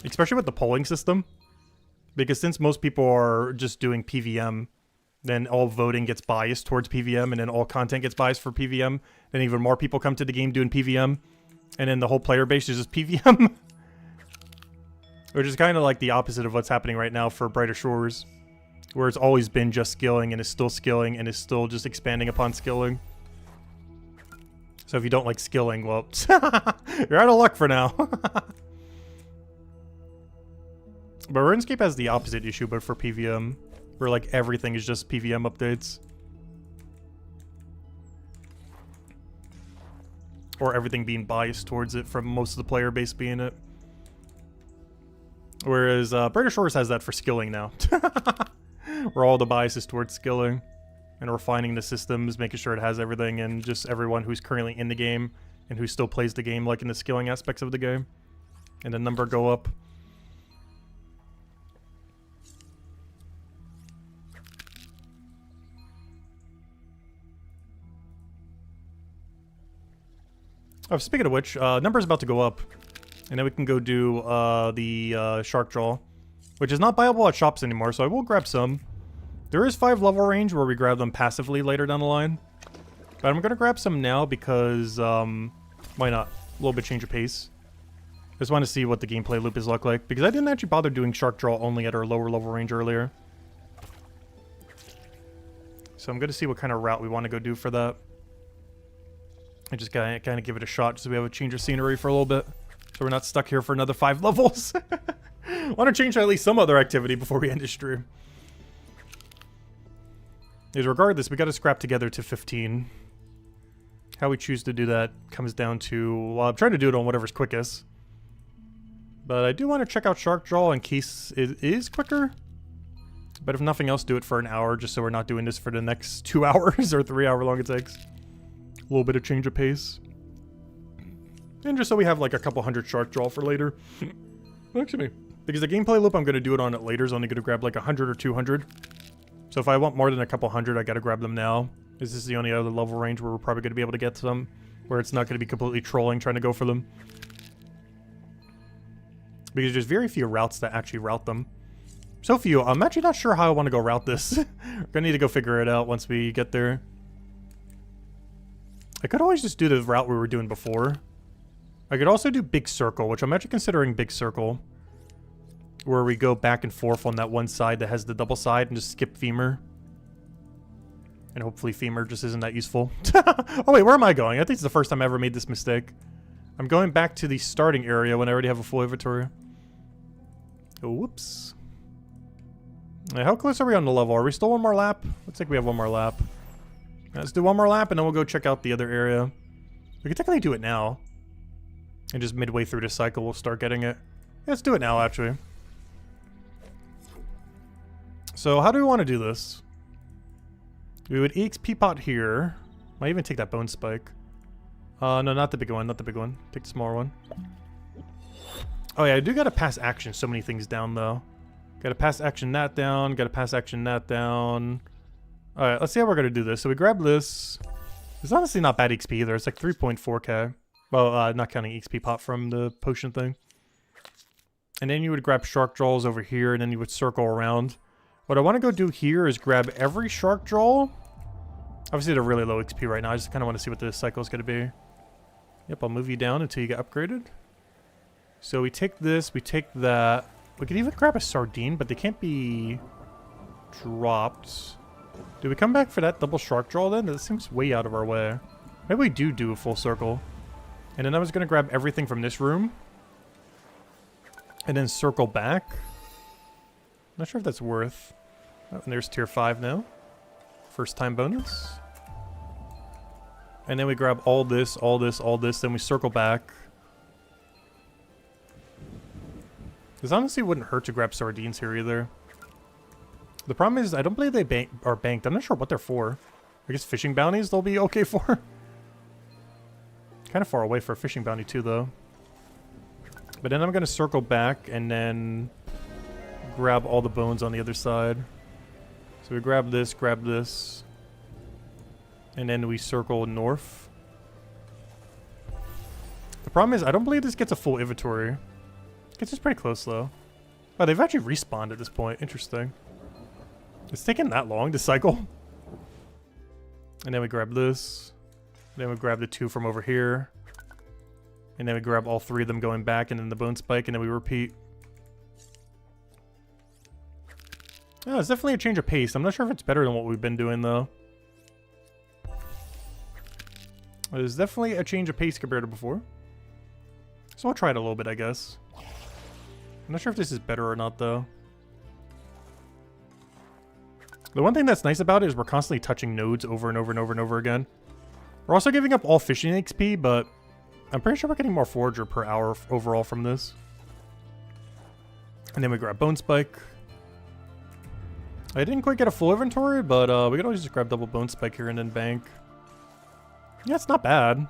Especially with the polling system. Because since most people are just doing PVM, then all voting gets biased towards PVM, and then all content gets biased for PVM. Then even more people come to the game doing PVM. And then the whole player base is just PVM. Which is kind of, like, the opposite of what's happening right now for Brighter Shores. Where it's always been just skilling and is still skilling and is still just expanding upon skilling. So if you don't like skilling, well, you're out of luck for now. But RuneScape has the opposite issue, but for PVM, where like everything is just PVM updates. Or everything being biased towards it from most of the player base being it. Whereas Brighter Shores has that for skilling now. Where all the bias is towards skilling and refining the systems, making sure it has everything, and just everyone who's currently in the game and who still plays the game, like in the skilling aspects of the game, and the number go up. Oh, speaking of which, number's about to go up, and then we can go do the shark jaw, which is not buyable at shops anymore, so I will grab some. There is 5 level range where we grab them passively later down the line. But I'm going to grab some now because, why not? A little bit change of pace. Just want to see what the gameplay loop is look like. Because I didn't actually bother doing shark draw only at our lower level range earlier. So I'm going to see what kind of route we want to go do for that. I just kind of give it a shot just so we have a change of scenery for a little bit. So we're not stuck here for another 5 levels. Want to change to at least some other activity before we end the stream. Regardless, we got to scrap together to 15. How we choose to do that comes down to... Well, I'm trying to do it on whatever's quickest. But I do want to check out Shark Jaw in case it is quicker. But if nothing else, do it for an hour, just so we're not doing this for the next 2 hours or 3 hour long it takes. A little bit of change of pace. And just so we have like a couple hundred Shark Jaw for later. Look at me. Because the gameplay loop I'm going to do it on it later is only going to grab like 100 or 200. So if I want more than a couple hundred, I gotta grab them now. This is the only other level range where we're probably gonna be able to get some. Where it's not gonna be completely trolling trying to go for them. Because there's very few routes that actually route them. So few, I'm actually not sure how I want to go route this. We're gonna need to go figure it out once we get there. I could always just do the route we were doing before. I could also do Big Circle, which I'm actually considering Big Circle. Where we go back and forth on that one side that has the double side and just skip Femur. And hopefully Femur just isn't that useful. Oh wait, where am I going? I think it's the first time I ever made this mistake. I'm going back to the starting area when I already have a full inventory. Oh, whoops. How close are we on the level? Are we still one more lap? Looks like we have one more lap. Let's do one more lap and then we'll go check out the other area. We can technically do it now. And just midway through the cycle, we'll start getting it. Yeah, let's do it now, actually. So how do we want to do this? We would EXP pot here. Might even take that bone spike. No, not the big one, not the big one. Take the smaller one. Oh yeah, I do gotta pass action so many things down though. Gotta pass action that down, gotta pass action that down. Alright, let's see how we're gonna do this. So we grab this. It's honestly not bad XP either. It's like 3.4k. Well, not counting XP pot from the potion thing. And then you would grab shark jaws over here, and then you would circle around. What I want to go do here is grab every shark jaw. Obviously, they're really low XP right now. I just kind of want to see what this cycle is going to be. Yep, I'll move you down until you get upgraded. So we take this, we take that. We could even grab a sardine, but they can't be dropped. Do we come back for that double shark jaw then? That seems way out of our way. Maybe we do a full circle. And then I was going to grab everything from this room. And then circle back. Not sure if that's worth. Oh, and there's tier 5 now. First time bonus. And then we grab all this, all this, all this. Then we circle back. This honestly wouldn't hurt to grab sardines here either. The problem is I don't believe they are banked. I'm not sure what they're for. I guess fishing bounties they'll be okay for. Kind of far away for a fishing bounty too though. But then I'm going to circle back and then grab all the bones on the other side. So we grab this, and then we circle north. The problem is I don't believe this gets a full inventory. Gets us pretty close though. Oh, they've actually respawned at this point. Interesting. It's taking that long to cycle. And then we grab this. Then we grab the 2 from over here. And then we grab all 3 of them going back, and then the bone spike, and then we repeat. Oh, it's definitely a change of pace. I'm not sure if it's better than what we've been doing, though. It's definitely a change of pace compared to before. So I'll try it a little bit, I guess. I'm not sure if this is better or not, though. The one thing that's nice about it is we're constantly touching nodes over and over and over and over again. We're also giving up all fishing XP, but I'm pretty sure we're getting more forager per hour overall from this. And then we grab bone spike. I didn't quite get a full inventory, but we could always just grab double bone spike here and then bank. Yeah, it's not bad.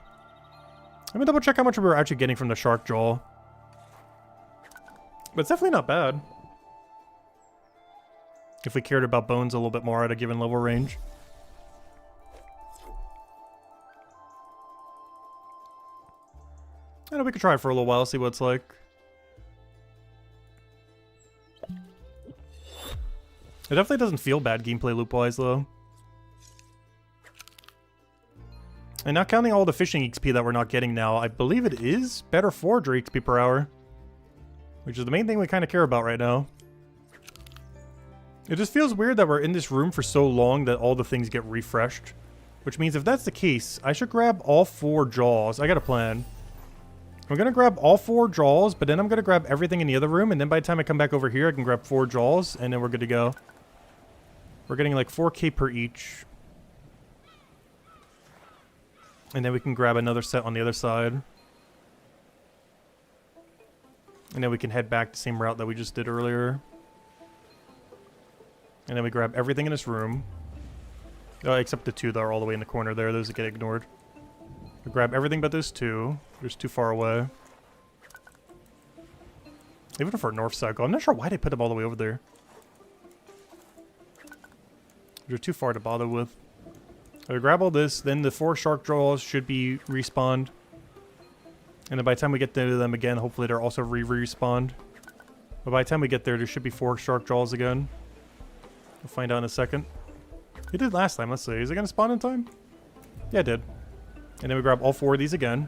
Let me double check how much we were actually getting from the shark jaw. But it's definitely not bad. If we cared about bones a little bit more at a given level range. I know we could try it for a little while, see what it's like. It definitely doesn't feel bad gameplay loop-wise, though. And not counting all the fishing XP that we're not getting now, I believe it is better forager XP per hour. Which is the main thing we kind of care about right now. It just feels weird that we're in this room for so long that all the things get refreshed. Which means if that's the case, I should grab all 4 jaws. I got a plan. I'm going to grab all 4 jaws, but then I'm going to grab everything in the other room, and then by the time I come back over here, I can grab 4 jaws, and then we're good to go. We're getting like 4k per each. And then we can grab another set on the other side. And then we can head back the same route that we just did earlier. And then we grab everything in this room. Except the 2 that are all the way in the corner there. Those that get ignored. We grab everything but those 2. They're just too far away. Even for a north cycle. I'm not sure why they put them all the way over there. They're too far to bother with. We grab all this. Then the 4 shark jaws should be respawned. And then by the time we get to them again, hopefully they're also respawned. But by the time we get there, there should be 4 shark jaws again. We'll find out in a second. It did last time, let's see. Is it going to spawn in time? Yeah, it did. And then we grab all 4 of these again.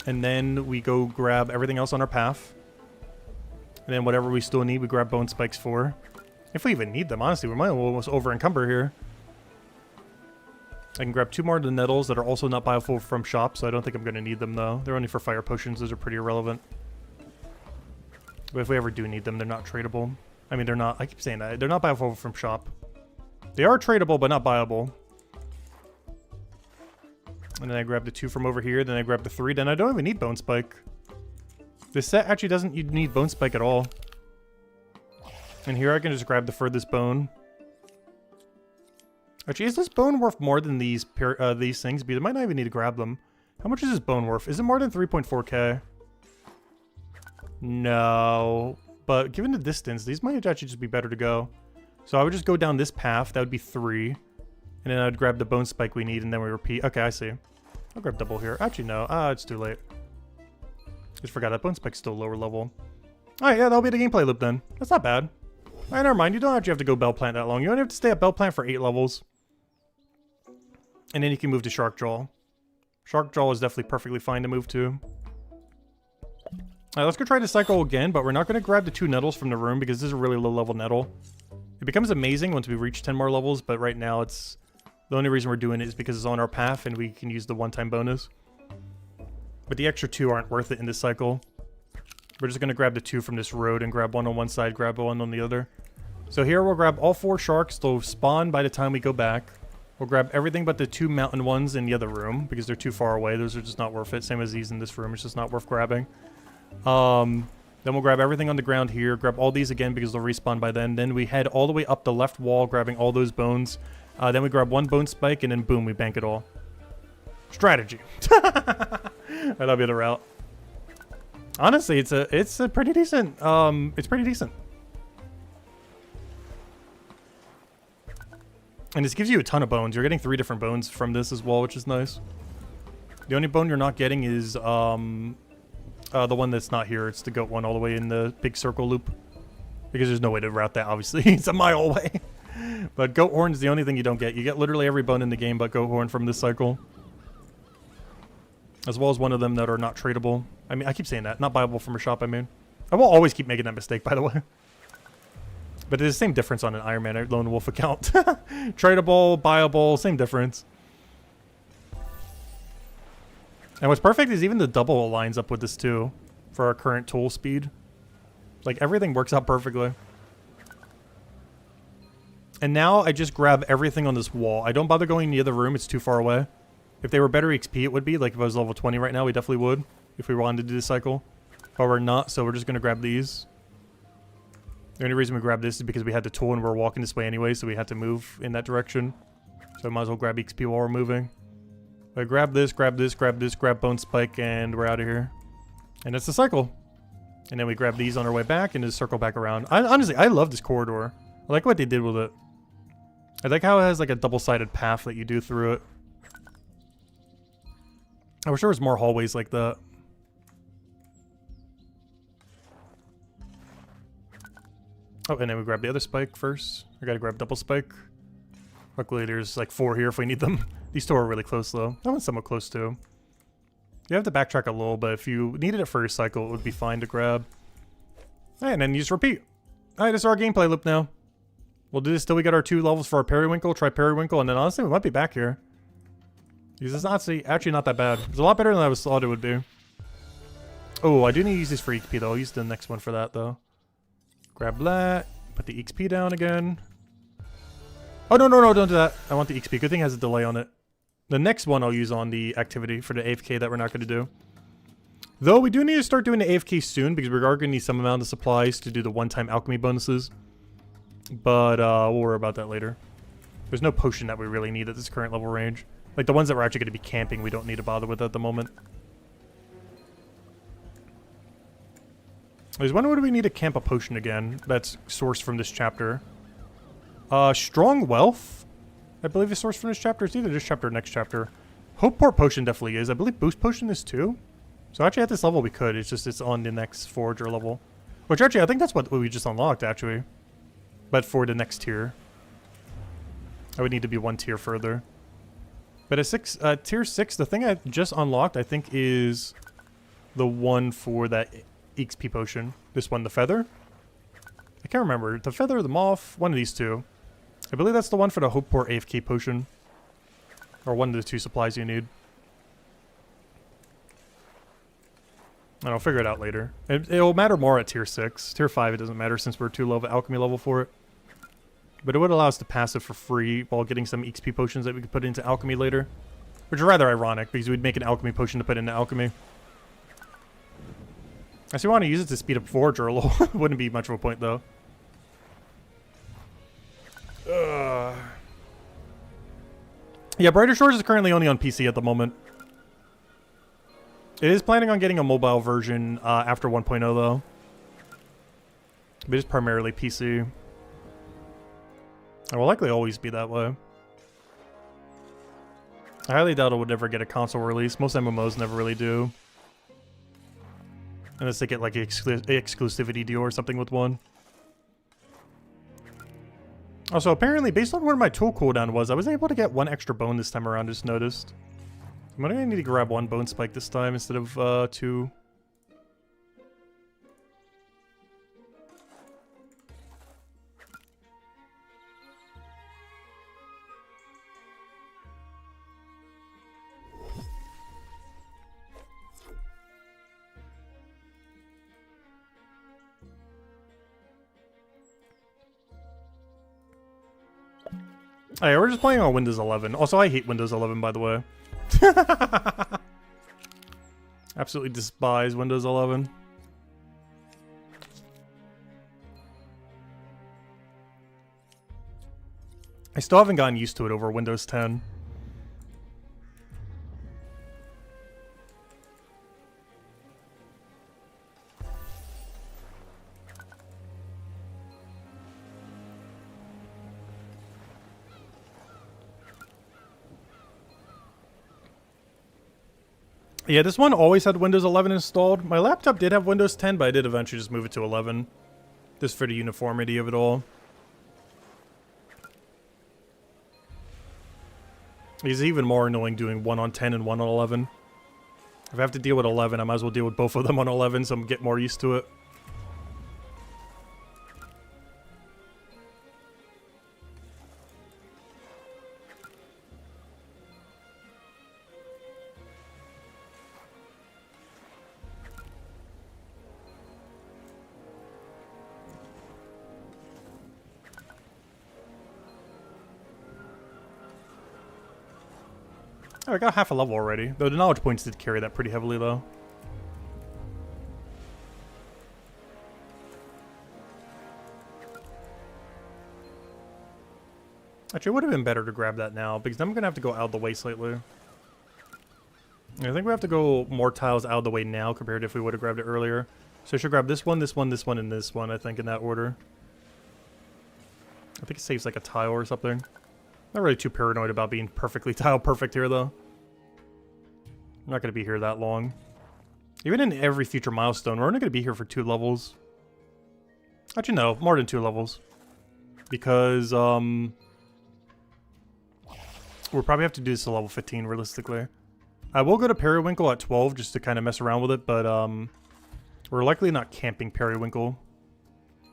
And then we go grab everything else on our path. And then whatever we still need, we grab bone spikes for. If we even need them, honestly, we might almost over encumber here. I can grab 2 more of the nettles that are also not biofuel from shop, so I don't think I'm going to need them though. They're only for fire potions, those are pretty irrelevant. But if we ever do need them, they're not tradable. I mean, they're not, I keep saying that, they're not biofuel from shop. They are tradable, but not buyable. And then I grab the 2 from over here. Then I grab the 3. Then I don't even need Bone Spike. This set actually doesn't need Bone Spike at all. And here I can just grab the furthest bone. Actually, is this bone worth more than these things? Because I might not even need to grab them. How much is this bone worth? Is it more than 3.4k? No. But given the distance, these might actually just be better to go. So I would just go down this path. That would be 3. And then I'd grab the bone spike we need, and then we repeat. Okay, I see. I'll grab double here. Actually, no. It's too late. Just forgot that bone spike's still lower level. Alright, yeah, that'll be the gameplay loop then. That's not bad. Alright, never mind. You don't actually have to go Bell Plant that long. You only have to stay at Bell Plant for 8 levels. And then you can move to Shark Jaw. Shark Jaw is definitely perfectly fine to move to. Alright, let's go try the cycle again, but we're not going to grab the 2 nettles from the room because this is a really low level nettle. It becomes amazing once we reach 10 more levels, but right now it's... The only reason we're doing it is because it's on our path and we can use the one-time bonus. But the extra 2 aren't worth it in this cycle. We're just going to grab the 2 from this road and grab one on one side, grab one on the other. So here we'll grab all 4 sharks. They'll spawn by the time we go back. We'll grab everything but the 2 mountain ones in the other room because they're too far away. Those are just not worth it. Same as these in this room. It's just not worth grabbing. Then we'll grab everything on the ground here. Grab all these again because they'll respawn by then. Then we head all the way up the left wall, grabbing all those bones. Then we grab 1 bone spike and then boom, we bank it all. Strategy. That'll be the route. Honestly, it's a pretty decent. It's pretty decent. And this gives you a ton of bones. You're getting 3 different bones from this as well, which is nice. The only bone you're not getting is the one that's not here. It's the goat one all the way in the big circle loop. Because there's no way to route that, obviously. It's a mile away. But goat horn is the only thing you don't get. You get literally every bone in the game but goat horn from this cycle. As well as one of them that are not tradable. I mean, I keep saying that. Not buyable from a shop, I mean. I will always keep making that mistake, by the way. But it's the same difference on an Iron Man Lone Wolf account. Tradable, buyable, same difference. And what's perfect is even the double lines up with this too. For our current tool speed. Like, everything works out perfectly. And now I just grab everything on this wall. I don't bother going near the room. It's too far away. If they were better XP, it would be. Like, if I was level 20 right now, we definitely would. If we wanted to do this cycle. But we're not, so we're just going to grab these. The only reason we grabbed this is because we had the tool and we're walking this way anyway, so we had to move in that direction. So I might as well grab XP while we're moving. I grab this, grab this, grab this, grab Bone Spike, and we're out of here. And it's the cycle. And then we grab these on our way back and just circle back around. Honestly, I love this corridor. I like what they did with it. I like how it has like a double-sided path that you do through it. I wish there was more hallways like that. Oh, and then we grab the other spike first. I gotta grab double spike. Luckily, there's like 4 here if we need them. These 2 are really close though. That one's somewhat close too. You have to backtrack a little, but if you needed it for your cycle, it would be fine to grab. Alright, and then you just repeat. Alright, this is our gameplay loop now. We'll do this till we get our 2 levels for our Periwinkle, try Periwinkle, and then honestly, we might be back here. Because it's actually not that bad. It's a lot better than I thought it would be. Oh, I do need to use this for XP though. I'll use the next one for that though. Grab that. Put the XP down again. Oh, no, don't do that. I want the XP. Good thing it has a delay on it. The next one I'll use on the activity for the AFK that we're not going to do. Though we do need to start doing the AFK soon because we are going to need some amount of supplies to do the one-time alchemy bonuses. But we'll worry about that later. There's no potion that we really need at this current level range. Like the ones that we're actually going to be camping, we don't need to bother with at the moment. There's one where do we need to camp a potion again that's sourced from this chapter. Strong Wealth, I believe is sourced from this chapter. It's either this chapter or next chapter. Hopeport Potion definitely is. I believe Boost Potion is too. So actually at this level we could. It's just it's on the next Forager level. Which actually I think that's what we just unlocked actually. But for the next tier. I would need to be 1 tier further. But at tier 6, the thing I just unlocked I think is the one for that XP potion. This one, the Feather. I can't remember. The Feather or the Moth. One of these 2. I believe that's the one for the Hopeport AFK potion. Or one of the 2 supplies you need. And I'll figure it out later. It'll matter more at tier 6. Tier 5 it doesn't matter since we're too low of alchemy level for it. But it would allow us to pass it for free while getting some XP potions that we could put into alchemy later. Which is rather ironic, because we'd make an alchemy potion to put into alchemy. I still want to use it to speed up Forager a little. Wouldn't be much of a point, though. Yeah, Brighter Shores is currently only on PC at the moment. It is planning on getting a mobile version after 1.0, though. But it's primarily PC. It will likely always be that way. I highly doubt it would ever get a console release. Most MMOs never really do. Unless they get like an exclusivity deal or something with one. Also, apparently, based on where my tool cooldown was, I was able to get 1 extra bone this time around, just noticed. I'm gonna need to grab 1 bone spike this time instead of 2. Hey, we're just playing on Windows 11. Also, I hate Windows 11, by the way. Absolutely despise Windows 11. I still haven't gotten used to it over Windows 10. Yeah, this one always had Windows 11 installed. My laptop did have Windows 10, but I did eventually just move it to 11. Just for the uniformity of it all. It's even more annoying doing 1 on 10 and 1 on 11. If I have to deal with 11, I might as well deal with both of them on 11, so I'm get more used to it. Oh, I got half a level already. Though the knowledge points did carry that pretty heavily, though. Actually, it would have been better to grab that now, because then I'm going to have to go out of the way slightly. I think we have to go more tiles out of the way now compared to if we would have grabbed it earlier. So I should grab this one, this one, this one, and this one, I think, in that order. I think it saves like a tile or something. Not really too paranoid about being perfectly tile perfect here, though. I'm not going to be here that long. Even in every future milestone, we're only going to be here for 2 levels. Actually, no, more than 2 levels. Because, we'll probably have to do this to level 15, realistically. I will go to Periwinkle at 12 just to kind of mess around with it, but, we're likely not camping Periwinkle.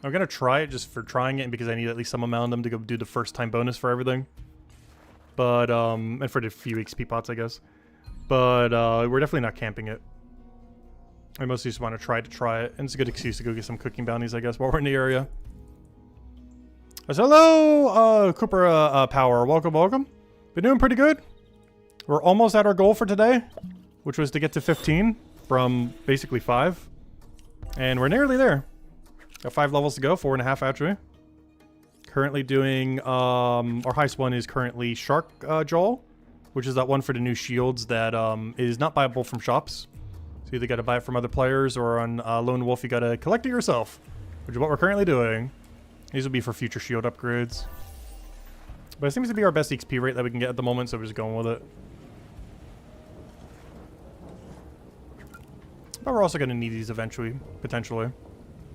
I'm going to try it just for trying it, because I need at least some amount of them to go do the first time bonus for everything. But, and for the few XP pots, I guess. But, we're definitely not camping it. I mostly just want to try it, and it's a good excuse to go get some cooking bounties, I guess, while we're in the area. So, hello, Cooper Power. Welcome, welcome. Been doing pretty good. We're almost at our goal for today, which was to get to 15 from basically 5. And we're nearly there. Got 5 levels to go, 4.5 actually. Currently doing, our highest one is currently Shark Jaw, which is that one for the new shields that is not buyable from shops. So you either got to buy it from other players, or on Lone Wolf you got to collect it yourself, which is what we're currently doing. These will be for future shield upgrades. But it seems to be our best XP rate that we can get at the moment, so we're just going with it. But we're also going to need these eventually, potentially.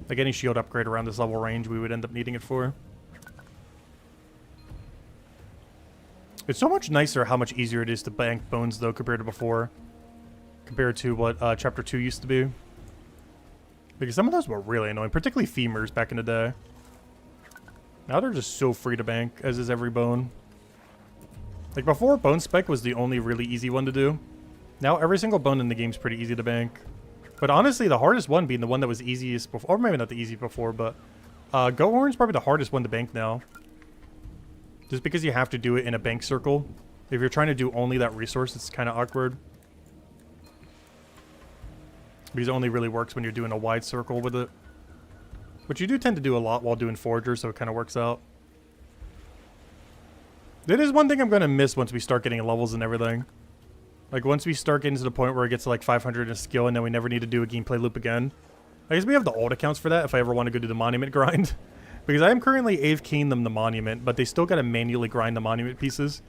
Like any shield upgrade around this level range, we would end up needing it for. It's so much nicer how much easier it is to bank bones, though, compared to before. Compared to what Chapter 2 used to be. Because some of those were really annoying, particularly femurs back in the day. Now they're just so free to bank, as is every bone. Like before, Bone Spike was the only really easy one to do. Now every single bone in the game is pretty easy to bank. But honestly, the hardest one being the one that was easiest before, or maybe not the easiest before, but Goat Horn's probably the hardest one to bank now. Just because you have to do it in a bank circle. If you're trying to do only that resource, it's kind of awkward. Because it only really works when you're doing a wide circle with it. Which you do tend to do a lot while doing Forager, so it kind of works out. That is one thing I'm going to miss once we start getting levels and everything. Like, once we start getting to the point where it gets to like 500 in skill and then we never need to do a gameplay loop again. I guess we have the old accounts for that if I ever want to go do the monument grind. Because I am currently AFK keying them the monument, but they still got to manually grind the monument pieces.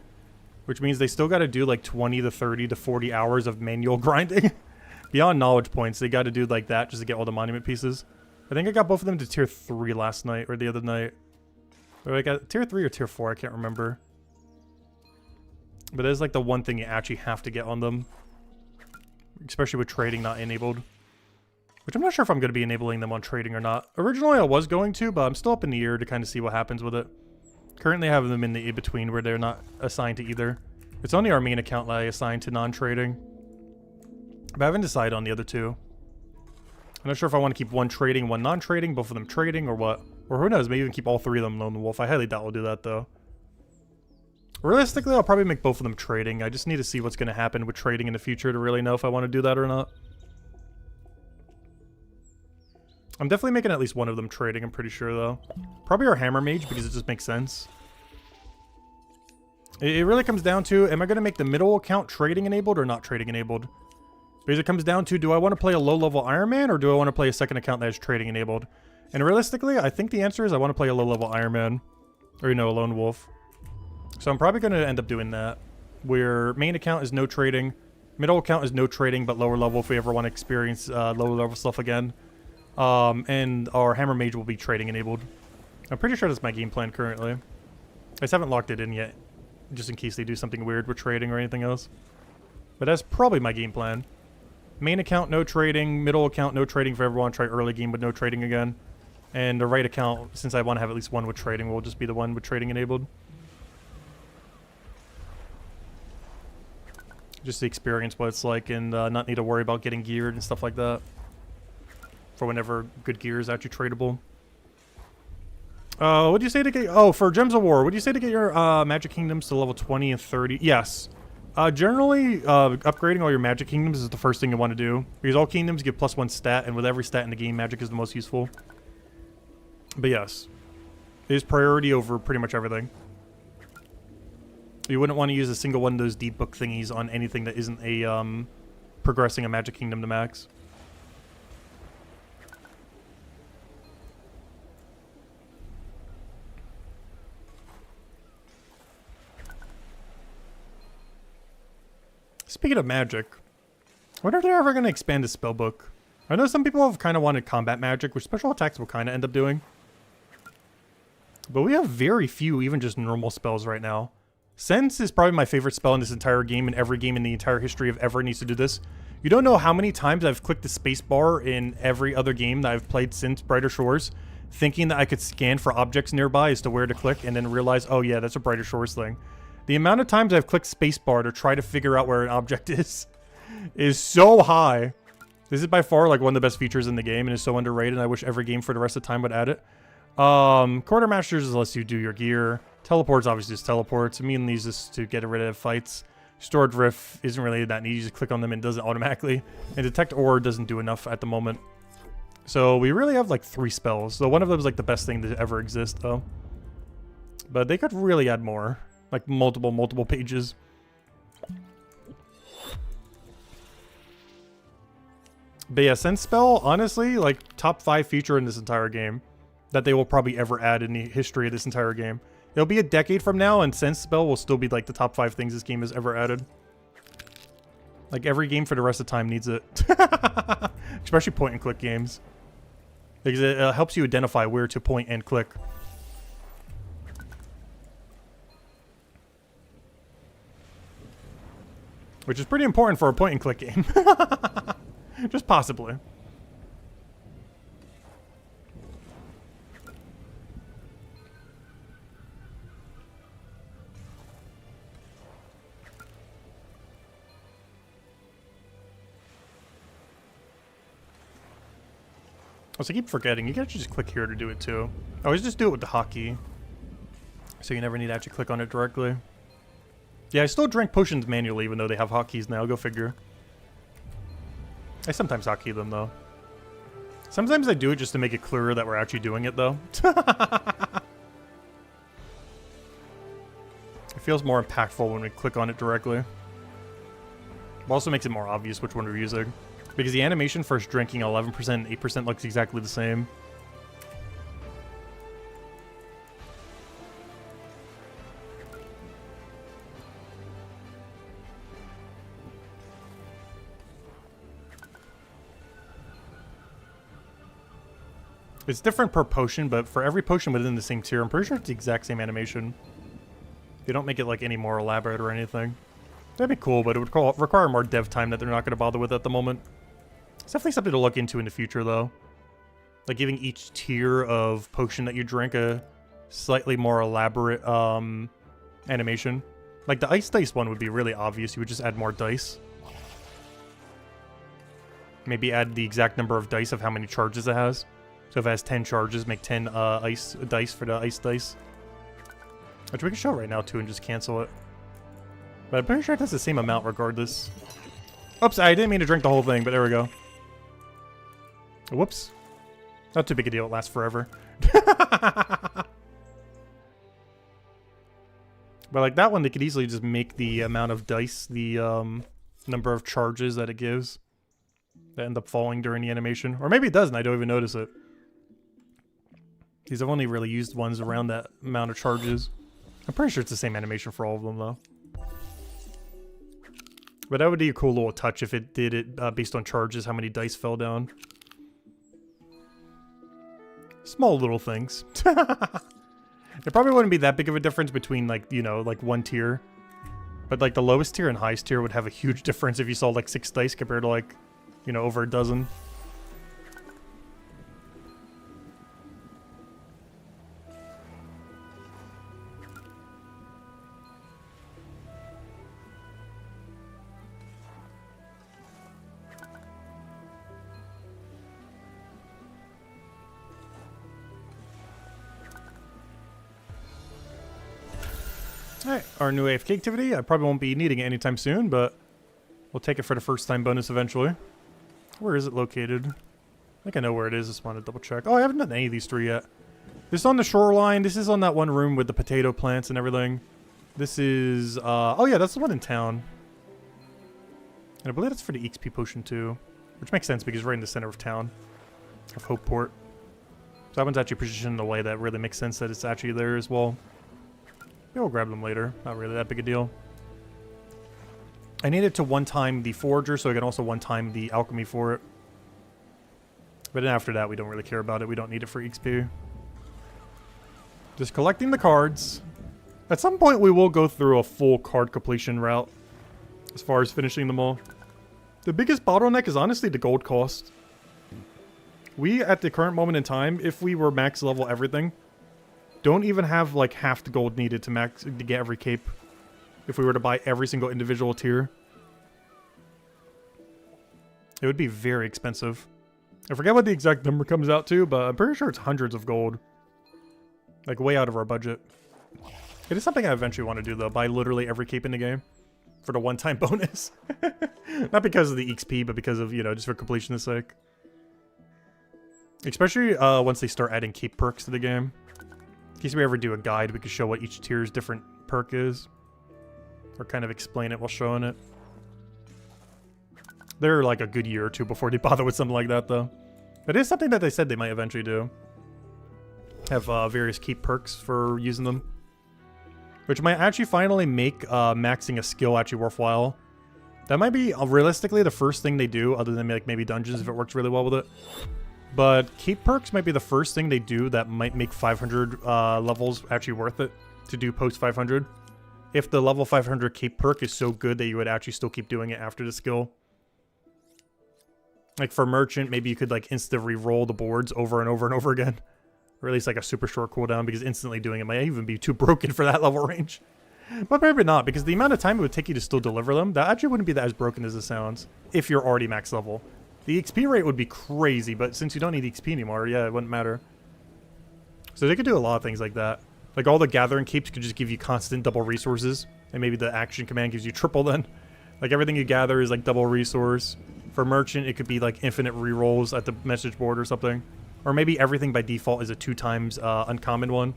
Which means they still got to do like 20 to 30 to 40 hours of manual grinding. Beyond knowledge points, they got to do like that just to get all the monument pieces. I think I got both of them to tier 3 last night, or the other night. Or I got tier 3 or tier 4, I can't remember. But there's like the one thing you actually have to get on them. Especially with trading not enabled. Which I'm not sure if I'm going to be enabling them on trading or not. Originally I was going to, but I'm still up in the air to kind of see what happens with it. Currently I have them in the in-between where they're not assigned to either. It's only our main account that I assigned to non-trading. But I haven't decided on the other two. I'm not sure if I want to keep one trading, one non-trading, both of them trading, or what. Or who knows, maybe even keep all three of them Lone Wolf. I highly doubt we'll do that, though. Realistically, I'll probably make both of them trading. I just need to see what's going to happen with trading in the future to really know if I want to do that or not. I'm definitely making at least one of them trading, I'm pretty sure, though. Probably our Hammer Mage, because it just makes sense. It really comes down to, am I going to make the middle account trading enabled or not trading enabled? Because it comes down to, do I want to play a low-level Iron Man, or do I want to play a second account that is trading enabled? And realistically, I think the answer is I want to play a low-level Iron Man. Or, you know, a Lone Wolf. So I'm probably going to end up doing that. Where main account is no trading. Middle account is no trading, but lower level if we ever want to experience lower level stuff again. And our Hammer Mage will be trading enabled. I'm pretty sure that's my game plan currently. I just haven't locked it in yet. Just in case they do something weird with trading or anything else. But that's probably my game plan. Main account, no trading. Middle account, no trading for everyone. Try early game with no trading again. And the right account, since I want to have at least one with trading, will just be the one with trading enabled. Just to experience what it's like and not need to worry about getting geared and stuff like that. For whenever good gear is actually tradable. What do you say to get... Oh, for Gems of War, what do you say to get your Magic Kingdoms to level 20 and 30? Yes. Generally, upgrading all your Magic Kingdoms is the first thing you want to do. Because all kingdoms give +1 stat, and with every stat in the game, Magic is the most useful. But yes. It is priority over pretty much everything. You wouldn't want to use a single one of those deep book thingies on anything that isn't a, progressing a Magic Kingdom to max. Speaking of magic, I wonder if they're ever going to expand the spellbook. I know some people have kind of wanted combat magic, which special attacks will kind of end up doing. But we have very few, even just normal spells right now. Sense is probably my favorite spell in this entire game, and every game in the entire history of ever needs to do this. You don't know how many times I've clicked the spacebar in every other game that I've played since Brighter Shores, thinking that I could scan for objects nearby as to where to click, and then realize, oh yeah, that's a Brighter Shores thing. The amount of times I've clicked spacebar to try to figure out where an object is so high. This is by far like one of the best features in the game and is so underrated, and I wish every game for the rest of the time would add it. Quartermasters lets you do your gear. Teleports obviously just teleports. Immune these just to get rid of fights. Stored Drift isn't really that neat. You just click on them and it does it automatically. And Detect Ore doesn't do enough at the moment. So we really have like 3 spells. So one of them is like the best thing to ever exist though. But they could really add more. Like multiple pages. But yeah, Sense Spell, honestly, like top 5 feature in this entire game. That they will probably ever add in the history of this entire game. It'll be a decade from now and Sense Spell will still be like the top 5 things this game has ever added. Like every game for the rest of the time needs it. Especially point and click games. Because it helps you identify where to point and click. Which is pretty important for a point and click game. Just possibly. Also, I keep forgetting. You can actually just click here to do it too. I always just do it with the hotkey. So you never need to actually click on it directly. Yeah, I still drink potions manually, even though they have hotkeys now. Go figure. I sometimes hotkey them, though. Sometimes I do it just to make it clearer that we're actually doing it, though. It feels more impactful when we click on it directly. It also makes it more obvious which one we're using. Because the animation for us drinking 11% and 8% looks exactly the same. It's different per potion, but for every potion within the same tier, I'm pretty sure it's the exact same animation. They don't make it like any more elaborate or anything. That'd be cool, but it would require more dev time that they're not going to bother with at the moment. It's definitely something to look into in the future, though. Like giving each tier of potion that you drink a slightly more elaborate animation. Like the ice dice one would be really obvious. You would just add more dice. Maybe add the exact number of dice of how many charges it has. So if it has 10 charges, make 10 ice dice for the ice dice. Which we can show right now, too, and just cancel it. But I'm pretty sure it has the same amount regardless. Oops, I didn't mean to drink the whole thing, but there we go. Whoops. Not too big a deal, it lasts forever. But like that one, they could easily just make the amount of dice, the number of charges that it gives, that end up falling during the animation. Or maybe it doesn't, I don't even notice it. Because I've only really used ones around that amount of charges. I'm pretty sure it's the same animation for all of them, though. But that would be a cool little touch if it did it based on charges, how many dice fell down. Small little things. It probably wouldn't be that big of a difference between, like, you know, like one tier. But, like, the lowest tier and highest tier would have a huge difference if you saw, like, 6 dice compared to, like, you know, over a dozen. Alright, our new AFK activity. I probably won't be needing it anytime soon, but we'll take it for the first time bonus eventually. Where is it located? I think I know where it is. Just want to double check. Oh, I haven't done any of these 3 yet. This is on the shoreline. This is on that one room with the potato plants and everything. This is, oh yeah, that's the one in town. And I believe that's for the XP potion too. Which makes sense because right in the center of town. Of Hopeport. So that one's actually positioned in a way that really makes sense that it's actually there as well. Maybe we'll grab them later. Not really that big a deal. I needed to one-time the Forager so I can also one-time the Alchemy for it. But then after that, we don't really care about it. We don't need it for XP. Just collecting the cards. At some point, we will go through a full card completion route. As far as finishing them all. The biggest bottleneck is honestly the gold cost. We, at the current moment in time, if we were max level everything, don't even have like half the gold needed to get every cape. If we were to buy every single individual tier. It would be very expensive. I forget what the exact number comes out to, but I'm pretty sure it's hundreds of gold. Like way out of our budget. It is something I eventually want to do though, buy literally every cape in the game. For the one-time bonus. Not because of the XP, but because of, you know, just for completion's sake. Especially once they start adding cape perks to the game. In case we ever do a guide, we can show what each tier's different perk is. Or kind of explain it while showing it. They're like a good year or two before they bother with something like that, though. But it is something that they said they might eventually do. Have various cape perks for using them. Which might actually finally make maxing a skill actually worthwhile. That might be, realistically, the first thing they do, other than like maybe dungeons if it works really well with it. But cape perks might be the first thing they do that might make 500 levels actually worth it to do post 500. If the level 500 cape perk is so good that you would actually still keep doing it after the skill. Like for Merchant, maybe you could like instant re-roll the boards over and over and over again. Or at least like a super short cooldown, because instantly doing it might even be too broken for that level range. But maybe not, because the amount of time it would take you to still deliver them, that actually wouldn't be that as broken as it sounds, if you're already max level. The XP rate would be crazy, but since you don't need XP anymore, yeah, it wouldn't matter. So they could do a lot of things like that. Like all the gathering capes could just give you constant double resources, and maybe the action command gives you triple then. Like everything you gather is like double resource. For merchant, it could be like infinite rerolls at the message board or something. Or maybe everything by default is a 2 times uncommon one.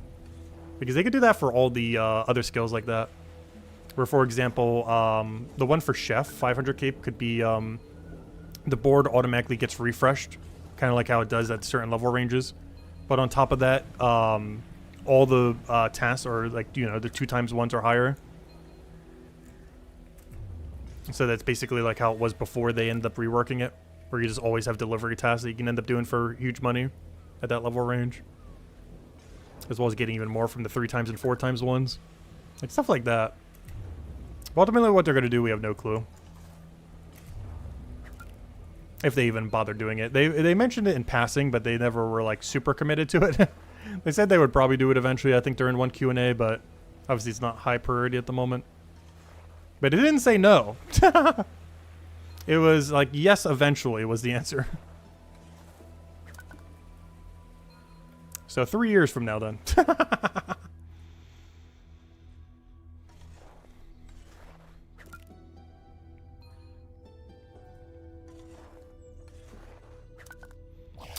Because they could do that for all the other skills like that. Where, for example, the one for Chef, 500 cape, could be the board automatically gets refreshed. Kind of like how it does at certain level ranges. But on top of that, all the tasks are like, you know, the 2 times ones are higher. So that's basically like how it was before they ended up reworking it. Where you just always have delivery tasks that you can end up doing for huge money at that level range. As well as getting even more from the 3 times and 4 times ones. Like stuff like that. But ultimately what they're going to do, we have no clue. If they even bother doing it. They mentioned it in passing, but they never were like super committed to it. They said they would probably do it eventually, I think during one Q&A, but obviously it's not high priority at the moment. But it didn't say no. It was like, yes, eventually was the answer. So 3 years from now then.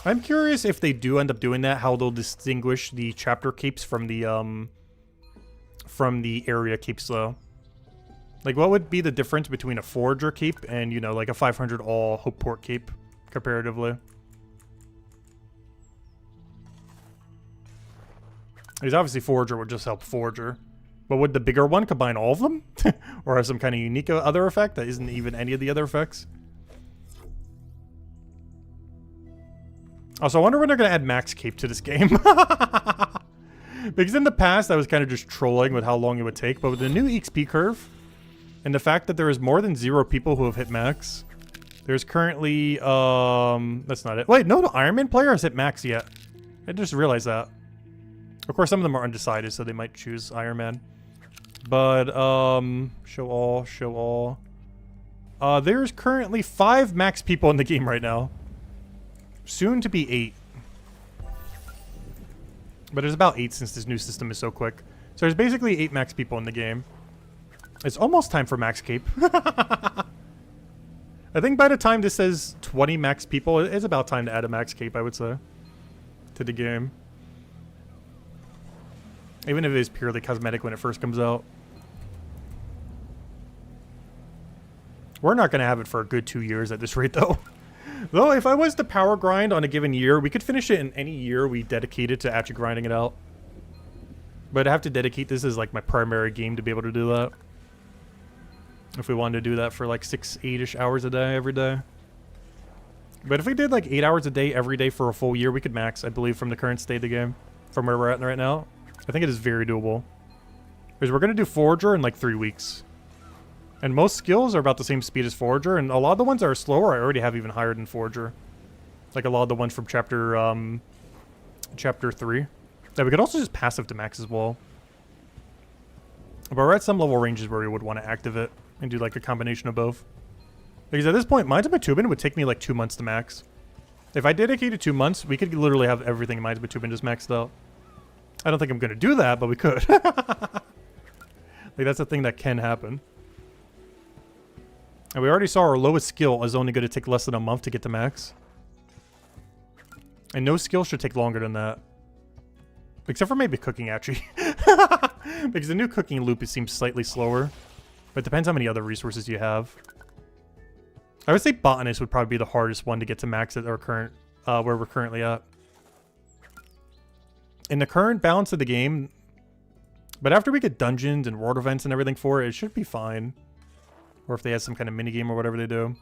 I'm curious if they do end up doing that, how they'll distinguish the chapter capes from the area capes though. Like, what would be the difference between a Forager cape and, you know, like a 500 all Hopeport cape, comparatively? Because obviously Forager would just help Forager. But would the bigger one combine all of them? Or have some kind of unique other effect that isn't even any of the other effects? Also, I wonder when they're going to add max cape to this game. Because in the past, I was kind of just trolling with how long it would take. But with the new XP curve... and the fact that there is more than 0 people who have hit max. There's currently, that's not it. Wait, no Iron Man player has hit max yet. I just realized that. Of course, some of them are undecided, so they might choose Iron Man. But, show all, show all. There's currently 5 max people in the game right now. Soon to be 8. But there's about 8 since this new system is so quick. So there's basically 8 max people in the game. It's almost time for max cape. I think by the time this says 20 max people, it's about time to add a max cape, I would say, to the game. Even if it is purely cosmetic when it first comes out. We're not going to have it for a good 2 years at this rate, though. Though, if I was to power grind on a given year, we could finish it in any year we dedicated to actually grinding it out. But I have to dedicate this as like my primary game to be able to do that. If we wanted to do that for like 6-8-ish hours a day, every day. But if we did like 8 hours a day, every day for a full year, we could max, I believe, from the current state of the game. From where we're at right now. I think it is very doable. Because we're going to do Forager in like 3 weeks. And most skills are about the same speed as Forager. And a lot of the ones that are slower, I already have even higher than Forager. Like a lot of the ones from chapter 3. Yeah, we could also just passive to max as well. But we're at some level ranges where we would want to active it. And do like a combination of both. Because at this point, Minds of Matubin would take me like 2 months to max. If I dedicated 2 months, we could literally have everything in Minds of Matubin just maxed out. I don't think I'm going to do that, but we could. Like, that's a thing that can happen. And we already saw our lowest skill is only going to take less than a month to get to max. And no skill should take longer than that. Except for maybe cooking, actually. Because the new cooking loop, it seems slightly slower. But it depends how many other resources you have. I would say Botanist would probably be the hardest one to get to max at our current, where we're currently at. In the current balance of the game, but after we get dungeons and world events and everything for it, it should be fine. Or if they have some kind of minigame or whatever they do.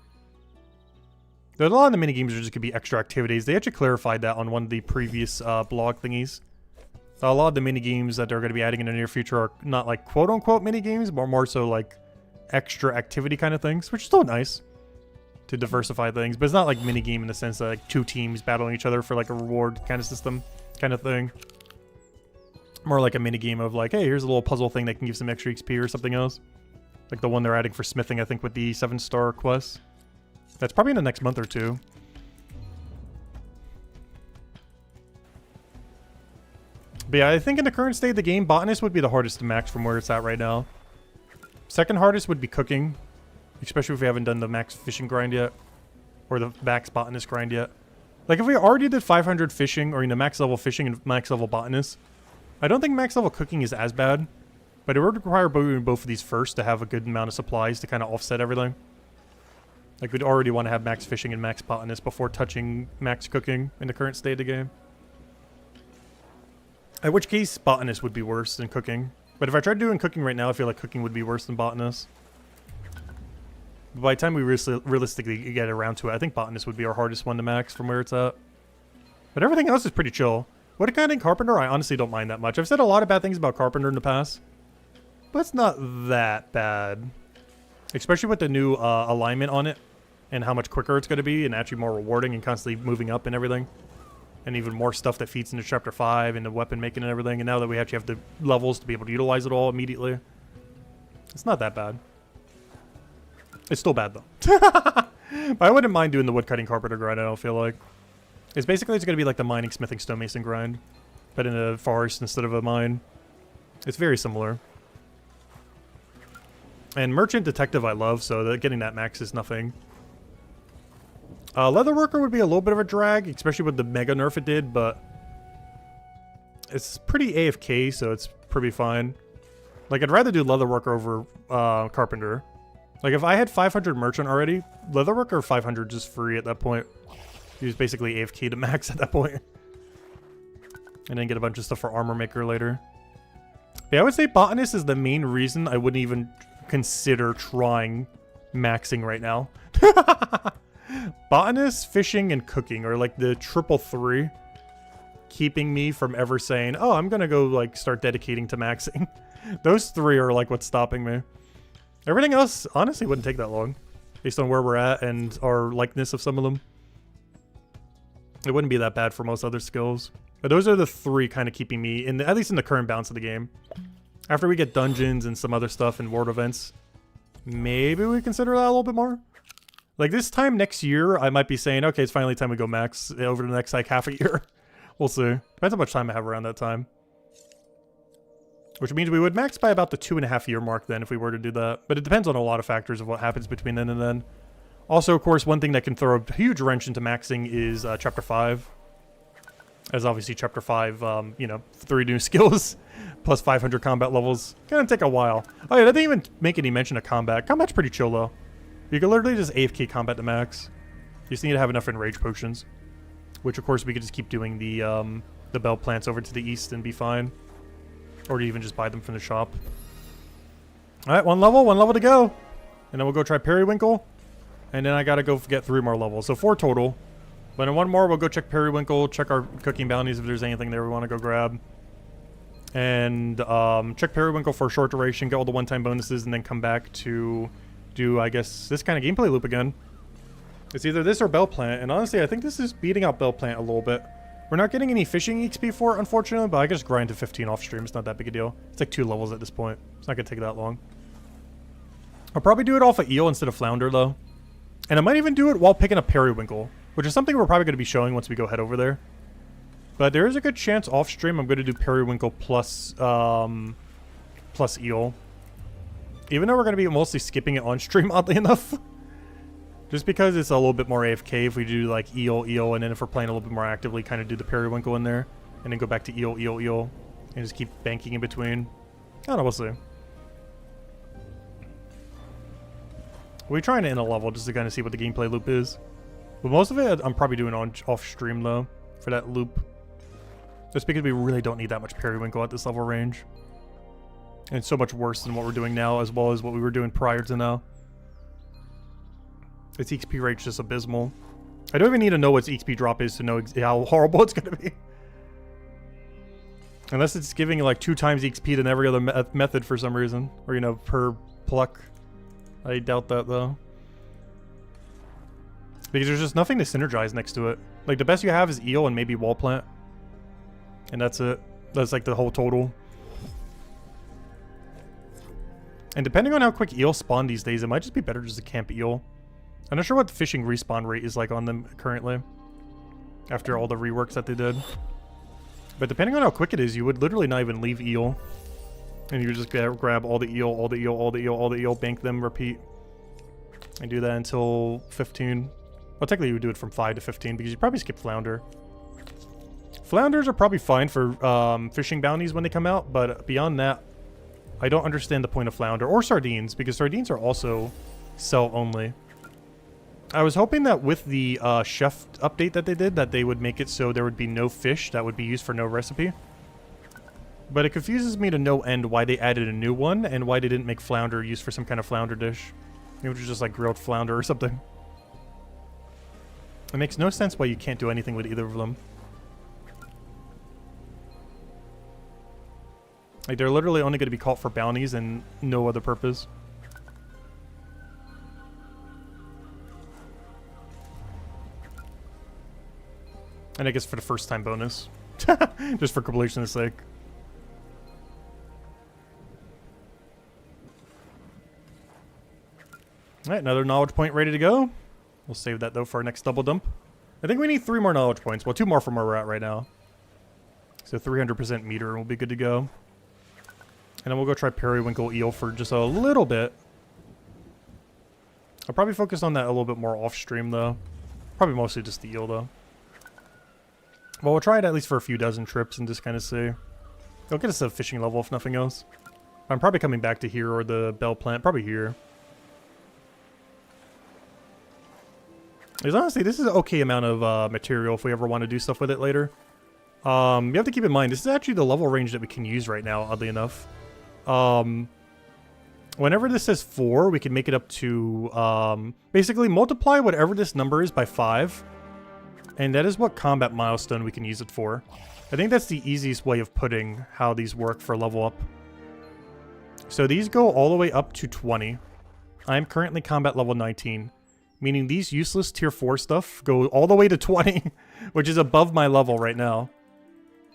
There's a lot of the minigames are just going to be extra activities. They actually clarified that on one of the previous blog thingies. A lot of the minigames that they're going to be adding in the near future are not like quote-unquote minigames, but more so like extra activity kind of things, which is still nice to diversify things. But it's not like minigame in the sense that like 2 teams battling each other for like a reward kind of system kind of thing. More like a minigame of like, hey, here's a little puzzle thing that can give some extra XP or something else. Like the one they're adding for smithing, I think, with the 7-star quest. That's probably in the next month or 2. But yeah, I think in the current state of the game, Botanist would be the hardest to max from where it's at right now. Second hardest would be Cooking, especially if we haven't done the max fishing grind yet, or the max Botanist grind yet. Like if we already did 500 fishing, or max level fishing and max level Botanist, I don't think max level Cooking is as bad, but it would require both of these first to have a good amount of supplies to kind of offset everything. Like we'd already want to have max fishing and max Botanist before touching max Cooking in the current state of the game. In which case, Botanist would be worse than Cooking. But if I tried doing Cooking right now, I feel like Cooking would be worse than Botanist. But by the time we realistically get around to it, I think Botanist would be our hardest one to max from where it's at. But everything else is pretty chill. What kind of Carpenter? I honestly don't mind that much. I've said a lot of bad things about Carpenter in the past, but it's not that bad. Especially with the new alignment on it, and how much quicker it's going to be, and actually more rewarding, and constantly moving up and everything. And even more stuff that feeds into Chapter 5 and the weapon making and everything. And now that we actually have the levels to be able to utilize it all immediately, it's not that bad. It's still bad, though. But I wouldn't mind doing the woodcutting carpenter grind, I don't feel like. It's basically going to be like the mining, smithing, stonemason grind, but in a forest instead of a mine. It's very similar. And Merchant Detective I love, so getting that max is nothing. Leatherworker would be a little bit of a drag, especially with the mega nerf it did, but it's pretty AFK, so it's pretty fine. Like, I'd rather do Leatherworker over Carpenter. Like, if I had 500 Merchant already, Leatherworker 500 just free at that point. He was basically AFK to max at that point. And then get a bunch of stuff for Armor Maker later. Yeah, I would say Botanist is the main reason I wouldn't even consider trying maxing right now. Botanist, fishing, and cooking are like the triple three, keeping me from ever saying, oh, I'm gonna go like start dedicating to maxing. Those three are like what's stopping me. Everything else honestly wouldn't take that long, based on where we're at and our likeness of some of them. It wouldn't be that bad for most other skills. But those are the three kind of keeping me, at least in the current balance of the game. After we get dungeons and some other stuff and world events, maybe we consider that a little bit more. Like this time next year, I might be saying, okay, it's finally time to go max over the next like half a year. We'll see. Depends how much time I have around that time. Which means we would max by about the 2.5 year mark then if we were to do that. But it depends on a lot of factors of what happens between then and then. Also, of course, one thing that can throw a huge wrench into maxing is Chapter 5. As obviously Chapter 5, you know, 3 new skills plus 500 combat levels. Gonna take a while. Oh yeah, that didn't even make any mention of combat. Combat's pretty chill though. You can literally just AFK combat to max. You just need to have enough enrage potions. Which of course we could just keep doing the bell plants over to the east and be fine. Or even just buy them from the shop. Alright, one level to go. And then we'll go try Periwinkle. And then I gotta go get 3 more levels. So 4 total. But in 1 more, we'll go check Periwinkle, check our cooking bounties if there's anything there we want to go grab. And check Periwinkle for a short duration, get all the one-time bonuses, and then come back to do, I guess, this kind of gameplay loop again. It's either this or Bell Plant, and honestly, I think this is beating out Bell Plant a little bit. We're not getting any fishing XP for it, unfortunately, but I can just grind to 15 off stream. It's not that big a deal. It's like 2 levels at this point. It's not going to take that long. I'll probably do it off of eel instead of flounder, though. And I might even do it while picking up Periwinkle, which is something we're probably going to be showing once we go head over there. But there is a good chance off stream I'm going to do Periwinkle plus eel. Even though we're going to be mostly skipping it on stream, oddly enough. Just because it's a little bit more AFK if we do like eel, and then if we're playing a little bit more actively, kind of do the Periwinkle in there. And then go back to eel, and just keep banking in between. I don't know, we'll see. We're trying to end a level just to kind of see what the gameplay loop is. But most of it I'm probably doing on off stream though, for that loop. Just because we really don't need that much Periwinkle at this level range. And it's so much worse than what we're doing now, as well as what we were doing prior to now. Its XP rate's just abysmal. I don't even need to know what its XP drop is to know how horrible it's going to be. Unless it's giving like 2 times XP than every other method for some reason. Or, you know, per pluck. I doubt that, though. Because there's just nothing to synergize next to it. Like, the best you have is eel and maybe wall plant. And that's it. That's like the whole total. And depending on how quick eel spawn these days, it might just be better just to camp eel. I'm not sure what the fishing respawn rate is like on them currently. After all the reworks that they did. But depending on how quick it is, you would literally not even leave eel. And you would just grab all the eel, all the eel, all the eel, all the eel, bank them, repeat. And do that until 15. Well, technically you would do it from 5 to 15 because you probably skip flounder. Flounders are probably fine for fishing bounties when they come out, but beyond that, I don't understand the point of flounder or sardines because sardines are also sell only. I was hoping that with the chef update that they did, that they would make it so there would be no fish that would be used for no recipe. But it confuses me to no end why they added a new one and why they didn't make flounder used for some kind of flounder dish. It was just like grilled flounder or something. It makes no sense why you can't do anything with either of them. Like, they're literally only going to be caught for bounties and no other purpose. And I guess for the first time bonus. Just for completion's sake. Alright, another knowledge point ready to go. We'll save that though for our next double dump. I think we need 3 more knowledge points. Well, 2 more from where we're at right now. So 300% meter and we'll be good to go. And then we'll go try periwinkle eel for just a little bit. I'll probably focus on that a little bit more off stream though. Probably mostly just the eel though. Well, we'll try it at least for a few dozen trips and just kind of see. It'll get us a fishing level if nothing else. I'm probably coming back to here or the bell plant. Probably here. Because honestly, this is an okay amount of material if we ever want to do stuff with it later. You have to keep in mind, this is actually the level range that we can use right now, oddly enough. Whenever this says 4, we can make it up to, basically multiply whatever this number is by 5. And that is what combat milestone we can use it for. I think that's the easiest way of putting how these work for level up. So these go all the way up to 20. I am currently combat level 19. Meaning these useless tier 4 stuff go all the way to 20, which is above my level right now.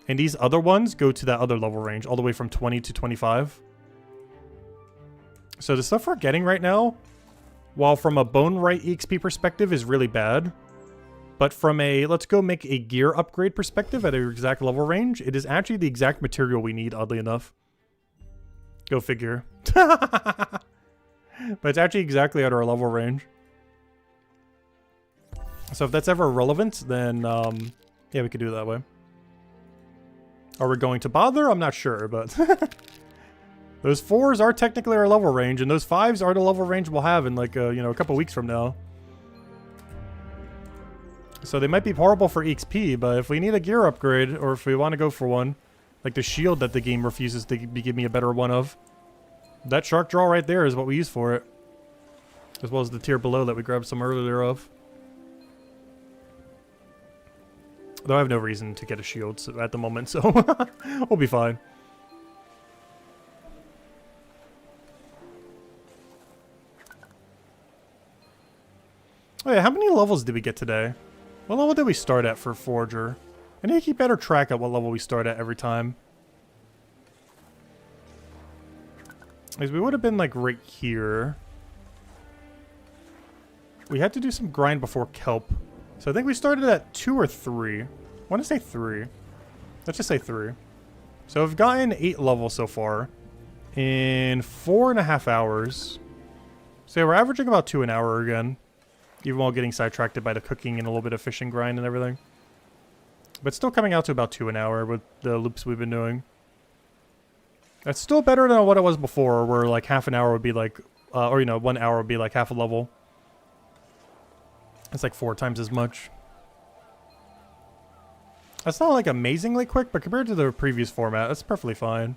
And these other ones go to that other level range, all the way from 20 to 25. So the stuff we're getting right now, while from a bone right EXP perspective is really bad, but from a let's go make a gear upgrade perspective at our exact level range, it is actually the exact material we need, oddly enough. Go figure. But it's actually exactly at our level range. So if that's ever relevant, then, yeah, we could do it that way. Are we going to bother? I'm not sure, but... Those 4s are technically our level range, and those 5s are the level range we'll have in, like, you know, a couple weeks from now. So they might be horrible for EXP, but if we need a gear upgrade, or if we want to go for one, like the shield that the game refuses to give me a better one of, that shark draw right there is what we use for it. As well as the tier below that we grabbed some earlier of. Though I have no reason to get a shield at the moment, so we'll be fine. Oh yeah, how many levels did we get today? What level did we start at for Forger? I need to keep better track at what level we start at every time. Because we would have been like right here. We had to do some grind before kelp. So I think we started at 2 or 3. I want to say 3. Let's just say 3. So we've gotten 8 levels so far in 4.5 hours. So yeah, we're averaging about 2 an hour again. Even while getting sidetracked by the cooking and a little bit of fishing grind and everything. But still coming out to about 2 an hour with the loops we've been doing. That's still better than what it was before, where like half an hour would be like, or you know, 1 hour would be like half a level. It's like 4 times as much. That's not like amazingly quick, but compared to the previous format, that's perfectly fine.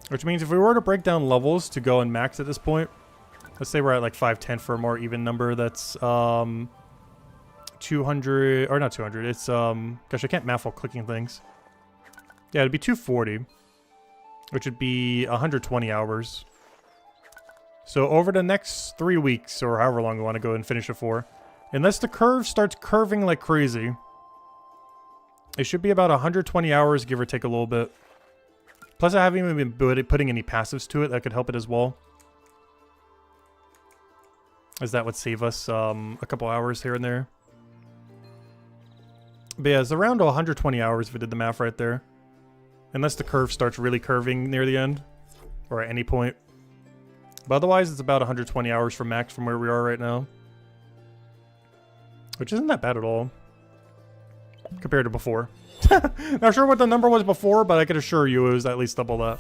Which means if we were to break down levels to go and max at this point, let's say we're at like 510 for a more even number, that's 200, or not 200, it's, gosh, I can't math while clicking things. Yeah, it'd be 240, which would be 120 hours. So over the next 3 weeks, or however long we want to go and finish it for, unless the curve starts curving like crazy, it should be about 120 hours, give or take a little bit. Plus I haven't even been putting any passives to it that could help it as well. As that would save us a couple hours here and there. But yeah, it's around 120 hours if we did the math right there. Unless the curve starts really curving near the end. Or at any point. But otherwise, it's about 120 hours from max from where we are right now. Which isn't that bad at all. Compared to before. Not sure what the number was before, but I can assure you it was at least double that.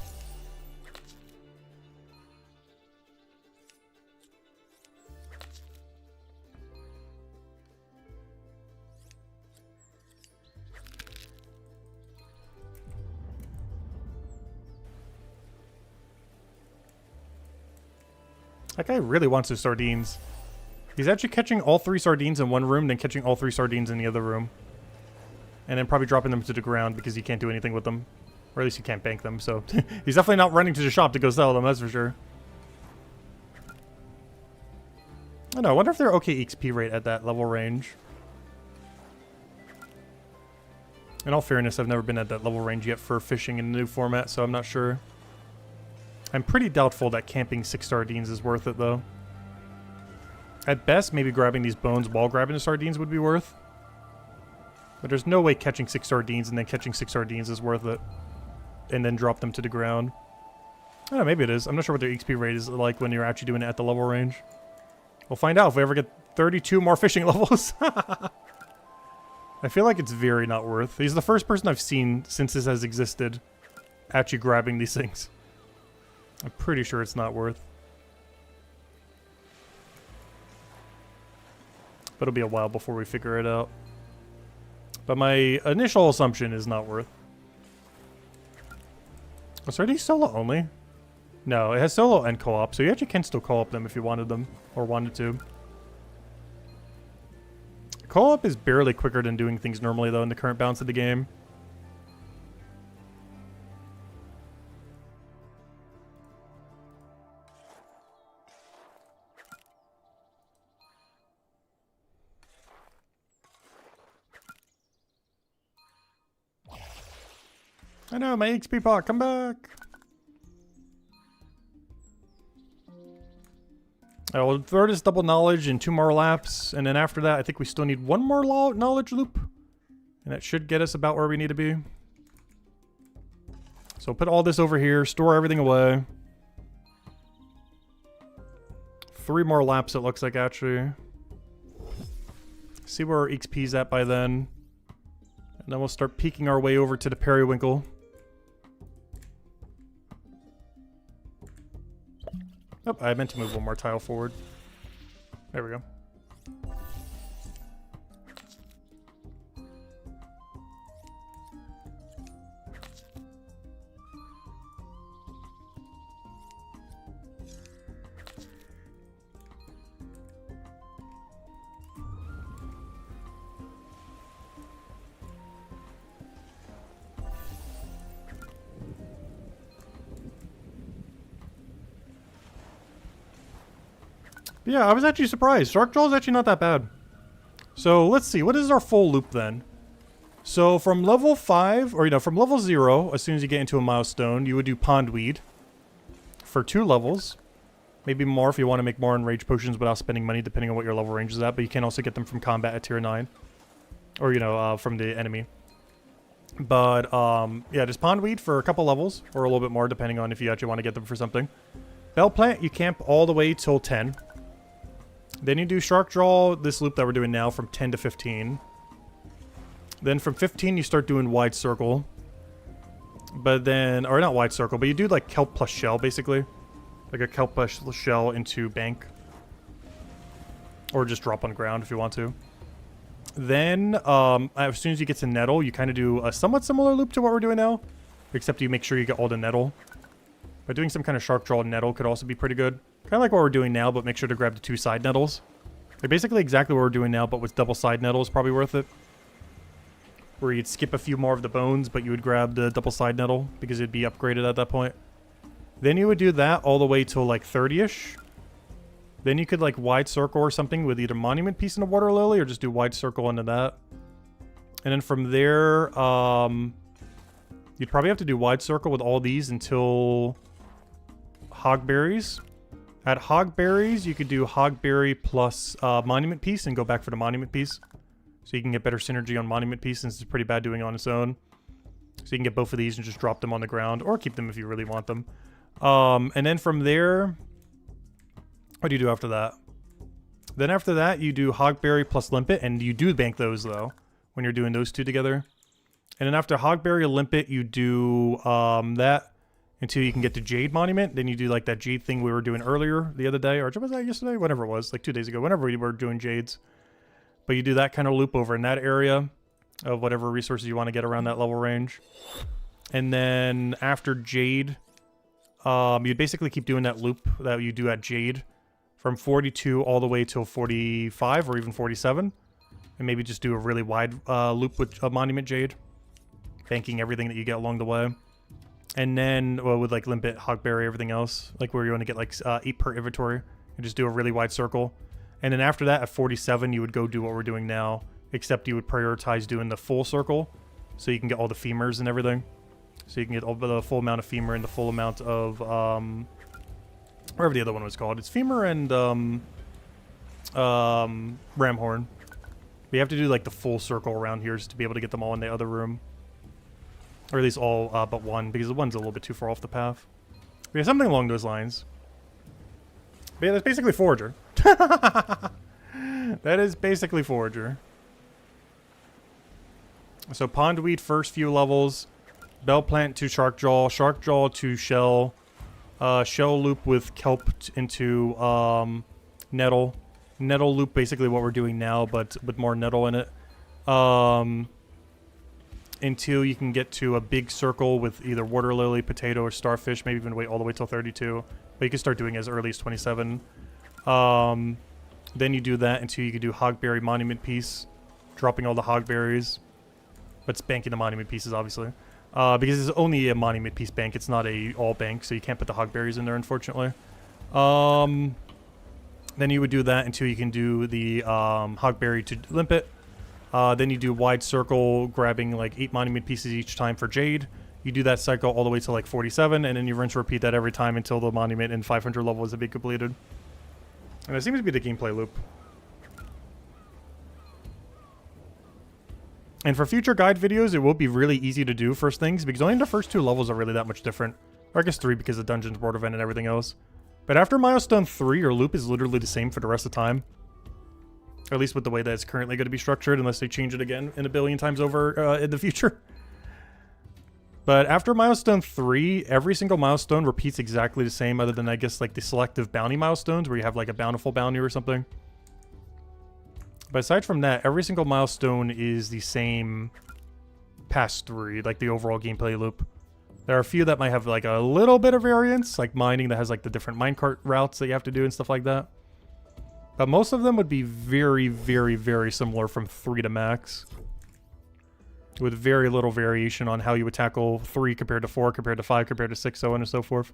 That guy really wants his sardines. He's actually catching all 3 sardines in one room, then catching all 3 sardines in the other room. And then probably dropping them to the ground because he can't do anything with them. Or at least he can't bank them, so... He's definitely not running to the shop to go sell them, that's for sure. I don't know, I wonder if they're okay XP rate at that level range. In all fairness, I've never been at that level range yet for fishing in a new format, so I'm not sure. I'm pretty doubtful that camping 6 sardines is worth it, though. At best, maybe grabbing these bones while grabbing the sardines would be worth. But there's no way catching 6 sardines and then catching 6 sardines is worth it. And then drop them to the ground. I don't know, maybe it is. I'm not sure what their XP rate is like when you're actually doing it at the level range. We'll find out if we ever get 32 more fishing levels. I feel like it's very not worth. He's the first person I've seen since this has existed actually grabbing these things. I'm pretty sure it's not worth. But it'll be a while before we figure it out. But my initial assumption is not worth. Oh, so are these solo only? No, it has solo and co-op, so you actually can still co-op them if you wanted them, or wanted to. Co-op is barely quicker than doing things normally, though, in the current balance of the game. I know, my XP pot, come back! I will throw this double knowledge in 2 more laps, and then after that, I think we still need 1 more knowledge loop. And that should get us about where we need to be. So put all this over here, store everything away. 3 more laps, it looks like, actually. See where our XP's at by then. And then we'll start peeking our way over to the periwinkle. Oh, I meant to move 1 more tile forward. There we go. Yeah, I was actually surprised. Shark Jaw is actually not that bad. So let's see, what is our full loop then? So from level 5, or from level 0, as soon as you get into a milestone, you would do Pondweed for 2 levels. Maybe more if you want to make more enraged potions without spending money, depending on what your level range is at. But you can also get them from combat at tier 9. Or, from the enemy. But, yeah, just Pondweed for a couple levels, or a little bit more, depending on if you actually want to get them for something. Bell Plant, you camp all the way till 10. Then you do Shark Jaw, this loop that we're doing now, from 10 to 15. Then from 15, you start doing Wide Circle. But then, or not Wide Circle, but you do like Kelp plus Shell, basically. Like a Kelp plus Shell into Bank. Or just drop on ground if you want to. Then, as soon as you get to Nettle, you kind of do a somewhat similar loop to what we're doing now. Except you make sure you get all the Nettle. But doing some kind of Shark Jaw Nettle could also be pretty good. Kind of like what we're doing now, but make sure to grab the 2 side nettles. They're basically exactly what we're doing now, but with double side nettles, probably worth it. Where you'd skip a few more of the bones, but you would grab the double side nettle, because it'd be upgraded at that point. Then you would do that all the way till like 30-ish. Then you could like Wide Circle or something with either Monument Piece and a Water Lily, or just do Wide Circle into that. And then from there, you'd probably have to do Wide Circle with all these until Hogberries. At Hogberries, you could do Hogberry plus Monument Piece and go back for the Monument Piece. So you can get better synergy on Monument Piece since it's pretty bad doing it on its own. So you can get both of these and just drop them on the ground, or keep them if you really want them. And then from there, what do you do after that? Then after that, you do Hogberry plus Limpet, and you do bank those, though, when you're doing those two together. And then after Hogberry or Limpet, you do that until you can get to Jade Monument. Then you do, like, that Jade thing we were doing earlier the other day, or was that yesterday? Whatever it was, like 2 days ago, whenever we were doing Jades. But you do that kind of loop over in that area of whatever resources you want to get around that level range. And then after Jade, you'd basically keep doing that loop that you do at Jade from 42 all the way till 45 or even 47. And maybe just do a really wide loop with a Monument Jade, banking everything that you get along the way. And then, well, with like Limpet, Hogberry, everything else, like where you want to get like 8 per inventory, and just do a really wide circle. And then after that, at 47, you would go do what we're doing now, except you would prioritize doing the full circle, so you can get all the femurs and everything. So you can get all the full amount of femur and the full amount of, whatever the other one was called. It's femur and, ram horn. But you have to do, like, the full circle around here just to be able to get them all in the other room. Or at least all but one, because the one's a little bit too far off the path. But yeah, something along those lines. But yeah, that's basically Forager. That is basically Forager. So Pondweed first few levels, Bell Plant to Sharkjaw to Shell, Shell loop with Kelp into Nettle. Nettle loop basically what we're doing now, but with more Nettle in it. Until you can get to a big circle with either Water Lily, Potato, or Starfish. Maybe even wait all the way till 32. But you can start doing as early as 27. Then you do that until you can do Hogberry Monument Piece, dropping all the Hogberries. But it's banking the Monument Pieces, obviously. Because it's only a Monument Piece bank. It's not a all bank, so you can't put the Hogberries in there, unfortunately. Then you would do that until you can do the Hogberry to Limpet. Then you do wide circle, grabbing like 8 Monument Pieces each time for Jade. You do that cycle all the way to like 47, and then you rinse repeat that every time until the Monument in 500 level is to be completed. And that seems to be the gameplay loop. And for future guide videos, it will be really easy to do first things, because only the first 2 levels are really that much different. Or I guess 3 because of Dungeons World Event and everything else. But after Milestone 3, your loop is literally the same for the rest of the time. Or at least with the way that it's currently going to be structured, unless they change it again in a billion times over in the future. But after Milestone 3, every single milestone repeats exactly the same, other than, I guess, like the selective bounty milestones, where you have like a bountiful bounty or something. But aside from that, every single milestone is the same past 3, like the overall gameplay loop. There are a few that might have like a little bit of variance, like mining that has like the different minecart routes that you have to do and stuff like that. But most of them would be very, very, very similar from 3 to max. With very little variation on how you would tackle 3 compared to 4, compared to 5, compared to 6, so on and so forth.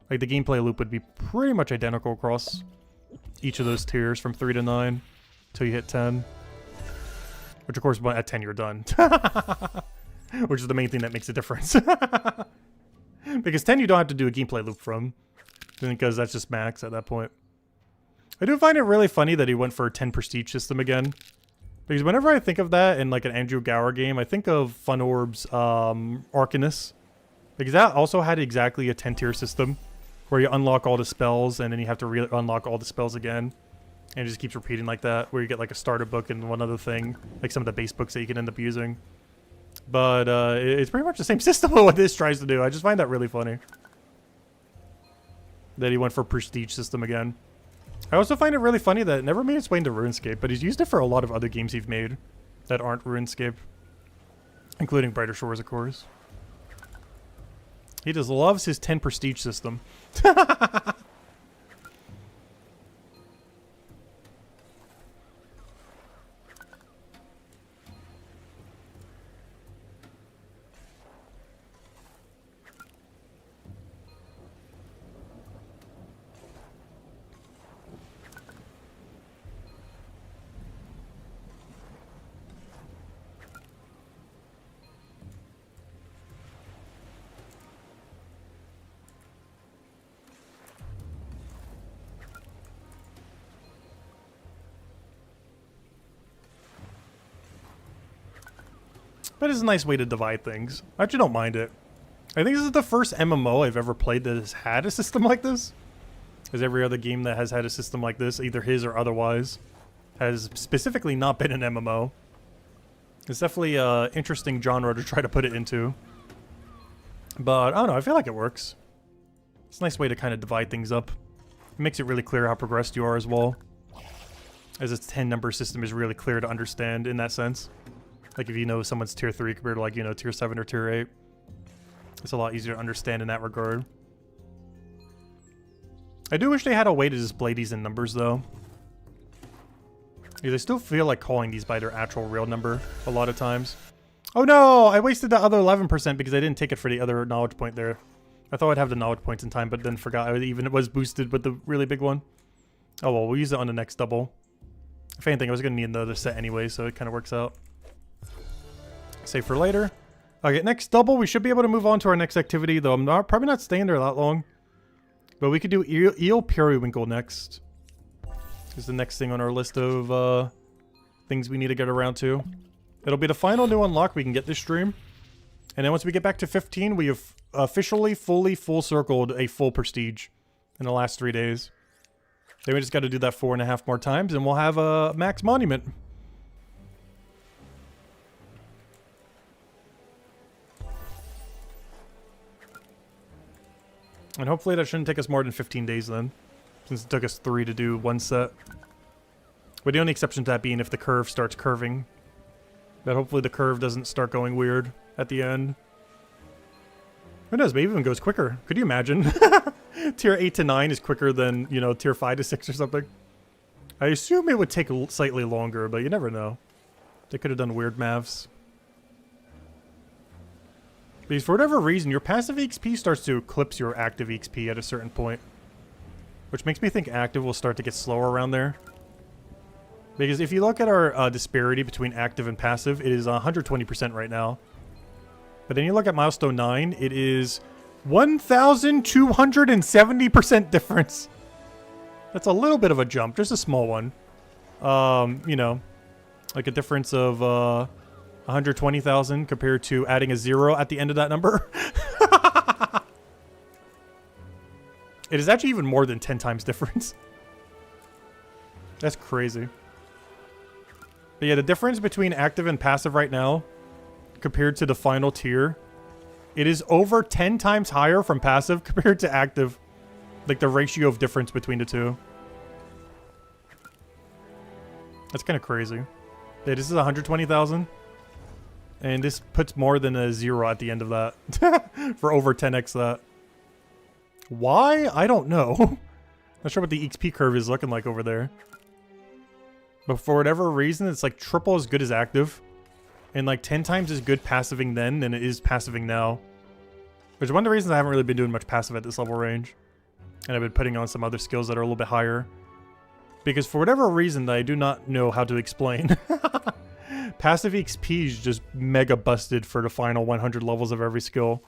Like the gameplay loop would be pretty much identical across each of those tiers from 3 to 9 until you hit 10. Which of course at 10 you're done. Which is the main thing that makes a difference. Because 10 you don't have to do a gameplay loop from, because that's just max at that point. I do find it really funny that he went for a 10 prestige system again. Because whenever I think of that in like an Andrew Gower game, I think of Fun Orb's Arcanus. Because that also had exactly a 10 tier system, where you unlock all the spells and then you have to unlock all the spells again. And it just keeps repeating like that, where you get like a starter book and one other thing, like some of the base books that you can end up using. But it's pretty much the same system of what this tries to do. I just find that really funny. That he went for prestige system again. I also find it really funny that it never made its way into RuneScape, but he's used it for a lot of other games he's made that aren't RuneScape. Including Brighter Shores, of course. He just loves his 10 prestige system. But it's a nice way to divide things. I actually don't mind it. I think this is the first MMO I've ever played that has had a system like this. Because every other game that has had a system like this, either his or otherwise, has specifically not been an MMO. It's definitely an interesting genre to try to put it into. But, I don't know, I feel like it works. It's a nice way to kind of divide things up. It makes it really clear how progressed you are as well. As its 10-number system is really clear to understand in that sense. Like if you know someone's tier 3 compared to like, you know, tier 7 or tier 8. It's a lot easier to understand in that regard. I do wish they had a way to display these in numbers though. Because I still feel like calling these by their actual real number a lot of times. Oh no! I wasted the other 11% because I didn't take it for the other knowledge point there. I thought I'd have the knowledge points in time, but then forgot I even was boosted with the really big one. Oh well, we'll use it on the next double. If anything, I was going to need another set anyway, so it kind of works out. Save for later. Okay, next double, we should be able to move on to our next activity, though I'm probably not staying there that long. But we could do Eel Periwinkle next. This is the next thing on our list of things we need to get around to. It'll be the final new unlock we can get this stream. And then once we get back to 15, we have officially full circled a full prestige in the last 3 days. Then we just got to do that 4.5 more times and we'll have a max monument. And hopefully that shouldn't take us more than 15 days then. Since it took us 3 to do one set. With the only exception to that being if the curve starts curving. But hopefully the curve doesn't start going weird at the end. Who knows, maybe even goes quicker. Could you imagine? Tier 8 to 9 is quicker than, you know, tier 5 to 6 or something. I assume it would take slightly longer, but you never know. They could have done weird maths. Because for whatever reason, your passive XP starts to eclipse your active XP at a certain point. Which makes me think active will start to get slower around there. Because if you look at our disparity between active and passive, it is 120% right now. But then you look at Milestone 9, it is 1,270% difference. That's a little bit of a jump, just a small one. You know, like a difference of 120,000 compared to adding a 0 at the end of that number. It is actually even more than 10 times difference. That's crazy. But yeah, the difference between active and passive right now, compared to the final tier, it is over 10 times higher from passive compared to active. Like the ratio of difference between the two. That's kind of crazy. Yeah, this is 120,000. And this puts more than a 0 at the end of that. For over 10x that. Why? I don't know. Not sure what the XP curve is looking like over there. But for whatever reason, it's like triple as good as active. And like 10 times as good passiving then than it is passiving now. Which is one of the reasons I haven't really been doing much passive at this level range. And I've been putting on some other skills that are a little bit higher. Because for whatever reason that I do not know how to explain. Passive XP is just mega busted for the final 100 levels of every skill.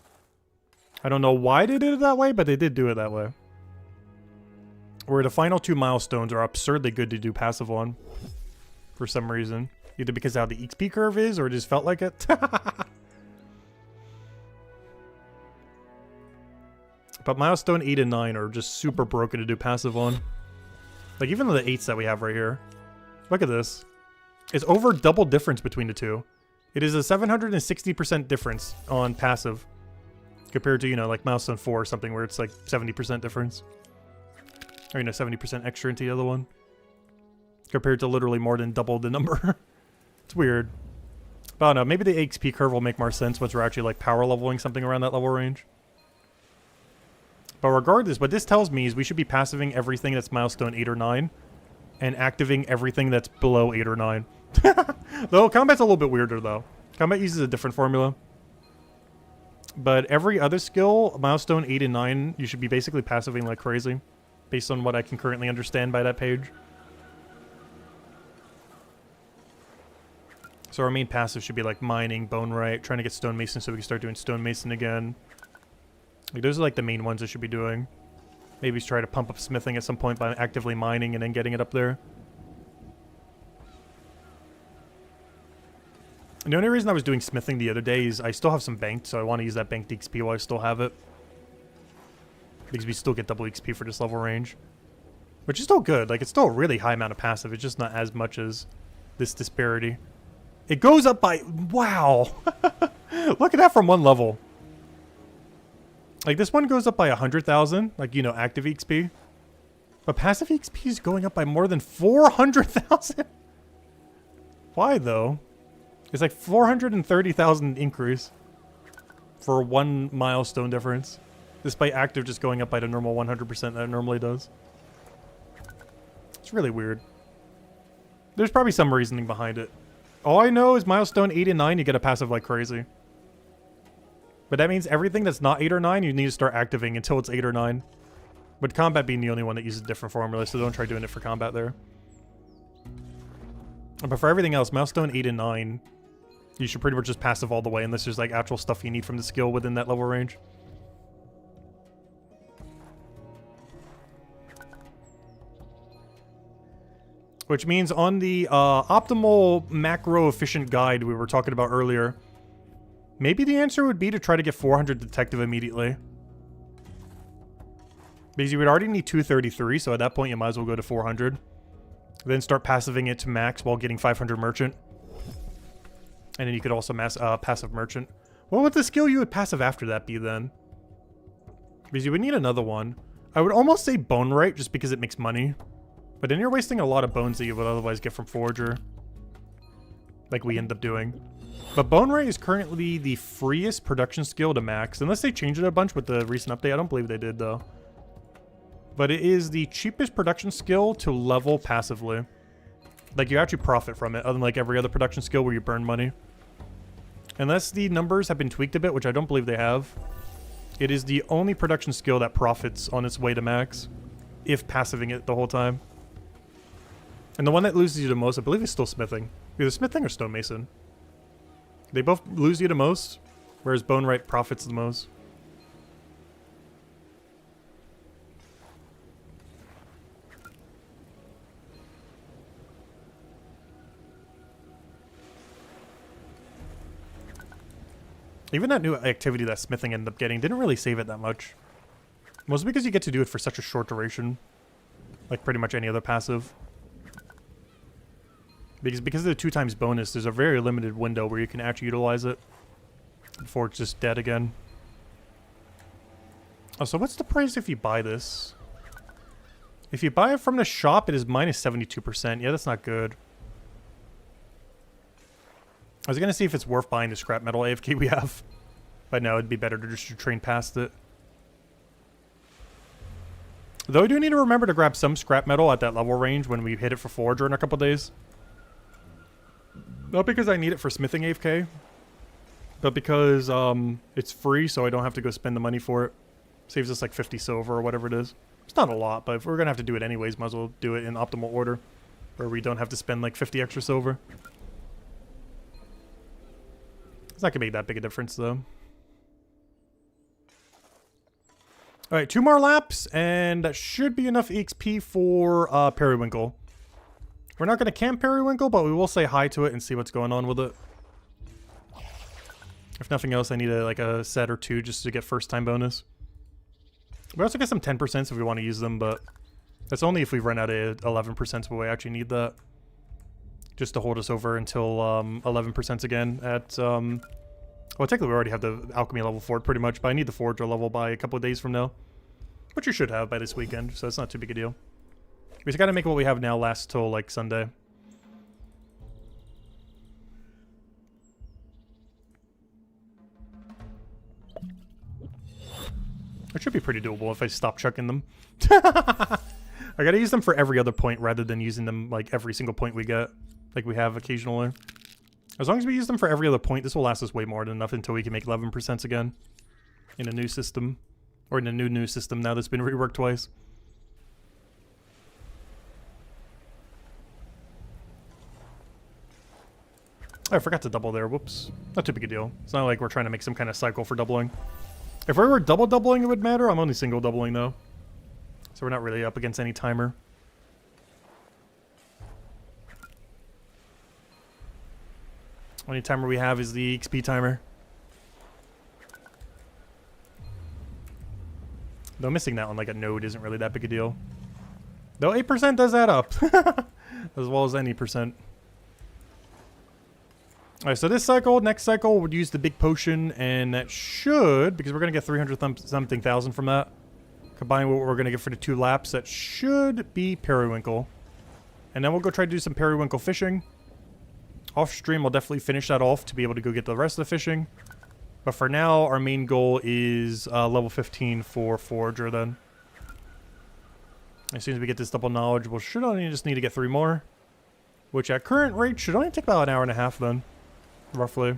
I don't know why they did it that way, but they did do it that way. Where the final 2 milestones are absurdly good to do passive on. For some reason. Either because of how the XP curve is, or it just felt like it. But milestone 8 and 9 are just super broken to do passive on. Like even the 8s that we have right here. Look at this. It's over double difference between the two. It is a 760% difference on passive. Compared to, you know, like milestone 4 or something where it's like 70% difference. Or, you know, 70% extra into the other one. Compared to literally more than double the number. It's weird. But I don't know, maybe the XP curve will make more sense once we're actually like power leveling something around that level range. But regardless, what this tells me is we should be passiving everything that's milestone 8 or 9. And activating everything that's below 8 or 9. Though combat's a little bit weirder though. Combat uses a different formula. But every other skill, milestone 8 and 9, you should be basically passiving like crazy. Based on what I can currently understand by that page. So our main passive should be like mining, bone right, trying to get stonemason so we can start doing stonemason again. Like those are like the main ones I should be doing. Maybe try to pump up smithing at some point by actively mining and then getting it up there. And the only reason I was doing smithing the other day is I still have some banked, so I want to use that banked XP while I still have it. Because we still get double XP for this level range. Which is still good. Like, it's still a really high amount of passive. It's just not as much as this disparity. It goes up by... Wow! Look at that from one level. Like, this one goes up by 100,000. Like, you know, active XP. But passive XP is going up by more than 400,000. Why, though? It's like 430,000 increase. For one milestone difference. Despite active just going up by the normal 100% that it normally does. It's really weird. There's probably some reasoning behind it. All I know is milestone 8 and 9, you get a passive like crazy. But that means everything that's not 8 or 9, you need to start activating until it's 8 or 9. But combat being the only one that uses different formulas, so don't try doing it for combat there. But for everything else, milestone 8 and 9, you should pretty much just passive all the way unless there's like actual stuff you need from the skill within that level range. Which means on the optimal macro efficient guide we were talking about earlier, maybe the answer would be to try to get 400 detective immediately. Because you would already need 233, so at that point you might as well go to 400. Then start passiving it to max while getting 500 merchant. And then you could also passive merchant. What would the skill you would passive after that be then? Because you would need another one. I would almost say bone right just because it makes money. But then you're wasting a lot of bones that you would otherwise get from Forager. Like we end up doing. But Bone Ray is currently the freest production skill to max. Unless they changed it a bunch with the recent update. I don't believe they did though. But it is the cheapest production skill to level passively. Like you actually profit from it. Unlike every other production skill where you burn money. Unless the numbers have been tweaked a bit, which I don't believe they have. It is the only production skill that profits on its way to max. If passiving it the whole time. And the one that loses you the most, I believe, is still smithing. Either smithing or stonemason. They both lose you the most, whereas bone right profits the most. Even that new activity that smithing ended up getting didn't really save it that much. Mostly because you get to do it for such a short duration. Like pretty much any other passive. Because of the 2 times bonus, there's a very limited window where you can actually utilize it before it's just dead again. Oh, so what's the price if you buy this? If you buy it from the shop, it is minus 72%. Yeah, that's not good. I was going to see if it's worth buying the scrap metal AFK we have. But no, it'd be better to just train past it. Though I do need to remember to grab some scrap metal at that level range when we hit it for Forager in a couple days. Not because I need it for smithing AFK, but because it's free, so I don't have to go spend the money for it. Saves us like 50 silver or whatever it is. It's not a lot, but if we're going to have to do it anyways, might as well do it in optimal order, where we don't have to spend like 50 extra silver. It's not going to make that big a difference, though. Alright, 2 more laps, and that should be enough XP for Periwinkle. We're not going to camp Periwinkle, but we will say hi to it and see what's going on with it. If nothing else, I need a set or 2 just to get first time bonus. We also get some 10% if we want to use them, but that's only if we run out of 11%, but we actually need that. Just to hold us over until 11% again at... well, technically we already have the alchemy level for it pretty much, but I need the forager level by a couple of days from now. Which you should have by this weekend, so it's not too big a deal. We just gotta make what we have now last till, like, Sunday. It should be pretty doable if I stop chucking them. I gotta use them for every other point rather than using them, like, every single point we get. Like we have occasionally. As long as we use them for every other point, this will last us way more than enough until we can make 11% again. In a new system. Or in a new system now that's been reworked twice. Oh, I forgot to double there. Whoops. Not too big a deal. It's not like we're trying to make some kind of cycle for doubling. If we were double doubling, it would matter. I'm only single doubling, though. So we're not really up against any timer. Only timer we have is the XP timer. Though missing that on like a node isn't really that big a deal. Though 8% does add up. As well as any percent. Alright, so this cycle, next cycle, we'll use the big potion, and that should, because we're going to get 300 something thousand from that, combined with what we're going to get for the 2 laps, that should be periwinkle. And then we'll go try to do some periwinkle fishing. Off stream, I'll definitely finish that off to be able to go get the rest of the fishing. But for now, our main goal is level 15 for Forager then. As soon as we get this double knowledge, we should only just need to get 3 more. Which at current rate should only take about an hour and a half then. Roughly.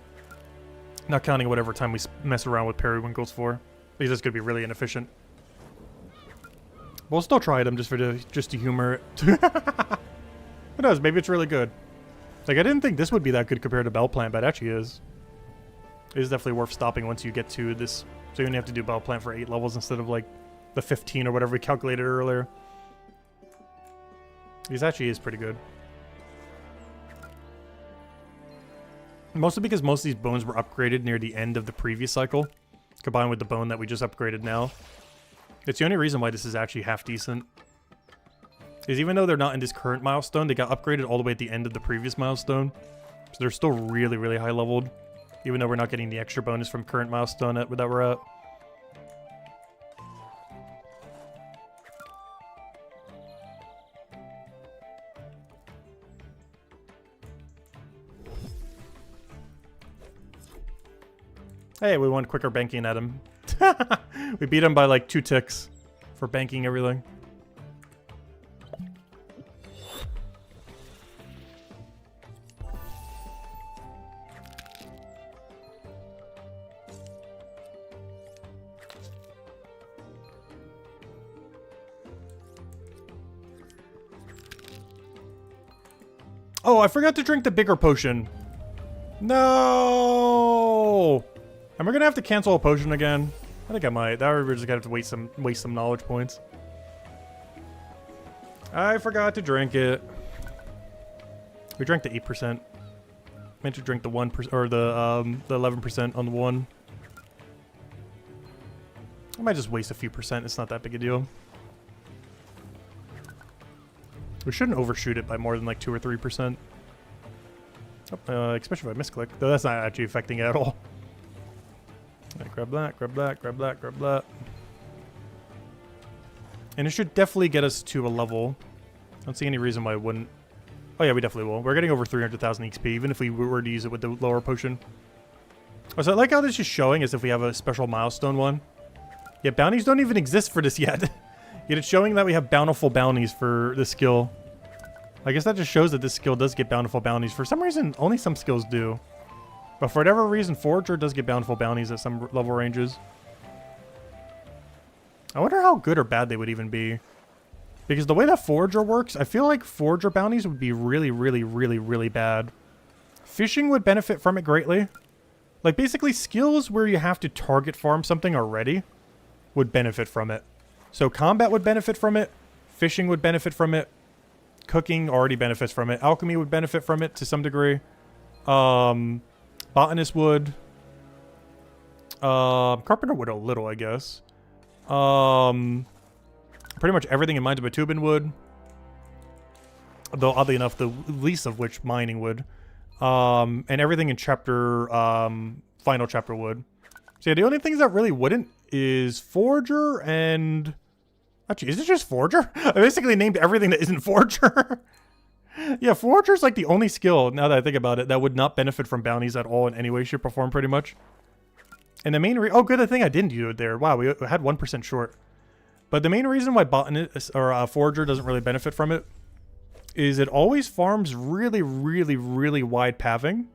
Not counting whatever time we mess around with periwinkles for. Because that's going to be really inefficient. We'll still try them just to humor it. Who knows? Maybe it's really good. Like, I didn't think this would be that good compared to Bell Plant, but it actually is. It is definitely worth stopping once you get to this. So you only have to do Bell Plant for 8 levels instead of like the 15 or whatever we calculated earlier. This actually is pretty good. Mostly because most of these bones were upgraded near the end of the previous cycle, combined with the bone that we just upgraded now. It's the only reason why this is actually half decent. Is even though they're not in this current milestone, they got upgraded all the way at the end of the previous milestone. So they're still really, really high leveled. Even though we're not getting the extra bonus from current milestone that we're at. Hey, we won quicker banking at him. We beat him by like 2 ticks for banking everything. Oh, I forgot to drink the bigger potion. No! Am I gonna have to cancel a potion again? I think I might. That we're just gonna have to waste some knowledge points. I forgot to drink it. We drank the 8%. Meant to drink the 1% or the 11% on the 1. I might just waste a few percent. It's not that big a deal. We shouldn't overshoot it by more than like 2 or 3%. Oh, especially if I misclick. Though that's not actually affecting it at all. Right, grab that, grab that, grab that, grab that. And it should definitely get us to a level. I don't see any reason why it wouldn't. Oh yeah, we definitely will. We're getting over 300,000 XP, even if we were to use it with the lower potion. Oh, so I like how this is showing as if we have a special milestone one. Yeah, bounties don't even exist for this yet. Yet it's showing that we have bountiful bounties for this skill. I guess that just shows that this skill does get bountiful bounties. For some reason, only some skills do. But for whatever reason, Forager does get bountiful bounties at some level ranges. I wonder how good or bad they would even be. Because the way that Forager works, I feel like Forager bounties would be really, really, really, really bad. Fishing would benefit from it greatly. Like, basically, skills where you have to target farm something already would benefit from it. So combat would benefit from it. Fishing would benefit from it. Cooking already benefits from it. Alchemy would benefit from it to some degree. Botanist would. Carpenter would a little, I guess. Pretty much everything in Mines of Batubin would. Though, oddly enough, the least of which mining would. And everything in chapter, final chapter would. So yeah, the only things that really wouldn't is Forager and... Actually, is it just Forager? I basically named everything that isn't Forager. Yeah, Forager's like the only skill, now that I think about it, that would not benefit from bounties at all in any way, shape, or form, pretty much. And the main oh, good thing I didn't do it there. Wow, we had 1% short. But the main reason why Botanist, or Forager doesn't really benefit from it is it always farms really, really, really wide pathing.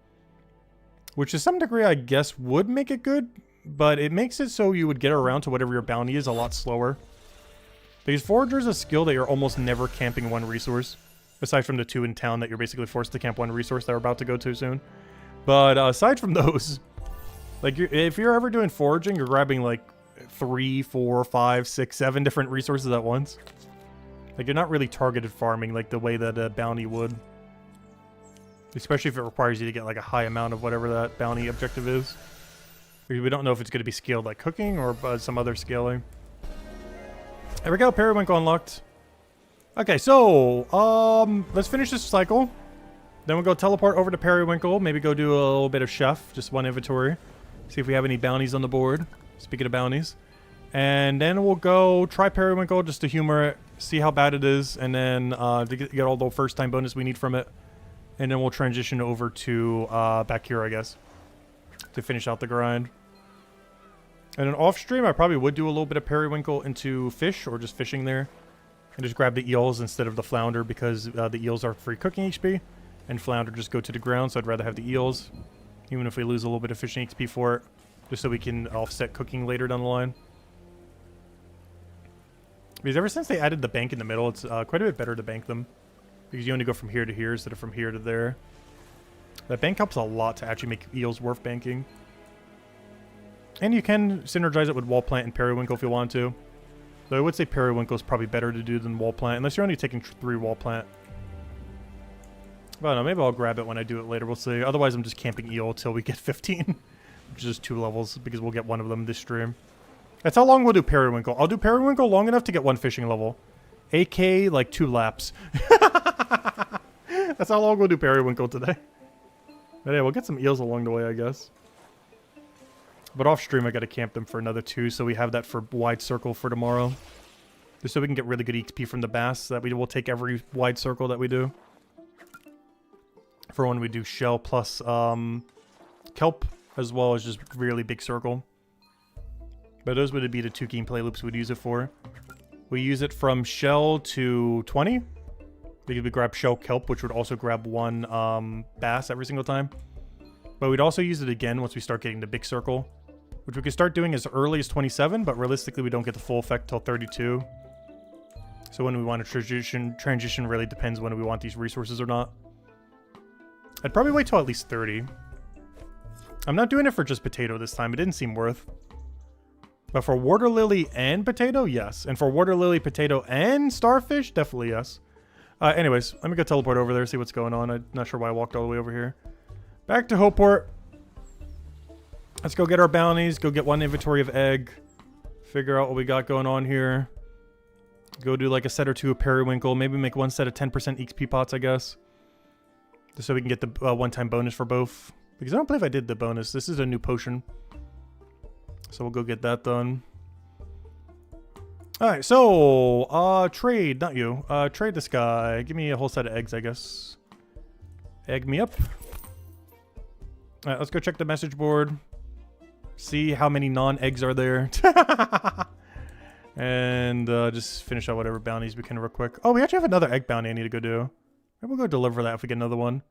Which to some degree, I guess, would make it good. But it makes it so you would get around to whatever your bounty is a lot slower. Because Forager is a skill that you're almost never camping one resource. Aside from the 2 in town that you're basically forced to camp one resource that we're about to go to soon. But aside from those, like if you're ever doing foraging, you're grabbing like 3, 4, 5, 6, 7 different resources at once. Like you're not really targeted farming like the way that a bounty would. Especially if it requires you to get like a high amount of whatever that bounty objective is. We don't know if it's going to be scaled like cooking or some other scaling. There we go, Periwinkle unlocked. Okay, so let's finish this cycle. Then we'll go teleport over to Periwinkle. Maybe go do a little bit of chef, just one inventory. See if we have any bounties on the board. Speaking of bounties. And then we'll go try Periwinkle just to humor it, see how bad it is, and then to get all the first time bonus we need from it. And then we'll transition over to back here, I guess, to finish out the grind. And then off stream, I probably would do a little bit of Periwinkle into fish, or just fishing there. And just grab the eels instead of the flounder, because the eels are free cooking HP. And flounder just go to the ground, so I'd rather have the eels. Even if we lose a little bit of fishing XP for it. Just so we can offset cooking later down the line. Because ever since they added the bank in the middle, it's quite a bit better to bank them. Because you only go from here to here instead of from here to there. That bank helps a lot to actually make eels worth banking. And you can synergize it with wall plant and periwinkle if you want to. Though I would say periwinkle is probably better to do than wall plant. Unless you're only taking 3 wall plant. But I don't know, maybe I'll grab it when I do it later, we'll see. Otherwise I'm just camping eel till we get 15. Which is just 2 levels, because we'll get one of them this stream. That's how long we'll do periwinkle. I'll do periwinkle long enough to get 1 fishing level. AK, like 2 laps. That's how long we'll do periwinkle today. But yeah, we'll get some eels along the way, I guess. But off stream, I gotta camp them for another 2, so we have that for wide circle for tomorrow. Just so we can get really good XP from the bass, that we will take every wide circle that we do. For when we do shell plus kelp, as well as just really big circle. But those would be the 2 gameplay loops we'd use it for. We use it from shell to 20. Because we grab shell kelp, which would also grab 1 bass every single time. But we'd also use it again once we start getting the big circle. Which we could start doing as early as 27, but realistically we don't get the full effect till 32. So when we want to transition really depends when we want these resources or not. I'd probably wait till at least 30. I'm not doing it for just potato this time. It didn't seem worth. But for water lily and potato, yes. And for water lily, potato, and starfish, definitely yes. Anyways, let me go teleport over there, see what's going on. I'm not sure why I walked all the way over here. Back to Hopeport. Let's go get our bounties. Go get 1 inventory of egg. Figure out what we got going on here. Go do like a set or 2 of periwinkle. Maybe make 1 set of 10% XP pots, I guess. Just so we can get the one-time bonus for both. Because I don't believe I did the bonus. This is a new potion. So we'll go get that done. Alright, so, trade, not you. Trade this guy. Give me a whole set of eggs, I guess. Egg me up. Alright, let's go check the message board. See how many non-eggs are there. And just finish out whatever bounties we can real quick. Oh, we actually have another egg bounty I need to go do. Maybe we'll go deliver that if we get another one.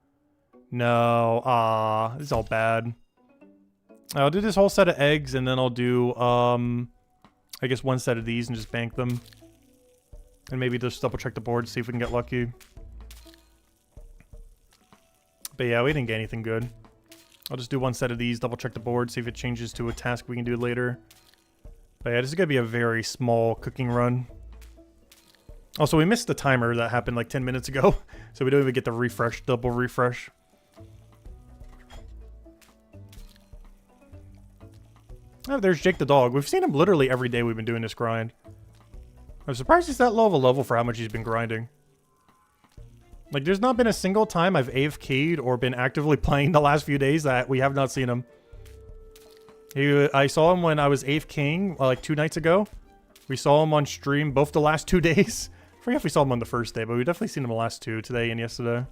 No, this is all bad. I'll do this whole set of eggs, and then I'll do, I guess 1 set of these and just bank them. And maybe just double check the board, see if we can get lucky. But yeah, we didn't get anything good. I'll just do 1 set of these, double check the board, see if it changes to a task we can do later. But yeah, this is going to be a very small cooking run. Also, we missed the timer that happened like 10 minutes ago. So we don't even get the refresh, double refresh. Oh, there's Jake the dog. We've seen him literally every day we've been doing this grind. I'm surprised he's that low of a level for how much he's been grinding. Like, there's not been a single time I've AFK'd or been actively playing the last few days that we have not seen him. I saw him when I was AFKing, like 2 nights ago. We saw him on stream both the last 2 days. I forget if we saw him on the first day, but we definitely seen him the last 2, today and yesterday.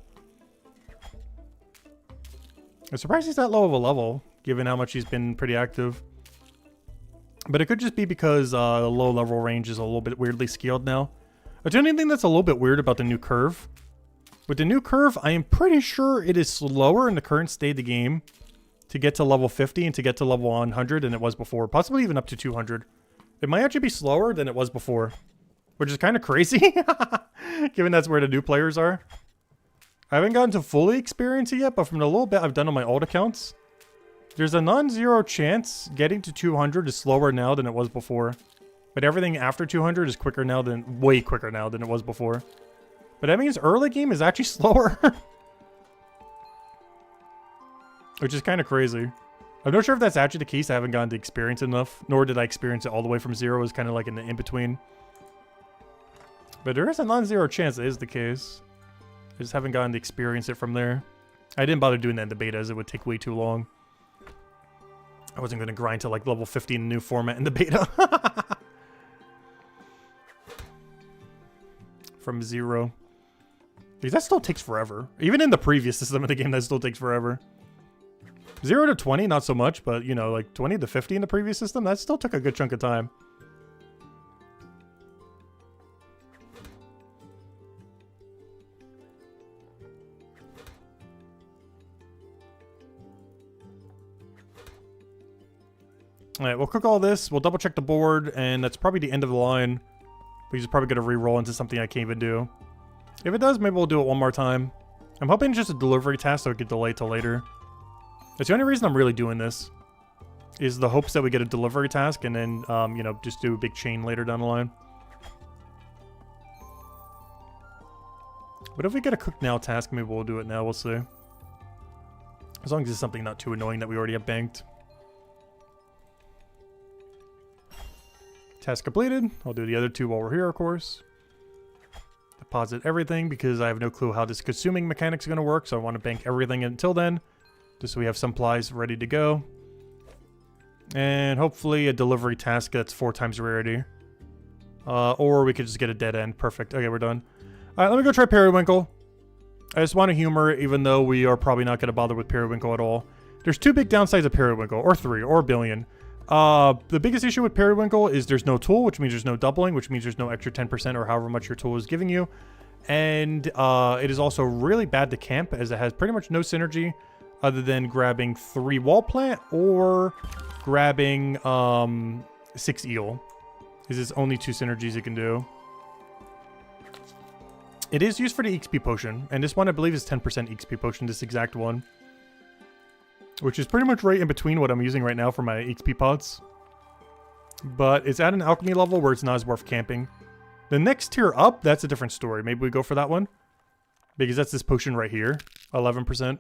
I'm surprised he's that low of a level, given how much he's been pretty active. But it could just be because the low level range is a little bit weirdly scaled now. But the only thing that's a little bit weird about the new curve. With the new curve, I am pretty sure it is slower in the current state of the game to get to level 50 and to get to level 100 than it was before. Possibly even up to 200. It might actually be slower than it was before. Which is kind of crazy. Given that's where the new players are. I haven't gotten to fully experience it yet, but from the little bit I've done on my old accounts, there's a non-zero chance getting to 200 is slower now than it was before. But everything after 200 is quicker now than, way quicker now than it was before. But that means early game is actually slower. which is kind of crazy. I'm not sure if that's actually the case. I haven't gotten to experience enough, nor did I experience it all the way from 0. It was kind of like in the in-between. But there is a non-zero chance it is the case. I just haven't gotten to experience it from there. I didn't bother doing that in the beta as it would take way too long. I wasn't going to grind to like level 50 in the new format in the beta. From 0. Because that still takes forever. Even in the previous system of the game, that still takes forever. 0 to 20, not so much, but you know, like 20 to 50 in the previous system, that still took a good chunk of time. Alright, we'll cook all this, we'll double check the board, and that's probably the end of the line. Because it's probably going to re-roll into something I can't even do. If it does, maybe we'll do it one more time. I'm hoping it's just a delivery task so it get delayed till later. That's the only reason I'm really doing this. Is the hopes that we get a delivery task and then, you know, just do a big chain later down the line. But if we get a cook now task, maybe we'll do it now, we'll see. As long as it's something not too annoying that we already have banked. Task completed. I'll do the other 2 while we're here, of course. Deposit everything because I have no clue how this consuming mechanic's going to work, so I want to bank everything until then. Just so we have supplies ready to go. And hopefully a delivery task that's 4 times rarity. Or we could just get a dead end. Perfect. Okay, we're done. Alright, let me go try Periwinkle. I just want to humor it, even though we are probably not going to bother with Periwinkle at all. There's 2 big downsides of Periwinkle, or 3, or a billion. The biggest issue with Periwinkle is there's no tool, which means there's no doubling, which means there's no extra 10% or however much your tool is giving you. And it is also really bad to camp, as it has pretty much no synergy other than grabbing 3 wall plant or grabbing 6 eel. This is only 2 synergies it can do. It is used for the XP potion, and this one I believe is 10% XP potion, this exact one. Which is pretty much right in between what I'm using right now for my XP pots. But it's at an alchemy level where it's not as worth camping. The next tier up, that's a different story. Maybe we go for that one. Because that's this potion right here. 11%.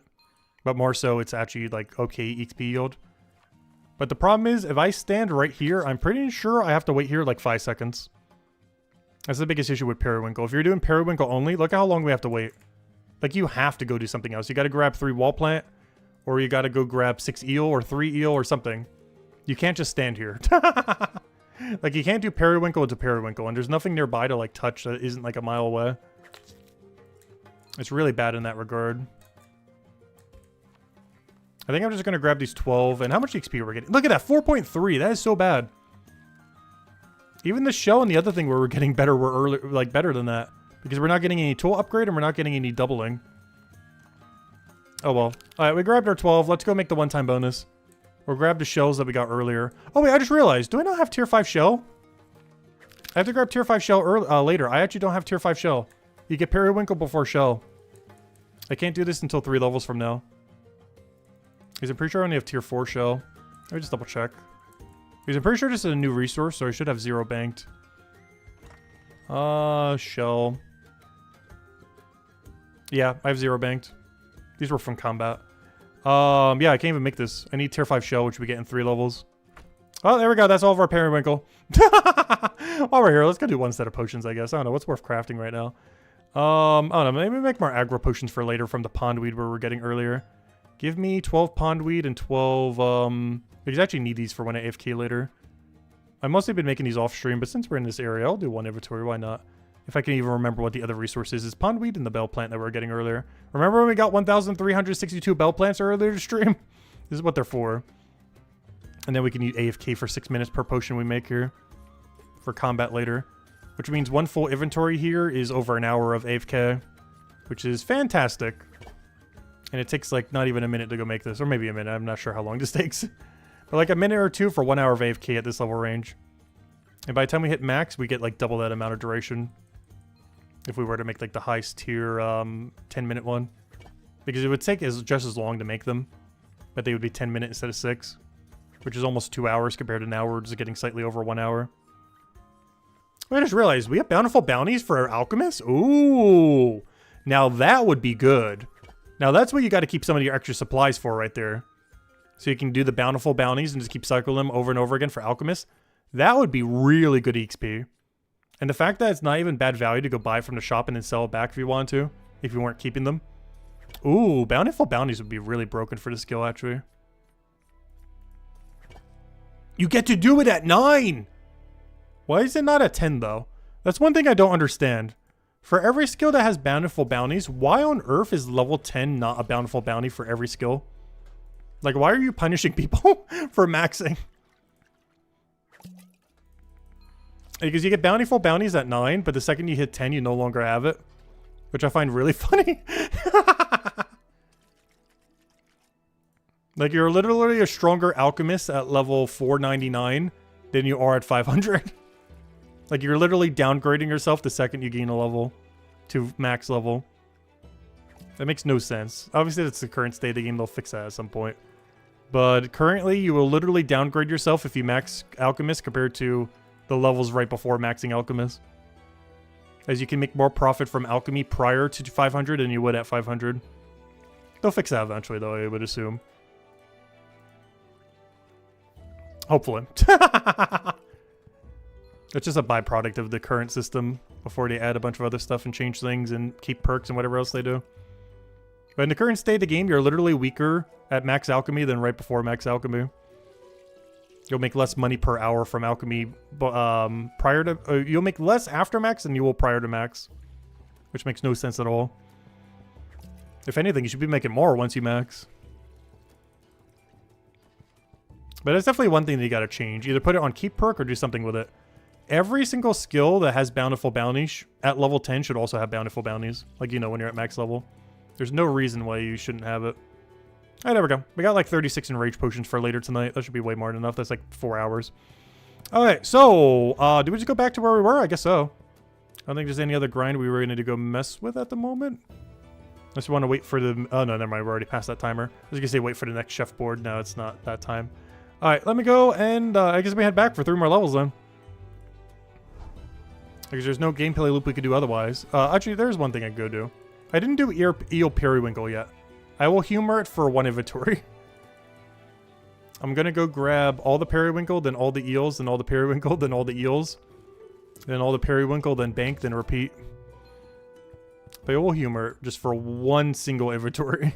But more so, it's actually like okay XP yield. But the problem is, if I stand right here, I'm pretty sure I have to wait here like 5 seconds. That's the biggest issue with Periwinkle. If you're doing Periwinkle only, look at how long we have to wait. Like, you have to go do something else. You gotta grab 3 wall plant. Or you gotta go grab 6 eel or 3 eel or something. You can't just stand here. Like, you can't do Periwinkle into Periwinkle, and there's nothing nearby to, like, touch that isn't, like, a mile away. It's really bad in that regard. I think I'm just gonna grab these 12, and how much XP we're getting? Look at that, 4.3, that is so bad. Even the shell and the other thing where we're getting better were early, like, better than that. Because we're not getting any tool upgrade, and we're not getting any doubling. Oh well. Alright, we grabbed our 12. Let's go make the one-time bonus. Or grab the shells that we got earlier. Oh wait, I just realized. Do I not have tier 5 shell? I have to grab tier 5 shell later. I actually don't have tier 5 shell. You get Periwinkle before shell. I can't do this until 3 levels from now. Because I'm pretty sure I only have tier 4 shell. Let me just double check. Because I'm pretty sure this is a new resource, so I should have 0 banked. Shell. Yeah, I have 0 banked. These were from combat. Yeah, I can't even make this. I need tier 5 shell, which we get in 3 levels. Oh, there we go. That's all of our Periwinkle. While we're here, let's go do 1 set of potions, I guess. I don't know. What's worth crafting right now? I don't know. Maybe make more aggro potions for later from the pondweed where we're getting earlier. Give me 12 pondweed and 12, because I actually need these for when I AFK later. I've mostly been making these off stream, but since we're in this area, I'll do 1 inventory. Why not? If I can even remember what the other resource is pondweed and the bell plant that we were getting earlier. Remember when we got 1,362 bell plants earlier to stream? This is what they're for. And then we can use AFK for 6 minutes per potion we make here. For combat later. Which means 1 full inventory here is over an hour of AFK. Which is fantastic. And it takes like not even a minute to go make this. Or maybe a minute. I'm not sure how long this takes. But like a minute or 2 for 1 hour of AFK at this level range. And by the time we hit max, we get like double that amount of duration. If we were to make like the highest tier 10-minute one. Because it would take just as long to make them. But they would be 10 minutes instead of 6. Which is almost 2 hours compared to now we're just getting slightly over 1 hour. I just realized we have bountiful bounties for our alchemists? Ooh. Now that would be good. Now that's what you got to keep some of your extra supplies for right there. So you can do the bountiful bounties and just keep cycling them over and over again for alchemists. That would be really good XP. And the fact that it's not even bad value to go buy from the shop and then sell it back if you want to, if you weren't keeping them. Ooh, bountiful bounties would be really broken for the skill, actually. You get to do it at 9! Why is it not at 10, though? That's one thing I don't understand. For every skill that has bountiful bounties, why on earth is level 10 not a bountiful bounty for every skill? Like, why are you punishing people for maxing? Because you get bountiful bounties at 9, but the second you hit 10, you no longer have it. Which I find really funny. Like, you're literally a stronger alchemist at level 499 than you are at 500. Like, you're literally downgrading yourself the second you gain a level to max level. That makes no sense. Obviously, that's the current state of the game. They'll fix that at some point. But currently, you will literally downgrade yourself if you max alchemist compared to the levels right before maxing alchemist. As you can make more profit from alchemy prior to 500 than you would at 500. They'll fix that eventually, though, I would assume. Hopefully. It's just a byproduct of the current system before they add a bunch of other stuff and change things and keep perks and whatever else they do. But in the current state of the game, you're literally weaker at max alchemy than right before max alchemy. You'll make less money per hour from alchemy prior to... you'll make less after max than you will prior to max. Which makes no sense at all. If anything, you should be making more once you max. But it's definitely one thing that you gotta change. Either put it on keep perk or do something with it. Every single skill that has bountiful bounties at level 10 should also have bountiful bounties. Like, you know, when you're at max level. There's no reason why you shouldn't have it. Alright, there we go. We got like 36 enrage potions for later tonight. That should be way more than enough. That's like 4 hours. Alright, so, do we just go back to where we were? I guess so. I don't think there's any other grind we were going to go mess with at the moment. Unless you want to wait for the... Oh, no, never mind. We're already past that timer. I was going to say wait for the next chef board. No, it's not that time. Alright, let me go and I guess we head back for 3 more levels then. Because there's no gameplay loop we could do otherwise. Actually, there's one thing I could go do. I didn't do Eel Periwinkle yet. I will humor it for 1 inventory. I'm gonna go grab all the periwinkle, then all the eels, then all the periwinkle, then all the eels. Then all the periwinkle, then bank, then repeat. But I will humor it just for 1 single inventory.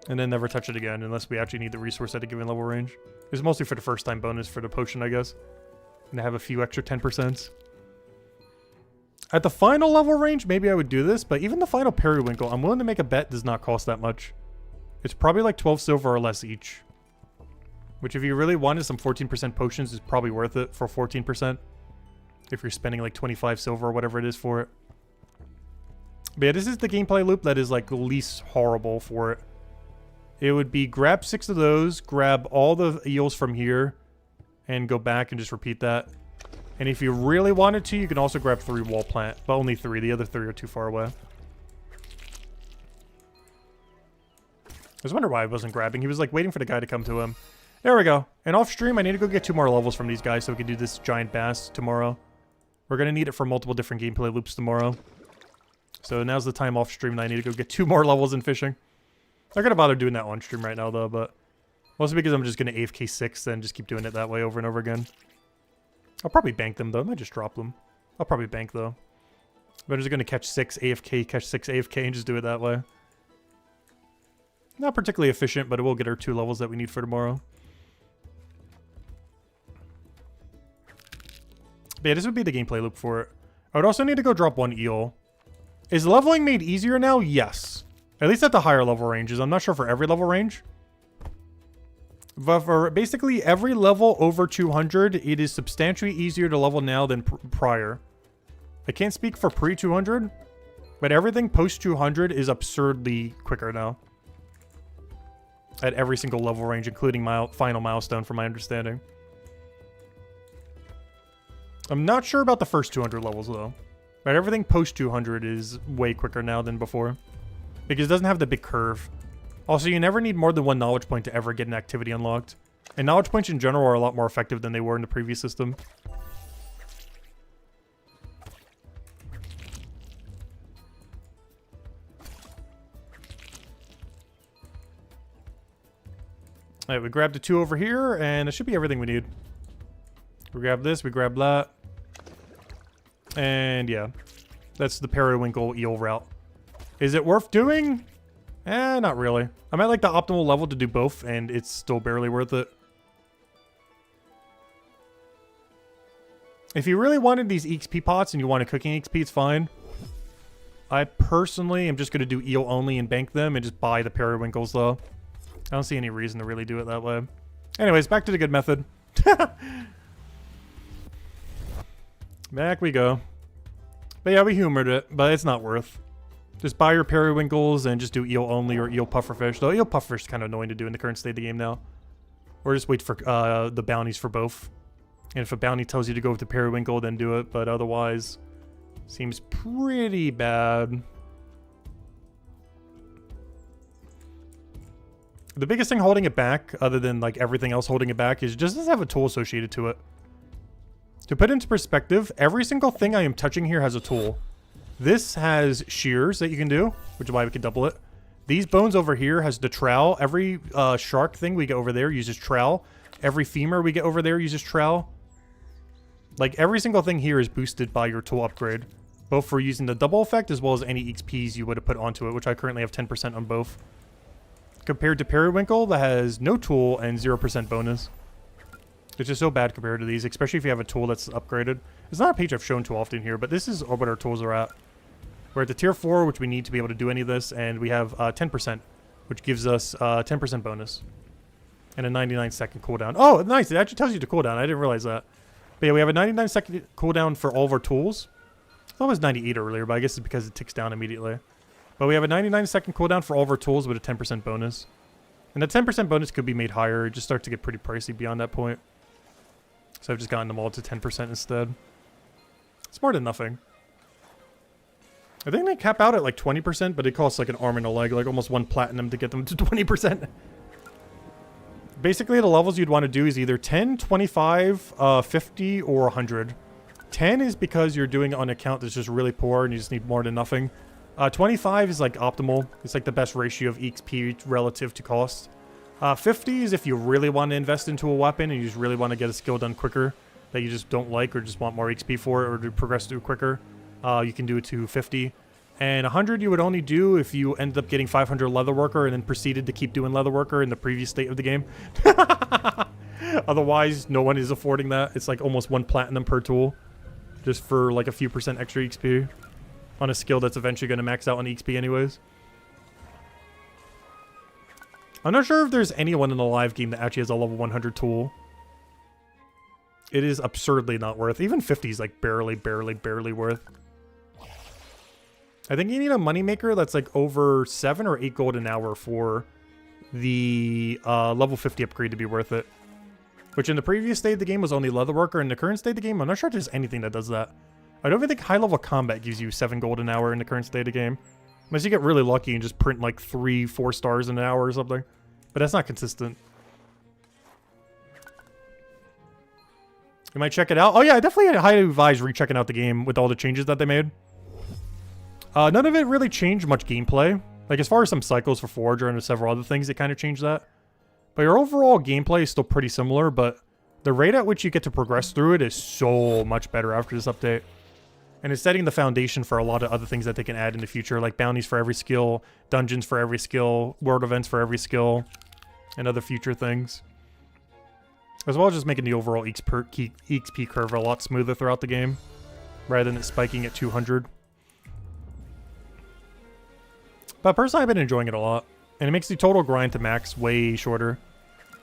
And then never touch it again unless we actually need the resource at a given level range. It's mostly for the first time bonus for the potion, I guess. And I have a few extra 10%. At the final level range, maybe I would do this, but even the final periwinkle, I'm willing to make a bet does not cost that much. It's probably like 12 silver or less each. Which if you really wanted some 14% potions is probably worth it for 14%. If you're spending like 25 silver or whatever it is for it. But yeah, this is the gameplay loop that is like least horrible for it. It would be grab 6 of those, grab all the eels from here, and go back and just repeat that. And if you really wanted to, you can also grab 3 wall plant, but only 3. The other 3 are too far away. I was wondering why I wasn't grabbing. He was like waiting for the guy to come to him. There we go. And off stream, I need to go get 2 more levels from these guys so we can do this giant bass tomorrow. We're going to need it for multiple different gameplay loops tomorrow. So now's the time off stream that I need to go get 2 more levels in fishing. I'm not going to bother doing that on stream right now though, but mostly because I'm just going to AFK 6 and just keep doing it that way over and over again. I'll probably bank them though. I might just drop them. I'll probably bank though. But I'm just going to catch 6 AFK, catch 6 AFK and just do it that way. Not particularly efficient, but it will get our 2 levels that we need for tomorrow. But yeah, this would be the gameplay loop for it. I would also need to go drop 1 eel. Is leveling made easier now? Yes. At least at the higher level ranges. I'm not sure for every level range. But for basically every level over 200, it is substantially easier to level now than prior. I can't speak for pre-200, but everything post-200 is absurdly quicker now. At every single level range, including final milestone, from my understanding. I'm not sure about the first 200 levels, though. But everything post-200 is way quicker now than before. Because it doesn't have the big curve. Also, you never need more than 1 knowledge point to ever get an activity unlocked. And knowledge points in general are a lot more effective than they were in the previous system. All right, we grabbed the 2 over here, and that should be everything we need. We grab this, we grab that. And yeah, that's the periwinkle eel route. Is it worth doing? Not really. I'm at like the optimal level to do both, and it's still barely worth it. If you really wanted these XP pots and you wanted cooking XP, it's fine. I personally am just going to do eel only and bank them and just buy the periwinkles though. I don't see any reason to really do it that way. Anyways, back to the good method. Back we go. But yeah, we humored it, but it's not worth. Just buy your periwinkles and just do eel only or eel pufferfish. Though eel pufferfish is kind of annoying to do in the current state of the game now. Or just wait for the bounties for both. And if a bounty tells you to go with the periwinkle, then do it. But otherwise, seems pretty bad. The biggest thing holding it back, other than like everything else holding it back, is it just doesn't have a tool associated to it. To put into perspective, every single thing I am touching here has a tool. This has shears that you can do, which is why we can double it. These bones over here has the trowel. Every shark thing we get over there uses trowel. Every femur we get over there uses trowel. Like, every single thing here is boosted by your tool upgrade. Both for using the double effect as well as any XPs you would have put onto it, which I currently have 10% on both. Compared to Periwinkle, that has no tool and 0% bonus. It's just so bad compared to these, especially if you have a tool that's upgraded. It's not a page I've shown too often here, but this is what our tools are at. We're at the tier 4, which we need to be able to do any of this, and we have 10%, which gives us 10% bonus. And a 99-second cooldown. Oh, nice. It actually tells you to cooldown. I didn't realize that. But yeah, we have a 99-second cooldown for all of our tools. I thought it was 98 earlier, but I guess it's because it ticks down immediately. But we have a 99-second cooldown for all of our tools with a 10% bonus. And the 10% bonus could be made higher. It just starts to get pretty pricey beyond that point. So I've just gotten them all to 10% instead. It's more than nothing. I think they cap out at like 20%, but it costs like an arm and a leg, like almost 1 platinum to get them to 20%. Basically, the levels you'd want to do is either 10, 25, 50, or 100. 10 is because you're doing it on an account that's just really poor and you just need more than nothing. 25 is like optimal. It's like the best ratio of XP relative to cost. 50 is if you really want to invest into a weapon and you just really want to get a skill done quicker that you just don't like or just want more XP for it or to progress through quicker. You can do it to 50. And 100 you would only do if you ended up getting 500 Leatherworker and then proceeded to keep doing Leatherworker in the previous state of the game. Otherwise, no one is affording that. It's like almost 1 platinum per tool. Just for like a few % extra XP. On a skill that's eventually going to max out on XP anyways. I'm not sure if there's anyone in the live game that actually has a level 100 tool. It is absurdly not worth. Even 50 is like barely worth. I think you need a moneymaker that's like over 7 or 8 gold an hour for the level 50 upgrade to be worth it. Which in the previous state of the game was only Leatherworker. In the current state of the game, I'm not sure if there's anything that does that. I don't even think high level combat gives you 7 gold an hour in the current state of the game. Unless you get really lucky and just print like 3, 4 stars in an hour or something. But that's not consistent. You might check it out. Oh yeah, I definitely highly advise rechecking out the game with all the changes that they made. None of it really changed much gameplay. Like as far as some cycles for Forager and several other things, it kind of changed that. But your overall gameplay is still pretty similar, but the rate at which you get to progress through it is so much better after this update. And it's setting the foundation for a lot of other things that they can add in the future, like bounties for every skill, dungeons for every skill, world events for every skill, and other future things. As well as just making the overall XP curve a lot smoother throughout the game, rather than it spiking at 200. But personally, I've been enjoying it a lot. And it makes the total grind to max way shorter.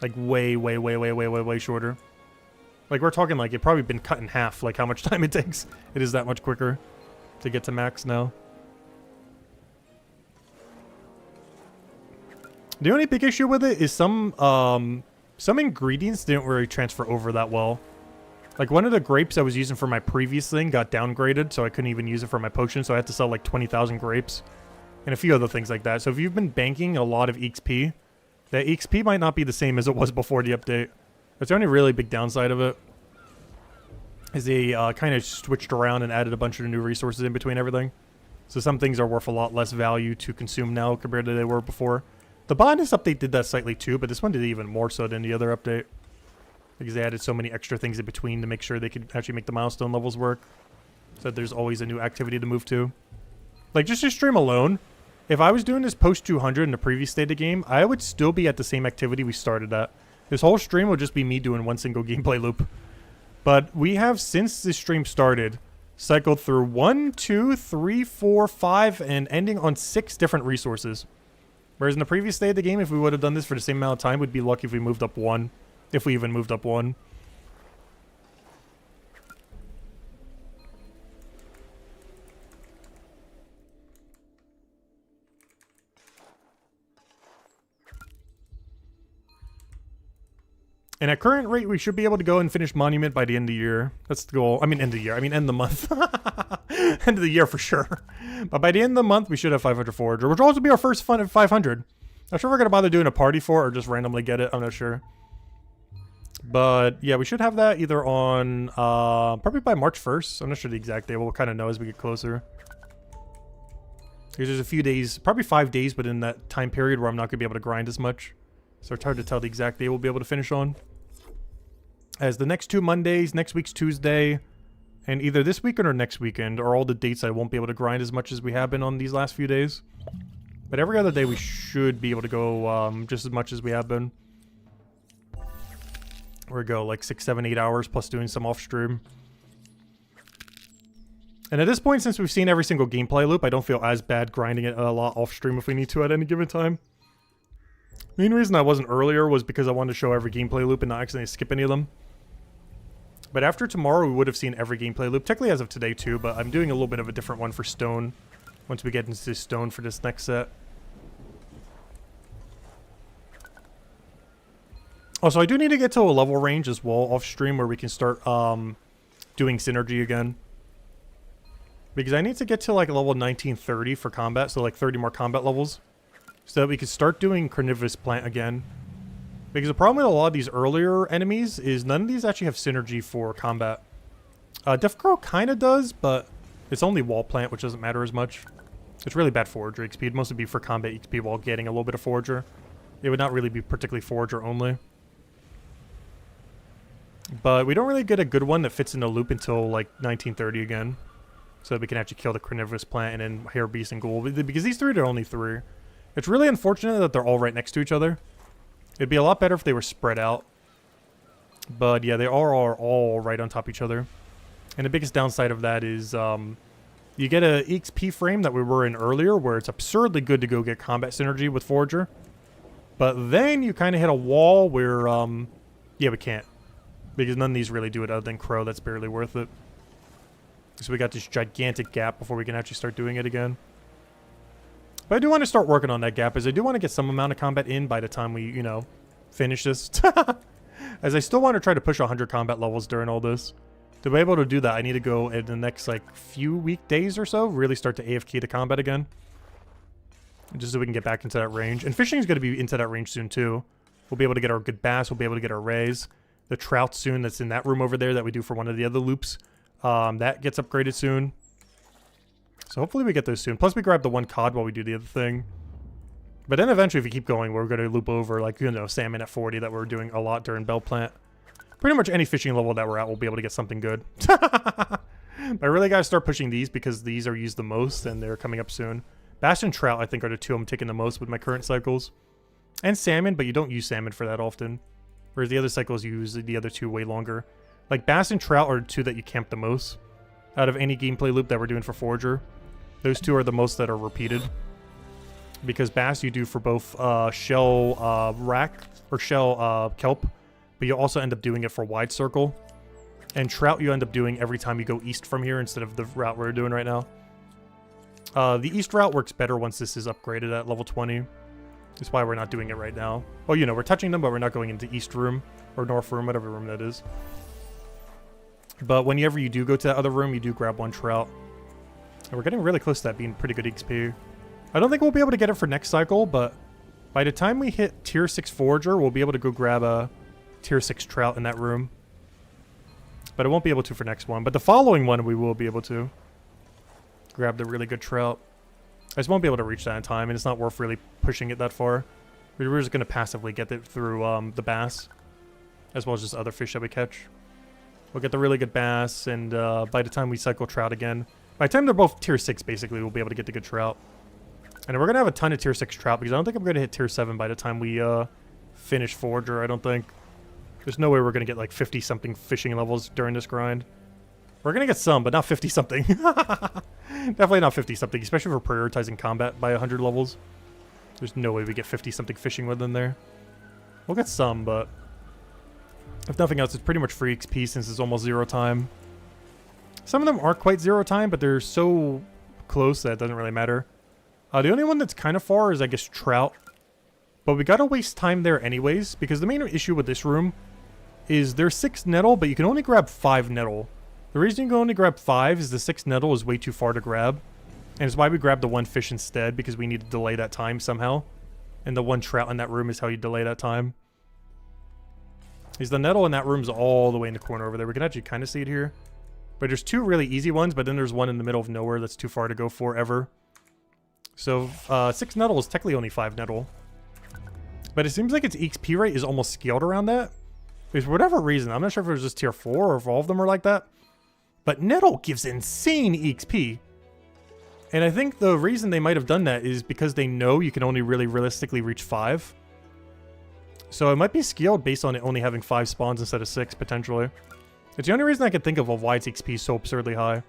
Like way shorter. Like we're talking like it probably been cut in half, like how much time it takes. It is that much quicker to get to max now. The only big issue with it is some ingredients didn't really transfer over that well. Like one of the grapes I was using for my previous thing got downgraded, so I couldn't even use it for my potion, so I had to sell like 20,000 grapes. And a few other things like that. So if you've been banking a lot of XP, that XP might not be the same as it was before the update. That's the only really big downside of it. Is they kind of switched around and added a bunch of new resources in between everything. So some things are worth a lot less value to consume now compared to they were before. The bonus update did that slightly too, but this one did even more so than the other update. Because they added so many extra things in between to make sure they could actually make the milestone levels work. So there's always a new activity to move to. Like, just your stream alone, if I was doing this post 200 in the previous state of the game, I would still be at the same activity we started at. This whole stream would just be me doing one single gameplay loop. But we have, since this stream started, cycled through 1, 2, 3, 4, 5, and ending on 6 different resources. Whereas in the previous state of the game, if we would have done this for the same amount of time, we'd be lucky if we moved up 1. If we even moved up 1. And at current rate, we should be able to go and finish Monument by the end of the year. That's the goal. I mean, end of the year. I mean, end of the month. End of the year for sure. But by the end of the month, we should have 500 Forager, which will also be our first fun at 500. Not sure if we're going to bother doing a party for it or just randomly get it. I'm not sure. But yeah, we should have that either on, probably by March 1st. I'm not sure the exact day. We'll kind of know as we get closer. Because there's a few days, probably 5 days, but in that time period where I'm not going to be able to grind as much. So it's hard to tell the exact day we'll be able to finish on. As the next 2 Mondays, next week's Tuesday, and either this weekend or next weekend are all the dates I won't be able to grind as much as we have been on these last few days. But every other day we should be able to go just as much as we have been. Or go like 6, 7, 8 hours plus doing some off stream. And at this point, since we've seen every single gameplay loop, I don't feel as bad grinding it a lot off stream if we need to at any given time. The main reason I wasn't earlier was because I wanted to show every gameplay loop and not accidentally skip any of them. But after tomorrow, we would have seen every gameplay loop, technically as of today too, but I'm doing a little bit of a different one for Stone once we get into Stone for this next set. Also, I do need to get to a level range as well off stream where we can start doing synergy again. Because I need to get to like level 1930 for combat, so like 30 more combat levels. So that we can start doing Carnivorous Plant again. Because the problem with a lot of these earlier enemies is none of these actually have synergy for combat. Death Crow kind of does, but it's only Wall Plant, which doesn't matter as much. It's really bad Forager XP. It'd mostly be for combat XP while getting a little bit of Forager. It would not really be particularly Forager only. But we don't really get a good one that fits in the loop until like 1930 again. So that we can actually kill the Carnivorous Plant and then Hair Beast and Ghoul. Because these three are only 3. It's really unfortunate that they're all right next to each other. It'd be a lot better if they were spread out. But yeah, they are all right on top of each other. And the biggest downside of that is you get a XP frame that we were in earlier where it's absurdly good to go get combat synergy with Forager. But then you kind of hit a wall where, yeah, we can't. Because none of these really do it other than Crow. That's barely worth it. So we got this gigantic gap before we can actually start doing it again. But I do want to start working on that gap, as I do want to get some amount of combat in by the time we, you know, finish this. As I still want to try to push 100 combat levels during all this. To be able to do that, I need to go in the next, like, few weekdays or so, really start to AFK the combat again. Just so we can get back into that range. And fishing is going to be into that range soon, too. We'll be able to get our good bass, we'll be able to get our rays. The trout soon that's in that room over there that we do for one of the other loops. That gets upgraded soon. So hopefully we get those soon. Plus we grab the one cod while we do the other thing. But then eventually if we keep going, we're going to loop over, like, you know, salmon at 40 that we're doing a lot during Bell Plant. Pretty much any fishing level that we're at, we'll be able to get something good. But I really got to start pushing these because these are used the most and they're coming up soon. Bass and trout, I think, are the two I'm taking the most with my current cycles. And salmon, but you don't use salmon for that often. Whereas the other cycles use the other two way longer. Like, bass and trout are the two that you camp the most out of any gameplay loop that we're doing for Forager. Those two are the most that are repeated. Because bass you do for both shell rack or shell kelp, but you also end up doing it for wide circle. And trout you end up doing every time you go east from here instead of the route we're doing right now. The east route works better once this is upgraded at level 20. That's why we're not doing it right now. Well, you know, we're touching them, but we're not going into east room or north room, whatever room that is. But whenever you do go to that other room, you do grab one trout. And we're getting really close to that being pretty good XP. I don't think we'll be able to get it for next cycle, but by the time we hit tier 6 Forager, we'll be able to go grab a tier 6 trout in that room. But I won't be able to for next one. But the following one, we will be able to grab the really good trout. I just won't be able to reach that in time, and it's not worth really pushing it that far. We're just going to passively get it through the bass, as well as just other fish that we catch. We'll get the really good bass, and by the time we cycle trout again, by the time they're both tier 6, basically, we'll be able to get the good trout. And we're going to have a ton of tier 6 trout, because I don't think I'm going to hit tier 7 by the time we finish Forager, I don't think. There's no way we're going to get like 50-something fishing levels during this grind. We're going to get some, but not 50-something. Definitely not 50-something, especially if we're prioritizing combat by 100 levels. There's no way we get 50-something fishing within there. We'll get some, but if nothing else, it's pretty much free XP since it's almost 0 time. Some of them aren't quite 0 time, but they're so close that it doesn't really matter. The only one that's kind of far is, I guess, trout. But we gotta waste time there anyways, because the main issue with this room is there's 6 nettle, but you can only grab 5 nettle. The reason you can only grab 5 is the 6 nettle is way too far to grab. And it's why we grabbed the 1 fish instead, because we need to delay that time somehow. And the 1 trout in that room is how you delay that time. Because the nettle in that room's all the way in the corner over there. We can actually kind of see it here. But there's 2 really easy ones, but then there's one in the middle of nowhere that's too far to go for ever. So 6 nettle is technically only 5 nettle. But it seems like its XP rate is almost scaled around that. Because for whatever reason, I'm not sure if it was just tier 4 or if all of them are like that. But nettle gives insane XP. And I think the reason they might have done that is because they know you can only really realistically reach 5. So it might be scaled based on it only having 5 spawns instead of 6, potentially. It's the only reason I can think of why its XP is so absurdly high.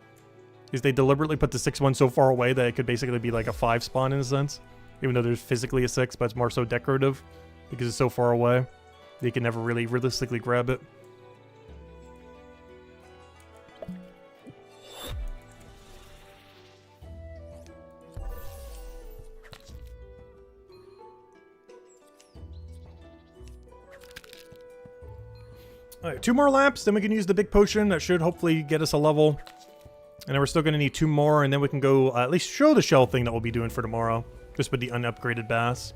Is they deliberately put the 6 one so far away that it could basically be like a 5 spawn in a sense. Even though there's physically a 6, but it's more so decorative. Because it's so far away. You can never really realistically grab it. Alright, 2 more laps, then we can use the big potion. That should hopefully get us a level. And then we're still going to need 2 more, and then we can go at least show the shell thing that we'll be doing for tomorrow. Just with the unupgraded bass.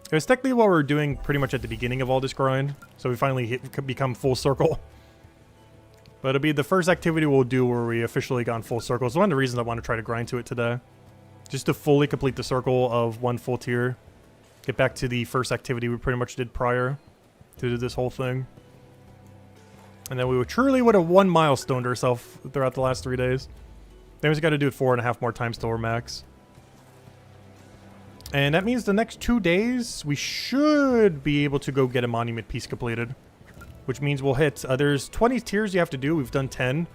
It was technically what we're doing pretty much at the beginning of all this grind. So we finally become full circle. But it'll be the first activity we'll do where we officially gone full circle. It's one of the reasons I want to try to grind to it today. Just to fully complete the circle of 1 full tier. Get back to the first activity we pretty much did prior to do this whole thing. And then we truly would have 1 milestone ourselves throughout the last 3 days. Then we just got to do it 4.5 more times till we're max. And that means the next 2 days, we should be able to go get a monument piece completed. Which means we'll hit, there's 20 tiers you have to do, we've done 10.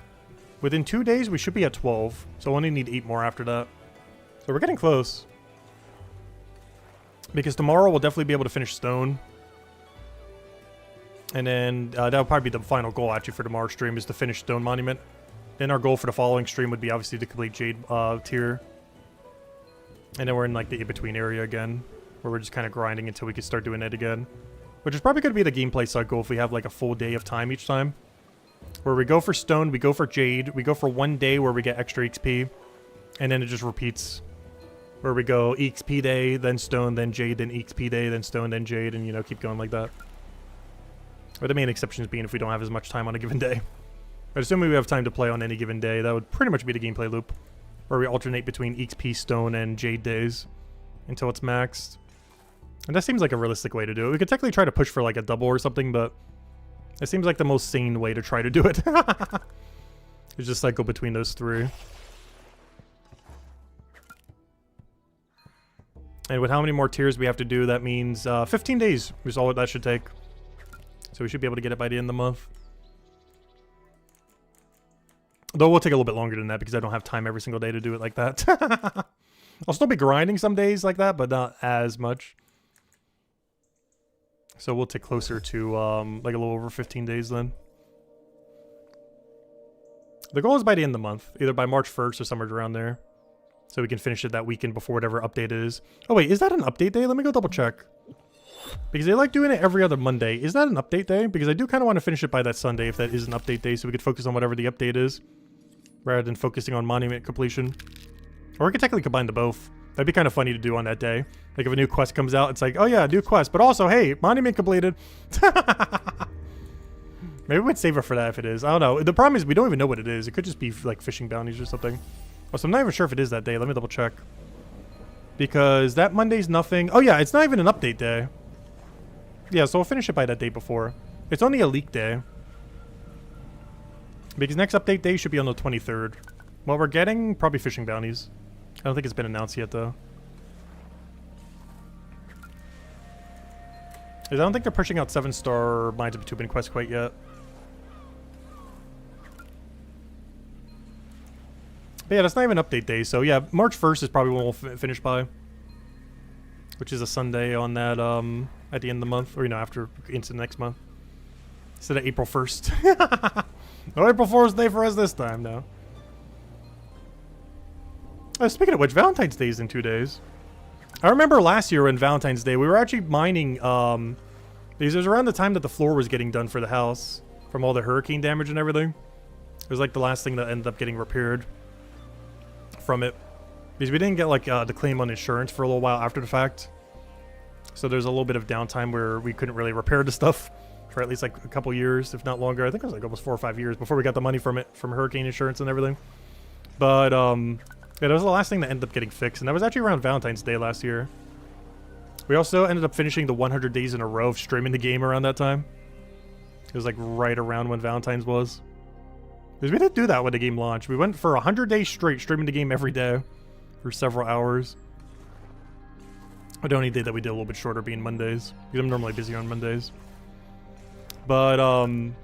Within 2 days, we should be at 12. So we'll only need 8 more after that. So we're getting close. Because tomorrow we'll definitely be able to finish stone. And then that'll probably be the final goal actually for tomorrow's stream is to finish stone monument. Then our goal for the following stream would be obviously to complete jade tier. And then we're in like the in-between area again, where we're just kind of grinding until we can start doing it again. Which is probably going to be the gameplay cycle if we have like a full day of time each time. Where we go for stone, we go for jade, we go for 1 day where we get extra XP. And then it just repeats. Where we go EXP day, then stone, then jade, then EXP day, then stone, then jade, and you know, keep going like that. But the main exceptions being if we don't have as much time on a given day. But assuming we have time to play on any given day, that would pretty much be the gameplay loop. Where we alternate between XP, stone, and jade days until it's maxed. And that seems like a realistic way to do it. We could technically try to push for like a double or something, but it seems like the most sane way to try to do it. It's just cycle between those 3. And with how many more tiers we have to do, that means 15 days is all that should take. So we should be able to get it by the end of the month. Though we'll take a little bit longer than that because I don't have time every single day to do it like that. I'll still be grinding some days like that, but not as much. So we'll take closer to like a little over 15 days then. The goal is by the end of the month, either by March 1st or somewhere around there. So we can finish it that weekend before whatever update it is. Oh wait, is that an update day? Let me go double check. Because they like doing it every other Monday. Is that an update day? Because I do kind of want to finish it by that Sunday if that is an update day so we could focus on whatever the update is. Rather than focusing on monument completion. Or we could technically combine the both. That'd be kind of funny to do on that day. Like if a new quest comes out, it's like, oh yeah, new quest. But also, hey, monument completed. Maybe we'd save it for that if it is. I don't know. The problem is we don't even know what it is. It could just be like fishing bounties or something. Oh, so I'm not even sure if it is that day. Let me double check. Because that Monday's nothing. Oh yeah, it's not even an update day. Yeah, so we'll finish it by that day before. It's only a leak day. Because next update day should be on the 23rd. What we're getting, probably fishing bounties. I don't think it's been announced yet though. I don't think they're pushing out 7-star Mines of Bitumen quest quite yet. But yeah, that's not even update day. So yeah, March 1st is probably when we'll finish by. Which is a Sunday on that, at the end of the month. Or, you know, after, into the next month. Instead of April 1st. No April Fool's Day for us this time, no. Speaking of which, Valentine's Day is in 2 days. I remember last year on Valentine's Day, we were actually mining, because it was around the time that the floor was getting done for the house. From all the hurricane damage and everything. It was like the last thing that ended up getting repaired from it. Because we didn't get like the claim on insurance for a little while after the fact. So there's a little bit of downtime where we couldn't really repair the stuff for at least like a couple years, if not longer. I think it was like almost 4 or 5 years before we got the money from it, from hurricane insurance and everything. But yeah, that was the last thing that ended up getting fixed, and that was actually around Valentine's Day last year. We also ended up finishing the 100 days in a row of streaming the game around that time. It was like right around when Valentine's was. Because we didn't do that when the game launched. We went for 100 days straight streaming the game every day for several hours. The only day that we did a little bit shorter being Mondays, because I'm normally busy on Mondays. But I'm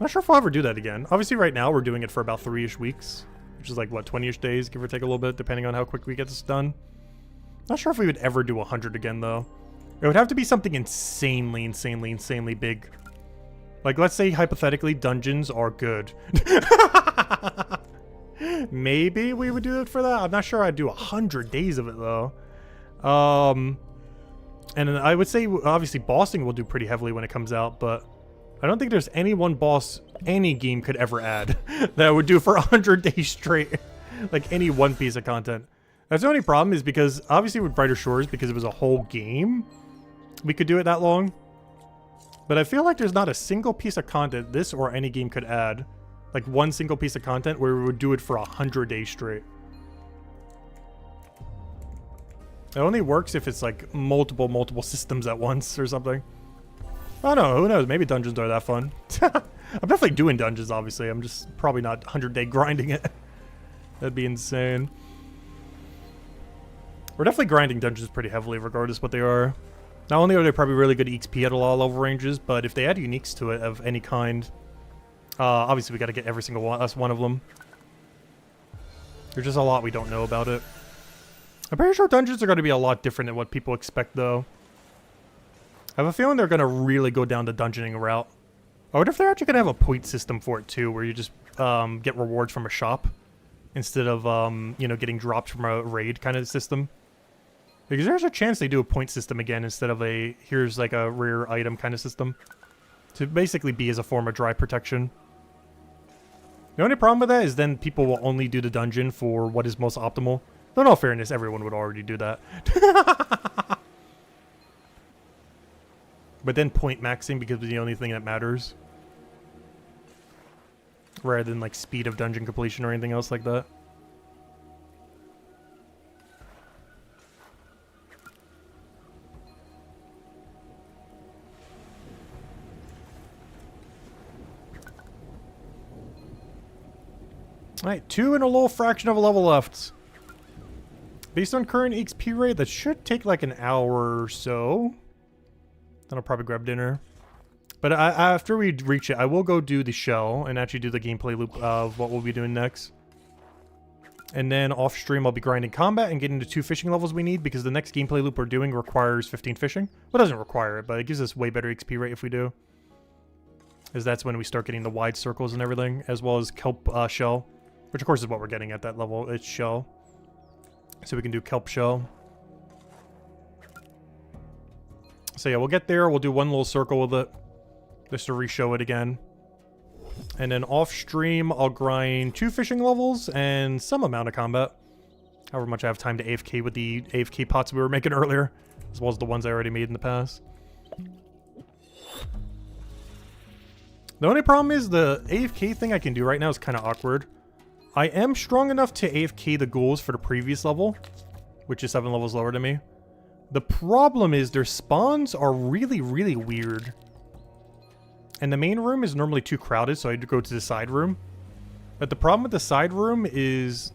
not sure if we'll ever do that again. Obviously right now we're doing it for about 3-ish weeks, which is like what, 20-ish days, give or take a little bit, depending on how quick we get this done. Not sure if we would ever do 100 again though. It would have to be something insanely big. Like, let's say hypothetically dungeons are good. Maybe we would do it for that. I'm not sure I'd do 100 days of it though. And then I would say obviously bossing will do pretty heavily when it comes out, but I don't think there's any one boss any game could ever add that would do for 100 days straight. Like any one piece of content. That's the only problem, is because obviously with Brighter Shores, because it was a whole game, we could do it that long. But I feel like there's not a single piece of content this or any game could add. Like one single piece of content where we would do it for 100 days straight. It only works if it's like multiple systems at once or something. I don't know, who knows? Maybe dungeons are that fun. I'm definitely doing dungeons, obviously. I'm just probably not 100-day grinding it. That'd be insane. We're definitely grinding dungeons pretty heavily, regardless what they are. Not only are they probably really good XP at a lot of level ranges, but if they add uniques to it of any kind, obviously we got to get every single one of them. There's just a lot we don't know about it. I'm pretty sure dungeons are going to be a lot different than what people expect, though. I have a feeling they're going to really go down the dungeoning route. I wonder if they're actually going to have a point system for it, too, where you just get rewards from a shop instead of, you know, getting dropped from a raid kind of system. Because there's a chance they do a point system again instead of a, here's like a rare item kind of system. To basically be as a form of dry protection. The only problem with that is then people will only do the dungeon for what is most optimal. Though in all fairness, everyone would already do that. But then point maxing becomes the only thing that matters. Rather than like speed of dungeon completion or anything else like that. Alright, 2 and a little fraction of a level left. Based on current XP rate, that should take like an hour or so. Then I'll probably grab dinner. But after we reach it, I will go do the shell and actually do the gameplay loop of what we'll be doing next. And then off stream, I'll be grinding combat and getting the 2 fishing levels we need, because the next gameplay loop we're doing requires 15 fishing. Well, it doesn't require it, but it gives us way better XP rate if we do. As that's when we start getting the wide circles and everything, as well as kelp shell. Which of course is what we're getting at that level. It's shell. So we can do kelp shell. So yeah, we'll get there. We'll do one little circle with it. Just to re-show it again. And then off stream, I'll grind 2 fishing levels and some amount of combat. However much I have time to AFK with the AFK pots we were making earlier. As well as the ones I already made in the past. The only problem is the AFK thing I can do right now is kind of awkward. I am strong enough to AFK the ghouls for the previous level. which is 7 levels lower than me. The problem is their spawns are really, really weird. And the main room is normally too crowded, so I had to go to the side room. But the problem with the side room is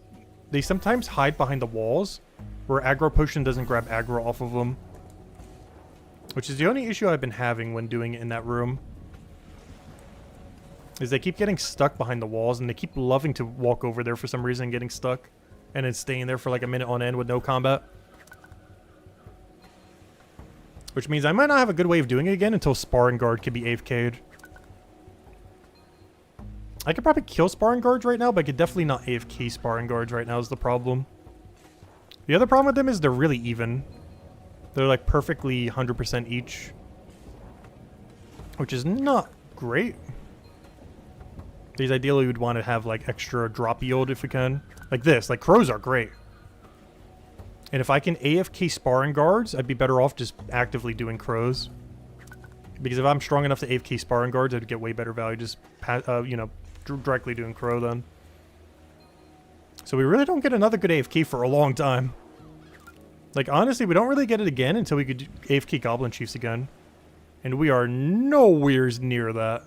they sometimes hide behind the walls, where aggro potion doesn't grab aggro off of them. Which is the only issue I've been having when doing it in that room. Is they keep getting stuck behind the walls, and they keep loving to walk over there for some reason, getting stuck. And then staying there for like a minute on end with no combat. Which means I might not have a good way of doing it again until Sparring Guard can be AFK'd. I could probably kill Sparring Guards right now, but I could definitely not AFK Sparring Guards right now is the problem. The other problem with them is they're really even. They're like perfectly 100% each. Which is not great. Because ideally we'd want to have like extra drop yield if we can. Like this, like crows are great. And if I can AFK Sparring Guards, I'd be better off just actively doing crows. Because if I'm strong enough to AFK Sparring Guards, I'd get way better value just, you know, directly doing crow then. So we really don't get another good AFK for a long time. Like, honestly, we don't really get it again until we could AFK Goblin Chiefs again. And we are nowhere near that.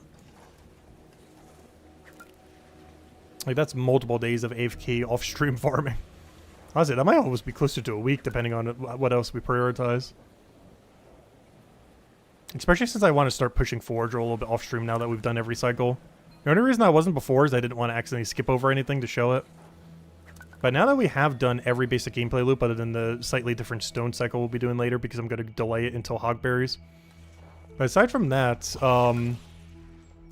Like, that's multiple days of AFK off-stream farming. Honestly, that might almost be closer to a week, depending on what else we prioritize. Especially since I want to start pushing Forager a little bit off-stream now that we've done every cycle. The only reason I wasn't before is I didn't want to accidentally skip over anything to show it. But now that we have done every basic gameplay loop other than the slightly different stone cycle we'll be doing later because I'm going to delay it until Hogberries. But aside from that,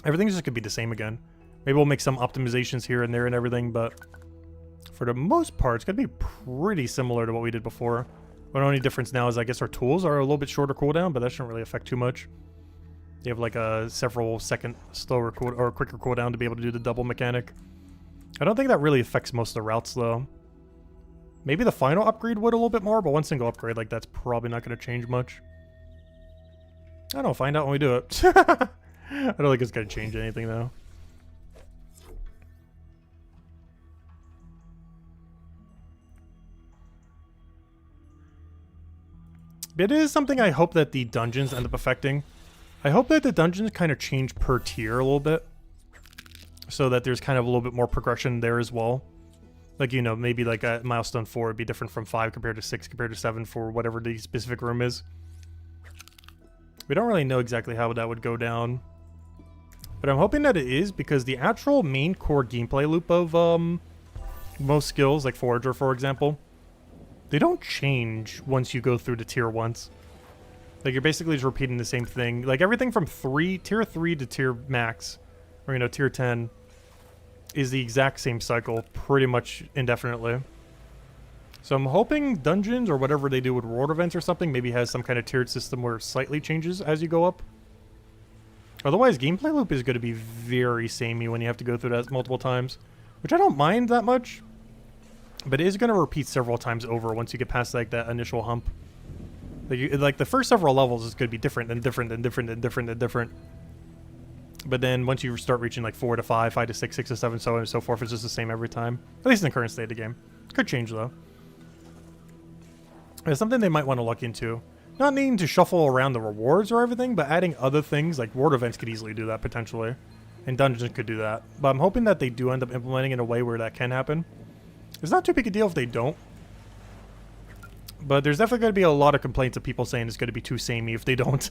everything's just going to be the same again. Maybe we'll make some optimizations here and there and everything, but for the most part, it's going to be pretty similar to what we did before. The only difference now is I guess our tools are a little bit shorter cooldown, but that shouldn't really affect too much. You have like a several second slower or quicker cooldown to be able to do the double mechanic. I don't think that really affects most of the routes though. Maybe the final upgrade would a little bit more, but one single upgrade like that's probably not going to change much. I don't know, find out when we do it. I don't think it's going to change anything though. It is something I hope that the dungeons end up affecting. I hope that the dungeons kind of change per tier a little bit. So that there's kind of a little bit more progression there as well. Like, you know, maybe like a Milestone 4 would be different from 5 compared to 6 compared to 7 for whatever the specific room is. We don't really know exactly how that would go down. But I'm hoping that it is because the actual main core gameplay loop of most skills, like Forager for example, they don't change once you go through the tier once. Like, you're basically just repeating the same thing. Like, everything from tier 3 to tier max, or, you know, tier 10, is the exact same cycle, pretty much indefinitely. So I'm hoping dungeons, or whatever they do with world events or something, maybe has some kind of tiered system where it slightly changes as you go up. Otherwise, gameplay loop is going to be very samey when you have to go through that multiple times, which I don't mind that much. But it is going to repeat several times over once you get past like that initial hump. Like the first several levels is going to be different and different and different and different and different. But then once you start reaching like 4 to 5, 5 to 6, 6 to 7, so on and so forth, it's just the same every time. At least in the current state of the game. Could change though. It's something they might want to look into. Not needing to shuffle around the rewards or everything, but adding other things like world events could easily do that potentially. And dungeons could do that. But I'm hoping that they do end up implementing in a way where that can happen. It's not too big a deal if they don't. But there's definitely going to be a lot of complaints of people saying it's going to be too samey if they don't.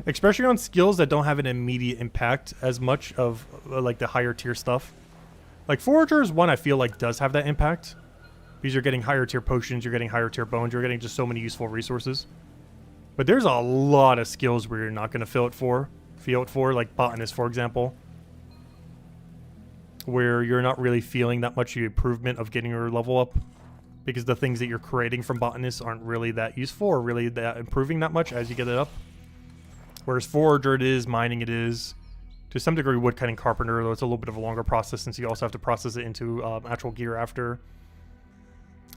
Especially on skills that don't have an immediate impact as much of like the higher tier stuff. Like Forager is one I feel like does have that impact. Because you're getting higher tier potions, you're getting higher tier bones, you're getting just so many useful resources. But there's a lot of skills where you're not going to feel it for, like Botanist for example. Where you're not really feeling that much improvement of getting your level up. Because the things that you're creating from Botanists aren't really that useful or really that improving that much as you get it up. Whereas Forager it is, Mining it is. To some degree Woodcutting Carpenter, though it's a little bit of a longer process since you also have to process it into actual gear after.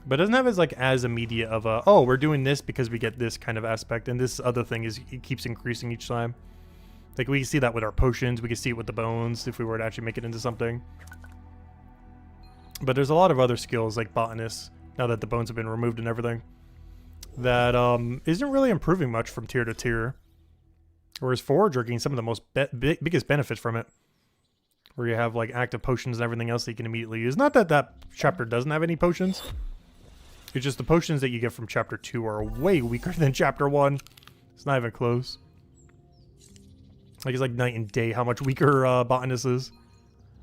But it doesn't have as immediate of a, oh, we're doing this because we get this kind of aspect. And this other thing is, it keeps increasing each time. Like we can see that with our potions, we can see it with the bones if we were to actually make it into something. But there's a lot of other skills like Botanist now that the bones have been removed and everything. That isn't really improving much from tier to tier. Whereas Forager gains some of the most biggest benefits from it. Where you have like active potions and everything else that you can immediately use. Not that that chapter doesn't have any potions. It's just the potions that you get from chapter 2 are way weaker than chapter 1. It's not even close. Like, it's like night and day how much weaker Botanist is.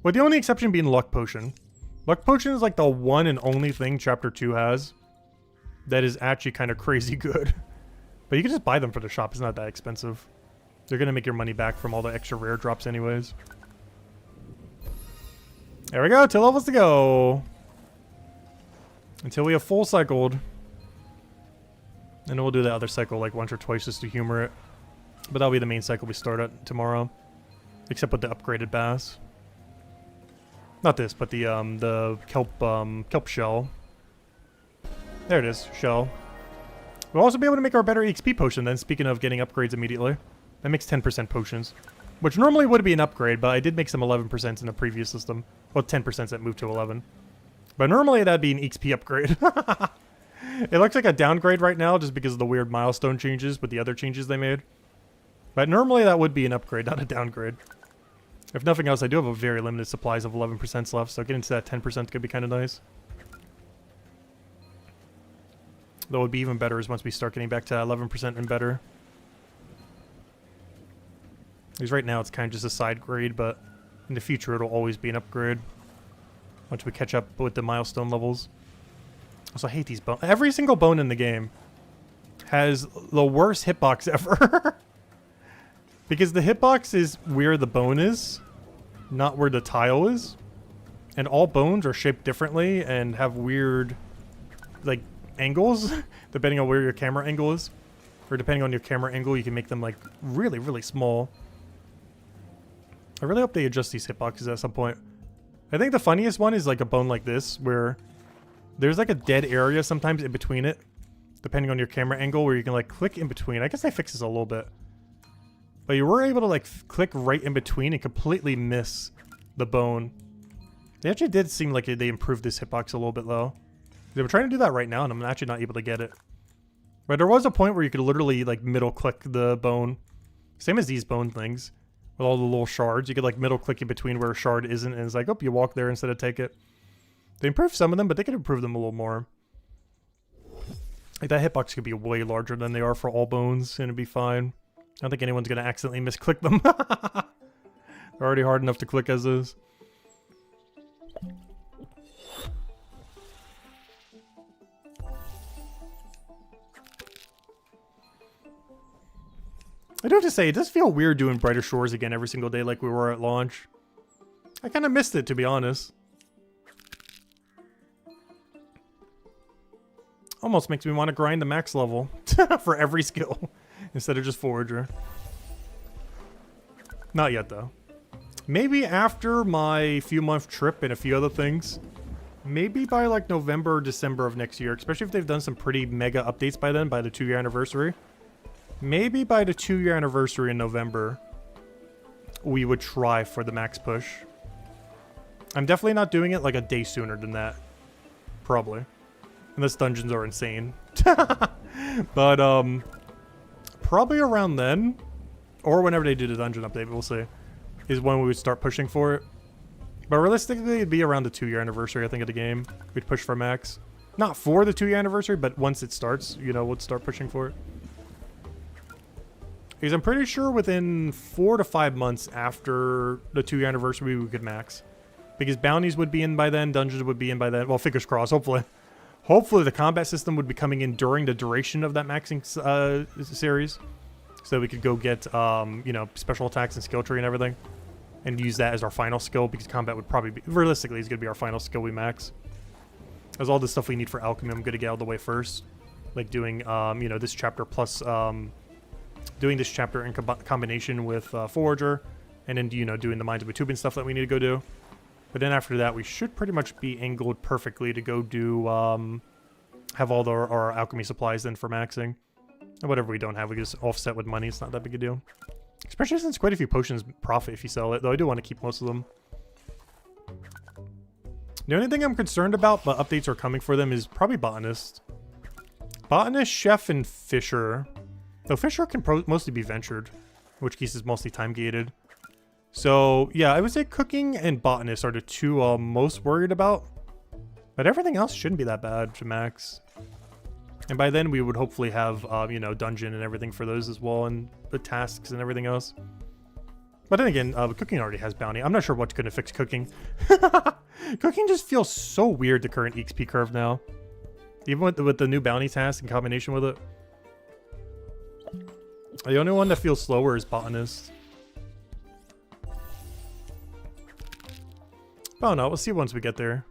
With the only exception being Luck Potion. Luck Potion is like the one and only thing chapter 2 has that is actually kind of crazy good. But you can just buy them for the shop. It's not that expensive. They're going to make your money back from all the extra rare drops anyways. There we go. 2 levels to go. Until we have full cycled. And then we'll do the other cycle like once or twice just to humor it. But that'll be the main cycle we start at tomorrow. Except with the upgraded bass. Not this, but the kelp shell. There it is, shell. We'll also be able to make our better EXP potion then, speaking of getting upgrades immediately. That makes 10% potions. Which normally would be an upgrade, but I did make some 11% in the previous system. Well, 10% that moved to 11. But normally that'd be an XP upgrade. It looks like a downgrade right now just because of the weird milestone changes with the other changes they made. But normally that would be an upgrade, not a downgrade. If nothing else, I do have a very limited supplies of 11% left, so getting to that 10% could be kind of nice. Though it would be even better is once we start getting back to 11% and better. Because right now it's kind of just a side grade, but in the future it'll always be an upgrade. Once we catch up with the milestone levels. Also, I hate these bones. Every single bone in the game has the worst hitbox ever. Because the hitbox is where the bone is, not where the tile is. And all bones are shaped differently and have weird, like, angles, depending on where your camera angle is. Or depending on your camera angle, you can make them, like, really, really small. I really hope they adjust these hitboxes at some point. I think the funniest one is, like, a bone like this, where there's, like, a dead area sometimes in between it. Depending on your camera angle, where you can, like, click in between. I guess they fix this a little bit. But you were able to, like, click right in between and completely miss the bone. They actually did seem like they improved this hitbox a little bit, though. They were trying to do that right now, and I'm actually not able to get it. But there was a point where you could literally, like, middle-click the bone. Same as these bone things. With all the little shards. You could, like, middle-click in between where a shard isn't, and it's like, oh, you walk there instead of take it. They improved some of them, but they could improve them a little more. Like, that hitbox could be way larger than they are for all bones, and it'd be fine. I don't think anyone's going to accidentally misclick them. They're already hard enough to click as is. I do have to say, it does feel weird doing Brighter Shores again every single day like we were at launch. I kind of missed it, to be honest. Almost makes me want to grind the max level for every skill instead of just Forager. Not yet, though. Maybe after my few-month trip and a few other things. Maybe by, like, November or December of next year. Especially if they've done some pretty mega updates by then, by the 2-year anniversary. Maybe by the 2-year anniversary in November, we would try for the max push. I'm definitely not doing it, like, a day sooner than that. Probably. Unless dungeons are insane. But, probably around then, or whenever they do the dungeon update, we'll see, is when we would start pushing for it. But realistically, it'd be around the 2-year anniversary, I think, of the game. We'd push for max. Not for the 2-year anniversary, but once it starts, you know, we'll start pushing for it. Because I'm pretty sure within 4 to 5 months after the 2-year anniversary, we could max. Because bounties would be in by then, dungeons would be in by then. Well, fingers crossed, hopefully. Hopefully the combat system would be coming in during the duration of that maxing series. So that we could go get, you know, special attacks and skill tree and everything. And use that as our final skill, because combat would probably be, realistically, is going to be our final skill we max. As all the stuff we need for alchemy, I'm going to get out of the way first. Like doing, you know, this chapter plus, doing this chapter in combination with Forager. And then, you know, doing the Mines of Batubin stuff that we need to go do. But then after that, we should pretty much be angled perfectly to go do, have all our alchemy supplies then for maxing. And whatever we don't have, we just offset with money. It's not that big a deal. Especially since quite a few potions profit if you sell it, though I do want to keep most of them. The only thing I'm concerned about, but updates are coming for them, is probably Botanist. Botanist, Chef, and Fisher. Though Fisher can mostly be ventured, in which case is mostly time gated. So, yeah, I would say Cooking and Botanist are the two I'm most worried about. But everything else shouldn't be that bad to max. And by then we would hopefully have, you know, dungeon and everything for those as well, and the tasks and everything else. But then again, Cooking already has bounty. I'm not sure what's going to fix Cooking. Cooking just feels so weird, the current XP curve now. Even with the new bounty task in combination with it. The only one that feels slower is Botanist. Oh no, we'll see once we get there.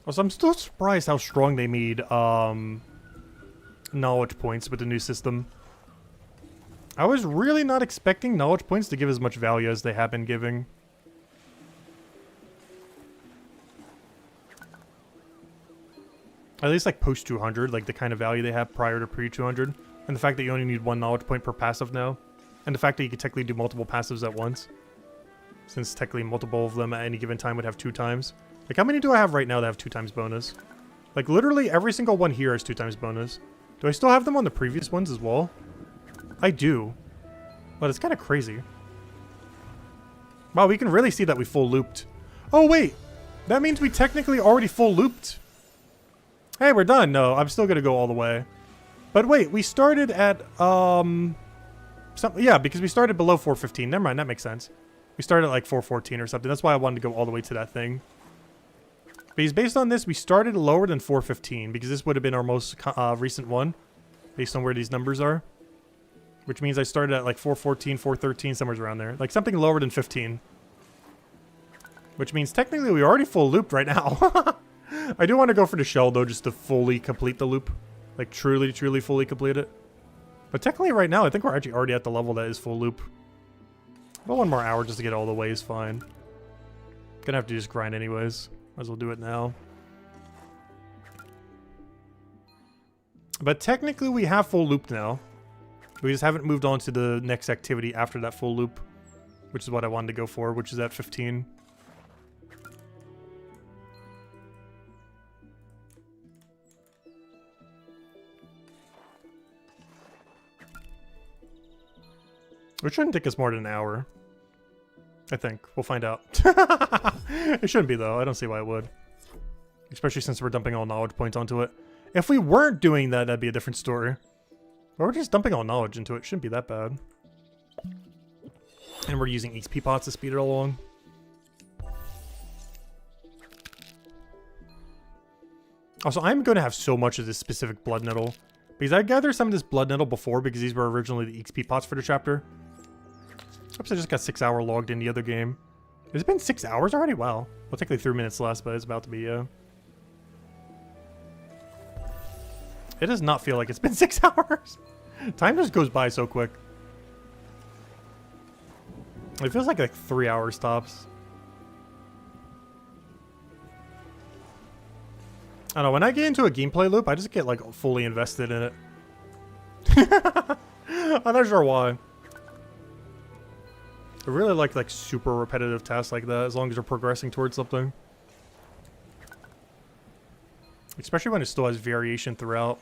Also, I'm still surprised how strong they made knowledge points with the new system. I was really not expecting knowledge points to give as much value as they have been giving. At least like post 200, like the kind of value they have prior to pre 200. And the fact that you only need 1 knowledge point per passive now. And the fact that you can technically do multiple passives at once. Since technically multiple of them at any given time would have 2 times. Like, how many do I have right now that have 2 times bonus? Like, literally every single one here has 2 times bonus. Do I still have them on the previous ones as well? I do. But it's kind of crazy. Wow, we can really see that we full looped. Oh, wait. That means we technically already full looped. Hey, we're done. No, I'm still going to go all the way. But wait, we started at, yeah, because we started below 415. Never mind, that makes sense. We started at like 414 or something. That's why I wanted to go all the way to that thing. Because based on this, we started lower than 415, because this would have been our most recent one, based on where these numbers are. Which means I started at like 414, 413, somewhere around there. Like something lower than 15. Which means technically we already full looped right now. I do want to go for the shell though, just to fully complete the loop. Like truly fully complete it. But technically right now, I think we're actually already at the level that is full loop. About 1 more hour just to get all the way is fine. Gonna have to just grind anyways. Might as well do it now. But technically we have full loop now. We just haven't moved on to the next activity after that full loop. Which is what I wanted to go for, which is at 15. Which shouldn't take us more than an hour. I think. We'll find out. It shouldn't be, though. I don't see why it would. Especially since we're dumping all knowledge points onto it. If we weren't doing that, that'd be a different story. But we're just dumping all knowledge into it. Shouldn't be that bad. And we're using XP pots to speed it along. Also, I'm going to have so much of this specific blood nettle. Because I gathered some of this blood nettle before because these were originally the XP pots for the chapter. Oops, I just got 6 hour logged in the other game. Has it been 6 hours already? Wow. Well, technically 3 minutes less, but it's about to be, yeah. It does not feel like it's been 6 hours. Time just goes by so quick. It feels like 3 hours tops. I don't know, when I get into a gameplay loop, I just get like fully invested in it. I'm not sure why. I really like super repetitive tasks like that, as long as you're progressing towards something. Especially when it still has variation throughout.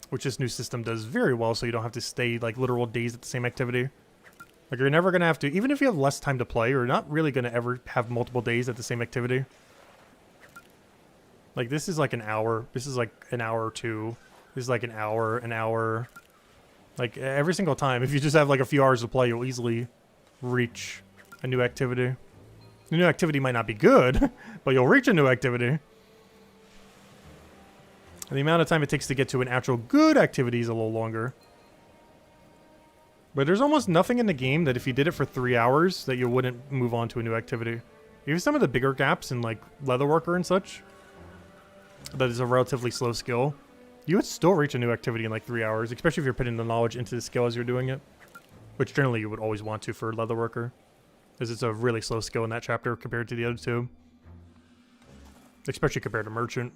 Which this new system does very well, so you don't have to stay like literal days at the same activity. Like you're never gonna have to, even if you have less time to play, you're not really gonna ever have multiple days at the same activity. Like this is like an hour, this is like an hour or two, this is like an hour. Like every single time, if you just have like a few hours to play, you'll easily reach a new activity. The new activity might not be good, but you'll reach a new activity. And the amount of time it takes to get to an actual good activity is a little longer. But there's almost nothing in the game that if you did it for 3 hours, that you wouldn't move on to a new activity. Even some of the bigger gaps in like Leatherworker and such, that is a relatively slow skill, you would still reach a new activity in like 3 hours, especially if you're putting the knowledge into the skill as you're doing it, which generally you would always want to for Leatherworker, because it's a really slow skill in that chapter compared to the other two, especially compared to Merchant.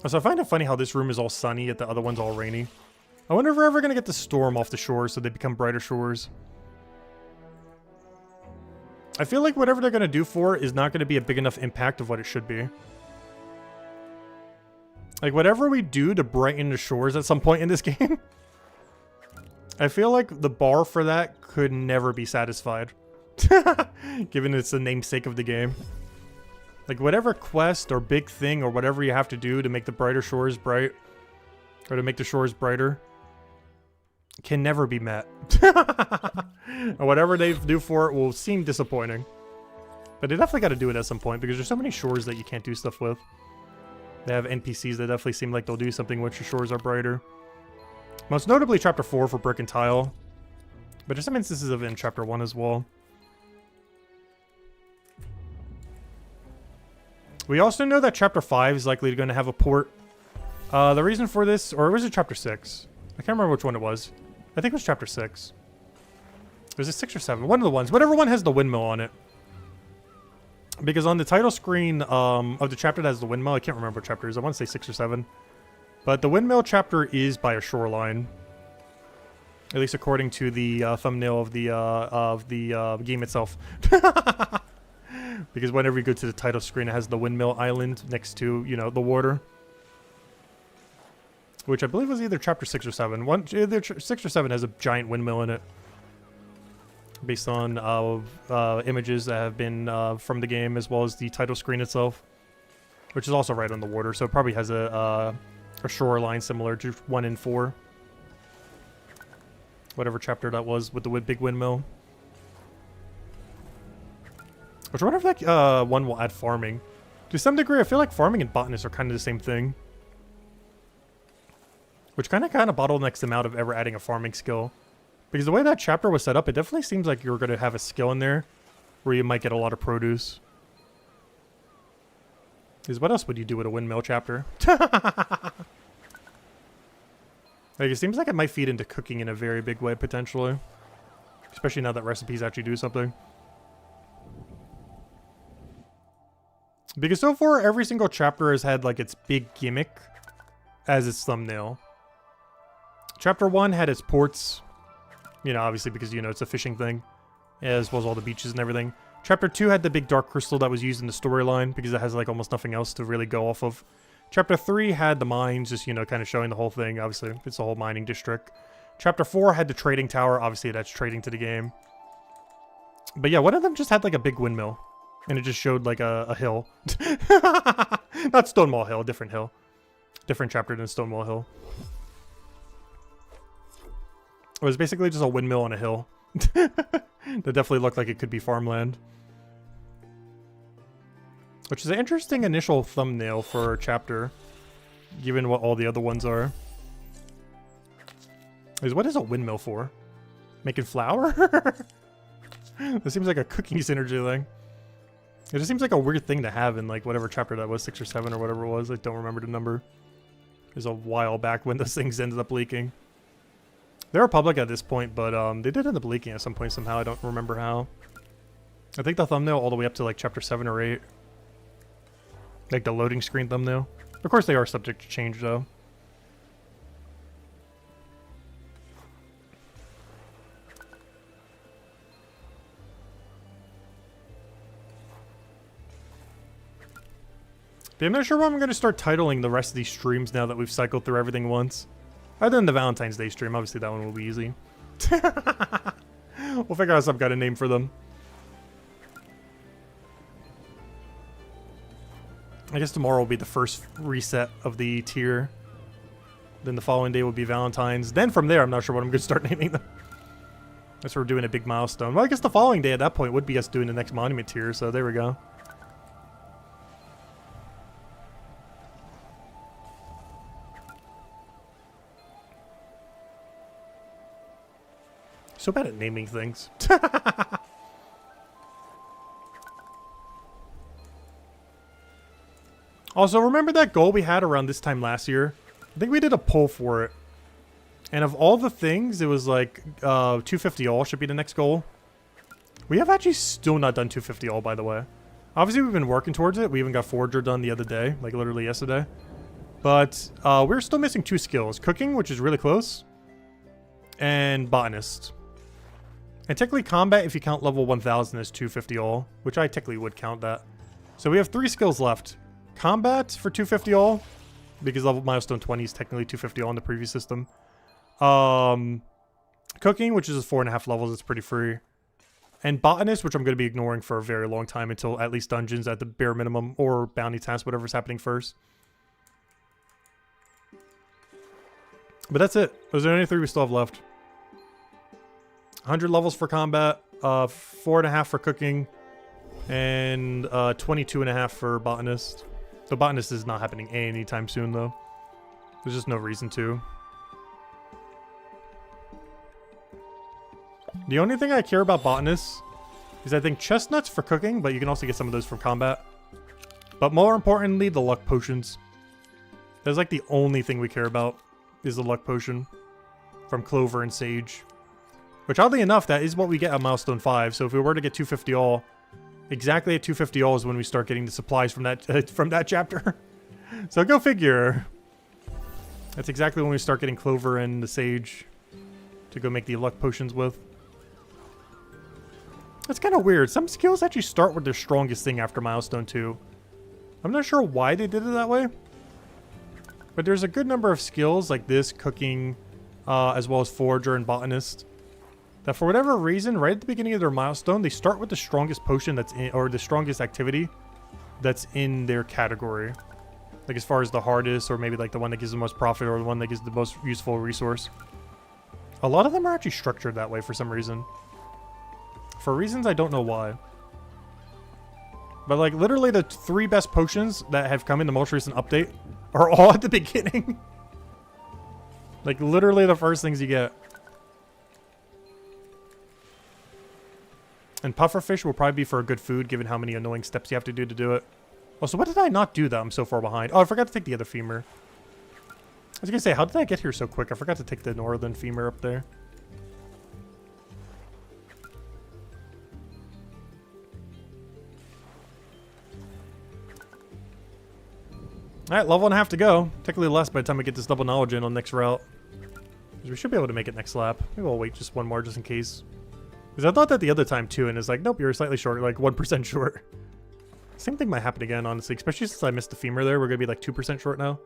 So I find it funny how this room is all sunny, yet the other one's all rainy. I wonder if we're ever going to get the storm off the shores so they become brighter shores. I feel like whatever they're going to do for it is not going to be a big enough impact of what it should be. Like, whatever we do to brighten the shores at some point in this game, I feel like the bar for that could never be satisfied. Given it's the namesake of the game. Like, whatever quest or big thing or whatever you have to do to make the brighter shores bright, or to make the shores brighter, can never be met. And whatever they do for it will seem disappointing. But they definitely got to do it at some point, because there's so many shores that you can't do stuff with. They have NPCs that definitely seem like they'll do something once your shores are brighter. Most notably Chapter 4 for Brick and Tile. But there's some instances of it in Chapter 1 as well. We also know that Chapter 5 is likely going to have a port. The reason for this, or was it Chapter 6? I can't remember which one it was. I think it was Chapter 6. Was it 6 or 7? One of the ones. Whatever one has the windmill on it. Because on the title screen of the chapter that has the windmill, I can't remember what chapter it is. I want to say 6 or 7. But the windmill chapter is by a shoreline. At least according to the thumbnail of the game itself. Because whenever you go to the title screen, it has the windmill island next to, you know, the water. Which I believe was either chapter 6 or 7. Either 6 or 7 has a giant windmill in it. Based on images that have been from the game, as well as the title screen itself. Which is also right on the water, so it probably has a shoreline similar to 1 and 4. Whatever chapter that was with the big windmill. Which I wonder if that one will add farming. To some degree, I feel like farming and botanist are kind of the same thing. Which kind of bottlenecks them out of ever adding a farming skill. Because the way that chapter was set up, it definitely seems like you're going to have a skill in there where you might get a lot of produce. Because what else would you do with a windmill chapter? Like, it seems like it might feed into cooking in a very big way, potentially. Especially now that recipes actually do something. Because so far, every single chapter has had, like, its big gimmick as its thumbnail. Chapter 1 had its ports. You know, obviously because, you know, it's a fishing thing. As well as all the beaches and everything. Chapter 2 had the big dark crystal that was used in the storyline. Because it has, like, almost nothing else to really go off of. Chapter 3 had the mines, just, you know, kind of showing the whole thing. Obviously, it's the whole mining district. Chapter 4 had the trading tower. Obviously, that's trading to the game. But yeah, one of them just had, like, a big windmill. And it just showed, like, a hill. Not Stonewall Hill, different hill. Different chapter than Stonewall Hill. It was basically just a windmill on a hill. That definitely looked like it could be farmland. Which is an interesting initial thumbnail for a chapter. Given what all the other ones are. What is a windmill for? Making flour? This seems like a cooking synergy thing. It just seems like a weird thing to have in, like, whatever chapter that was, 6 or 7 or whatever it was. I don't remember the number. It was a while back when those things ended up leaking. They were public at this point, but they did end up leaking at some point somehow. I don't remember how. I think the thumbnail all the way up to, like, chapter 7 or 8. Like, the loading screen thumbnail. Of course, they are subject to change, though. I'm not sure what I'm going to start titling the rest of these streams now that we've cycled through everything once. Other than the Valentine's Day stream, obviously that one will be easy. We'll figure out some kind of name for them. I guess tomorrow will be the first reset of the tier. Then the following day will be Valentine's. Then from there, I'm not sure what I'm going to start naming them. Unless we're doing a big milestone. Well, I guess the following day at that point would be us doing the next monument tier, so there we go. So bad at naming things. Also, remember that goal we had around this time last year? I think we did a poll for it. And of all the things, it was like 250 all should be the next goal. We have actually still not done 250 all, by the way. Obviously, we've been working towards it. We even got Forager done the other day, like literally yesterday. But we're still missing 2 skills. Cooking, which is really close, and Botanist. And technically Combat, if you count level 1000, is 250 all, which I technically would count that. So we have 3 skills left. Combat for 250 all, because level Milestone 20 is technically 250 all in the previous system. Cooking, which is 4.5 levels, it's pretty free. And Botanist, which I'm going to be ignoring for a very long time until at least Dungeons at the bare minimum, or Bounty Tasks, whatever's happening first. But that's it. Those are the only 3 we still have left. 100 levels for Combat, 4.5 for Cooking, and 22.5 for Botanist. The Botanist is not happening anytime soon, though. There's just no reason to. The only thing I care about Botanist is I think Chestnuts for Cooking, but you can also get some of those from Combat. But more importantly, the Luck Potions. That's like the only thing we care about, is the Luck Potion from Clover and Sage. Which, oddly enough, that is what we get at Milestone 5. So if we were to get 250 all, exactly at 250 all is when we start getting the supplies from that chapter. So go figure. That's exactly when we start getting Clover and the Sage to go make the Luck Potions with. That's kind of weird. Some skills actually start with their strongest thing after Milestone 2. I'm not sure why they did it that way. But there's a good number of skills like this, Cooking, as well as Forager and Botanist, that for whatever reason, right at the beginning of their milestone, they start with the strongest potion that's in, or the strongest activity that's in their category. Like as far as the hardest, or maybe like the one that gives the most profit, or the one that gives the most useful resource. A lot of them are actually structured that way for some reason. For reasons I don't know why. But like literally the 3 best potions that have come in the most recent update are all at the beginning. Like literally the first things you get. And pufferfish will probably be for a good food, given how many annoying steps you have to do it. Also, what did I not do that I'm so far behind? Oh, I forgot to take the other femur. I was gonna say, how did I get here so quick? I forgot to take the northern femur up there. Alright, level 1.5 to go. Technically less by the time I get this double knowledge in on next route. We should be able to make it next lap. Maybe we'll wait just one more just in case. Because I thought that the other time too, and it's like, nope, you're slightly short, like 1% short. Same thing might happen again, honestly. Especially since I missed the femur there. We're going to be like 2% short now.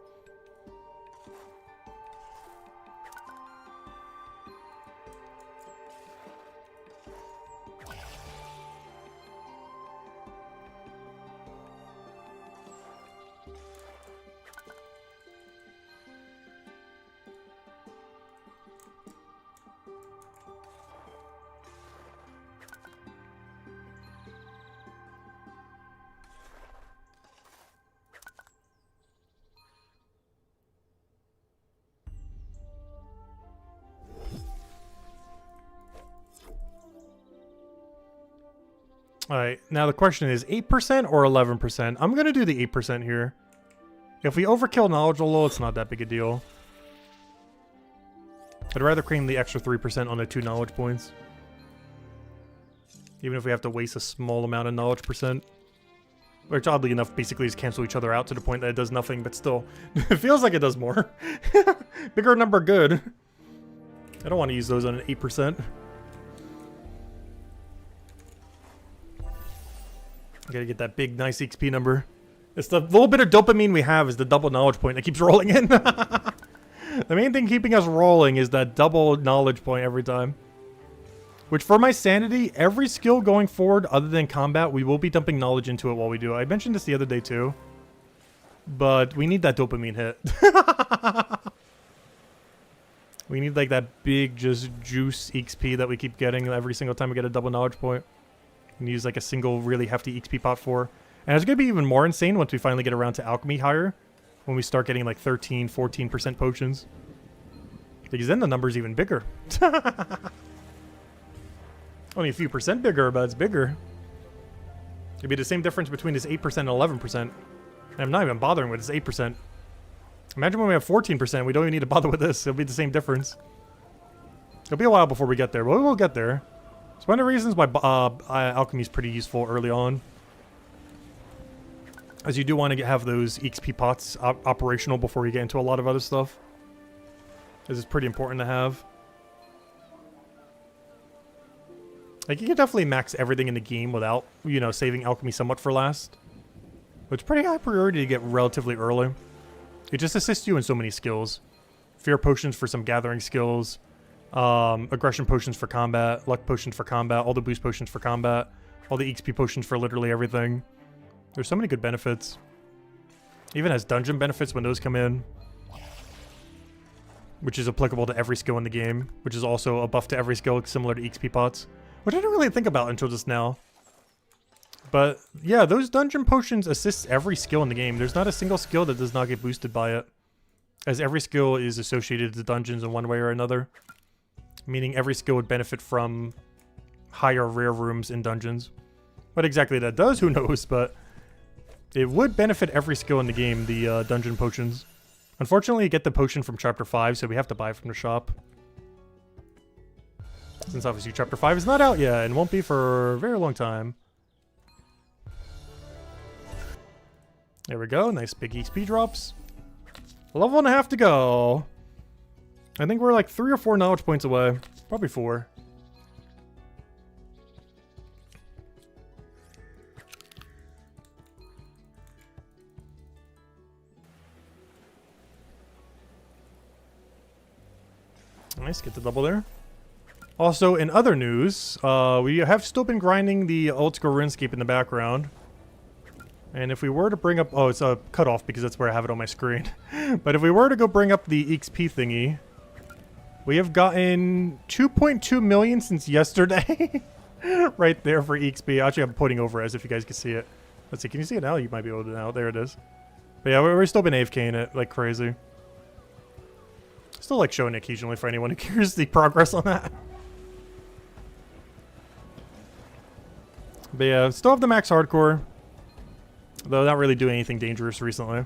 Alright, now the question is 8% or 11%? I'm going to do the 8% here. If we overkill knowledge a little, it's not that big a deal. I'd rather claim the extra 3% on the 2 knowledge points. Even if we have to waste a small amount of knowledge percent. Which, oddly enough, basically just cancel each other out to the point that it does nothing, but still. It feels like it does more. Bigger number good. I don't want to use those on an 8%. I gotta get that big, nice XP number. It's the little bit of dopamine we have is the double knowledge point that keeps rolling in. The main thing keeping us rolling is that double knowledge point every time. Which, for my sanity, every skill going forward other than combat, we will be dumping knowledge into it while we do it. I mentioned this the other day too. But we need that dopamine hit. We need like that big just juice XP that we keep getting every single time we get a double knowledge point. And use like a single really hefty XP pot for. And it's going to be even more insane once we finally get around to alchemy higher. When we start getting like 13, 14% potions. Because then the number's even bigger. Only a few percent bigger, but it's bigger. It'd be the same difference between this 8% and 11%. I'm not even bothering with this 8%. Imagine when we have 14%, we don't even need to bother with this. It'll be the same difference. It'll be a while before we get there, but we will get there. It's one of the reasons why alchemy is pretty useful early on. As you do want to have those EXP pots operational before you get into a lot of other stuff. This is pretty important to have. Like, you can definitely max everything in the game without, you know, saving alchemy somewhat for last. But it's pretty high priority to get relatively early. It just assists you in so many skills. Fear potions for some gathering skills. Aggression potions for combat. Luck potions for combat. All the boost potions for combat. All the XP potions for literally everything. There's so many good benefits. Even has dungeon benefits when those come in. Which is applicable to every skill in the game. Which is also a buff to every skill similar to XP pots. Which I didn't really think about until just now. But yeah, those dungeon potions assist every skill in the game. There's not a single skill that does not get boosted by it. As every skill is associated to dungeons in one way or another. Meaning every skill would benefit from higher rare rooms in dungeons. What exactly that does, who knows, but it would benefit every skill in the game, the dungeon potions. Unfortunately, you get the potion from Chapter 5, so we have to buy it from the shop. Since obviously Chapter 5 is not out yet, and won't be for a very long time. There we go, nice big XP drops. A level and a half to go. I think we're like 3 or 4 knowledge points away. Probably 4. Nice, get the double there. Also, in other news, we have still been grinding the old school RuneScape in the background. And if we were to bring up... Oh, it's a cutoff because that's where I have it on my screen. But if we were to go bring up the XP thingy, we have gotten 2.2 million since yesterday. Right there for XP. Actually, I'm pointing over as if you guys can see it. Let's see, can you see it now? You might be able to now. There it is. But yeah, we're still been AFKing it like crazy. Still like showing it occasionally for anyone who cares the progress on that. But yeah, still have the max hardcore. Though not really doing anything dangerous recently.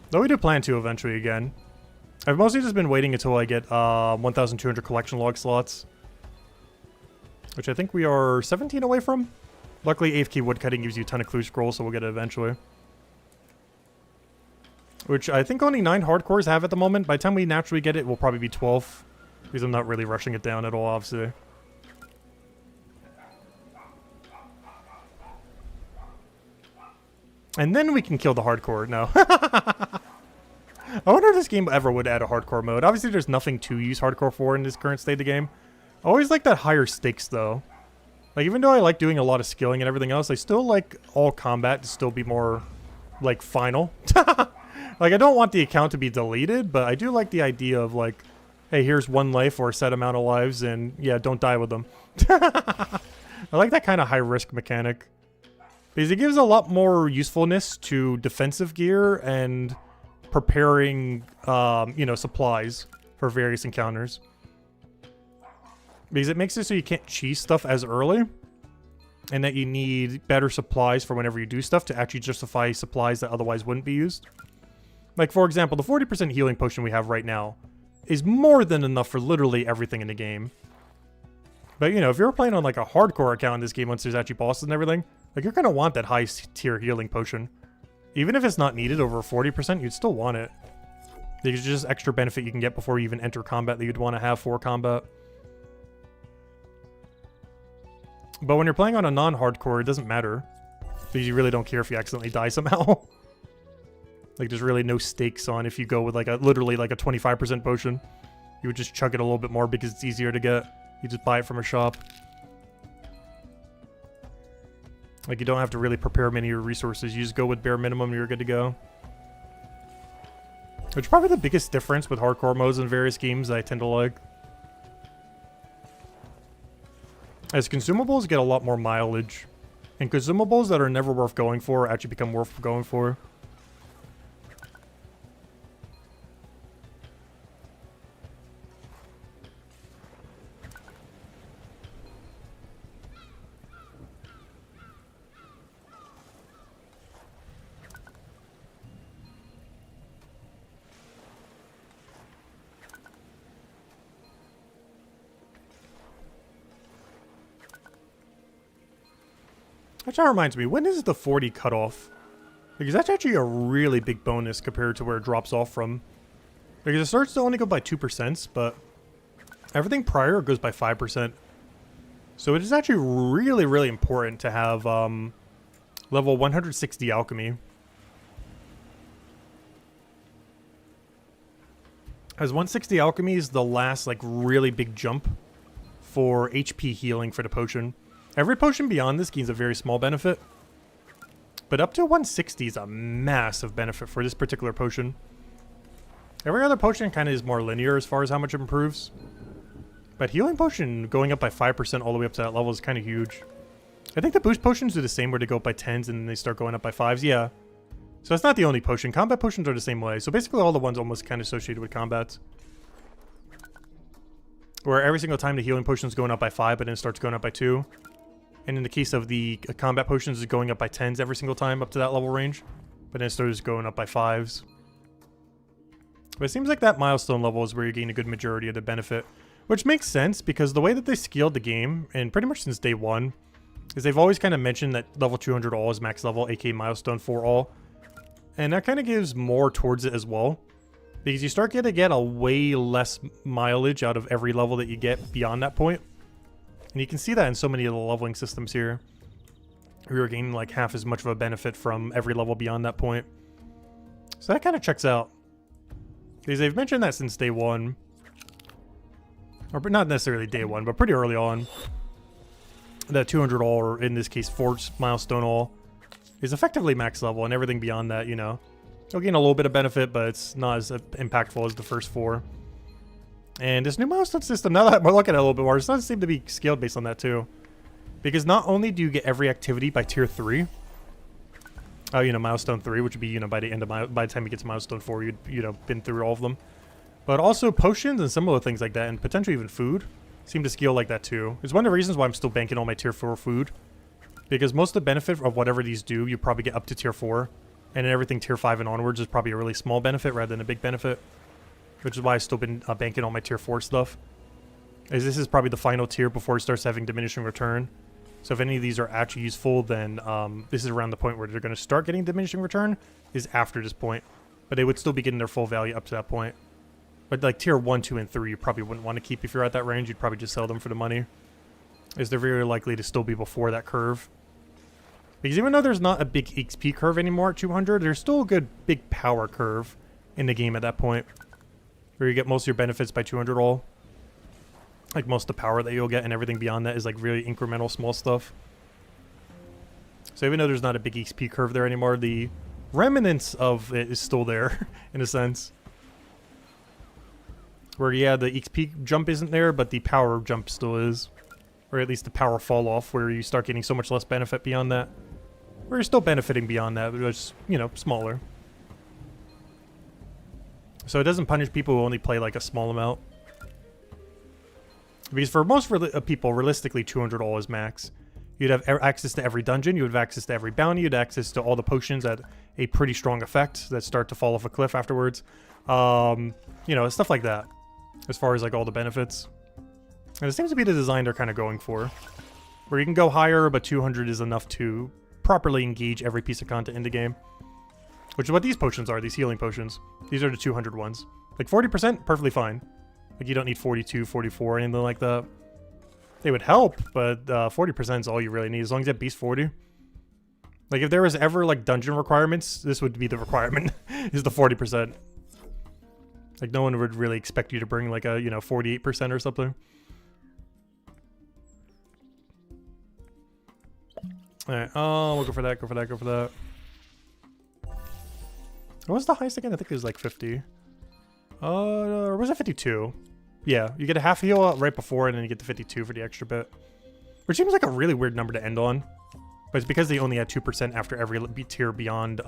Though we do plan to eventually again. I've mostly just been waiting until I get 1,200 collection log slots. Which I think we are 17 away from. Luckily AFK woodcutting gives you a ton of clue scrolls, so we'll get it eventually. Which I think only 9 hardcores have at the moment. By the time we naturally get it, we'll probably be 12. Because I'm not really rushing it down at all, obviously. And then we can kill the hardcore. No. I wonder if this game ever would add a hardcore mode. Obviously, there's nothing to use hardcore for in this current state of the game. I always like that higher stakes, though. Like, even though I like doing a lot of skilling and everything else, I still like all combat to still be more, like, final. Like, I don't want the account to be deleted, but I do like the idea of, like, hey, here's 1 life or a set amount of lives, and, yeah, don't die with them. I like that kind of high-risk mechanic. Because it gives a lot more usefulness to defensive gear and preparing, you know, supplies for various encounters. Because it makes it so you can't cheese stuff as early. And that you need better supplies for whenever you do stuff to actually justify supplies that otherwise wouldn't be used. Like, for example, the 40% healing potion we have right now is more than enough for literally everything in the game. But, you know, if you're playing on, like, a hardcore account in this game once there's actually bosses and everything, like, you're gonna want that high-tier healing potion. Even if it's not needed over 40%, you'd still want it. There's just extra benefit you can get before you even enter combat that you'd want to have for combat. But when you're playing on a non-hardcore, it doesn't matter. Because you really don't care if you accidentally die somehow. Like, there's really no stakes on if you go with, like, literally, like, a 25% potion. You would just chug it a little bit more because it's easier to get. You just buy it from a shop. Like, you don't have to really prepare many of your resources. You just go with bare minimum and you're good to go. Which is probably the biggest difference with hardcore modes in various games that I tend to like. As consumables get a lot more mileage. And consumables that are never worth going for actually become worth going for. That reminds me, when is the 40 cutoff? Because that's actually a really big bonus compared to where it drops off from. Because it starts to only go by 2%, but everything prior goes by 5%. So it is actually really, really important to have level 160 alchemy. As 160 alchemy is the last like really big jump for HP healing for the potion. Every potion beyond this gains a very small benefit. But up to 160 is a massive benefit for this particular potion. Every other potion kind of is more linear as far as how much it improves. But healing potion going up by 5% all the way up to that level is kind of huge. I think the boost potions do the same where they go up by 10s and then they start going up by 5s. Yeah. So it's not the only potion. Combat potions are the same way. So basically all the ones almost kind of associated with combats. Where every single time the healing potion is going up by 5, but then it starts going up by 2. And in the case of the combat potions, it's going up by 10s every single time up to that level range. But then it starts going up by 5s. But it seems like that milestone level is where you gain a good majority of the benefit. Which makes sense, because the way that they scaled the game, and pretty much since day 1, is they've always kind of mentioned that level 200 all is max level, aka milestone 4 all. And that kind of gives more towards it as well. Because you start to get a way less mileage out of every level that you get beyond that point. And you can see that in so many of the leveling systems here. You're gaining like half as much of a benefit from every level beyond that point. So that kind of checks out. Because they've mentioned that since day 1. Or not necessarily day 1, but pretty early on. That 200 all, or in this case, Force Milestone all, is effectively max level, and everything beyond that, you know, you'll gain a little bit of benefit, but it's not as impactful as the first 4. And this new milestone system, now that I'm looking at it a little bit more, it's not seem to be scaled based on that too. Because not only do you get every activity by tier 3, you know, milestone 3, which would be, you know, by the end of by the time you get to milestone 4, you'd, you know, been through all of them. But also potions and similar things like that, and potentially even food, seem to scale like that too. It's one of the reasons why I'm still banking all my tier 4 food. Because most of the benefit of whatever these do, you probably get up to tier 4. And then everything tier 5 and onwards is probably a really small benefit rather than a big benefit. Which is why I've still been banking all my tier 4 stuff. As this is probably the final tier before it starts having diminishing return. So if any of these are actually useful, then this is around the point where they're going to start getting diminishing return, is after this point. But they would still be getting their full value up to that point. But like tier 1, 2, and 3 you probably wouldn't want to keep if you're at that range. You'd probably just sell them for the money. As they're very likely to still be before that curve. Because even though there's not a big XP curve anymore at 200, there's still a good big power curve in the game at that point. Where you get most of your benefits by 200 all. Like most of the power that you'll get and everything beyond that is like really incremental small stuff. So even though there's not a big XP curve there anymore, the remnants of it is still there in a sense. Where yeah, the XP jump isn't there, but the power jump still is. Or at least the power fall off where you start getting so much less benefit beyond that. Where you're still benefiting beyond that, but it's, you know, smaller. So it doesn't punish people who only play like a small amount. Because for most people, realistically, 200 all is max. You'd have access to every dungeon, you would have access to every bounty, you'd have access to all the potions at a pretty strong effect that start to fall off a cliff afterwards. You know, stuff like that. As far as like all the benefits. And it seems to be the design they're kind of going for. Where you can go higher, but 200 is enough to properly engage every piece of content in the game. Which is what these potions are, these healing potions. These are the 200 ones. Like 40%, perfectly fine. Like you don't need 42, 44, anything like that. They would help, but 40% is all you really need, as long as you have Beast 40. Like if there was ever like dungeon requirements, this would be the requirement, is the 40%. Like no one would really expect you to bring like a, you know, 48% or something. Alright, oh, we'll go for that, go for that, go for that. What was the highest again? I think it was like 50. Or was it 52? Yeah, you get a half heal right before and then you get the 52 for the extra bit. Which seems like a really weird number to end on. But it's because they only had 2% after every tier beyond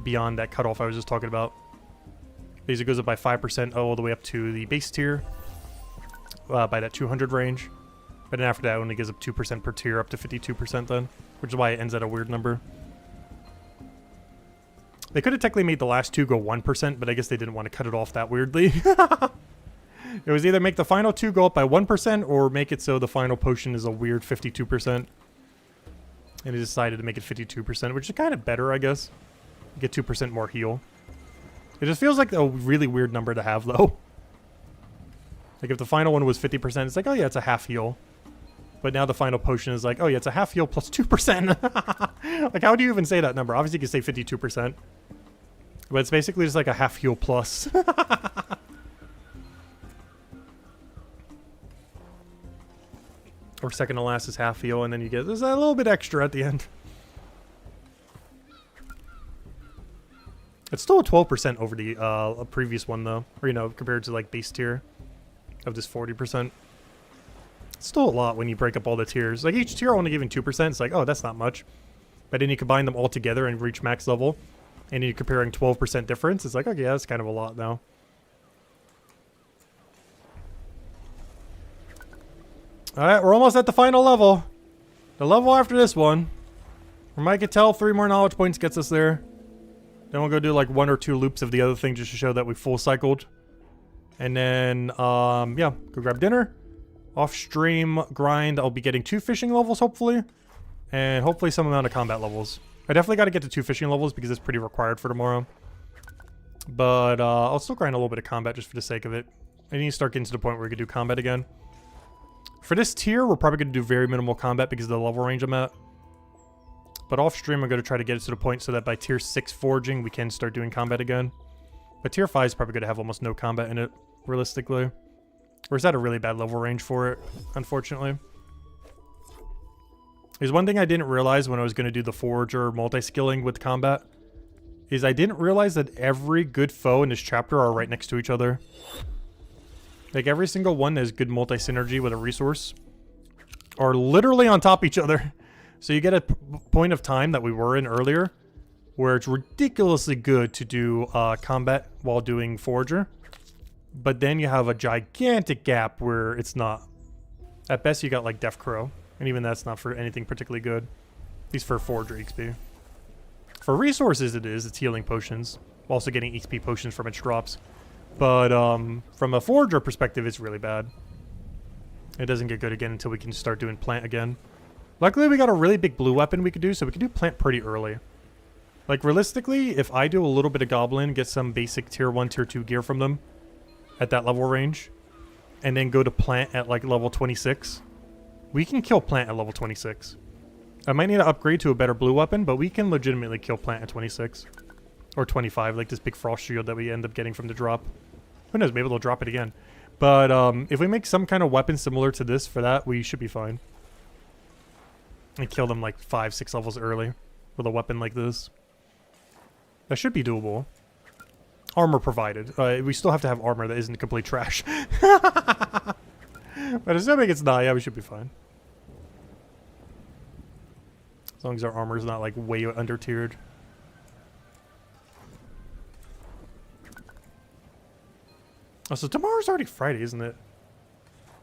beyond that cutoff I was just talking about. Because it goes up by 5% all the way up to the base tier. By that 200 range. But then after that it only gives up 2% per tier up to 52% then. Which is why it ends at a weird number. They could have technically made the last two go 1%, but I guess they didn't want to cut it off that weirdly. It was either make the final two go up by 1% or make it so the final potion is a weird 52%. And he decided to make it 52%, which is kind of better, I guess. You get 2% more heal. It just feels like a really weird number to have, though. Like, if the final one was 50%, it's like, oh yeah, it's a half heal. But now the final potion is like, oh yeah, it's a half heal plus 2%. Like, how do you even say that number? Obviously, you can say 52%. But it's basically just like a half heal plus. Or second to last is half heal, and then you get there's a little bit extra at the end. It's still a 12% over the previous one, though. Or, you know, compared to, like, base tier of this 40%. It's still a lot when you break up all the tiers. Like, each tier only giving 2%. It's like, oh, that's not much. But then you combine them all together and reach max level. And you're comparing 12% difference. It's like, okay, yeah, that's kind of a lot now. Alright, we're almost at the final level. The level after this one. From what I can tell, 3 more knowledge points gets us there. Then we'll go do like 1 or 2 loops of the other thing just to show that we full cycled. And then, yeah, go grab dinner. Off stream grind, I'll be getting 2 fishing levels, hopefully. And hopefully some amount of combat levels. I definitely got to get to 2 fishing levels because it's pretty required for tomorrow. But I'll still grind a little bit of combat just for the sake of it. I need to start getting to the point where we can do combat again. For this tier, we're probably going to do very minimal combat because of the level range I'm at. But off stream, I'm going to try to get it to the point so that by tier 6 foraging, we can start doing combat again. But tier 5 is probably going to have almost no combat in it, realistically. Or is that a really bad level range for it, unfortunately? There's one thing I didn't realize when I was going to do the forager multi-skilling with combat. Is I didn't realize that every good foe in this chapter are right next to each other. Like, every single one that has good multi-synergy with a resource are literally on top of each other. So you get a point of time that we were in earlier where it's ridiculously good to do combat while doing forager. But then you have a gigantic gap where it's not. At best, you got, like, Death Crow. And even that's not for anything particularly good. At least for forager XP. For resources, it is. It's healing potions. Also getting XP potions from its drops. But from a forager perspective, it's really bad. It doesn't get good again until we can start doing plant again. Luckily, we got a really big blue weapon we could do, so we can do plant pretty early. Like, realistically, if I do a little bit of goblin, get some basic tier 1, tier 2 gear from them at that level range, and then go to plant at, like, level 26, we can kill plant at level 26. I might need to upgrade to a better blue weapon, but we can legitimately kill plant at 26. Or 25, like this big frost shield that we end up getting from the drop. Who knows, maybe they'll drop it again. But if we make some kind of weapon similar to this for that, we should be fine. And kill them like 5-6 levels early with a weapon like this. That should be doable. Armor provided. We still have to have armor that isn't complete trash. But assuming it's not, yeah, we should be fine. As long as our armor is not like way under tiered. Oh, so tomorrow's already Friday, isn't it?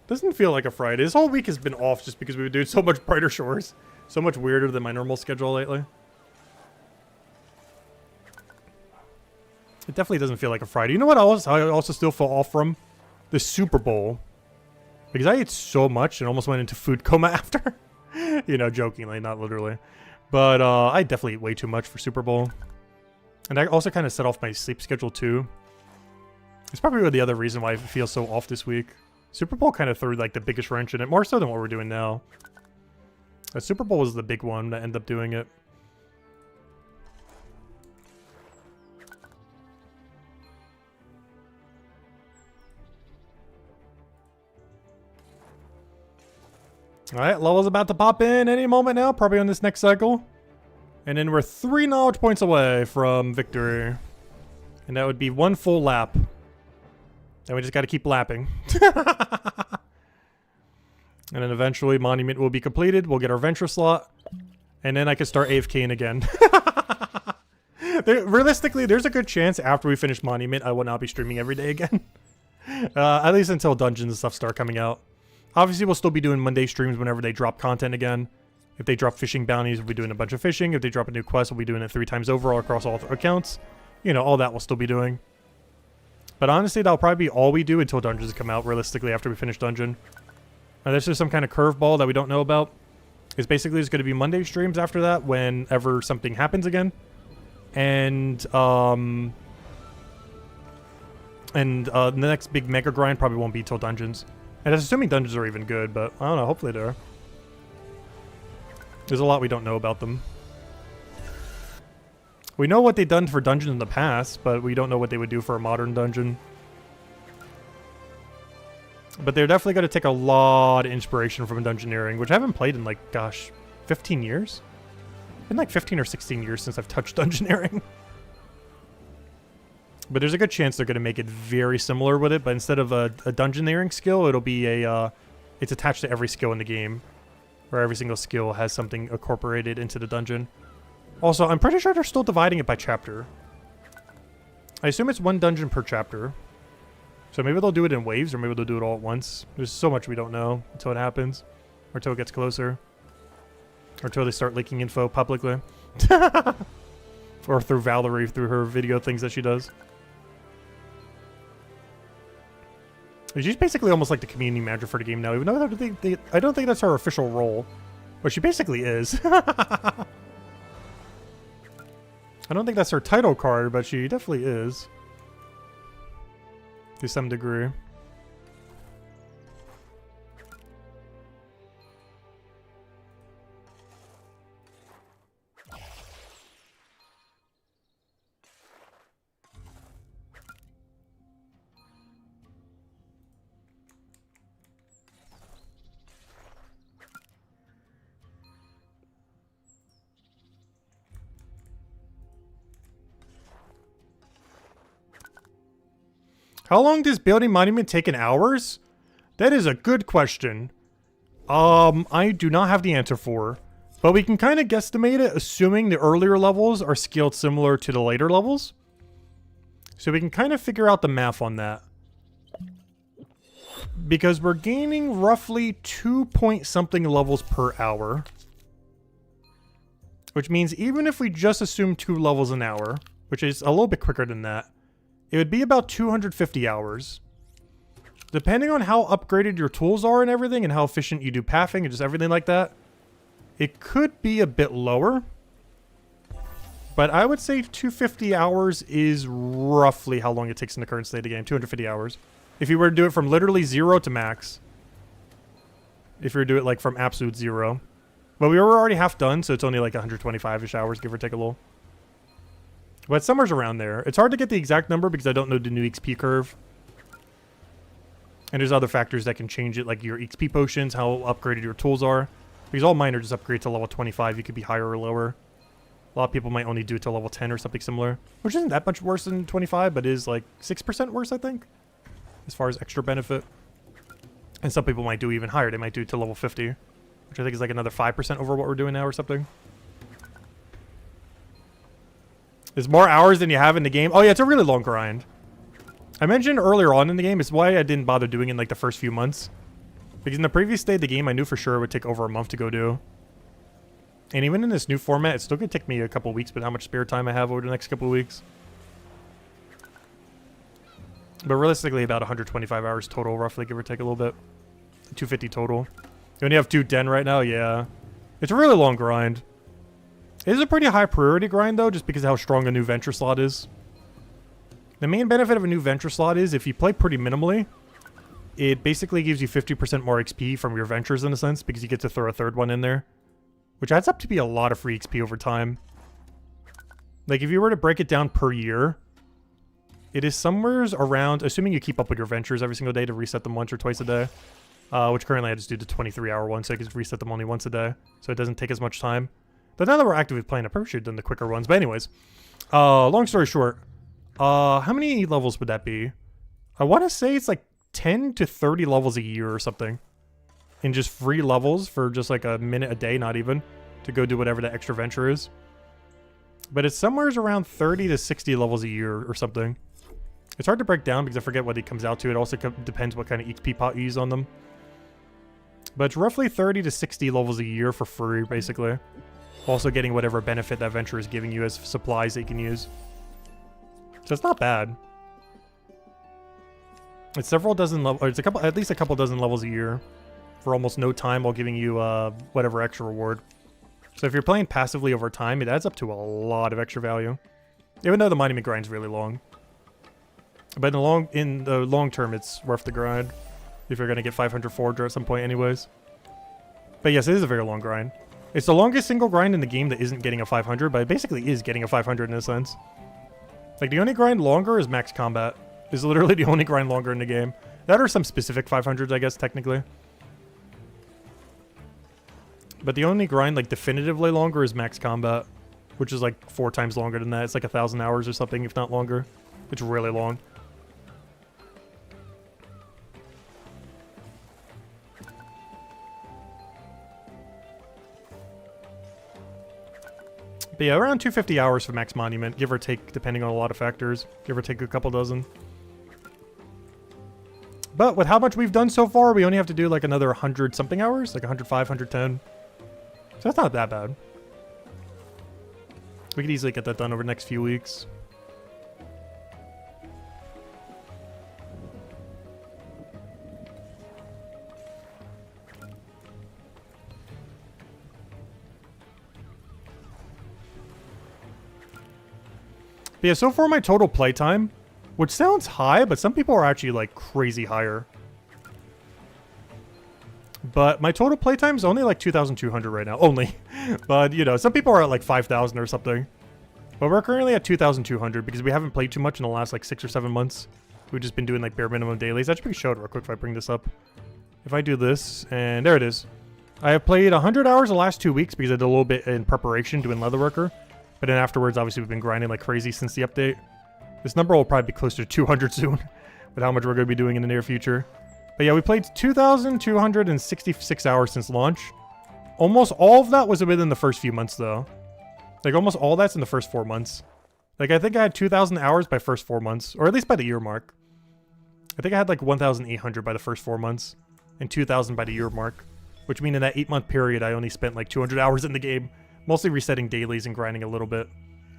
Doesn't feel like a Friday. This whole week has been off just because we've been doing so much brighter shores. So much weirder than my normal schedule lately. It definitely doesn't feel like a Friday. You know what else I also still feel off from? The Super Bowl. Because I ate so much and almost went into food coma after. You know, jokingly, not literally. But I definitely ate way too much for Super Bowl. And I also kind of set off my sleep schedule too. It's probably the other reason why I feel so off this week. Super Bowl kind of threw like the biggest wrench in it, more so than what we're doing now. Super Bowl was the big one that ended up doing it. Alright, level's about to pop in any moment now, probably on this next cycle. And then we're 3 knowledge points away from victory. And that would be 1 full lap. And we just got to keep lapping. And then eventually Monument will be completed. We'll get our Venture slot. And then I can start AFKing again. Realistically, there's a good chance after we finish Monument, I will not be streaming every day again. At least until dungeons and stuff start coming out. Obviously, we'll still be doing Monday streams whenever they drop content again. If they drop fishing bounties, we'll be doing a bunch of fishing. If they drop a new quest, we'll be doing it 3 times over all across all accounts. You know, all that we'll still be doing. But honestly, that'll probably be all we do until dungeons come out, realistically, after we finish dungeon. Unless there's some kind of curveball that we don't know about. It's basically just going to be Monday streams after that whenever something happens again. And the next big mega grind probably won't be till dungeons. And that's assuming dungeons are even good, but I don't know, hopefully they are. There's a lot we don't know about them. We know what they've done for dungeons in the past, but we don't know what they would do for a modern dungeon. But they're definitely going to take a lot of inspiration from Dungeoneering, which I haven't played in like, gosh, 15 years? It's been like 15 or 16 years since I've touched Dungeoneering. But there's a good chance they're going to make it very similar with it, but instead of a Dungeoneering skill, it'll be it's attached to every skill in the game, where every single skill has something incorporated into the dungeon. Also, I'm pretty sure they're still dividing it by chapter. I assume it's one dungeon per chapter. So maybe they'll do it in waves, or maybe they'll do it all at once. There's so much we don't know until it happens. Or until it gets closer. Or until they start leaking info publicly. Or through Valerie, through her video things that she does. She's basically almost like the community manager for the game now, even though I don't think that's her official role. But she basically is. I don't think that's her title card, but she definitely is. To some degree. How long does building monument take in hours? That is a good question. I do not have the answer for. But we can kind of guesstimate it, assuming the earlier levels are scaled similar to the later levels. So we can kind of figure out the math on that. Because we're gaining roughly 2-point-something levels per hour. Which means even if we just assume 2 levels an hour, which is a little bit quicker than that, it would be about 250 hours. Depending on how upgraded your tools are and everything, and how efficient you do pathing and just everything like that, it could be a bit lower. But I would say 250 hours is roughly how long it takes in the current state of the game. 250 hours. If you were to do it from literally 0 to max. If you were to do it like from absolute 0. But we were already half done, so it's only like 125-ish hours, give or take a little. But somewhere's around there. It's hard to get the exact number because I don't know the new XP curve. And there's other factors that can change it, like your XP potions, how upgraded your tools are. Because all mine are just upgrade to level 25. You could be higher or lower. A lot of people might only do it to level 10 or something similar. Which isn't that much worse than 25, but is like 6% worse, I think. As far as extra benefit. And some people might do even higher. They might do it to level 50. Which I think is like another 5% over what we're doing now or something. There's more hours than you have in the game. Oh yeah, it's a really long grind. I mentioned earlier on in the game, it's why I didn't bother doing it in like the first few months. Because in the previous state of the game, I knew for sure it would take over a month to go do. And even in this new format, it's still going to take me a couple weeks, but how much spare time I have over the next couple of weeks. But realistically, about 125 hours total, roughly, give or take a little bit. 250 total. You only have 2 den right now? Yeah. It's a really long grind. It is a pretty high priority grind, though, just because of how strong a new venture slot is. The main benefit of a new venture slot is if you play pretty minimally, it basically gives you 50% more XP from your ventures in a sense, because you get to throw a third one in there. Which adds up to be a lot of free XP over time. Like, if you were to break it down per year, it is somewhere around, assuming you keep up with your ventures every single day to reset them once or twice a day. Which currently I just do the 23-hour one, so I can reset them only once a day. So it doesn't take as much time. But now that we're actively playing, I probably should have done the quicker ones. But anyways, long story short, how many levels would that be? I want to say it's like 10 to 30 levels a year or something. In just free levels for just like a minute a day, not even, to go do whatever the extra venture is. But it's somewhere around 30 to 60 levels a year or something. It's hard to break down because I forget what it comes out to. It also depends what kind of XP pot you use on them. But it's roughly 30 to 60 levels a year for free, basically. Also getting whatever benefit that venture is giving you as supplies that you can use. So it's not bad. It's several dozen levels, or it's at least a couple dozen levels a year. for almost no time while giving you whatever extra reward. So if you're playing passively over time, it adds up to a lot of extra value. Even though the monument grind's really long. But in the long term, it's worth the grind. If you're going to get 500 forager at some point anyways. But yes, it is a very long grind. It's the longest single grind in the game that isn't getting a 500, but it basically is getting a 500 in a sense. Like, the only grind longer is max combat. Is literally the only grind longer in the game. That are some specific 500s, I guess, technically. But the only grind, like, definitively longer is max combat. Which is, like, 4 times longer than that. It's like 1,000 hours or something, if not longer. It's really long. But yeah, around 250 hours for max monument, give or take, depending on a lot of factors. Give or take a couple dozen. But with how much we've done so far, we only have to do like another 100 something hours, like 105, 110. So that's not that bad. We could easily get that done over the next few weeks. But yeah, so far my total playtime, which sounds high, but some people are actually like crazy higher. But my total playtime is only like 2,200 right now. Only. But, you know, some people are at like 5,000 or something. But we're currently at 2,200 because we haven't played too much in the last like 6 or 7 months. We've just been doing like bare minimum dailies. That should be showed real quick if I bring this up. If I do this, and there it is. I have played 100 hours the last 2 weeks because I did a little bit in preparation doing Leatherworker. But then afterwards, obviously, we've been grinding like crazy since the update. This number will probably be closer to 200 soon with how much we're going to be doing in the near future. But yeah, we played 2,266 hours since launch. Almost all of that was within the first few months, though. Like, almost all that's in the first 4 months. Like, I think I had 2,000 hours by first 4 months. Or at least by the year mark. I think I had like 1,800 by the first 4 months. And 2,000 by the year mark. Which means in that 8-month period, I only spent like 200 hours in the game. Mostly resetting dailies and grinding a little bit.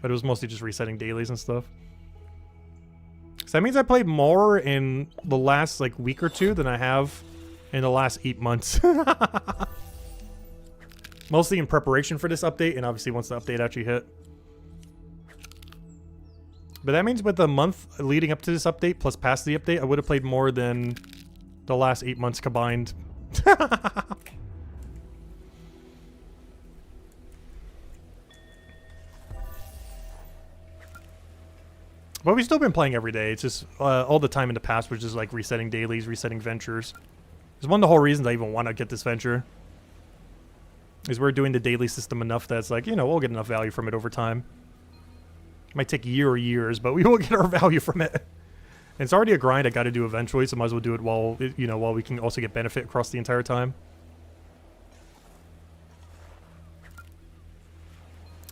But it was mostly just resetting dailies and stuff. So that means I played more in the last like week or two than I have in the last 8 months. Mostly in preparation for this update, and obviously once the update actually hit. But that means with the month leading up to this update, plus past the update, I would have played more than the last 8 months combined. But we've still been playing every day. It's just all the time in the past was just like resetting dailies, resetting ventures. It's one of the whole reasons I even want to get this venture. Is we're doing the daily system enough that's like, you know, we'll get enough value from it over time. It might take years, but we will get our value from it. And it's already a grind I got to do eventually, so might as well do it while, you know, while we can also get benefit across the entire time.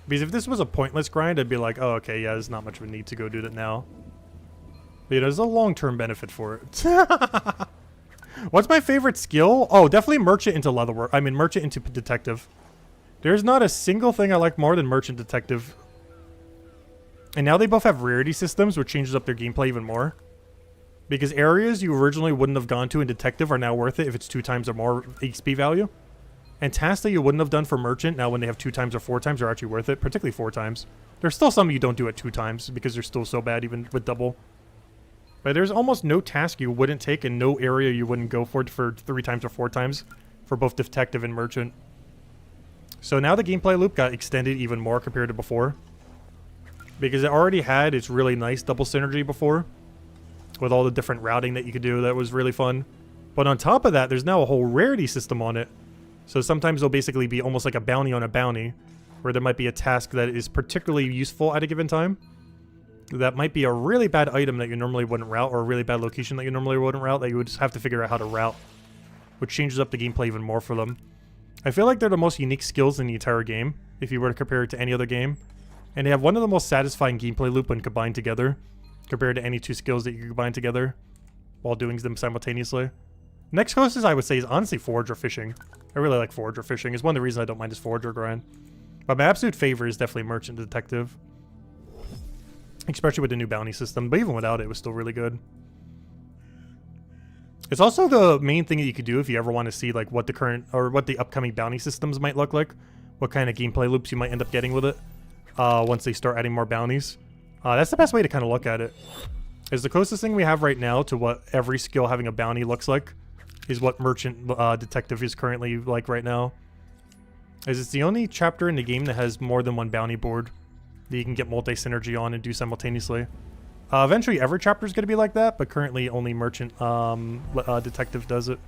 Because if this was a pointless grind, I'd be like, oh, okay, yeah, there's not much of a need to go do that now. But, you know, there's a long-term benefit for it. What's my favorite skill? Oh, definitely Merchant into Leatherwork. I mean, Merchant into Detective. There's not a single thing I like more than Merchant Detective. And now they both have rarity systems, which changes up their gameplay even more. Because areas you originally wouldn't have gone to in Detective are now worth it if it's 2 times or more XP value. And tasks that you wouldn't have done for Merchant, now when they have 2 times or 4 times, are actually worth it, particularly 4 times. There's still some you don't do at 2 times, because they're still so bad even with double. But there's almost no task you wouldn't take and no area you wouldn't go for 3 times or 4 times for both Detective and Merchant. So now the gameplay loop got extended even more compared to before. Because it already had its really nice double synergy before. With all the different routing that you could do, that was really fun. But on top of that, there's now a whole rarity system on it. So sometimes there'll basically be almost like a bounty on a bounty, where there might be a task that is particularly useful at a given time. That might be a really bad item that you normally wouldn't route, or a really bad location that you normally wouldn't route, that you would just have to figure out how to route. Which changes up the gameplay even more for them. I feel like they're the most unique skills in the entire game, if you were to compare it to any other game. And they have one of the most satisfying gameplay loop when combined together, compared to any 2 skills that you can combine together, while doing them simultaneously. Next closest I would say is honestly Forager Fishing. I really like Forager Fishing. It's one of the reasons I don't mind this Forager grind. But my absolute favorite is definitely Merchant Detective. Especially with the new bounty system. But even without it, it was still really good. It's also the main thing that you could do if you ever want to see like what the current or what the upcoming bounty systems might look like, what kind of gameplay loops you might end up getting with it once they start adding more bounties. That's the best way to kind of look at it. Is the closest thing we have right now to what every skill having a bounty looks like is what Merchant Detective is currently like right now. Is it's the only chapter in the game that has more than one bounty board that you can get multi-synergy on and do simultaneously. Eventually every chapter is going to be like that, but currently only Merchant Detective does it.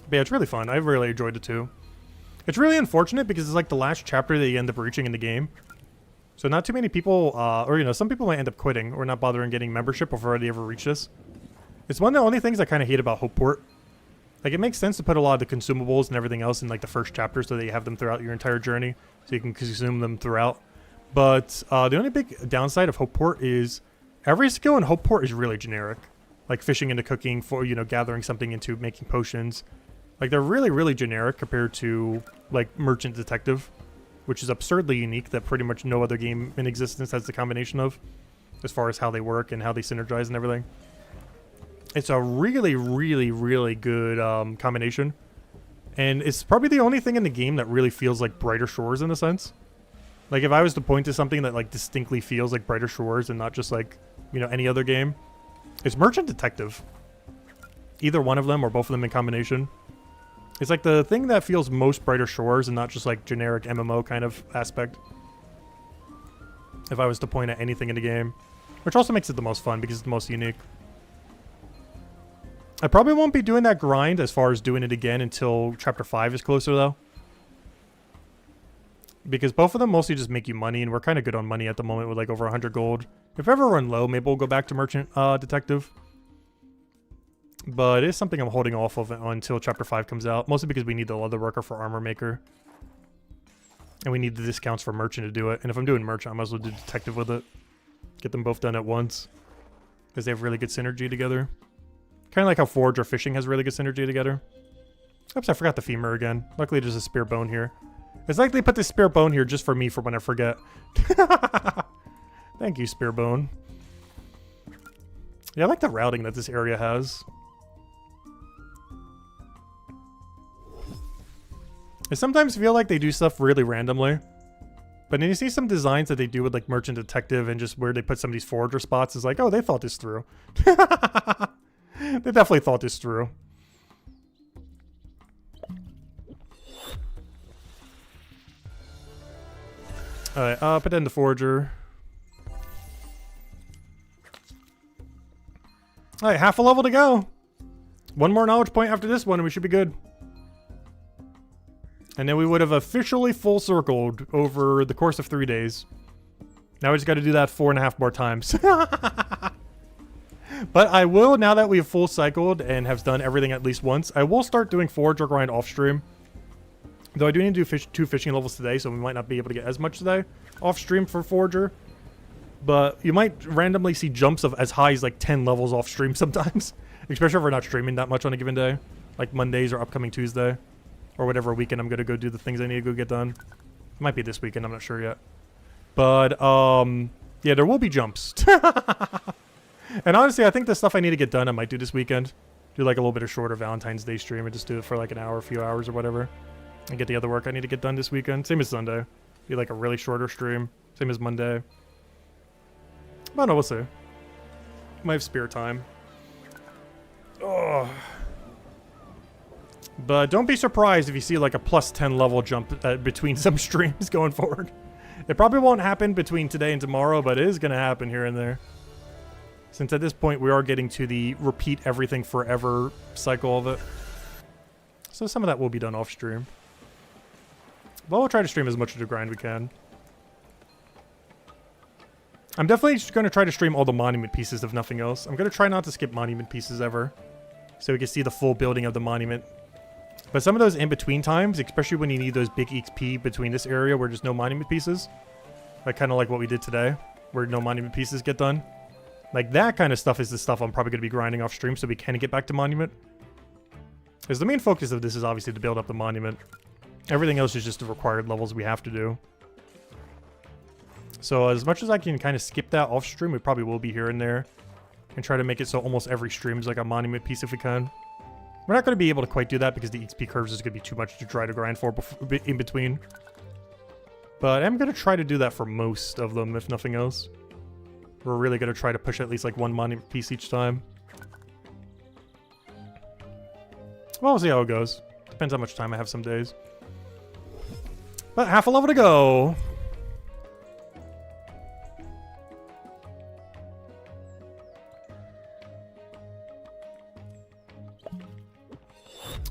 But yeah, it's really fun. I've really enjoyed it too. It's really unfortunate because it's like the last chapter that you end up reaching in the game. So not too many people, or you know, some people might end up quitting or not bothering getting membership before they ever reach this. It's one of the only things I kind of hate about Hopeport. Like, it makes sense to put a lot of the consumables and everything else in like the first chapter so that you have them throughout your entire journey, so you can consume them throughout. But the only big downside of Hopeport is every skill in Hopeport is really generic. Like fishing into cooking, for, you know, gathering something into making potions. Like, they're really, really generic compared to like Merchant Detective, which is absurdly unique that pretty much no other game in existence has the combination of, as far as how they work and how they synergize and everything. It's a really, really, really good combination. And it's probably the only thing in the game that really feels like Brighter Shores in a sense. Like, if I was to point to something that like distinctly feels like Brighter Shores and not just like, you know, any other game, it's Merchant Detective. Either one of them or both of them in combination. It's like the thing that feels most Brighter Shores and not just like generic MMO kind of aspect. If I was to point at anything in the game. Which also makes it the most fun because it's the most unique. I probably won't be doing that grind as far as doing it again until Chapter 5 is closer though. Because both of them mostly just make you money, and we're kind of good on money at the moment with like over 100 gold. If I ever run low, maybe we'll go back to Merchant Detective. But it is something I'm holding off of until Chapter 5 comes out. Mostly because we need the leather worker for Armor Maker. And we need the discounts for Merchant to do it. And if I'm doing Merchant, I might as well do Detective with it. Get them both done at once. Because they have really good synergy together. Kind of like how Forge or Fishing has really good synergy together. Oops, I forgot the femur again. Luckily there's a spear bone here. It's like they put this spear bone here just for me for when I forget. Thank you, spear bone. Yeah, I like the routing that this area has. I sometimes feel like they do stuff really randomly. But then you see some designs that they do with like Merchant Detective and just where they put some of these forager spots. It's like, oh, they thought this through. They definitely thought this through. Alright, put in the forager. Alright, half a level to go. One more knowledge point after this one and we should be good. And then we would have officially full circled over the course of 3 days. Now we just got to do that 4.5 more times. But I will, now that we've full cycled and have done everything at least once, I will start doing forager grind off stream. Though I do need to do 2 fishing levels today, so we might not be able to get as much today off stream for forager. But you might randomly see jumps of as high as like 10 levels off stream sometimes. Especially if we're not streaming that much on a given day. Like Mondays or upcoming Tuesday. Or whatever weekend I'm going to go do the things I need to go get done. It might be this weekend, I'm not sure yet. But, yeah, there will be jumps. And honestly, I think the stuff I need to get done, I might do this weekend. Do like a little bit of shorter Valentine's Day stream and just do it for like an hour, a few hours or whatever. And get the other work I need to get done this weekend. Same as Sunday. Be like a really shorter stream. Same as Monday. I don't know, we'll see. Might have spare time. Oh. But don't be surprised if you see like a plus 10 level jump between some streams going forward. It probably won't happen between today and tomorrow, but it is going to happen here and there. Since at this point we are getting to the repeat everything forever cycle of it. So some of that will be done off stream. But we'll try to stream as much of the grind we can. I'm definitely just going to try to stream all the monument pieces if nothing else. I'm going to try not to skip monument pieces ever. So we can see the full building of the monument. But some of those in-between times, especially when you need those big XP between this area where there's no monument pieces. Like kind of like what we did today, where no monument pieces get done. Like that kind of stuff is the stuff I'm probably going to be grinding off stream so we can get back to monument. Because the main focus of this is obviously to build up the monument. Everything else is just the required levels we have to do. So as much as I can kind of skip that off stream, we probably will be here and there. And try to make it so almost every stream is like a monument piece if we can. We're not going to be able to quite do that because the XP curves is going to be too much to try to grind for in between. But I'm going to try to do that for most of them, if nothing else. We're really going to try to push at least like one monument piece each time. Well, we'll see how it goes. Depends how much time I have some days. But half a level to go.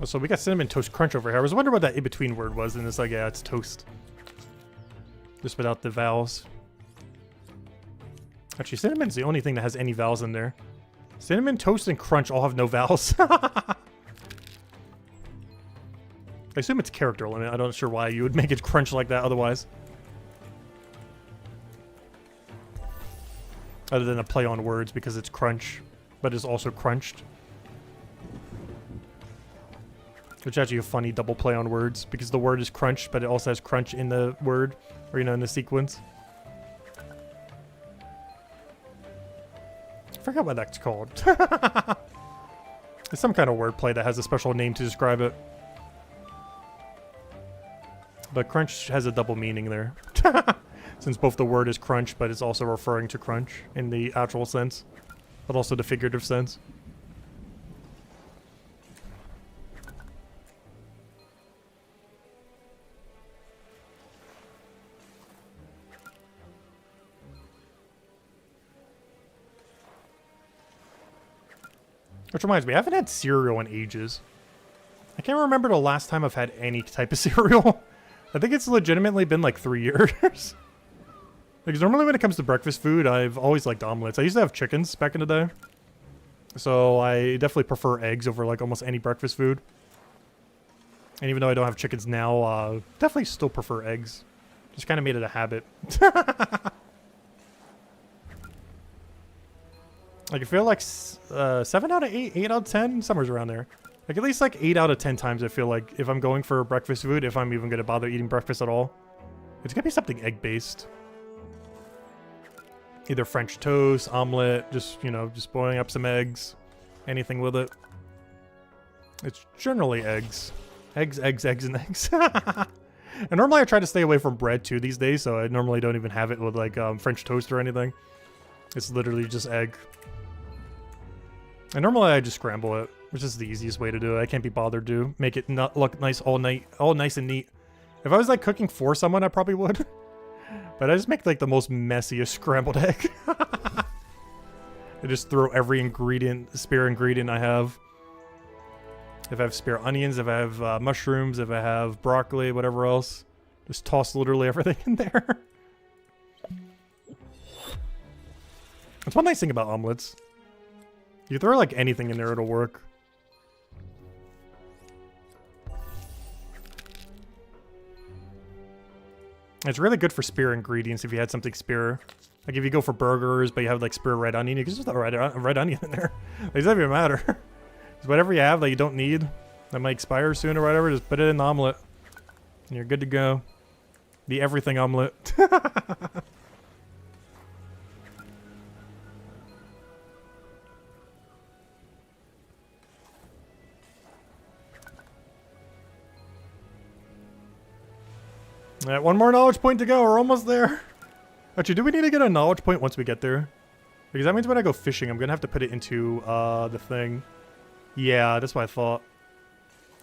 So we got Cinnamon Toast Crunch over here. I was wondering what that in-between word was, and it's like, yeah, it's toast. Just without the vowels. Actually, Cinnamon's the only thing that has any vowels in there. Cinnamon, Toast, and Crunch all have no vowels. I assume it's character limit. I'm not sure why you would make it crunch like that otherwise. Other than a play on words because it's crunch, but it's also crunched. Which is actually a funny double play on words because the word is crunch, but it also has crunch in the word, or you know, in the sequence. I forgot what that's called. It's some kind of wordplay that has a special name to describe it. But crunch has a double meaning there. Since both the word is crunch, but it's also referring to crunch in the actual sense, but also the figurative sense. Which reminds me, I haven't had cereal in ages. I can't remember the last time I've had any type of cereal. I think it's legitimately been like 3 years. Because normally when it comes to breakfast food, I've always liked omelets. I used to have chickens back in the day. So I definitely prefer eggs over like almost any breakfast food. And even though I don't have chickens now, definitely still prefer eggs. Just kind of made it a habit. Like, I feel like 7 out of 8, 8 out of 10, somewhere around there. Like, at least like 8 out of 10 times I feel like if I'm going for breakfast food, if I'm even going to bother eating breakfast at all, it's going to be something egg-based. Either French toast, omelet, just, you know, just boiling up some eggs, anything with it. It's generally eggs. Eggs, eggs, eggs, and eggs. And normally I try to stay away from bread too these days, so I normally don't even have it with like French toast or anything. It's literally just egg. And normally I just scramble it, which is the easiest way to do it. I can't be bothered to make it not look nice all nice and neat. If I was like cooking for someone, I probably would. But I just make like the most messiest scrambled egg. I just throw every ingredient, spare ingredient I have. If I have spare onions, if I have mushrooms, if I have broccoli, whatever else. Just toss literally everything in there. That's one nice thing about omelets. You throw like anything in there, it'll work. It's really good for spare ingredients if you had something spare. Like if you go for burgers, but you have like spare red onion, you can just throw red onion in there. It doesn't even matter. Just whatever you have that you don't need, that might expire soon or whatever, just put it in the omelet. And you're good to go. The everything omelet. Alright, one more knowledge point to go. We're almost there. Actually, do we need to get a knowledge point once we get there? Because that means when I go fishing, I'm going to have to put it into the thing. Yeah, that's what I thought.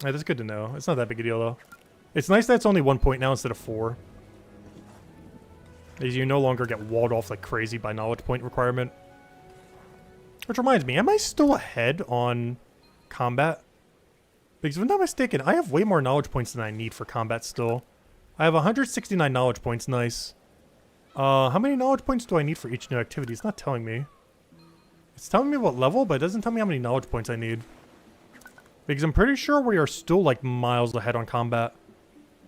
Alright, that's good to know. It's not that big a deal, though. It's nice that it's only 1 point now instead of 4. Because you no longer get walled off like crazy by knowledge point requirement. Which reminds me, am I still ahead on combat? Because if I'm not mistaken, I have way more knowledge points than I need for combat still. I have 169 knowledge points, nice. How many knowledge points do I need for each new activity? It's not telling me. It's telling me what level, but it doesn't tell me how many knowledge points I need. Because I'm pretty sure we are still like miles ahead on combat.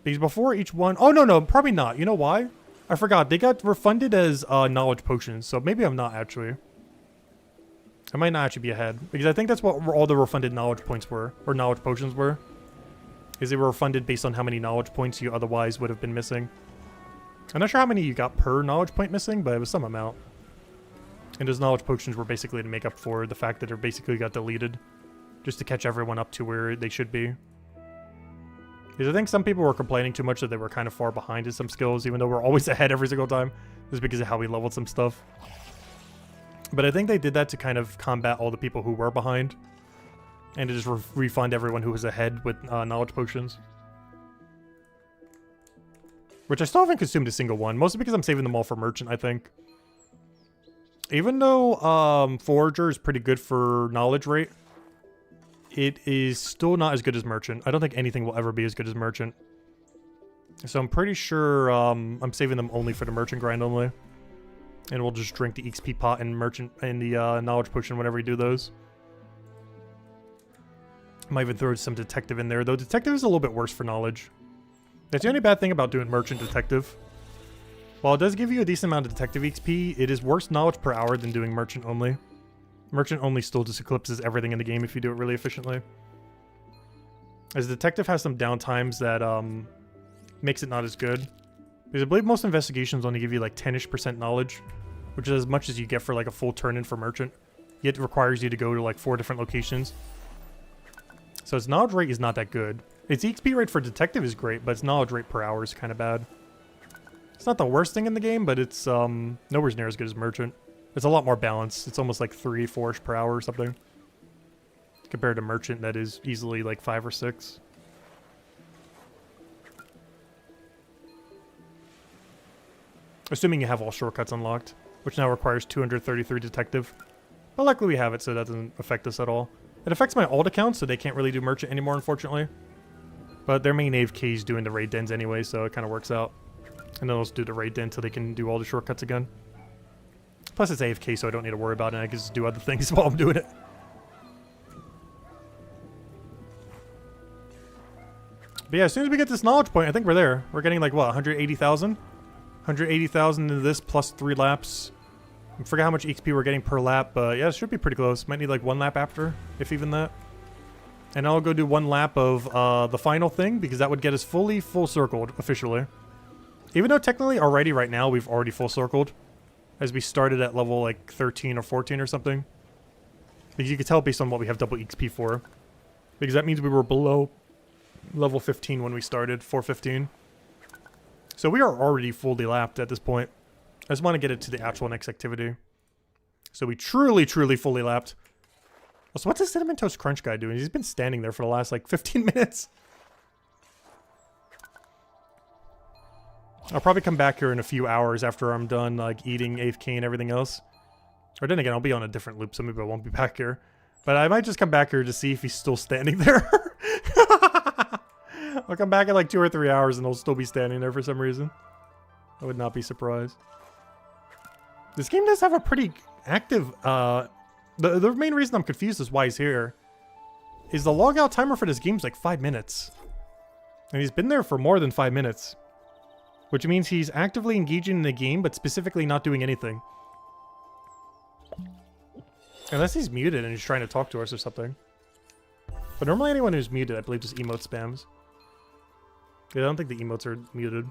Because before each one... Oh, no, probably not. You know why? I forgot. They got refunded as knowledge potions, so maybe I'm not actually. I might not actually be ahead. Because I think that's what all the refunded knowledge points were, or knowledge potions were. Is they were refunded based on how many knowledge points you otherwise would have been missing. I'm not sure how many you got per knowledge point missing, but it was some amount. And those knowledge potions were basically to make up for the fact that they basically got deleted. Just to catch everyone up to where they should be. Because I think some people were complaining too much that they were kind of far behind in some skills, even though we're always ahead every single time. Just because of how we leveled some stuff. But I think they did that to kind of combat all the people who were behind. And to just refund everyone who was ahead with knowledge potions. Which I still haven't consumed a single one. Mostly because I'm saving them all for merchant, I think. Even though Forager is pretty good for knowledge rate, it is still not as good as merchant. I don't think anything will ever be as good as merchant. So I'm pretty sure I'm saving them only for the merchant grind only. And we'll just drink the XP pot and merchant and the knowledge potion whenever we do those. Might even throw some detective in there, though detective is a little bit worse for knowledge. That's the only bad thing about doing merchant detective. While it does give you a decent amount of detective XP, it is worse knowledge per hour than doing merchant only. Merchant only still just eclipses everything in the game if you do it really efficiently. As detective has some downtimes that makes it not as good. Because I believe most investigations only give you like 10-ish% knowledge, which is as much as you get for like a full turn-in for merchant. Yet it requires you to go to like 4 different locations. So its knowledge rate is not that good. Its XP rate for detective is great, but its knowledge rate per hour is kind of bad. It's not the worst thing in the game, but it's nowhere near as good as merchant. It's a lot more balanced. It's almost like 3-4-ish per hour or something. Compared to merchant that is easily like 5 or 6. Assuming you have all shortcuts unlocked, which now requires 233 detective. But luckily we have it, so that doesn't affect us at all. It affects my alt account, so they can't really do merchant anymore, unfortunately. But their main AFK is doing the raid dens anyway, so it kind of works out. And then they'll just do the raid den until they can do all the shortcuts again. Plus it's AFK, so I don't need to worry about it, and I can just do other things while I'm doing it. But yeah, as soon as we get this knowledge point, I think we're there. We're getting like, what, 180,000? 180,000 into this, plus 3 laps. I forget how much XP we're getting per lap, but yeah, it should be pretty close. Might need like 1 lap after, if even that. And I'll go do 1 lap of the final thing, because that would get us full circled, officially. Even though technically already right now, we've already full circled. As we started at level like 13 or 14 or something. Because you can tell based on what we have double XP for. Because that means we were below level 15 when we started, 415. So we are already fully lapped at this point. I just want to get it to the actual next activity. So we truly fully lapped. So what's this Cinnamon Toast Crunch guy doing? He's been standing there for the last like 15 minutes. I'll probably come back here in a few hours after I'm done like eating AFK and everything else. Or then again, I'll be on a different loop, so maybe I won't be back here. But I might just come back here to see if he's still standing there. I'll come back in like 2 or 3 hours and he'll still be standing there for some reason. I would not be surprised. This game does have a pretty active... The main reason I'm confused is why he's here. Is the logout timer for this game is like 5 minutes. And he's been there for more than 5 minutes. Which means he's actively engaging in the game, but specifically not doing anything. Unless he's muted and he's trying to talk to us or something. But normally anyone who's muted, I believe, just emote spams. Yeah, I don't think the emotes are muted.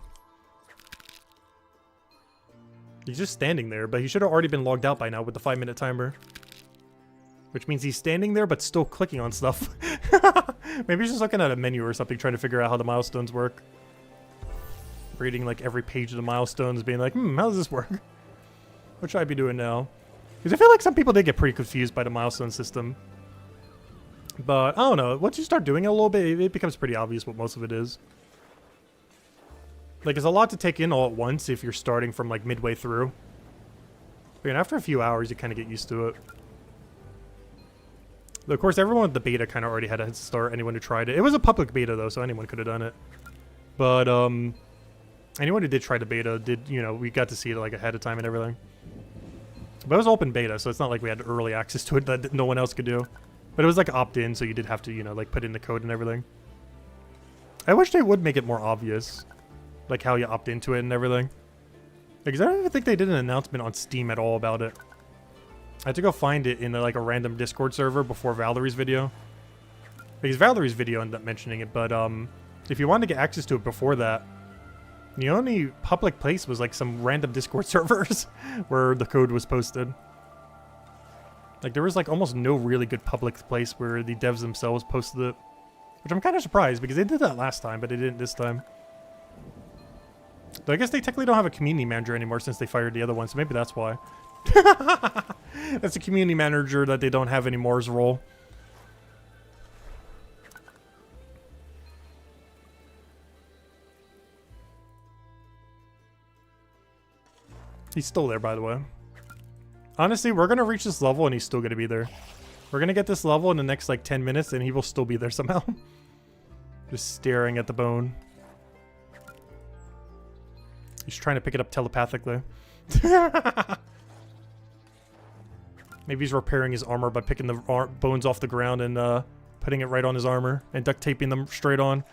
He's just standing there, but he should have already been logged out by now with the 5-minute timer. Which means he's standing there, but still clicking on stuff. Maybe he's just looking at a menu or something, trying to figure out how the milestones work. Reading like every page of the milestones, being like, how does this work? What should I be doing now? Because I feel like some people did get pretty confused by the milestone system. But, I don't know, once you start doing it a little bit, it becomes pretty obvious what most of it is. Like, it's a lot to take in all at once if you're starting from, like, midway through. But after a few hours, you kind of get used to it. Though, of course, everyone with the beta kind of already had a head start, anyone who tried it. It was a public beta, though, so anyone could have done it. But, anyone who did try the beta did, you know, we got to see it, like, ahead of time and everything. But it was open beta, so it's not like we had early access to it that no one else could do. But it was, like, opt-in, so you did have to, you know, like, put in the code and everything. I wish they would make it more obvious. Like, how you opt into it and everything. Because I don't even think they did an announcement on Steam at all about it. I had to go find it in, like, a random Discord server before Valerie's video. Because Valerie's video ended up mentioning it, but, if you wanted to get access to it before that, the only public place was, like, some random Discord servers where the code was posted. Like, there was, like, almost no really good public place where the devs themselves posted it. Which I'm kind of surprised, because they did that last time, but they didn't this time. Though I guess they technically don't have a community manager anymore since they fired the other one, so maybe that's why. That's a community manager that they don't have anymore's role. He's still there, by the way. Honestly, we're going to reach this level and he's still going to be there. We're going to get this level in the next, like, 10 minutes and he will still be there somehow. Just staring at the bone. He's trying to pick it up telepathically. Maybe he's repairing his armor by picking the bones off the ground and putting it right on his armor and duct taping them straight on.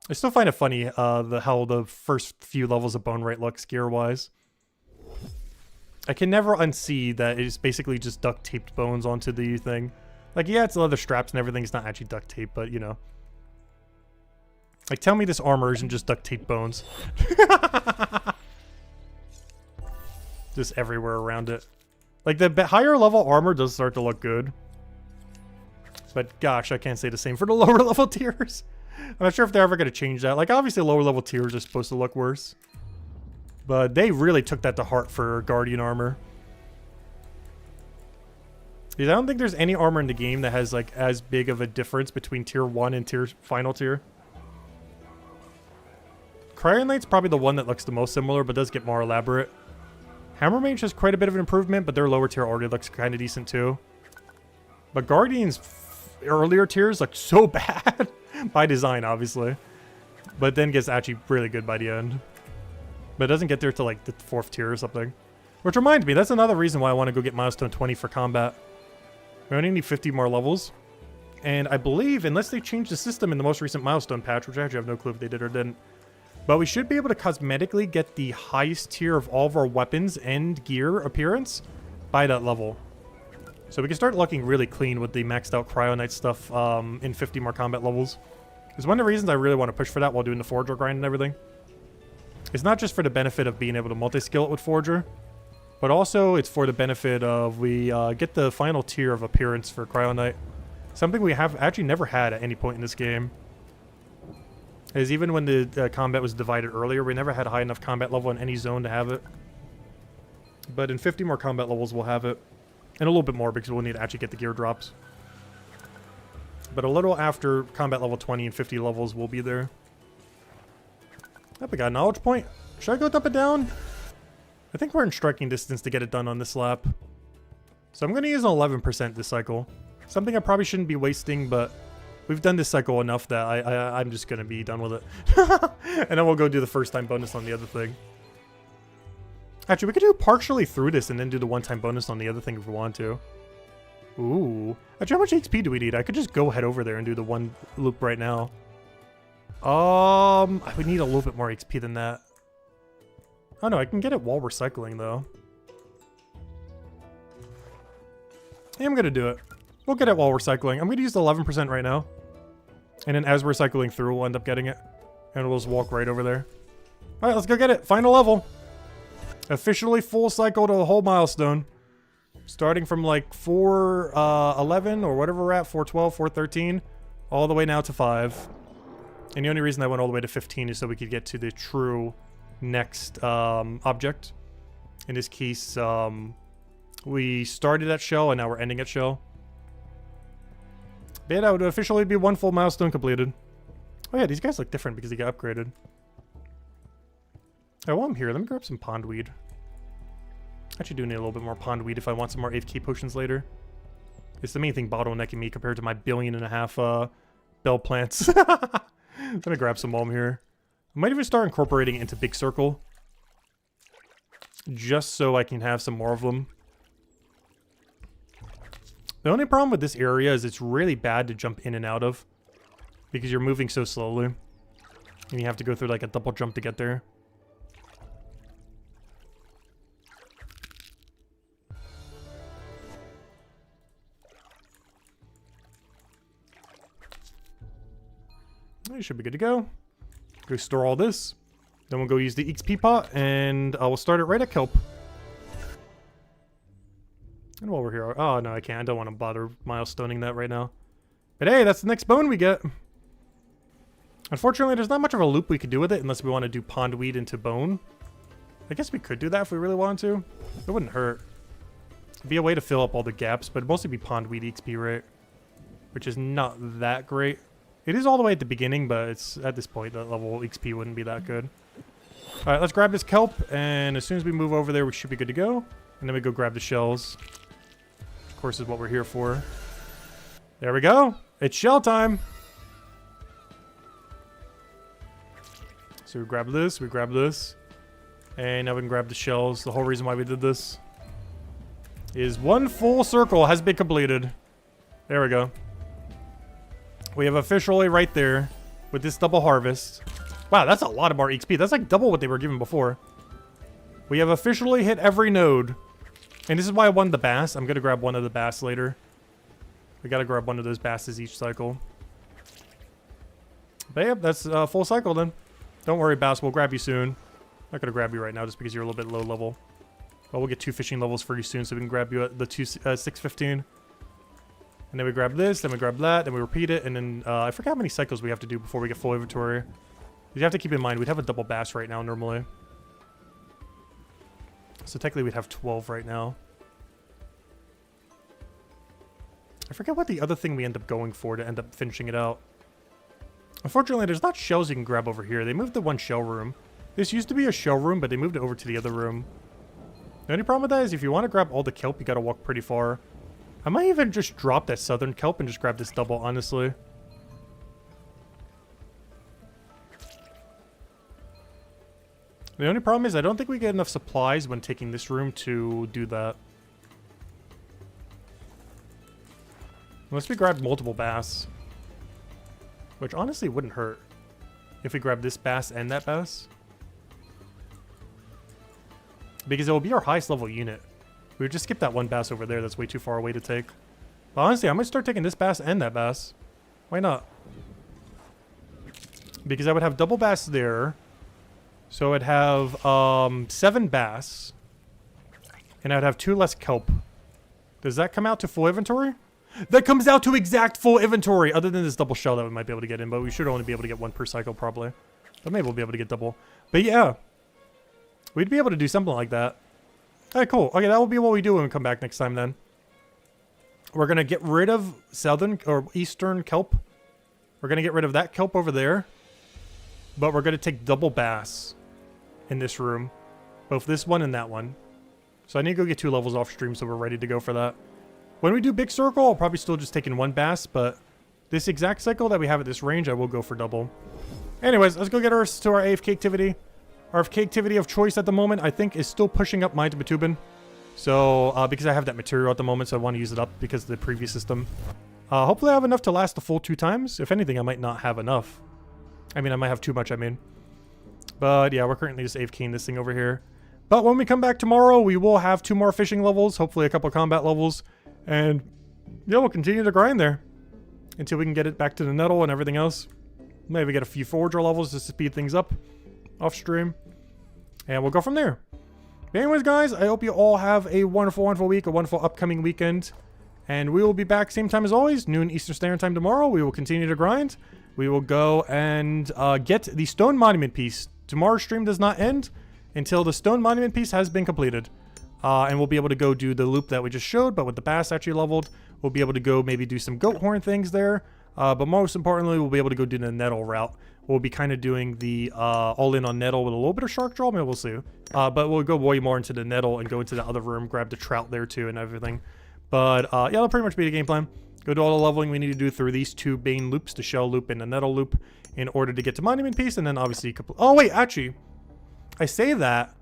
I still find it funny how the first few levels of Bone Right looks gear-wise. I can never unsee that it's basically just duct taped bones onto the thing. Like, yeah, it's leather straps and everything. It's not actually duct tape, but you know. Like, tell me this armor isn't just duct taped bones. Just everywhere around it. Like, the higher level armor does start to look good. But gosh, I can't say the same for the lower level tiers. I'm not sure if they're ever going to change that. Like, obviously lower level tiers are supposed to look worse. But they really took that to heart for Guardian armor. Because I don't think there's any armor in the game that has, like, as big of a difference between tier 1 and final tier. Cryonite's probably the one that looks the most similar, but does get more elaborate. Hammer Mage has quite a bit of an improvement, but their lower tier already looks kind of decent too. But Guardian's earlier tiers look so bad. By design, obviously. But then gets actually really good by the end. But it doesn't get there to like the 4th tier or something. Which reminds me, that's another reason why I want to go get Milestone 20 for combat. We only need 50 more levels. And I believe, unless they changed the system in the most recent Milestone patch, which I actually have no clue if they did or didn't. But we should be able to cosmetically get the highest tier of all of our weapons and gear appearance by that level. So we can start looking really clean with the maxed out Cryonite stuff in 50 more combat levels. It's one of the reasons I really want to push for that while doing the Forger grind and everything. It's not just for the benefit of being able to multi-skill it with Forger, but also it's for the benefit of we get the final tier of appearance for Cryonite. Something we have actually never had at any point in this game. Is even when the combat was divided earlier, we never had a high enough combat level in any zone to have it. But in 50 more combat levels, we'll have it. And a little bit more because we'll need to actually get the gear drops. But a little after combat level 20 and 50 levels, we'll be there. Yep, I got a knowledge point. Should I go up and down? I think we're in striking distance to get it done on this lap. So I'm going to use an 11% this cycle. Something I probably shouldn't be wasting, but we've done this cycle enough that I'm just going to be done with it. And then we'll go do the first time bonus on the other thing. Actually, we could do partially through this and then do the one-time bonus on the other thing if we want to. Ooh. Actually, how much XP do we need? I could just go head over there and do the one loop right now. I would need a little bit more XP than that. Oh no, I can get it while we're cycling though. Yeah, I'm gonna do it. We'll get it while we're cycling. I'm gonna use the 11% right now. And then as we're cycling through, we'll end up getting it. And we'll just walk right over there. Alright, let's go get it. Final level. Officially full cycle to the whole milestone. Starting from like 411 or whatever we're at, 412, 413, all the way now to 5. And the only reason I went all the way to 15 is so we could get to the true next object. In this case, we started at Shell and now we're ending at Shell. But yeah, that would officially be one full milestone completed. Oh yeah, these guys look different because they got upgraded. Oh, while I'm here, let me grab some pondweed. Actually do need a little bit more pondweed if I want some more AFK potions later. It's the main thing bottlenecking me compared to my 1.5 billion bell plants. I'm gonna grab some while I'm here. I might even start incorporating it into Big Circle. Just so I can have some more of them. The only problem with this area is it's really bad to jump in and out of. Because you're moving so slowly. And you have to go through like a double jump to get there. You should be good to go. Go store all this. Then we'll go use the XP pot, and we'll start it right at Kelp. And while we're here, oh no, I can't. I don't want to bother milestoning that right now. But hey, that's the next bone we get. Unfortunately, there's not much of a loop we could do with it unless we want to do pondweed into bone. I guess we could do that if we really wanted to. It wouldn't hurt. It'd be a way to fill up all the gaps, but it'd mostly be pondweed XP rate, which is not that great. It is all the way at the beginning, but it's at this point that level XP wouldn't be that good. All right, let's grab this kelp, and as soon as we move over there, we should be good to go. And then we go grab the shells. Of course, is what we're here for. There we go. It's shell time. So we grab this, and now we can grab the shells. The whole reason why we did this is one full circle has been completed. There we go. We have officially right there with this double harvest. Wow, that's a lot of our XP. That's like double what they were given before. We have officially hit every node. And this is why I wanted the bass. I'm going to grab one of the bass later. We got to grab one of those basses each cycle. But yep, that's a full cycle then. Don't worry, bass. We'll grab you soon. Not going to grab you right now just because you're a little bit low level. But we'll get 2 fishing levels for you soon so we can grab you at the 615. And then we grab this, then we grab that, then we repeat it, and then I forgot how many cycles we have to do before we get full inventory. You have to keep in mind, we'd have a double bass right now normally. So technically we'd have 12 right now. I forget what the other thing we end up going for to end up finishing it out. Unfortunately, there's not shells you can grab over here. They moved the one shell room. This used to be a shell room, but they moved it over to the other room. The only problem with that is if you want to grab all the kelp, you gotta walk pretty far. I might even just drop that southern kelp and just grab this double, honestly. The only problem is I don't think we get enough supplies when taking this room to do that. Unless we grab multiple bass. Which honestly wouldn't hurt. If we grab this bass and that bass. Because it will be our highest level unit. We would just skip that one bass over there that's way too far away to take. But honestly, I might start taking this bass and that bass. Why not? Because I would have double bass there. So I'd have 7 bass. And I'd have 2 less kelp. Does that come out to full inventory? That comes out to exact full inventory, other than this double shell that we might be able to get in, but we should only be able to get 1 per cycle probably. But maybe we'll be able to get double. But yeah, we'd be able to do something like that. Alright, cool. Okay, that will be what we do when we come back next time then. We're going to get rid of southern or eastern kelp. We're going to get rid of that kelp over there. But we're going to take double bass in this room. Both this one and that one. So I need to go get 2 levels off stream so we're ready to go for that. When we do big circle, I'll probably still just take in 1 bass, but this exact cycle that we have at this range, I will go for double. Anyways, let's go get ours to our AFK activity. Our AFK activity of choice at the moment, I think, is still pushing up mine to Batubin. So, because I have that material at the moment, so I want to use it up because of the previous system. Hopefully I have enough to last the full 2 times. If anything, I might not have enough. I mean, I might have too much, I mean. But yeah, we're currently just AFKing this thing over here. But when we come back tomorrow, we will have 2 more fishing levels, hopefully a couple combat levels. And yeah, we'll continue to grind there until we can get it back to the nettle and everything else. Maybe get a few forager levels just to speed things up off stream. And we'll go from there. But anyways, guys, I hope you all have a wonderful, wonderful week, a wonderful upcoming weekend. And we will be back same time as always, noon Eastern Standard Time tomorrow. We will continue to grind. We will go and get the stone monument piece. Tomorrow's stream does not end until the stone monument piece has been completed. And we'll be able to go do the loop that we just showed, but with the bass actually leveled, we'll be able to go maybe do some goat horn things there. But most importantly, we'll be able to go do the nettle route. We'll be kind of doing the all in on nettle with a little bit of shark draw. Maybe we'll see. But we'll go way more into the nettle and go into the other room, grab the trout there too and everything. But yeah, that'll pretty much be the game plan. Go do all the leveling we need to do through these 2 Bane loops, the shell loop and the nettle loop, in order to get to monument piece. And then obviously, oh wait, actually, I say that.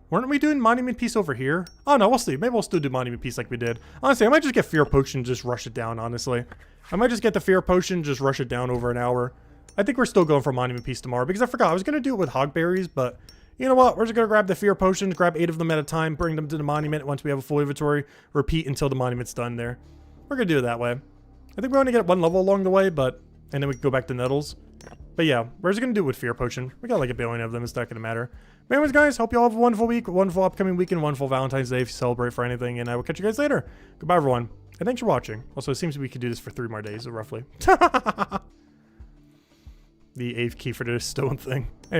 Weren't we doing monument piece over here? Oh no, we'll see. Maybe we'll still do monument piece like we did. Honestly, I might just get fear potion, just rush it down, honestly. I might just get the fear potion, just rush it down over an hour. I think we're still going for monument piece tomorrow because I forgot I was going to do it with hogberries, but you know what? We're just going to grab the fear potions, grab 8 of them at a time, bring them to the monument once we have a full inventory, repeat until the monument's done there. We're going to do it that way. I think we only get 1 level along the way, but, and then we can go back to nettles. But yeah, we're just gonna do it with Fear Potion. We got like a billion of them. It's not gonna matter. But anyways, guys, hope you all have a wonderful week, a wonderful upcoming weekend, wonderful Valentine's Day if you celebrate for anything. And I will catch you guys later. Goodbye, everyone. And thanks for watching. Also, it seems we could do this for 3 more days, roughly. The 8th key for this stone thing. Anyway.